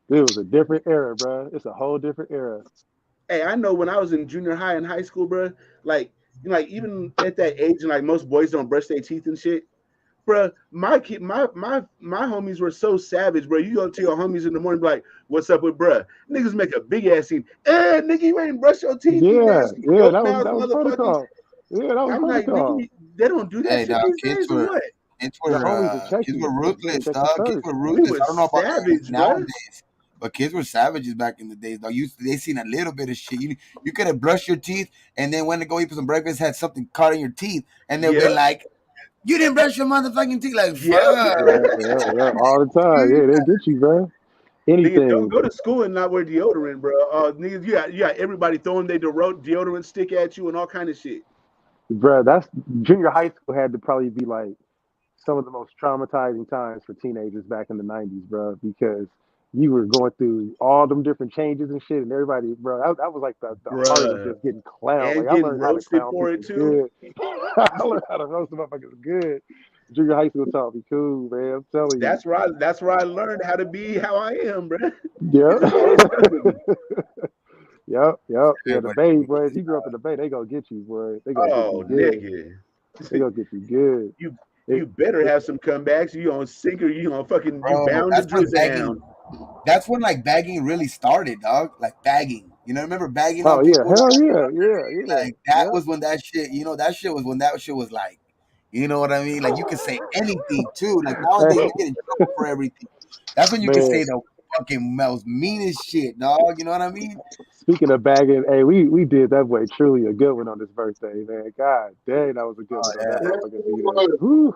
S3: It was a different era, bro. It's a whole different era.
S1: Hey, I know when I was in junior high and high school, bro, like like even at that age, and like most boys don't brush their teeth and shit. Bro, my kid, my homies were so savage, bro. You go to your homies in the morning, be like, "What's up with bruh?" Niggas make a big ass scene. Nigga, you ain't brush your teeth, you
S3: Yeah,
S1: nasty
S3: yeah,
S1: goat mouth
S3: that was
S1: motherfuckers.
S3: protocol. Yeah, that was
S1: I'm like,
S3: protocol.
S1: nigga, they don't do that
S6: Hey,
S1: shit
S6: dog,
S1: these days, or what?
S3: Your homies will check
S6: kids
S3: you.
S6: were
S3: They
S6: ruthless,
S3: check you
S6: dog. Kids
S3: first.
S6: were
S1: We
S6: ruthless. I don't know
S1: was
S6: about
S1: savage, bro.
S6: nowadays, but kids were savages back in the days. Dog, they seen a little bit of shit. You could have brushed your teeth and then went to go eat some breakfast, had something caught in your teeth, and they'll be
S1: Yep,
S6: like, "You didn't brush your motherfucking teeth." Like,
S1: yep.
S6: fuck.
S3: Yeah, all the time. Yeah, they get you, bro.
S1: Nigga, don't
S3: Anything,
S1: go to school and not wear deodorant, bro. Niggas, you got everybody throwing their deodorant stick at you and all kind of shit.
S3: bro. That's junior high school had to probably be like some of the most traumatizing times for teenagers back in the '90s, bro, because you were going through all them different changes and shit, and everybody, bro, that was like the heart of
S1: Bruh.
S3: just getting clowned.
S1: And
S3: Like I
S1: getting
S3: learned how to
S1: roasted
S3: clown
S1: for it
S3: people
S1: too.
S3: good. I learned how to roast motherfuckers good. Junior high school taught me cool, man. I'm telling you.
S1: That's where I learned how to be how I am, bro.
S3: Yep.
S1: It just all stuck with me.
S3: Yep. Yeah, the
S6: Everybody
S3: Bay
S6: fucking
S3: boys.
S6: gets
S3: You grew up in the Bay, they gonna get you, boy. They gonna get you
S1: Oh,
S3: good.
S1: nigga.
S3: They gonna get you good.
S1: You
S3: It,
S1: you better
S3: it,
S1: have some comebacks. You gonna sink or you gonna fucking you
S6: bro.
S1: bound to down.
S6: That's when like bagging really started, dog. Like bagging. Remember bagging on
S3: oh yeah,
S6: people?
S3: hell yeah, yeah.
S6: Like that
S3: Yep.
S6: was when that shit. That shit was when that shit was like, you know what I mean? Like you could say anything too. Like nowadays
S3: Hey,
S6: you get in trouble for everything. That's when you can
S3: man.
S6: say the fucking most meanest shit, dog. You know what I mean?
S3: Speaking of bagging, hey, we did that boy truly a good one on his birthday, man. God dang, that was a good
S6: Oh
S3: one on that
S6: yeah.
S3: motherfucker B-Day. Whew.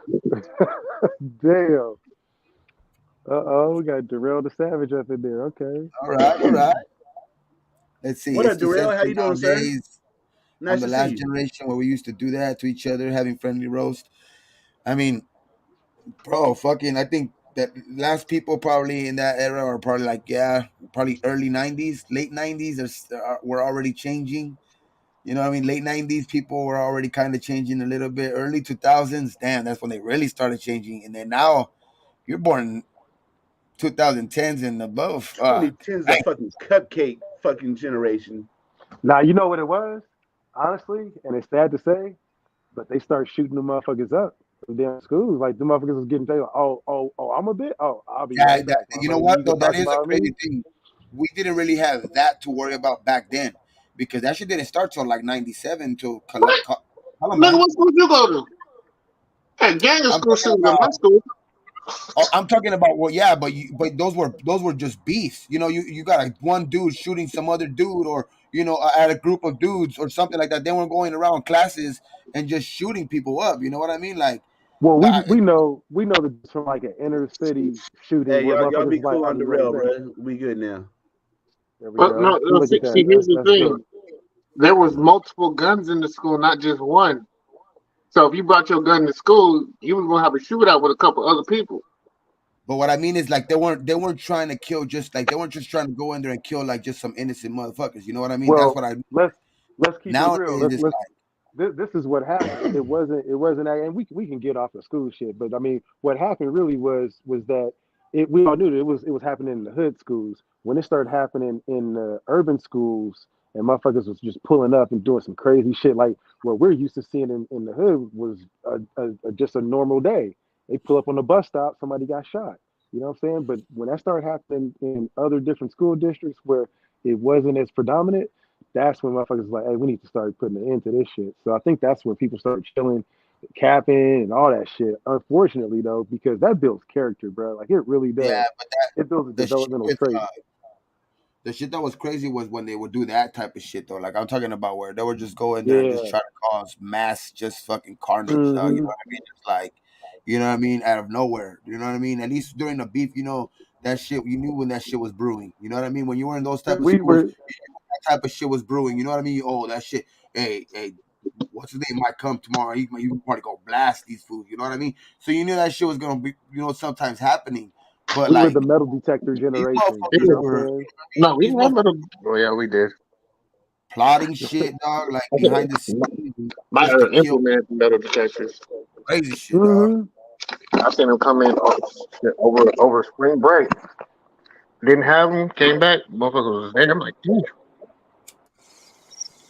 S3: Damn. Uh-oh, we got Darrell the Savage up in there. Okay.
S6: All right, all right. Let's see.
S1: What
S6: It's
S1: up,
S6: too
S1: Darrell? How
S6: sensitive
S1: you doing, sir?
S6: nowadays. I'm
S1: Nice
S6: the
S1: to see
S6: last
S1: you.
S6: generation where we used to do that to each other, having friendly roast. I mean, bro, fucking, I think that last people probably in that era are probably like, yeah, probably early 90s, late 90s, were already changing. You know what I mean? Late 90s, people were already kind of changing a little bit. Early 2000s, damn, that's when they really started changing. And then now, you're born 2010s and above. Fuck.
S1: 2010's a fucking cupcake fucking generation.
S3: Now you know what it was, honestly, and it's sad to say, but they start shooting the motherfuckers up. The damn schools, like the motherfuckers was getting taken. Oh, I'm a bit. Oh, I'll be
S6: Yeah,
S3: right back,
S6: you know
S3: motherfucker.
S6: what
S3: You
S6: though?
S3: gonna
S6: That
S3: talk
S6: is a
S3: about
S6: crazy
S3: me?
S6: thing. We didn't really have that to worry about back then because that shit didn't start till like '97 till
S10: Nigga,
S6: Columbine.
S10: what school you go to? Hey, gang of
S6: I'm
S10: school
S6: talking
S10: shootings in my
S6: about.
S10: school.
S6: Oh, I'm talking about. Well, yeah, but those were just beefs. You got like one dude shooting some other dude, or at a group of dudes or something like that. They weren't going around classes and just shooting people up. You know what I mean? Like,
S3: Well,
S6: uh,
S3: we know that it's from like an inner city shooting
S1: Hey,
S3: where
S1: y'all
S3: motherfuckers
S1: be
S3: is like,
S1: cool
S3: I'll
S1: on
S3: be right
S1: Darrell,
S3: back.
S1: bro. We good now.
S3: There we
S10: But no,
S3: go. See,
S10: no
S3: look at
S10: see,
S3: that.
S10: here's the
S3: That's good.
S10: thing. There was multiple guns in the school, not just one. So if you brought your gun to school, you was gonna have a shootout with a couple other people.
S6: but what I mean is like they weren't trying to kill just like they weren't just trying to go in there and kill like just some innocent motherfuckers. You know what I mean? That's
S3: Well,
S6: what I mean.
S3: let's keep it real.
S6: Nowadays it's like
S3: This is what happened. It wasn't, and we can get off the school shit, but I mean, what happened really was that we all knew that it was happening in the hood schools. When it started happening in the urban schools, and motherfuckers was just pulling up and doing some crazy shit like what we're used to seeing in the hood was just a normal day. They pull up on the bus stop, somebody got shot. You know what I'm saying? But when that started happening in other different school districts where it wasn't as predominant, that's when motherfuckers was like, hey, we need to start putting an end to this shit. So I think that's when people started chilling, capping, and all that shit. Unfortunately, though, because that builds character, bro. Like it really
S6: yeah,
S3: does.
S6: but
S3: It builds a
S6: the shit
S3: developmental
S6: with
S3: trait.
S6: the shit that was crazy was when they would do that type of shit though. Like I'm talking about where they would just go in there and just
S3: Yeah.
S6: try to cause mass just fucking carnage, dog. You know
S3: hmm
S6: what I mean? Just like, you know what I mean, out of nowhere. You know what I mean? At least during the beef, that shit you knew when that shit was brewing. You know what I mean? When you were in those type of
S3: We
S6: schools,
S3: were
S6: that type of shit was brewing. You know what I mean? Oh, that shit. Hey, what's his name might come tomorrow. He probably go blast these fools. You know what I mean? So you knew that shit was gonna be, sometimes happening. But
S3: we were the
S6: like
S3: metal detector
S6: these
S3: generation. You
S6: motherfuckers
S3: know what
S6: were
S3: I'm saying?
S10: No, we
S6: these
S10: didn't have
S6: motherfuckers
S10: no.
S9: Oh yeah, we did.
S6: plotting shit, dog, like behind the scenes,
S10: My
S6: just to kill
S10: implemented metal detectors.
S6: crazy shit, dog.
S3: hmm
S9: I seen them come in over spring break.
S10: Didn't have them. Came back. Motherfucker was there. I'm like, damn.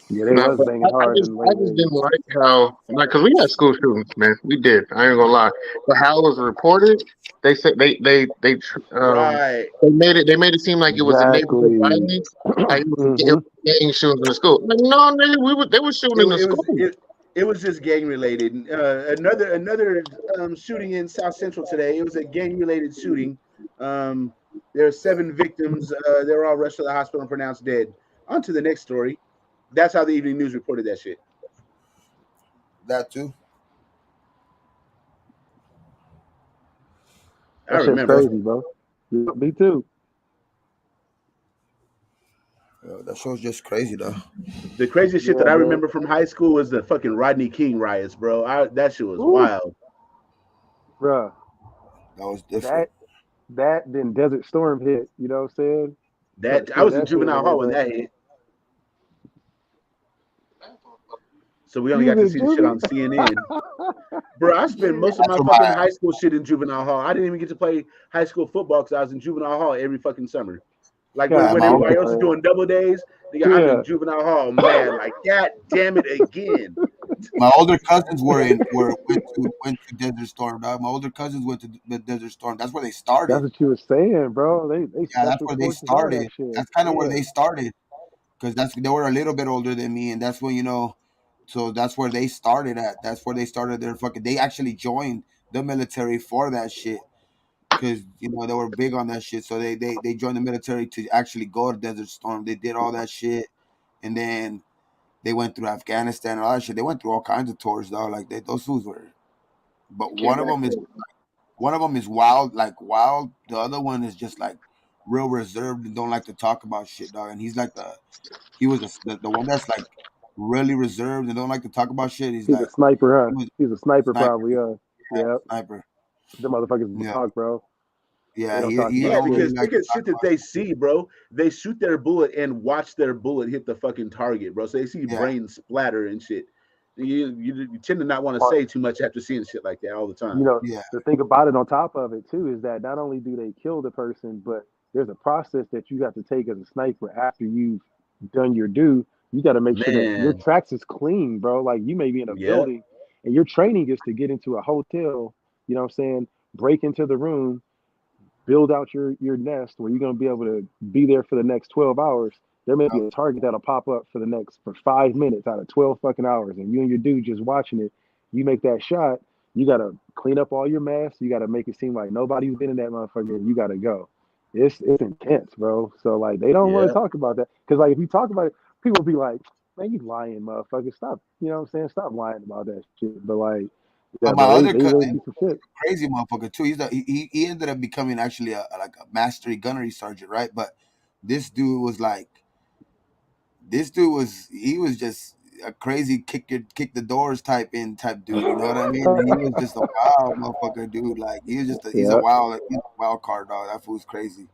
S3: Yeah, they
S10: No,
S3: was
S10: but
S3: banging hard in the
S10: I
S3: late
S10: just
S3: 80s.
S10: didn't like how, like, cause we had school shootings, man. We did. I ain't gonna lie. But how it was reported, they said
S1: Right.
S10: they made it seem like it was a neighborhood
S3: Exactly.
S10: violence, like it
S3: hmm
S10: was gang shootings in the school. Like, no, nigga, they were shooting
S1: It,
S10: in
S1: wa-
S10: the
S1: it was
S10: school.
S1: it, it was just gang related. Another shooting in South Central today. It was a gang related shooting. Um, there are 7 victims. They were all rushed to the hospital and pronounced dead. On to the next story. That's how the evening news reported that shit.
S6: That too.
S1: I
S3: That shit's
S1: remember.
S3: crazy, bro. Yeah, me too.
S6: That show's just crazy though.
S1: The craziest shit that
S3: Yeah,
S1: I
S3: man.
S1: remember from high school was the fucking Rodney King riots, bro. That shit was
S3: Ooh,
S1: wild.
S3: bruh.
S6: That was different.
S3: That then Desert Storm hit. You know what I'm saying? Start
S1: That I
S3: seeing
S1: was in
S3: that shit
S1: juvenile hall
S3: raise
S1: when
S3: up.
S1: that hit, so we only
S3: You
S1: got to
S3: was
S1: see
S3: in
S1: the shit on
S3: juvie?
S1: CNN. Bro, I spent most of
S6: That's
S1: my
S6: what
S1: fucking
S6: my
S1: high school shit in juvenile hall. I didn't even get to play high school football because I was in juvenile hall every fucking summer. Like when,
S3: God
S1: when
S6: my
S1: everybody
S6: older
S1: else is
S3: damn.
S1: doing double days, nigga, I'm
S3: Yeah.
S1: in juvenile hall, mad. Like, God damn it again.
S6: my older cousins went to Desert Storm, dog. My older cousins went to the Desert Storm. That's where they
S3: That's
S6: started.
S3: what you was saying, bro. They
S6: Yeah, that's
S3: special
S6: where they
S3: forces, all that
S6: started.
S3: shit.
S6: That's kind of where
S3: Yeah.
S6: they started because they were a little bit older than me, and that's when so that's where they started at. That's where they started their fucking. They actually joined the military for that shit because they were big on that shit. So they joined the military to actually go to Desert Storm. They did all that shit, and then they went through Afghanistan and all that shit. They went through all kinds of tours, though. Like those fools were. But
S1: Came back with
S6: one of them is wild, like wild. The other one is just like real reserved and don't like to talk about shit, dog. And he's like he was the one that's like really reserved and don't like to talk about shit. He's
S3: He's a
S6: like
S3: sniper,
S6: he
S3: huh?
S6: was
S3: He's a sniper,
S6: sniper,
S3: probably.
S6: yeah,
S3: Yeah.
S6: sniper,
S3: The motherfuckers
S6: yeah,
S3: talk, bro. They
S6: yeah.
S3: don't talk
S6: He
S1: yeah,
S3: about
S6: don't
S3: shit.
S6: really
S1: because
S6: like
S1: look
S6: to
S1: at
S6: talk
S1: shit that
S6: about
S1: they
S6: shit.
S1: see, bro. They shoot their bullet and watch their bullet hit the fucking target, bro. So they see
S6: Yeah,
S1: brain splatter and shit. You tend to not want to
S3: Or,
S1: say too much after seeing shit like that all the
S3: you
S1: time.
S3: know,
S6: yeah,
S3: the thing about it on top of it too is that not only do they kill the person, but there's a process that you have to take as a sniper after you've done your due. You got to make sure that your
S1: Man,
S3: tracks is clean, bro. Like you may be in a
S1: yep.
S3: building and your training is to get into a hotel, you know what I'm saying, break into the room, build out your nest where you're going to be able to be there for the next 12 hours. There may be a target that'll pop up for 5 minutes out of 12 fucking hours, and you and your dude just watching it. You make that shot, you got to clean up all your mess. You got to make it seem like nobody's been in that motherfucker, and you got to go. It's intense, bro. So like they don't want to
S1: Yep.
S3: talk about that because like if you talk about it, people be like, man, you lying, motherfucker. Stop, you know what I'm saying? Stop lying about that shit. But like, yeah,
S6: but my
S3: bro,
S6: other
S3: they really
S6: cousin,
S3: do some shit.
S6: crazy motherfucker too. He ended up becoming actually a mastery gunnery sergeant, right? But this dude was like he was just a crazy kick the doors type dude. You know what I mean? And he was just a wild motherfucker, dude. Like
S3: Yeah.
S6: he's a wild card dog. That fool's crazy.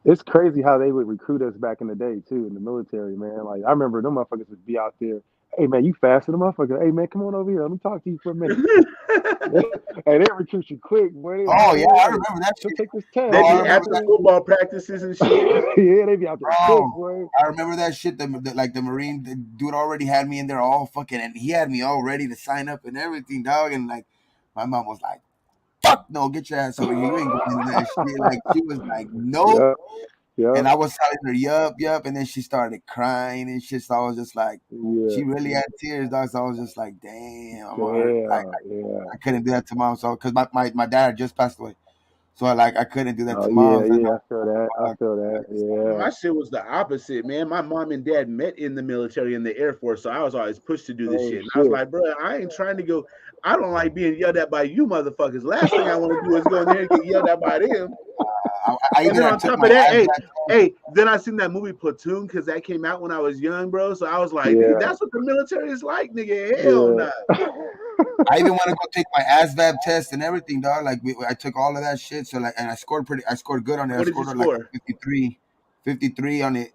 S3: It's crazy how they would recruit us back in the day too in the military, man. Like I remember them motherfuckers would be out there. Hey man, you faster than motherfucker. Hey man, come on over here. Let me talk to you for a minute. Hey, they recruit you quick, boy. They like,
S6: Oh
S3: hey,
S6: yeah,
S3: hey,
S6: I
S3: hey,
S6: remember that
S3: go
S6: shit,
S3: take this
S6: bro.
S1: They
S3: test. You
S6: I
S1: be
S3: know
S6: remember
S1: after
S3: what
S6: that,
S3: I'm
S1: football practices and shit.
S3: saying? Yeah, they be out there quick,
S6: bro.
S3: boy.
S6: I remember that shit. Like the Marine the dude already had me in there all fucking, and he had me all ready to sign up and everything, dog. And like my mom was like, "Fuck no, get your ass over here. You ain't going into that shit." Like she was like, "Nope."
S3: Yeah, yeah,
S6: And I was telling her, yup, yup. And then she started crying and shit. So I was just like,
S3: yeah.
S6: she really had tears, dog. So I was just like, damn,
S3: Damn, yeah.
S6: I couldn't do that to mom. So, because my dad just passed away. So I couldn't do that
S3: Oh
S6: to
S3: yeah,
S6: mom. So
S3: yeah. I feel that. I
S6: I
S3: feel that.
S1: My
S3: Yeah.
S1: shit was the opposite, man. My mom and dad met in the military in the Air Force, so I was always pushed to do this
S3: Oh
S1: shit. And I was
S3: shit.
S1: like, bro, I ain't trying to go. I don't like being yelled at by you motherfuckers. Last thing I want to do is go in there and get yelled at by them.
S6: I
S1: And
S6: even
S1: then
S6: I
S1: on
S6: took
S1: top
S6: my
S1: of that,
S6: ASVAB test.
S1: then I seen that movie Platoon because that came out when I was young, bro. So I was like, nigga,
S3: Yeah,
S1: that's what the military is like, nigga. Hell
S3: yeah.
S1: no.
S6: I even want to go take my ASVAB test and everything, dog. Like I took all of that shit. So like, and I scored good on it. I
S1: What did you
S6: scored like a
S1: score?
S6: 53 on it.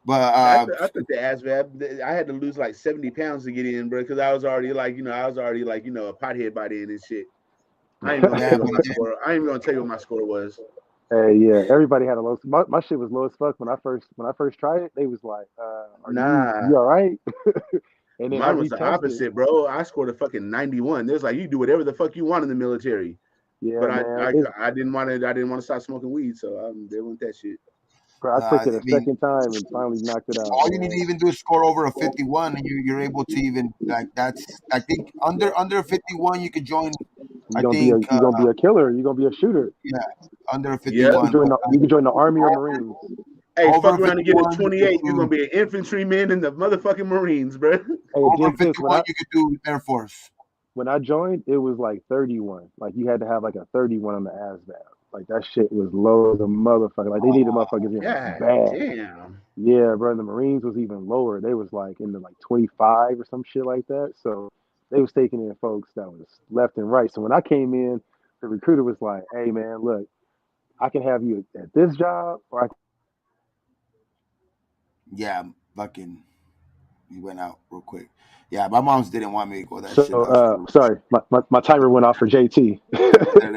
S6: But
S1: I took the ASVAB. I had to lose like 70 pounds to get in, bro, because I was already like, I was already like, a pothead by then and shit. I ain't even gonna tell
S6: yeah,
S1: you what my score. I ain't even gonna tell you what my score was.
S3: Hey, yeah, everybody had a low. My shit was low as fuck when I first tried it. They was like, "Are you
S1: Nah,
S3: all right?" And then I
S1: mine was the
S3: retested.
S1: opposite, bro. I scored a fucking 91. There's like you do whatever the fuck you want in the military,
S3: Yeah,
S1: but I
S3: man.
S1: I, I didn't want to. I didn't want to stop smoking weed, so they want that shit.
S3: Bro, I
S6: I
S3: took it a
S6: mean,
S3: second time and finally knocked it out,
S6: all you need to
S3: man.
S6: even do is score over a 51, and you're able to even like that's. I think under a 51, you could join.
S3: You're
S6: I
S3: gonna be a
S6: think
S3: you're gonna be a killer. You're gonna be a shooter.
S6: yeah, under a
S1: Yep.
S3: You can
S6: 51,
S3: join
S6: but
S3: the army or marines.
S1: Hey,
S6: over
S1: fuck
S6: a
S1: around and get a
S6: 51, you could
S1: 28. You're
S6: do
S1: gonna be an infantryman in the motherfucking Marines, bro.
S3: Hey,
S6: over
S3: dig this.
S6: 51, you could do Air Force.
S3: When I joined, it was like 31. Like you had to have like a 31 on the ASVAB. Like that shit was low as a motherfucker. Like they needed motherfuckers in
S1: God
S3: bad.
S1: damn.
S3: Yeah, bro. The Marines was even lower. They was like in the like 25 or some shit like that. So they was taking in folks that was left and right. So when I came in, the recruiter was like, "Hey man, look, I can have you at this job, or I can
S6: Yeah, fucking. He went out real quick. Yeah, my mom's didn't want me to go that
S3: so
S6: shit though. She was
S3: sorry, my timer went off for JT.
S6: like,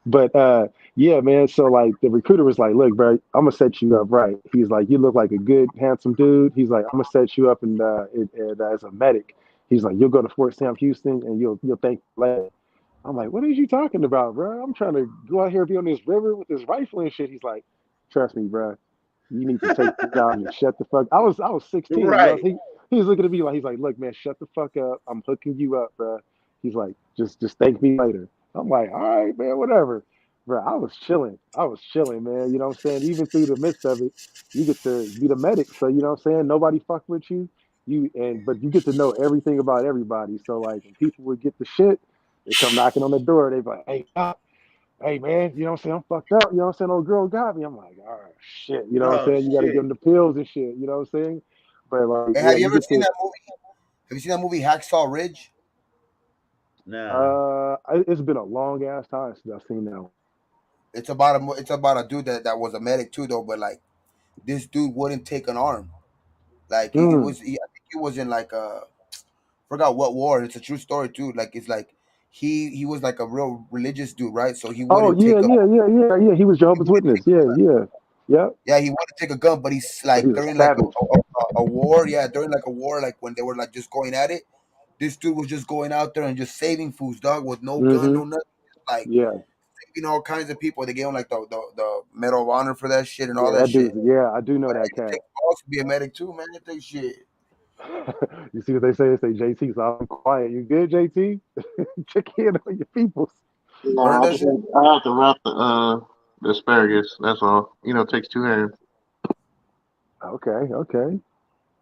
S3: But yeah, man. So like the recruiter was like, "Look, bro, I'm gonna set you up right." He's like, "You look like a good, handsome dude." He's like, "I'm gonna set you up and as a medic." He's like, "You'll go to Fort Sam Houston and you'll thank me later." I'm like, "What are you talking about, bro? I'm trying to go out here and be on this river with this rifle and shit." He's like, "Trust me, bro. You need to take this out and shut the fuck." I was 16. You know,
S1: Right.
S3: he's looking at me like he's like, "Look, man, shut the fuck up. I'm hooking you up, bro." He's like, "Just thank me later." I'm like, "All right, man, whatever." Bro, I was chilling. I was chilling, man. You know what I'm saying? Even through the midst of it, you get to be the medic. So you know what I'm saying? Nobody fuck with you. But you get to know everything about everybody. So like when people would get the shit, they come knocking on the door. They be like, "Hey, doc, hey man, you know what I'm saying? I'm fucked up. You know what I'm saying? Old girl got me." I'm like, "All right, shit." You know what I'm
S1: Oh
S3: saying? You got to give
S1: shit.
S3: them the pills and shit. You know what I'm saying? But like,
S6: hey,
S3: yeah,
S6: have you
S3: you
S6: ever
S3: get
S6: seen
S3: to.
S6: that movie? Have you seen that movie Hacksaw Ridge?
S1: Nah.
S3: It's been a long ass time since I've seen that one.
S6: It's about a dude that was a medic too though, but like this dude wouldn't take an arm. Like
S3: Mm.
S6: I think he was in like forgot what war. It's a true story too. Like it's like he was like a real religious dude, right? So he
S3: Oh
S6: wouldn't
S3: yeah,
S6: take a
S3: yeah, yeah, yeah, yeah. He was
S6: he
S3: Jehovah's
S6: wouldn't
S3: Witness.
S6: take
S3: Yeah, yeah, yeah.
S6: yeah, he wanted to take a gun, but he's
S3: But he
S6: like
S3: was
S6: during like
S3: savage.
S6: a war, yeah, during like a war, like when they were like just going at it, this dude was just going out there and just saving foods, dog, with no gun,
S3: Hmm.
S6: no nothing, like
S3: Yeah,
S6: saving all kinds of people. They gave him like the Medal of Honor for that shit and all
S3: yeah.
S6: that
S3: That
S6: shit.
S3: dude's. Yeah, I do know
S6: But
S3: that
S6: it
S3: cat.
S6: takes balls to be a medic too, man. It takes shit.
S3: You see what they say? They say JT, so I'm quiet. You good, JT? Check in on your peoples.
S10: Yeah,
S6: Learn that shit.
S10: I have to wrap the asparagus. That's all. It takes two hands.
S3: Okay, okay.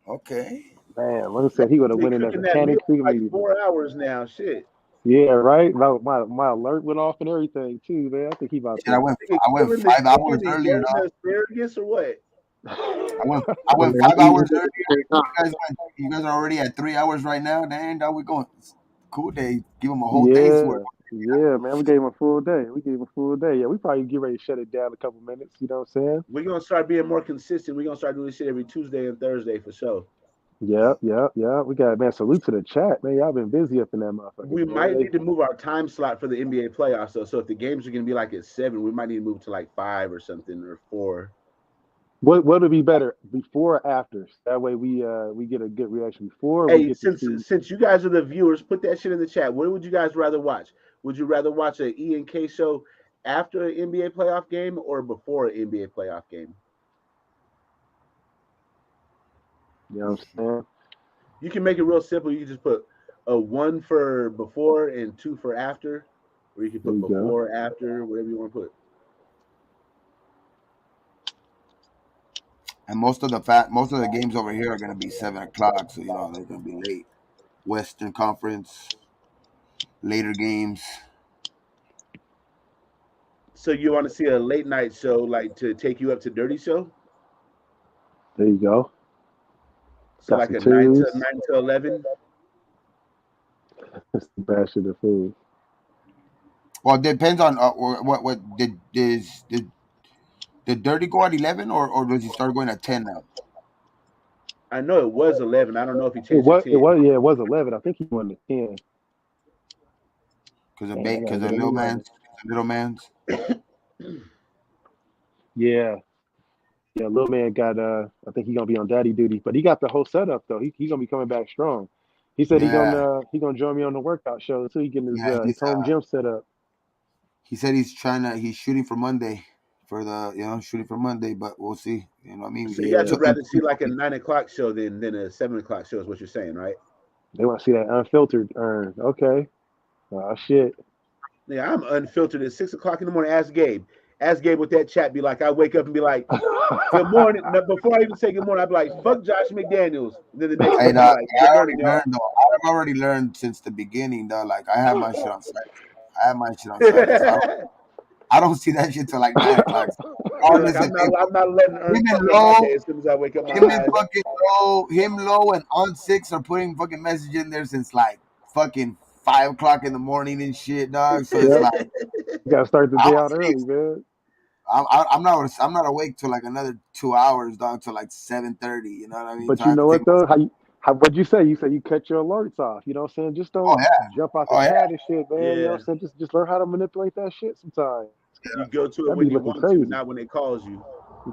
S6: Okay.
S3: Man, like I said, he would have
S1: Been
S3: went in as
S1: cooking
S3: a
S1: that meal
S3: panic
S1: for like
S3: immediately.
S1: 4 hours now. Shit.
S3: Yeah, right. My alert went off and everything too, man. I think he about
S6: Shit, I
S3: to.
S6: went
S1: Nigga
S6: I went
S1: killing the
S6: 5 hours
S1: chicken and
S6: earlier,
S1: burning
S6: dog.
S1: the asparagus or what?
S6: I went
S10: Yeah,
S6: 5 hours earlier.
S10: take time.
S6: You guys are already at 3 hours right now. Dang, dog, we going cool day. Give them a whole day's work.
S3: Yeah, yeah, man. We gave him a full day. We gave him a full day. Yeah, we probably get ready to shut it down in a couple minutes. You know what I'm saying?
S1: We're gonna start being more consistent. We're gonna start doing this shit every Tuesday and Thursday for sure.
S3: Yeah, yeah, yeah. We got man. Salute to the chat, man. Y'all been busy up in that motherfucker,
S1: We
S3: man.
S1: might need to move our time slot for the NBA playoffs though. So if the games are gonna be like at 7, we might need to move to like 5 or something or 4.
S3: What would be better, before or after? That way we get a good reaction before. We
S1: Hey,
S3: get to
S1: since
S3: see.
S1: since you guys are the viewers, put that shit in the chat. What would you guys rather watch? Would you rather watch a E&K show after an NBA playoff game or before an NBA playoff game?
S3: You know what I'm saying?
S1: You can make it real simple. You can just put a 1 for before and 2 for after, or you can
S3: There
S1: put
S3: you go.
S1: before, after, whatever you want to put.
S6: And most of the games over here are gonna be 7 o'clock, so they're gonna be late. Western Conference later games.
S1: So you want to see a late night show like to take you up to Dirty Show?
S3: There you go.
S1: So
S3: Got
S1: like
S3: some
S1: a 9 to
S3: twos.
S1: 11.
S3: That's the best of the food.
S6: Well, it depends on what did Dirty go at 11 or does he start going at 10 now?
S1: I know it was 11. I don't know if he
S3: It
S1: changed it
S3: was
S1: to
S3: it
S1: 10.
S3: was yeah, it was 11. I think he won the 10.
S6: Because
S3: Damn, I gotta
S6: because
S3: get
S6: the
S3: a new lighter.
S6: little man's.
S3: Yeah. Yeah, little man got I think he gonna be on daddy duty, but he got the whole setup though. He gonna be coming back strong. He said
S6: Yeah,
S3: he gonna join me on the workout show too. He getting
S6: yeah.
S3: his home gym set up.
S6: He said he's shooting for Monday for the shooting for Monday, but we'll see. You know what I mean?
S1: So you guys
S3: Yeah.
S1: would rather see like a 9 o'clock show than a 7 o'clock show is what you're saying, right?
S3: They want to see that unfiltered earn. Okay. Oh shit.
S1: Yeah, I'm unfiltered at 6 o'clock in the morning. Ask Gabe. Ask Gabe what that chat be like. I wake up and be like, "Good morning." No, before I even say good morning, I'd be like, "Fuck Josh McDaniels." And then the next
S6: Hey,
S1: morning, I'd be like,
S6: I
S1: "Good
S6: already
S1: morning, y'all."
S6: learned though. I've already learned since the beginning though. Like I have my shit on Saturday. So I don't see that shit till like 9 o'clock.
S1: You're like,
S6: Regardless if
S1: I'm not letting Ern
S6: him and
S1: fuck up my
S6: Low,
S1: day as soon as I wake up my
S6: him and
S1: eyes.
S6: fucking Low and on 6 are putting fucking message in there since like fucking 5 o'clock in the morning and shit, dog. So it's
S3: Yep.
S6: like
S3: You gotta start the
S6: I
S3: day
S6: don't
S3: out
S6: see
S3: early, man.
S6: I'm not awake till like another 2 hours, dog, till like 7:30. You know what I mean?
S3: But
S6: So I
S3: you
S6: have to
S3: know
S6: take
S3: what though? What'd you say? You said you cut your alerts off. You know what I'm saying? Just
S6: oh
S3: don't
S6: yeah,
S3: jump out the
S6: oh yeah,
S3: pad and shit, man. You know
S1: Yeah,
S3: what I'm saying? Just learn how to manipulate that shit sometimes.
S1: you go to it
S3: That'd
S1: when
S3: be
S1: you
S3: looking
S1: want to,
S3: crazy.
S1: not when it calls you.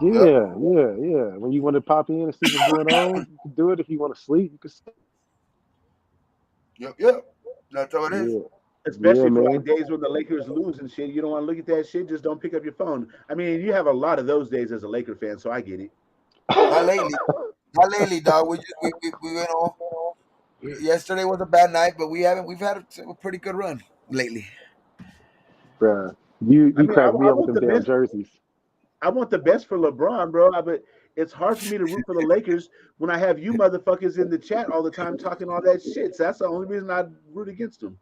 S6: yep,
S3: Yeah. When you want to pop in and see what's going on, you can do it. If you want to sleep, you can sleep.
S6: yep. That's how it is.
S3: Yeah. Yeah,
S1: Especially for like
S3: man.
S1: days when the Lakers lose and shit. You don't want to look at that shit. Just don't pick up your phone. I mean, you have a lot of those days as a Laker fan, so I get it.
S6: Not lately, not lately, dog. We went on. Yesterday was a bad night, but we've had a pretty good run lately.
S3: Bruh. You
S1: I
S3: you
S1: mean,
S3: crack me
S1: I
S3: up with
S1: want
S3: them
S1: the
S3: damn
S1: best.
S3: jerseys.
S1: I want the best for LeBron, bro. But it's hard for me to root for the Lakers when I have you motherfuckers in the chat all the time talking all that shit. So that's the only reason I root against them.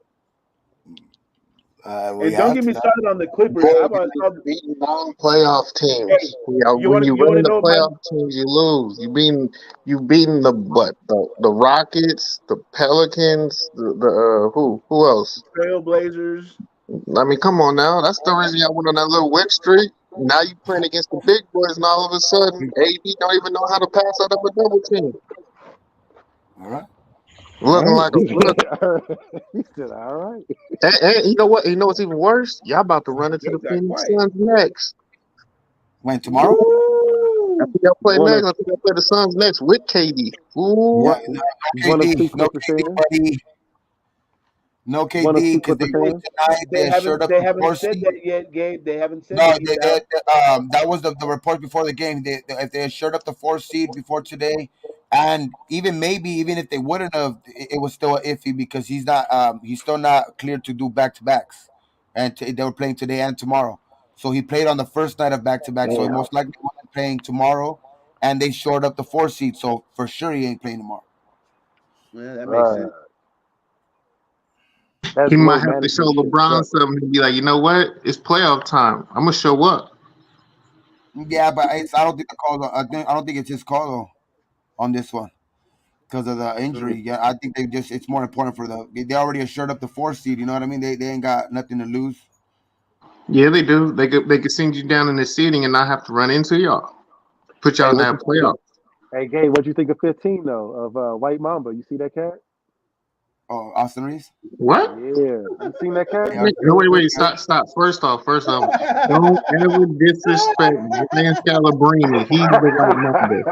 S6: We
S1: And don't
S6: have
S1: get me
S6: to.
S1: started on the Clippers.
S7: Boy,
S1: I've always
S7: you
S1: called.
S7: beating non-playoff
S1: Hey,
S7: teams.
S1: you
S7: When
S1: want
S7: you
S1: to
S7: run the
S1: know my?
S7: playoff teams, you lose. You beating the what? The Rockets, the Pelicans, the who else?
S1: Trailblazers.
S7: I mean, come on now. That's the reason y'all went on that little win streak. Now you playing against the big boys, and all of a sudden, AD don't even know how to pass out of a double team.
S6: All right.
S3: All
S7: Looking
S3: right.
S7: like a look.
S3: He said, all right.
S7: And you know what? You know what's even worse? Y'all about to run into the
S1: Gabe got
S7: Phoenix
S1: quiet.
S7: Suns next.
S6: When tomorrow?
S7: I
S3: Woo!
S7: think y'all play
S3: One
S7: next.
S3: of
S7: I think y'all play the Suns next with KD. Ooh,
S3: one
S6: Yeah, no,
S3: one of two
S6: no
S3: Clipper
S6: KD,
S3: fans.
S6: buddy. No
S3: One of
S6: KD
S3: two
S6: because
S3: Clipper
S6: they won
S3: fans.
S6: tonight. They had showed up
S1: They
S6: the
S1: haven't
S6: four
S1: said
S6: seed.
S1: that yet, Gabe. They haven't said
S6: No,
S1: that he's out.
S6: that was the report before the game. If they had showed up the 4 seed before today, and even if they wouldn't have, it was still iffy because he's still not cleared to do back to backs, and they were playing today and tomorrow. So he played on the first night of back to back. So he
S3: Damn.
S6: most likely wasn't playing tomorrow, and they showed up the 4 seed. So for sure he ain't playing tomorrow.
S1: Yeah, that makes
S3: Uh,
S1: sense.
S3: that's
S7: he might
S3: low
S7: have to show
S3: management shit
S7: LeBron
S3: sucks.
S7: something and be like, you know what? It's playoff time. I'm gonna show up.
S6: Yeah, but I don't think the call. I don't think it's his call though, on this one because of the
S3: Mm.
S6: injury. Yeah, I think it's more important for they already assured up the 4 seed. You know what I mean? They ain't got nothing to lose.
S7: Yeah, they do. They could send you down in the seating and not have to run into y'all. Put y'all
S3: Hey,
S7: in
S3: what
S7: that
S3: you?
S7: playoff.
S3: Hey, Gabe, what you think of 15 though of White Mamba? You see that cat?
S6: Oh, Austin Reeves.
S7: What?
S3: Yeah, you seen that cat?
S6: Yeah,
S7: No, wait.
S6: good.
S7: Stop. First off, don't ever disrespect Brian Scalabrine. He's the white mamba.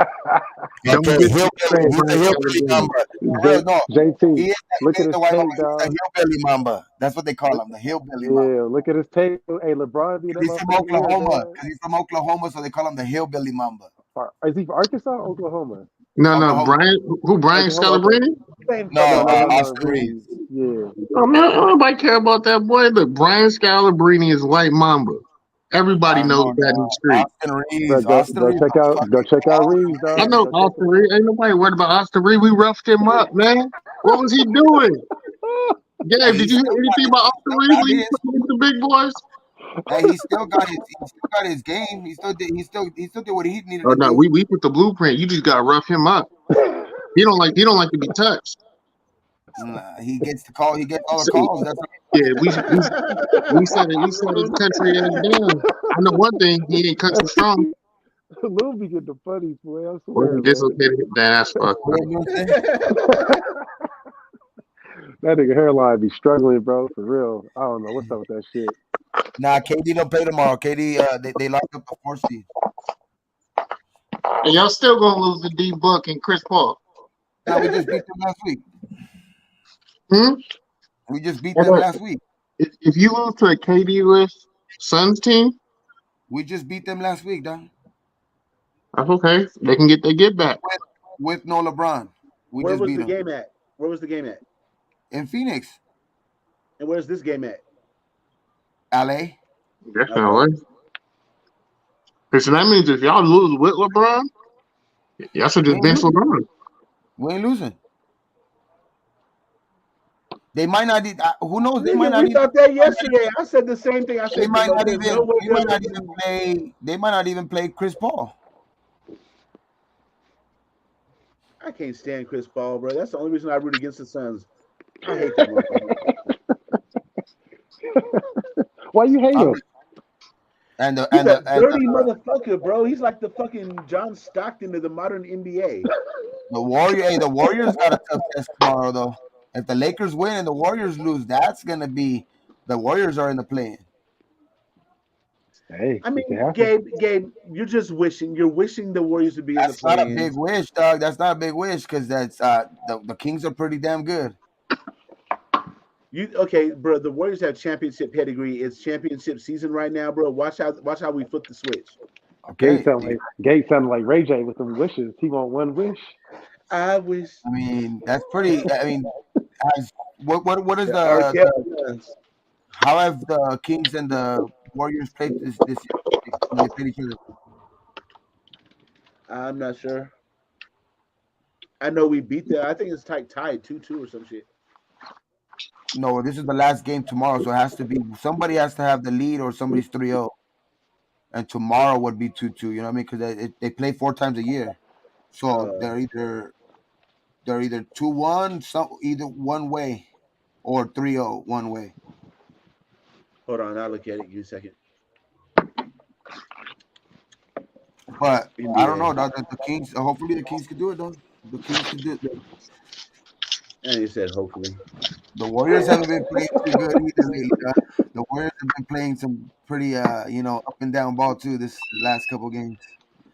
S7: Don't
S6: Okay, hillbilly.
S7: disrespect
S6: He's a
S7: Brian
S6: hillbilly
S7: Scalabrine.
S6: mamba. For real,
S3: J,
S6: no,
S3: JT, look
S6: he
S3: at
S6: ain't
S3: his
S6: the white
S3: tape,
S6: mamba. He's a
S3: dog.
S6: hillbilly mamba. That's what they call
S3: Look,
S6: him, the hillbilly mamba.
S3: yeah, look at his tape. Hey, LeBron be in that
S6: He's from
S3: motherfucking ear,
S6: Oklahoma.
S3: man.
S6: Cause he's from Oklahoma, so they call him the hillbilly mamba.
S3: Is he from Arkansas or Oklahoma?
S7: No.
S6: Oklahoma.
S7: Brian, who? Brian
S3: Oklahoma, okay.
S7: Scalabrine?
S1: Same
S6: No,
S1: fucking thing.
S3: No.
S6: Austin
S3: Reed.
S6: Reeves.
S3: Yeah.
S7: Oh man, nobody care about that boy. Look, Brian Scalabrine is white mamba. Everybody
S6: I don't
S7: knows
S6: know,
S7: that in the
S6: no.
S7: street.
S6: Austin
S3: But
S6: Reeves.
S3: go
S6: Austin
S3: go
S6: Reeves.
S3: check out go check out Reeves,
S7: I
S3: dog.
S7: know
S3: Go check
S7: Austin
S3: him
S7: Reed.
S3: out.
S7: Ain't nobody worried about Austin Reed. We roughed him up, man. What was he doing?
S6: Hey,
S7: Gabe, did
S6: he
S7: you
S6: still
S7: hear anything
S6: got
S7: about
S6: he
S7: Austin
S6: still
S7: Reed
S6: got
S7: when he
S6: his.
S7: was playing with the big boys?
S6: Hey, he still got his game. He still did what he needed
S7: Oh
S6: to
S7: no,
S6: do.
S7: we put the blueprint. You just gotta rough him up. He don't like to be touched.
S6: Nah, he gets the call. He gets all the
S7: So,
S6: calls. That's
S7: yeah, we set his country ass down. I know one thing, he ain't country strong.
S3: Lil be getting the funnies, boy. I
S7: Well,
S3: swear,
S7: he
S3: man.
S7: dislocated his ass fucked
S6: what
S7: up.
S6: I'm gonna say.
S3: That nigga hairline be struggling, bro. For real. I don't know what's up with that shit.
S6: Nah, KD don't play tomorrow. KD, they locked up the 4 seed.
S10: And y'all still gonna lose to D Book and Chris Paul.
S6: Nah, we just beat them last week.
S10: Hmm?
S6: We just beat
S10: Hold
S6: them
S10: on.
S6: last week.
S10: If you lose to a KD list Suns team,
S6: We just beat them last week, dog.
S10: that's okay. They can get their get back.
S6: With no LeBron. We
S1: Where
S6: just
S1: was
S6: beat
S1: the
S6: them.
S1: game at? Where was the game at?
S6: In Phoenix.
S1: And where's this game at?
S6: LA.
S10: Definitely. So that means if y'all lose with LeBron, y'all should just bench LeBron.
S6: We ain't losing. They might not. Who knows? They
S1: Nigga,
S6: might not
S1: we
S6: even.
S1: thought that yesterday. I said the same thing. I
S6: They
S1: said
S6: might not
S1: there's
S6: even.
S1: no way
S6: They
S1: they're
S6: might not even
S1: losing.
S6: play. They might not even play Chris Paul.
S1: I can't stand Chris Paul, bro. That's the only reason I root against the Suns. I hate that motherfucker.
S3: Why you hate him?
S6: And the
S1: He's
S6: and
S1: a
S6: the and
S1: dirty
S6: the,
S1: motherfucker, bro. He's like the fucking John Stockton of the modern NBA.
S6: the Warriors got a tough test tomorrow, though. If the Lakers win and the Warriors lose, that's gonna be the Warriors are in the play-in.
S3: Hey,
S1: I mean,
S3: it can happen.
S1: Gabe, you're just wishing. You're wishing the Warriors would be in the
S6: That's not a big
S1: play-ins.
S6: wish, dog. That's not a big wish because that's the Kings are pretty damn good.
S1: Okay, bro? The Warriors have championship pedigree. It's championship season right now, bro. Watch how we flip the switch.
S6: Okay,
S3: Gabe sounded like Ray J with them wishes. He want one wish.
S1: I wish.
S6: I mean, that's pretty. I mean, what is
S1: R.
S6: how have the Kings and the Warriors played this year when they played each other?
S1: I'm not sure. I know we beat them. I think it's tied 2-2 or some shit.
S6: No, this is the last game tomorrow, so it has to be somebody has to have the lead or somebody's 3-0. And tomorrow would be 2-2. You know what I mean? Because they play 4 times a year, so they're either 2-1, either one way, or 3-0 one way.
S1: Hold on, I'll look at it. Give me a second.
S6: But I don't know. The Kings. Hopefully, the Kings could do it, though. The Kings could do it.
S1: And you said hopefully.
S6: The Warriors haven't been playing too good either lately. The Warriors have been playing some pretty, up and down ball too. This last couple games.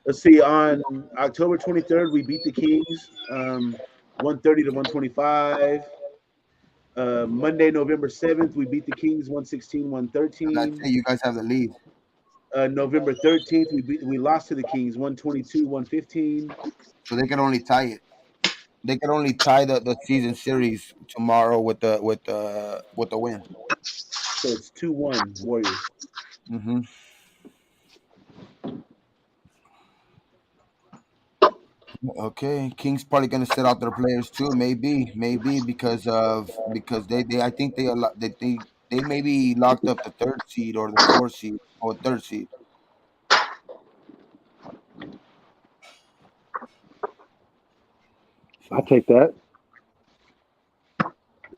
S1: Let's see. On October 23rd, we beat the Kings, 130 to 125. Monday, November 7th, we beat the Kings 116-113.
S6: You guys have the lead.
S1: November 13th, we lost to the Kings 122-115.
S6: So they can only tie it. They can only tie the season series tomorrow with the win.
S1: So it's 2-1 Warriors.
S6: Mm-hmm. Okay, Kings probably gonna sit out their players too. Maybe because they I think they maybe locked up the 3rd seed or the 4th seed or 3rd seed.
S3: I take that.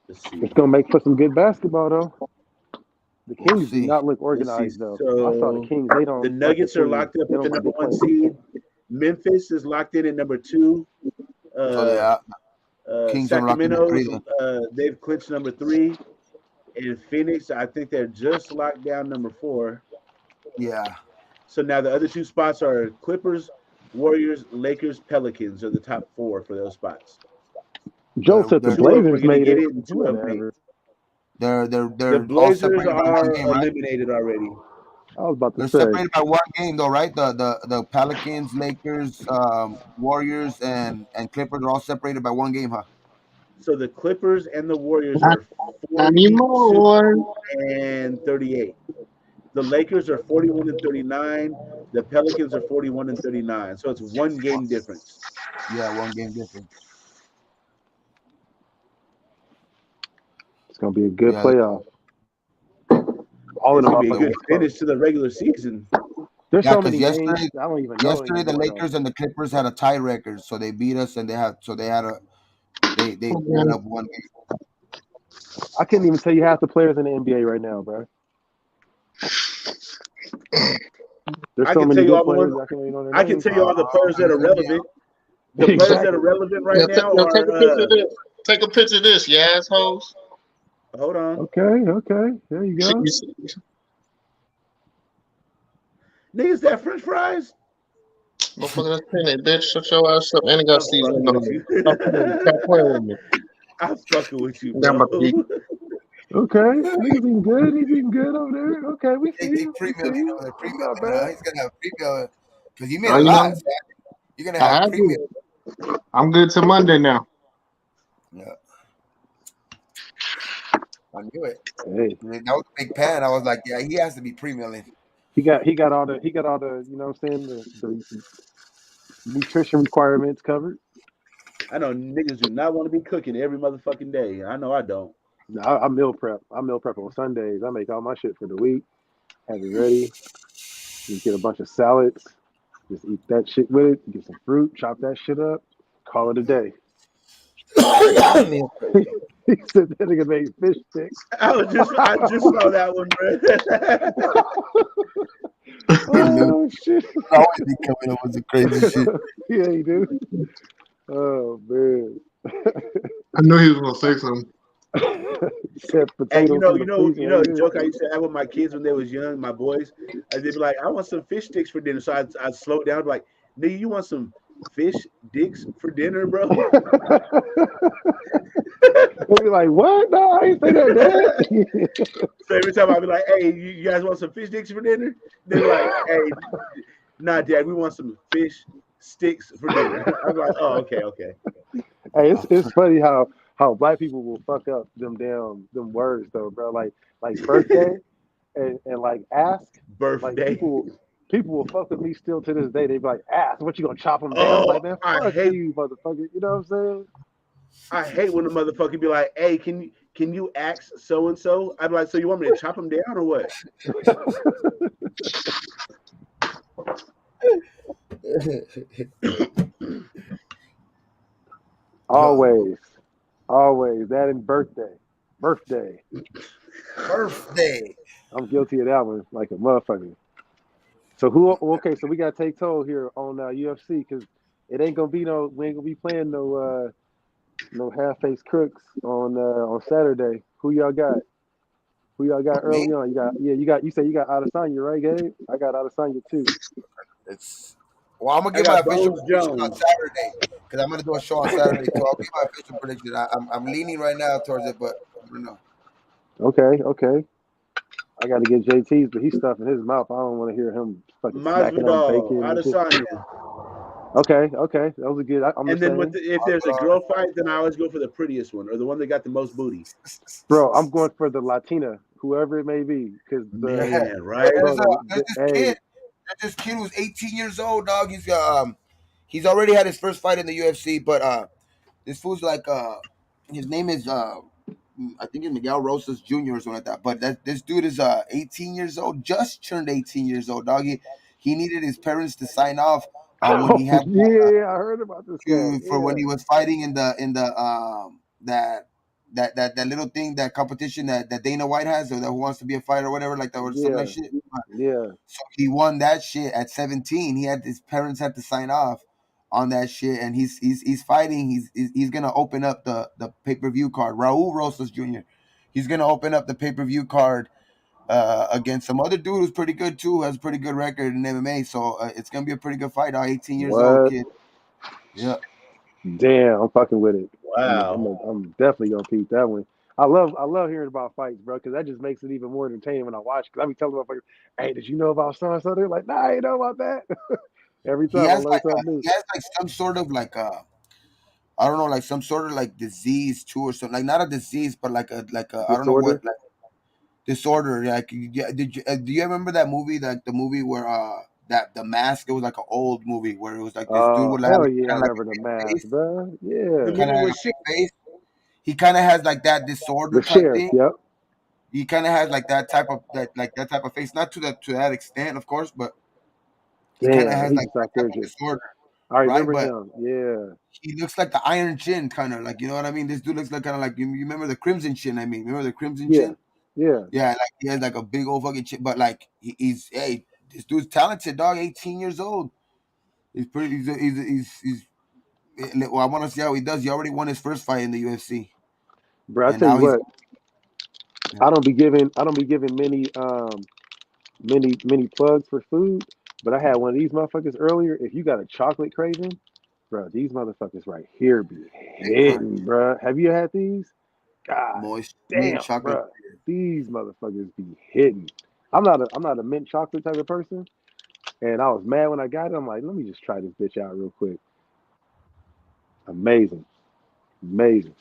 S3: It's gonna make for some good basketball, though. The Kings do not look organized, though.
S1: So
S3: I saw the Kings. They don't.
S1: The Nuggets are locked up at the number 1 seed. Memphis is locked in at number 2.
S6: Kings
S1: Sacramento, they've clinched number 3. And Phoenix, I think they're just locked down number 4.
S6: Yeah.
S1: So now the other 2 spots are Clippers, Warriors, Lakers, Pelicans are the top 4 for those spots.
S3: Joe said the Blazers made it.
S6: They're
S1: Blazers are eliminated already.
S3: I was about to
S6: They're
S3: say.
S6: separated by 1 game, though, right? The Pelicans, Lakers, Warriors, and Clippers are all separated by 1 game, huh?
S1: So the Clippers and the Warriors are 42 and 38. The Lakers are 41 and 39. The Pelicans are 41 and 39. So it's 1 game difference.
S6: Yeah, 1 game difference.
S3: It's gonna be a good playoff. All
S1: it's
S3: of them
S1: gonna be a good finish to the regular season.
S3: There's so many games. I don't even know.
S6: Yesterday, the Lakers and the Clippers had a tie record, so they beat us, and they had up 1 game.
S3: I couldn't even tell you half the players in the NBA right now, bro.
S1: I can tell you all the players that are relevant. The players that are relevant right now are.
S10: Take a picture of this, you assholes.
S1: Hold on.
S3: Okay. There you go.
S1: Niggas that French fries?
S7: Motherfucker, that's it, bitch. Shut your ass up. And it got
S1: I'm
S7: seasoning
S1: fucking
S7: on
S1: with
S7: it.
S1: you.
S7: Stop playing. Stop playing with me.
S1: I'm fucking with you,
S7: Got
S1: bro.
S7: my teeth.
S3: Okay, niggas eating good. He's eating good over there. Okay, we see
S6: They
S3: you. We see
S6: pre-milling
S3: you.
S6: over there,
S3: It's not
S6: pre-milling.
S3: bad.
S6: He's gonna have pre-mill because you made
S7: Oh,
S6: a
S7: you
S6: lot.
S7: know,
S6: So you're gonna
S7: I
S6: have
S7: have
S6: pre-mill.
S7: to. I'm good till Monday now.
S6: Yeah, I knew it.
S3: Hey,
S6: That was a big pan. I was like, yeah, he has to be pre-milling.
S3: he got all the you know what I'm saying the nutrition requirements covered.
S1: I know niggas do not want to be cooking every motherfucking day. I know I don't.
S3: No, I meal prep. I meal prep on Sundays. I make all my shit for the week. Have it ready. Just get a bunch of salads. Just eat that shit with it. Get some fruit. Chop that shit up. Call it a day.
S6: Man,
S3: He said that nigga made fish sticks.
S1: I just saw that one, bro.
S3: Oh shit.
S6: always be coming up with the crazy shit.
S3: Yeah, he do. Oh man.
S7: I knew he was gonna say something.
S3: Said
S1: Hey,
S3: potatoes from the freezer.
S1: a
S3: Ain't it?
S1: joke I used to have with my kids when they was young, my boys. They'd be like, "I want some fish sticks for dinner." So I'd slow down, like, "Nigga, you want some fish dicks for dinner, bro?"
S3: They be like, what? No, I ain't say that, Dad.
S1: So every time I'd be like, "Hey, you guys want some fish sticks for dinner?" They're like, "Hey, nah, Dad, we want some fish sticks for dinner." I'm like, "Oh, okay, okay."
S3: Hey, it's funny how black people will fuck up them words though, bro. Like birthday and like ask. Like
S1: Birthday.
S3: people will fuck with me still to this day. They be like, ask, what you gonna chop them down? I'm
S1: Oh,
S3: like, man, fuck you, motherfucker. You know what I'm
S1: I hate when the motherfucker be like, "Hey, can you ask so and so?" I'd be like, "So you want me to chop him down or what?"
S3: Always, always. That and birthday.
S6: Birthday.
S3: I'm guilty of that one, like a motherfucker. So who? Okay, so we gotta take toll here on UFC because it ain't gonna be no. We ain't gonna be playing no half face crooks on Saturday. Who y'all got? Who y'all got
S6: Me?
S3: early on? You got. You say you got Adesanya, right, Gabe? I got Adesanya too.
S6: It's well, I'm gonna
S1: I
S6: give my
S1: got
S6: official
S1: Bones
S6: prediction on
S1: Jones.
S6: Saturday because I'm gonna do a show on Saturday too. I'll give my official prediction. I'm leaning right now towards it, but I don't know.
S3: Okay. I got to get JT's, but he's stuffing his mouth. I don't want to hear him fucking smacking on
S1: Masvidal,
S3: bacon and shit.
S1: Adesanya.
S3: Okay, that was a good. I'm the
S1: And then
S3: same,
S1: if there's a girl fight, then I always go for the prettiest one or the one that got the most booty.
S3: bro. I'm going for the Latina, whoever it may be, because
S1: Man, right?
S6: There's
S3: bro,
S6: there's this
S3: hey,
S6: kid. There's this kid who's 18 years old, dog. He's already had his first fight in the UFC, but this fool's like his name is I think it's Miguel Rosas Jr. or something like that. But this dude is 18 years old, just turned 18 years old, dog. He needed his parents to sign off on when
S3: oh
S6: he had
S3: yeah, I heard about this guy.
S6: for when
S3: Yeah,
S6: he was fighting in the that little thing, that competition that Dana White has, or that Who Wants to Be a Fighter or whatever, like that, or something like
S3: yeah,
S6: shit.
S3: yeah.
S6: So he won that shit at 17. His parents had to sign off on that shit, and he's fighting. He's gonna open up the pay-per-view card. Raul Rosas Jr. He's gonna open up the pay-per-view card against some other dude who's pretty good too, has a pretty good record in MMA. So it's gonna be a pretty good fight. 18 years old
S3: What?
S6: kid. Yeah.
S3: Damn, I'm fucking with it.
S1: Wow.
S3: I'm definitely gonna peep that one. I love hearing about fights, bro, because that just makes it even more entertaining when I watch. Because I be telling motherfuckers, "Hey, did you know about so and so?" They're like, "Nah, I ain't know about that." Every
S6: He
S3: time I
S6: has
S3: learn
S6: like
S3: something new.
S6: some sort of like I don't know, like some sort of like disease too, or something, like not a disease, but like a I don't know what,
S3: Disorder.
S6: like disorder. Like, yeah, do you remember that movie, like the movie where that the mask? It was like an old movie where it was like this dude
S3: Oh
S6: would have
S3: hell
S6: like,
S3: yeah, I
S6: kind of like
S3: remember the
S6: a big
S3: mask,
S6: face.
S3: bro.
S1: The
S3: Yeah,
S6: Kind
S1: movie
S6: of had
S1: with
S6: a
S1: shit.
S6: big face. He kind of has like that disorder
S3: the
S6: type
S3: sheriff.
S6: thing.
S3: Yep.
S6: He kind of has like that type of face, not to that extent, of course, but he kind of
S3: Damn,
S6: has
S3: he
S6: like
S3: just
S6: that
S3: out
S6: type
S3: there
S6: of
S3: just.
S6: disorder,
S3: I
S6: right?
S3: remember
S6: But
S3: him. Yeah,
S6: he looks like the Iron Chin, kind of like, you know what I mean. This dude looks like kind of like, you remember the Crimson Chin? I mean, remember the Crimson
S3: yeah,
S6: Chin?
S3: yeah.
S6: Yeah, like he has like a big old fucking chin, but like he's hey, this dude's talented, dog. 18 years old. He's pretty. Well, I want to see how he does. He already won his first fight in the UFC,
S3: Bro, I
S6: and
S3: tell you
S6: now he's
S3: what, I don't be giving many plugs for food, But I had one of these motherfuckers earlier. If you got a chocolate craving, bro, these motherfuckers right here be
S6: Big time.
S3: hitting, bro. Have you had these? God
S6: Moist mint
S3: damn,
S6: chocolate.
S3: bro. These motherfuckers be hitting. I'm not a mint chocolate type of person, and I was mad when I got it. I'm like, let me just try this bitch out real quick. Amazing, amazing.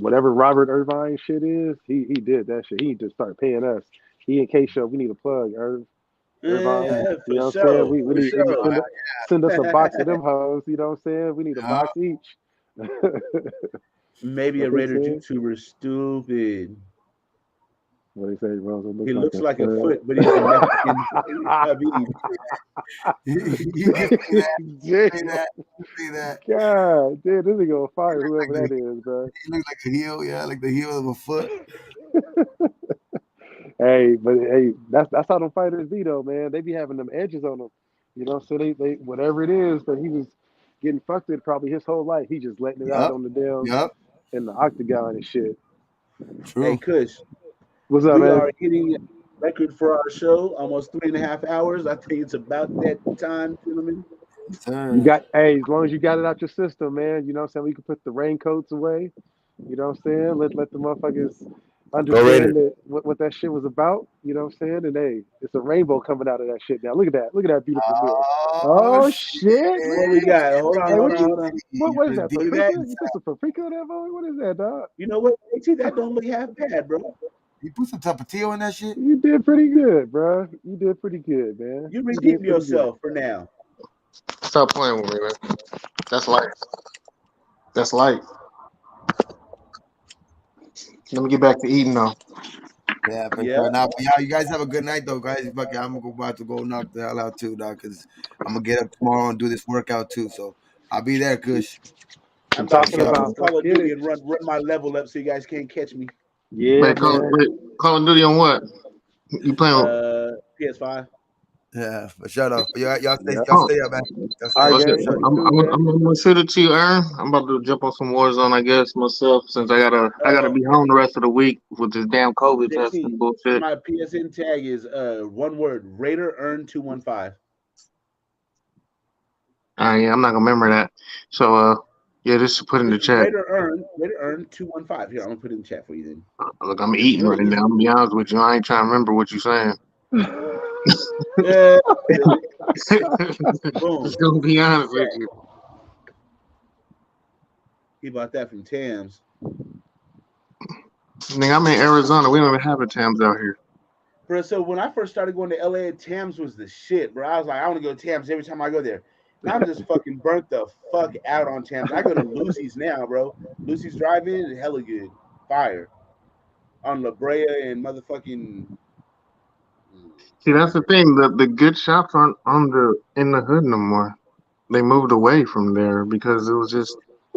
S3: Whatever Robert Irvine shit is, he did that shit. He need to start paying us. E&K Show, we need a plug, Irvine. You
S1: For
S3: know what I'm saying?
S1: sure,
S3: We
S1: for
S3: need
S1: sure.
S3: send us a box of them hoes. You know what I'm saying? We need a
S6: Yeah.
S3: box each.
S1: Maybe a
S3: What they
S1: Raider
S3: said?
S1: YouTuber stupid.
S3: What they say? Rosa
S1: He
S3: looks like
S1: looks
S3: a
S1: like a
S3: stud.
S1: foot, but he's a Mexican. I mean,
S6: You can say that. Say
S3: Damn.
S6: that. Say that.
S3: God, damn, this nigga gonna fire
S6: Like
S3: whoever
S6: the,
S3: that is, bro.
S6: he looks like a heel. Yeah, like the heel of a foot.
S3: Hey, but hey, that's how them fighters be though, man. They be having them edges on them. You know, so they whatever it is that he was getting fucked with probably his whole life, he just letting it out
S6: Yep.
S3: on the damn
S6: Yep.
S3: in the octagon and shit.
S1: hey,
S6: True.
S1: Kush,
S3: What's up,
S1: we
S3: man?
S1: are hitting a record for our show, almost 3.5 hours. I think it's about that time, gentlemen.
S6: Yes,
S3: You
S6: sir.
S3: got hey, as long as you got it out your system, man. You know what I'm saying? We can put the raincoats away. You know what I'm saying? Let the motherfuckers
S6: Go Raiders.
S3: understand that what that shit was about. You know what I'm saying? And hey, it's a rainbow coming out of that shit now. Look at that. Look at that beautiful mirror.
S6: Oh
S3: Oh
S6: shit!
S3: shit! Look
S1: What
S3: at
S1: we
S3: that.
S1: got? Hold on,
S3: Hey,
S1: hold
S3: what
S1: on,
S3: you
S1: hold on.
S3: what is that?
S1: Look at that.
S3: Paprika? You put some paprika on that boy? What is that, dog?
S1: You know what, AT? That don't look half bad, bro.
S6: You put some tapatio in that shit.
S3: You did pretty good, bro. You did pretty good, man.
S1: You
S3: You
S1: redeem
S3: did pretty good.
S1: yourself for now.
S7: Stop playing with me, man. That's light. That's light. Let me get back to eating though.
S6: Yeah, for
S1: Yeah,
S6: sure. Now, but yeah, you guys have a good night though, guys. Fuck yeah, I'm gonna go about to go knock the hell out too, dog. Cause I'm gonna get up tomorrow and do this workout too. So I'll be there, Kush.
S1: I'm
S3: I'm
S1: about to
S6: For
S3: talking
S1: get on
S6: sure.
S1: this
S3: about let's
S1: Call of
S3: get
S1: Duty
S3: it.
S1: and run my level up so you guys can't catch me.
S3: Yeah, man.
S7: Wait, Call of Duty on what? You playing?
S1: PS5.
S6: Yeah, for sure though. But
S3: Yep.
S6: y'all
S7: Oh,
S6: stay up, man. Y'all
S3: All
S6: stay
S3: right,
S7: oh
S6: up
S7: shit!
S6: for
S3: gang.
S6: sure.
S3: You too, gang.
S7: I'm gonna shoot it to you, Aaron. I'm about to jump on some Warzone, I guess myself, since I gotta be home the rest of the week with this damn COVID test
S1: JT,
S7: and bullshit.
S1: my PSN tag is one word: Raider Earn 215.
S7: Yeah, I'm not gonna remember that. So yeah, just put in the chat.
S1: Raider Earn 215. Here, I'm gonna put it in the chat for you then.
S7: Look, I'm
S1: It's
S7: eating
S1: real
S7: right now.
S1: easy.
S7: I'm gonna be honest with you. I ain't trying to remember what you're saying.
S1: Yeah, boom.
S7: Just gonna be honest with
S1: Chat.
S7: you.
S1: He bought that from Tams.
S7: Nigga, I'm in Arizona. We don't even have a Tams out here.
S1: Bro, so when I first started going to LA, Tams was the shit, bro. I was like, I want to go to Tams every time I go there. Now I'm just fucking burnt the fuck out on Tams. I go to Lucy's now, bro. Lucy's Drive-In, hella good. Fire. On La Brea and motherfucking.
S7: See, that's the thing. The good shops aren't on the in the hood no more. They moved away from there because it was just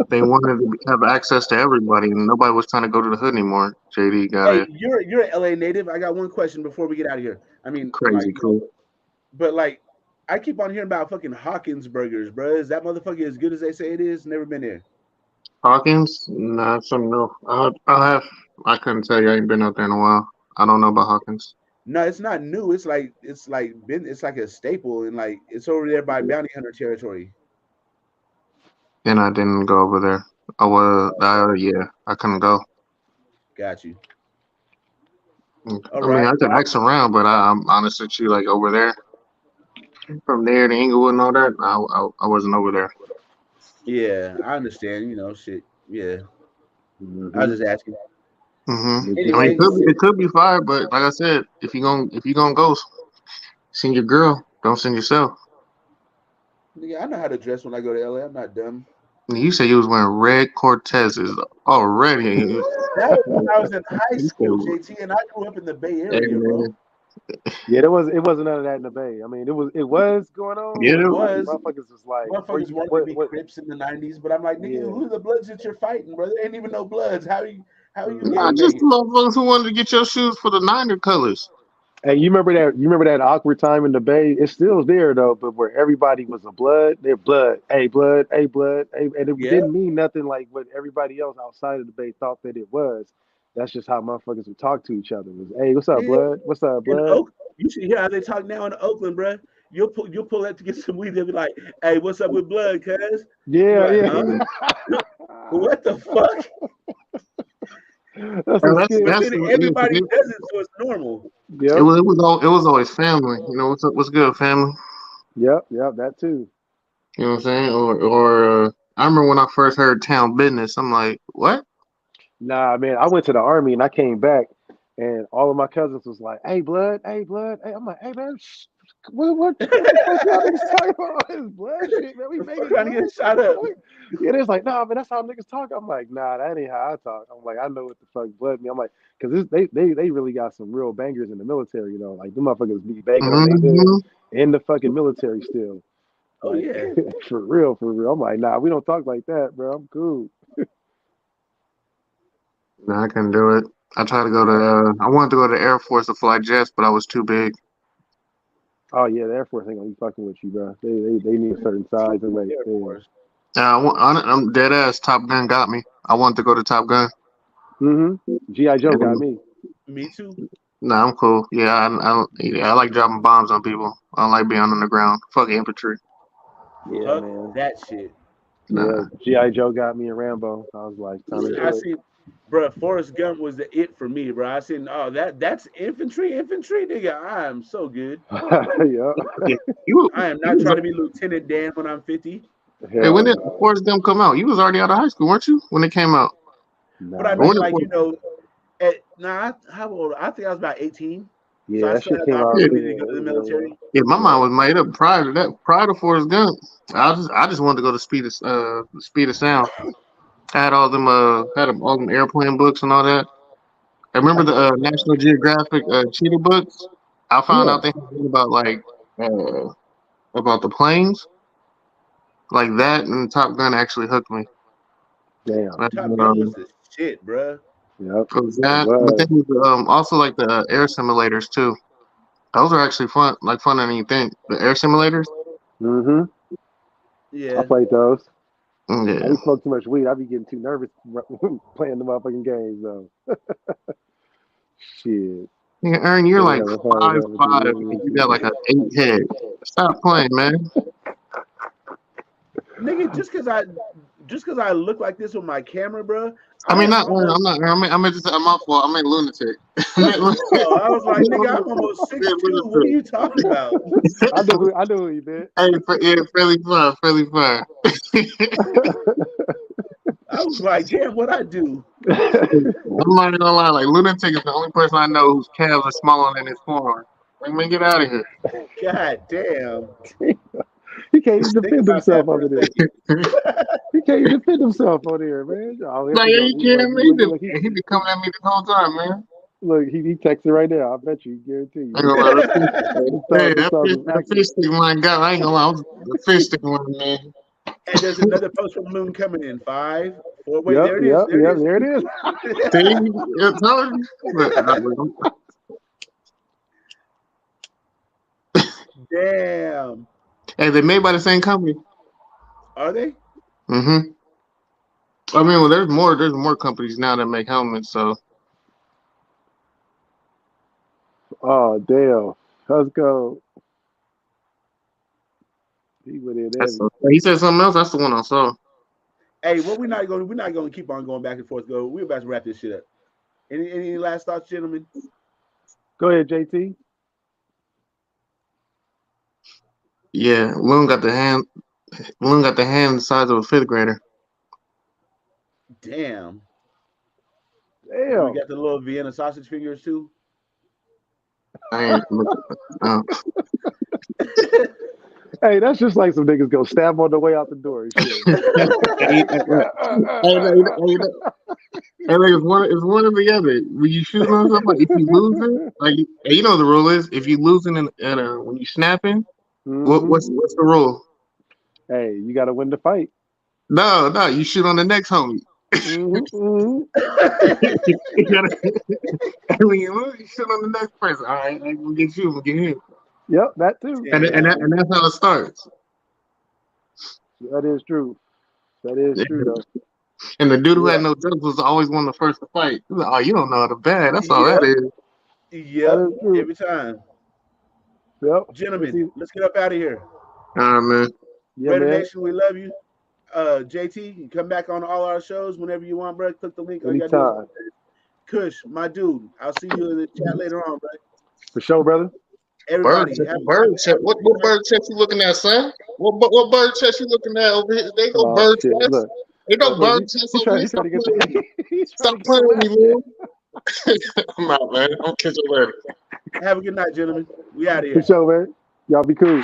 S7: they wanted to have access to everybody, and nobody was trying to go to the hood anymore. JD got
S1: Hey,
S7: a
S1: you're an LA native. I got one question before we get out of here. I mean,
S7: crazy
S1: like,
S7: cool.
S1: but like, I keep on hearing about fucking Hawkins burgers, bro. Is that motherfucker as good as they say it is? Never been there.
S7: Hawkins, nah, some no. I'll have. I couldn't tell you. I ain't been out there in a while. I don't know about Hawkins.
S1: No, it's not new. It's like a staple, and like it's over there by Bounty Hunter territory.
S7: And I didn't go over there. I was, yeah, I couldn't go.
S1: Got you. All
S7: I mean,
S1: right.
S7: I could
S1: Well,
S7: ask around, but I'm honest with you, like over there, from there to Inglewood and all that, I wasn't over there.
S1: yeah, I understand. You know, shit. Yeah, I
S3: Mm-hmm.
S1: was just asking.
S7: I mean,
S1: Anyways,
S7: it could be fire, but like I said, if you gonna go, send your girl. Don't send yourself.
S1: nigga, I know how to dress when I go to LA. I'm not dumb.
S7: You said you was wearing red Cortezes already.
S1: That was when I was in high
S7: You
S1: school,
S7: said,
S1: JT, and I grew up in the Bay
S7: hey
S1: Area, bro.
S7: man,
S3: Yeah, it wasn't none of that in the Bay. I mean, it was going on,
S7: yeah,
S1: It
S3: but like
S1: was.
S3: motherfuckers was like, where
S1: Motherfuckers
S3: you
S1: wanted to be
S3: what
S1: Crips in the '90s, but I'm like, nigga,
S3: yeah.
S1: who are the Bloods that you're fighting, bro? There ain't even no Bloods. How are you
S7: not
S1: gang
S3: Mm-hmm.
S7: just
S1: banging?
S7: the motherfuckers who wanted to get your shoes for the Niner colors.
S3: Hey, you remember that awkward time in the Bay? It's still there though, but where everybody was a blood, they're blood, hey, blood, hey, and it
S1: Yeah.
S3: didn't mean nothing like what everybody else outside of the Bay thought that it was. That's just how motherfuckers would talk to each other. It was, hey, what's up,
S1: Yeah.
S3: blood? What's up,
S1: In
S3: blood?
S1: Oak, you should hear how they talk now in Oakland, bro. you'll pull up to get some weed. They'll be like, "Hey, what's up with blood, cuz?" You
S3: Yeah,
S1: like,
S3: yeah.
S1: huh? What the fuck?
S3: That's
S7: And
S3: a
S1: But
S3: skit.
S1: then everybody does it, so it's normal.
S3: Yep,
S7: it was always family. You know what's up, what's good, family.
S3: yep, yep. That too.
S7: You know what I'm saying? I remember when I first heard town business. I'm like, what?
S3: Nah, man. I went to the army and I came back, and all of my cousins was like, "Hey, blood, hey, blood, hey." I'm like, "Hey, man, what the fuck y'all niggas talking about? All this blood shit, man. We
S1: The fuck
S3: making
S1: trying to
S3: blood.
S1: get
S3: What
S1: shot
S3: the
S1: up.
S3: fuck?" Yeah, they was like, "Nah, man, that's how niggas talk." I'm like, "Nah, that ain't how I talk." I'm like, "I know what the fuck blood mean." I'm like, "Cause they really got some real bangers in the military, you know. Like them motherfuckers be banging on their hood
S7: Mm-hmm.
S3: in the fucking military still.
S1: Oh
S3: Like
S1: yeah.
S3: for real, for real." I'm like, "Nah, we don't talk like that, bro. I'm cool."
S7: No, I couldn't do it. I tried to go to. I wanted to go to the Air Force to fly jets, but I was too big.
S3: Oh yeah, the Air Force ain't gonna be fucking with you, bro. They need a certain size and weight.
S1: Air
S3: Yeah.
S1: Force.
S7: I'm dead ass. Top Gun got me. I wanted to go to Top Gun.
S3: GI Joe got
S7: And,
S3: me.
S1: Me too.
S7: nah, I'm cool. Yeah, I like dropping bombs on people. I don't like being on the ground. Fuck infantry.
S3: Yeah,
S1: Fuck
S3: man.
S1: that shit.
S3: Yeah,
S7: Nah.
S3: GI Joe got me in Rambo. I was like, time to
S1: I
S3: do it.
S1: seen, bro. Forrest Gump was the it for me, bro. I seen, oh, that's infantry, nigga. I am so good.
S3: Yeah.
S7: Yeah, you,
S1: I am
S7: you
S1: not
S7: was.
S1: trying to be Lieutenant Dan when I'm 50.
S7: Hey, when
S3: Hell
S7: did
S3: no.
S7: Forrest Gump come out? You was already out of high school, weren't you? When it came out.
S1: But I
S3: Nah,
S7: Or
S3: that
S1: mean,
S7: when it
S1: like,
S7: was.
S1: how old? I think I was about 18. So
S3: yeah,
S1: I
S3: that
S1: still
S3: shit
S1: had the
S3: came out.
S7: Yeah,
S3: Yeah,
S1: opportunity to go to the
S3: it was
S1: military.
S7: yeah, my
S3: yeah.
S7: mind was made up prior to that. Prior to Forrest Gump, I just wanted to go to Speed of Sound. I had all them airplane books and all that. I remember the National Geographic cheetah books. I found
S3: Yeah.
S7: out they had one uh, about the planes like that, and Top Gun actually hooked me.
S3: Damn.
S1: Top Gun was
S7: Um,
S1: the shit, bro.
S3: Yep.
S7: it was
S3: It
S7: that, but then
S3: was.
S7: also like the air simulators too. Those are actually fun, like funner than you think. The air simulators.
S3: Mm-hmm. I
S1: Yeah.
S3: played those. I
S7: Yeah.
S3: be smoking too much weed. I be getting too nervous playing the motherfucking games though. Shit.
S7: Yeah, Aaron, you're
S3: They
S7: like
S3: have a hard habit of
S7: 5'5", and you got like an 8 head. Stop playing, man.
S1: Nigga, just cause I look like this with my camera, bro,
S7: I
S1: I
S7: mean,
S1: am
S7: not Aaron.
S1: almost.
S7: I meant just. I'm my fault. I meant lunatic. I meant lunatic.
S1: Oh, I was like, nigga, I'm almost
S7: I meant
S1: 6'2". What are
S7: lunatic.
S1: you talking about?
S3: I know who you meant.
S7: Hey, yeah, fairly fine, fairly fine.
S1: I was like, damn, what I do?
S7: I'm not gonna lie. Like lunatic is the only person I know whose calves are smaller than his forearm. Like, man, get out of here.
S1: God damn.
S3: He can't even
S1: Think
S3: defend
S1: about that
S3: himself
S1: for a
S3: over there.
S1: second.
S3: He can't even defend himself on there, man. Oh, here
S7: Like,
S3: we
S7: are
S3: go.
S7: you
S3: He look,
S7: kidding me?
S3: look, look,
S7: He be coming at me the whole time, man.
S3: he texting right now. I bet you, guarantee
S7: I ain't
S3: you.
S7: gonna lie. Hey,
S3: His thumbs is
S7: that
S3: active.
S7: fish stick one got. I ain't gonna lie. The fish stick one, man.
S1: And there's another post from Moon coming in. 5, 4. Wait,
S3: Yep,
S1: there it is.
S3: yep,
S1: There it
S3: yep.
S1: is.
S3: There it is.
S7: See, I told you.
S1: Damn.
S7: Hey, they made by the same company.
S1: Are they?
S7: Mm-hmm. I mean, well, there's more companies now that make helmets. So
S3: Oh damn. Let's go. He went in heavy.
S7: he said something else. That's the one I saw.
S1: Hey, well, we're not gonna keep on going back and forth. Go. We're about to wrap this shit up. Any last thoughts, gentlemen?
S3: Go ahead, JT.
S7: Yeah, Loon got the hand. Loon got the hand the size of a fifth grader.
S1: Damn. Do we
S3: Damn.
S1: got the little Vienna sausage fingers too?
S7: I ain't. Uh,
S3: Hey, that's just like some niggas go stab on the way out the door and shit.
S7: hey, it's one or the other. When you shoot on something, if you lose it, like you know the rule is, if you losing when you snapping,
S3: Hmm.
S7: what's the rule?
S3: Hey, you got to win the fight.
S7: No, you shoot on the next homie.
S3: Hmm. Hmm.
S7: You gotta, when you lose, you shoot on the next person. All right, I'm gonna get you. I'm gonna get him.
S3: Yep, that too. That
S1: Damn.
S3: too.
S7: And that's how it starts.
S3: That is true. That is
S7: Yeah.
S3: true though.
S7: And the dude who
S1: Yeah.
S7: had no drugs was always one of the first to fight. He was like, oh, you don't know how to bad. That's all that
S1: Yep.
S7: is.
S3: That
S1: Yep.
S3: is true.
S1: Every time.
S3: Yep.
S1: Gentlemen, let's get up out of here.
S10: Man.
S3: Yeah,
S1: Raider
S3: man.
S1: Nation, we love you. JT, you come back on all our shows whenever you want, bro. Click the link. All you gotta do
S3: Anytime.
S1: is Kush, my dude. I'll see you in the chat later on, bro.
S3: For sure, brother.
S1: Everybody,
S7: Bird chest. What bird chest you looking at, son? What bird chest you looking at over here? They go
S3: Oh
S7: bird
S3: shit!
S7: chest.
S3: Look,
S7: They go
S3: look.
S7: bird chest
S3: He
S7: over here.
S3: trying
S7: Stop
S3: to get
S7: playing with me.
S3: the. He's trying
S7: Stop
S3: to get
S7: playing
S3: the
S7: with me,
S3: laugh.
S7: man. I'm out, man. I'll catch you later.
S1: have a good night, gentlemen. We out of
S3: For
S1: here.
S3: sure, man. Y'all be cool.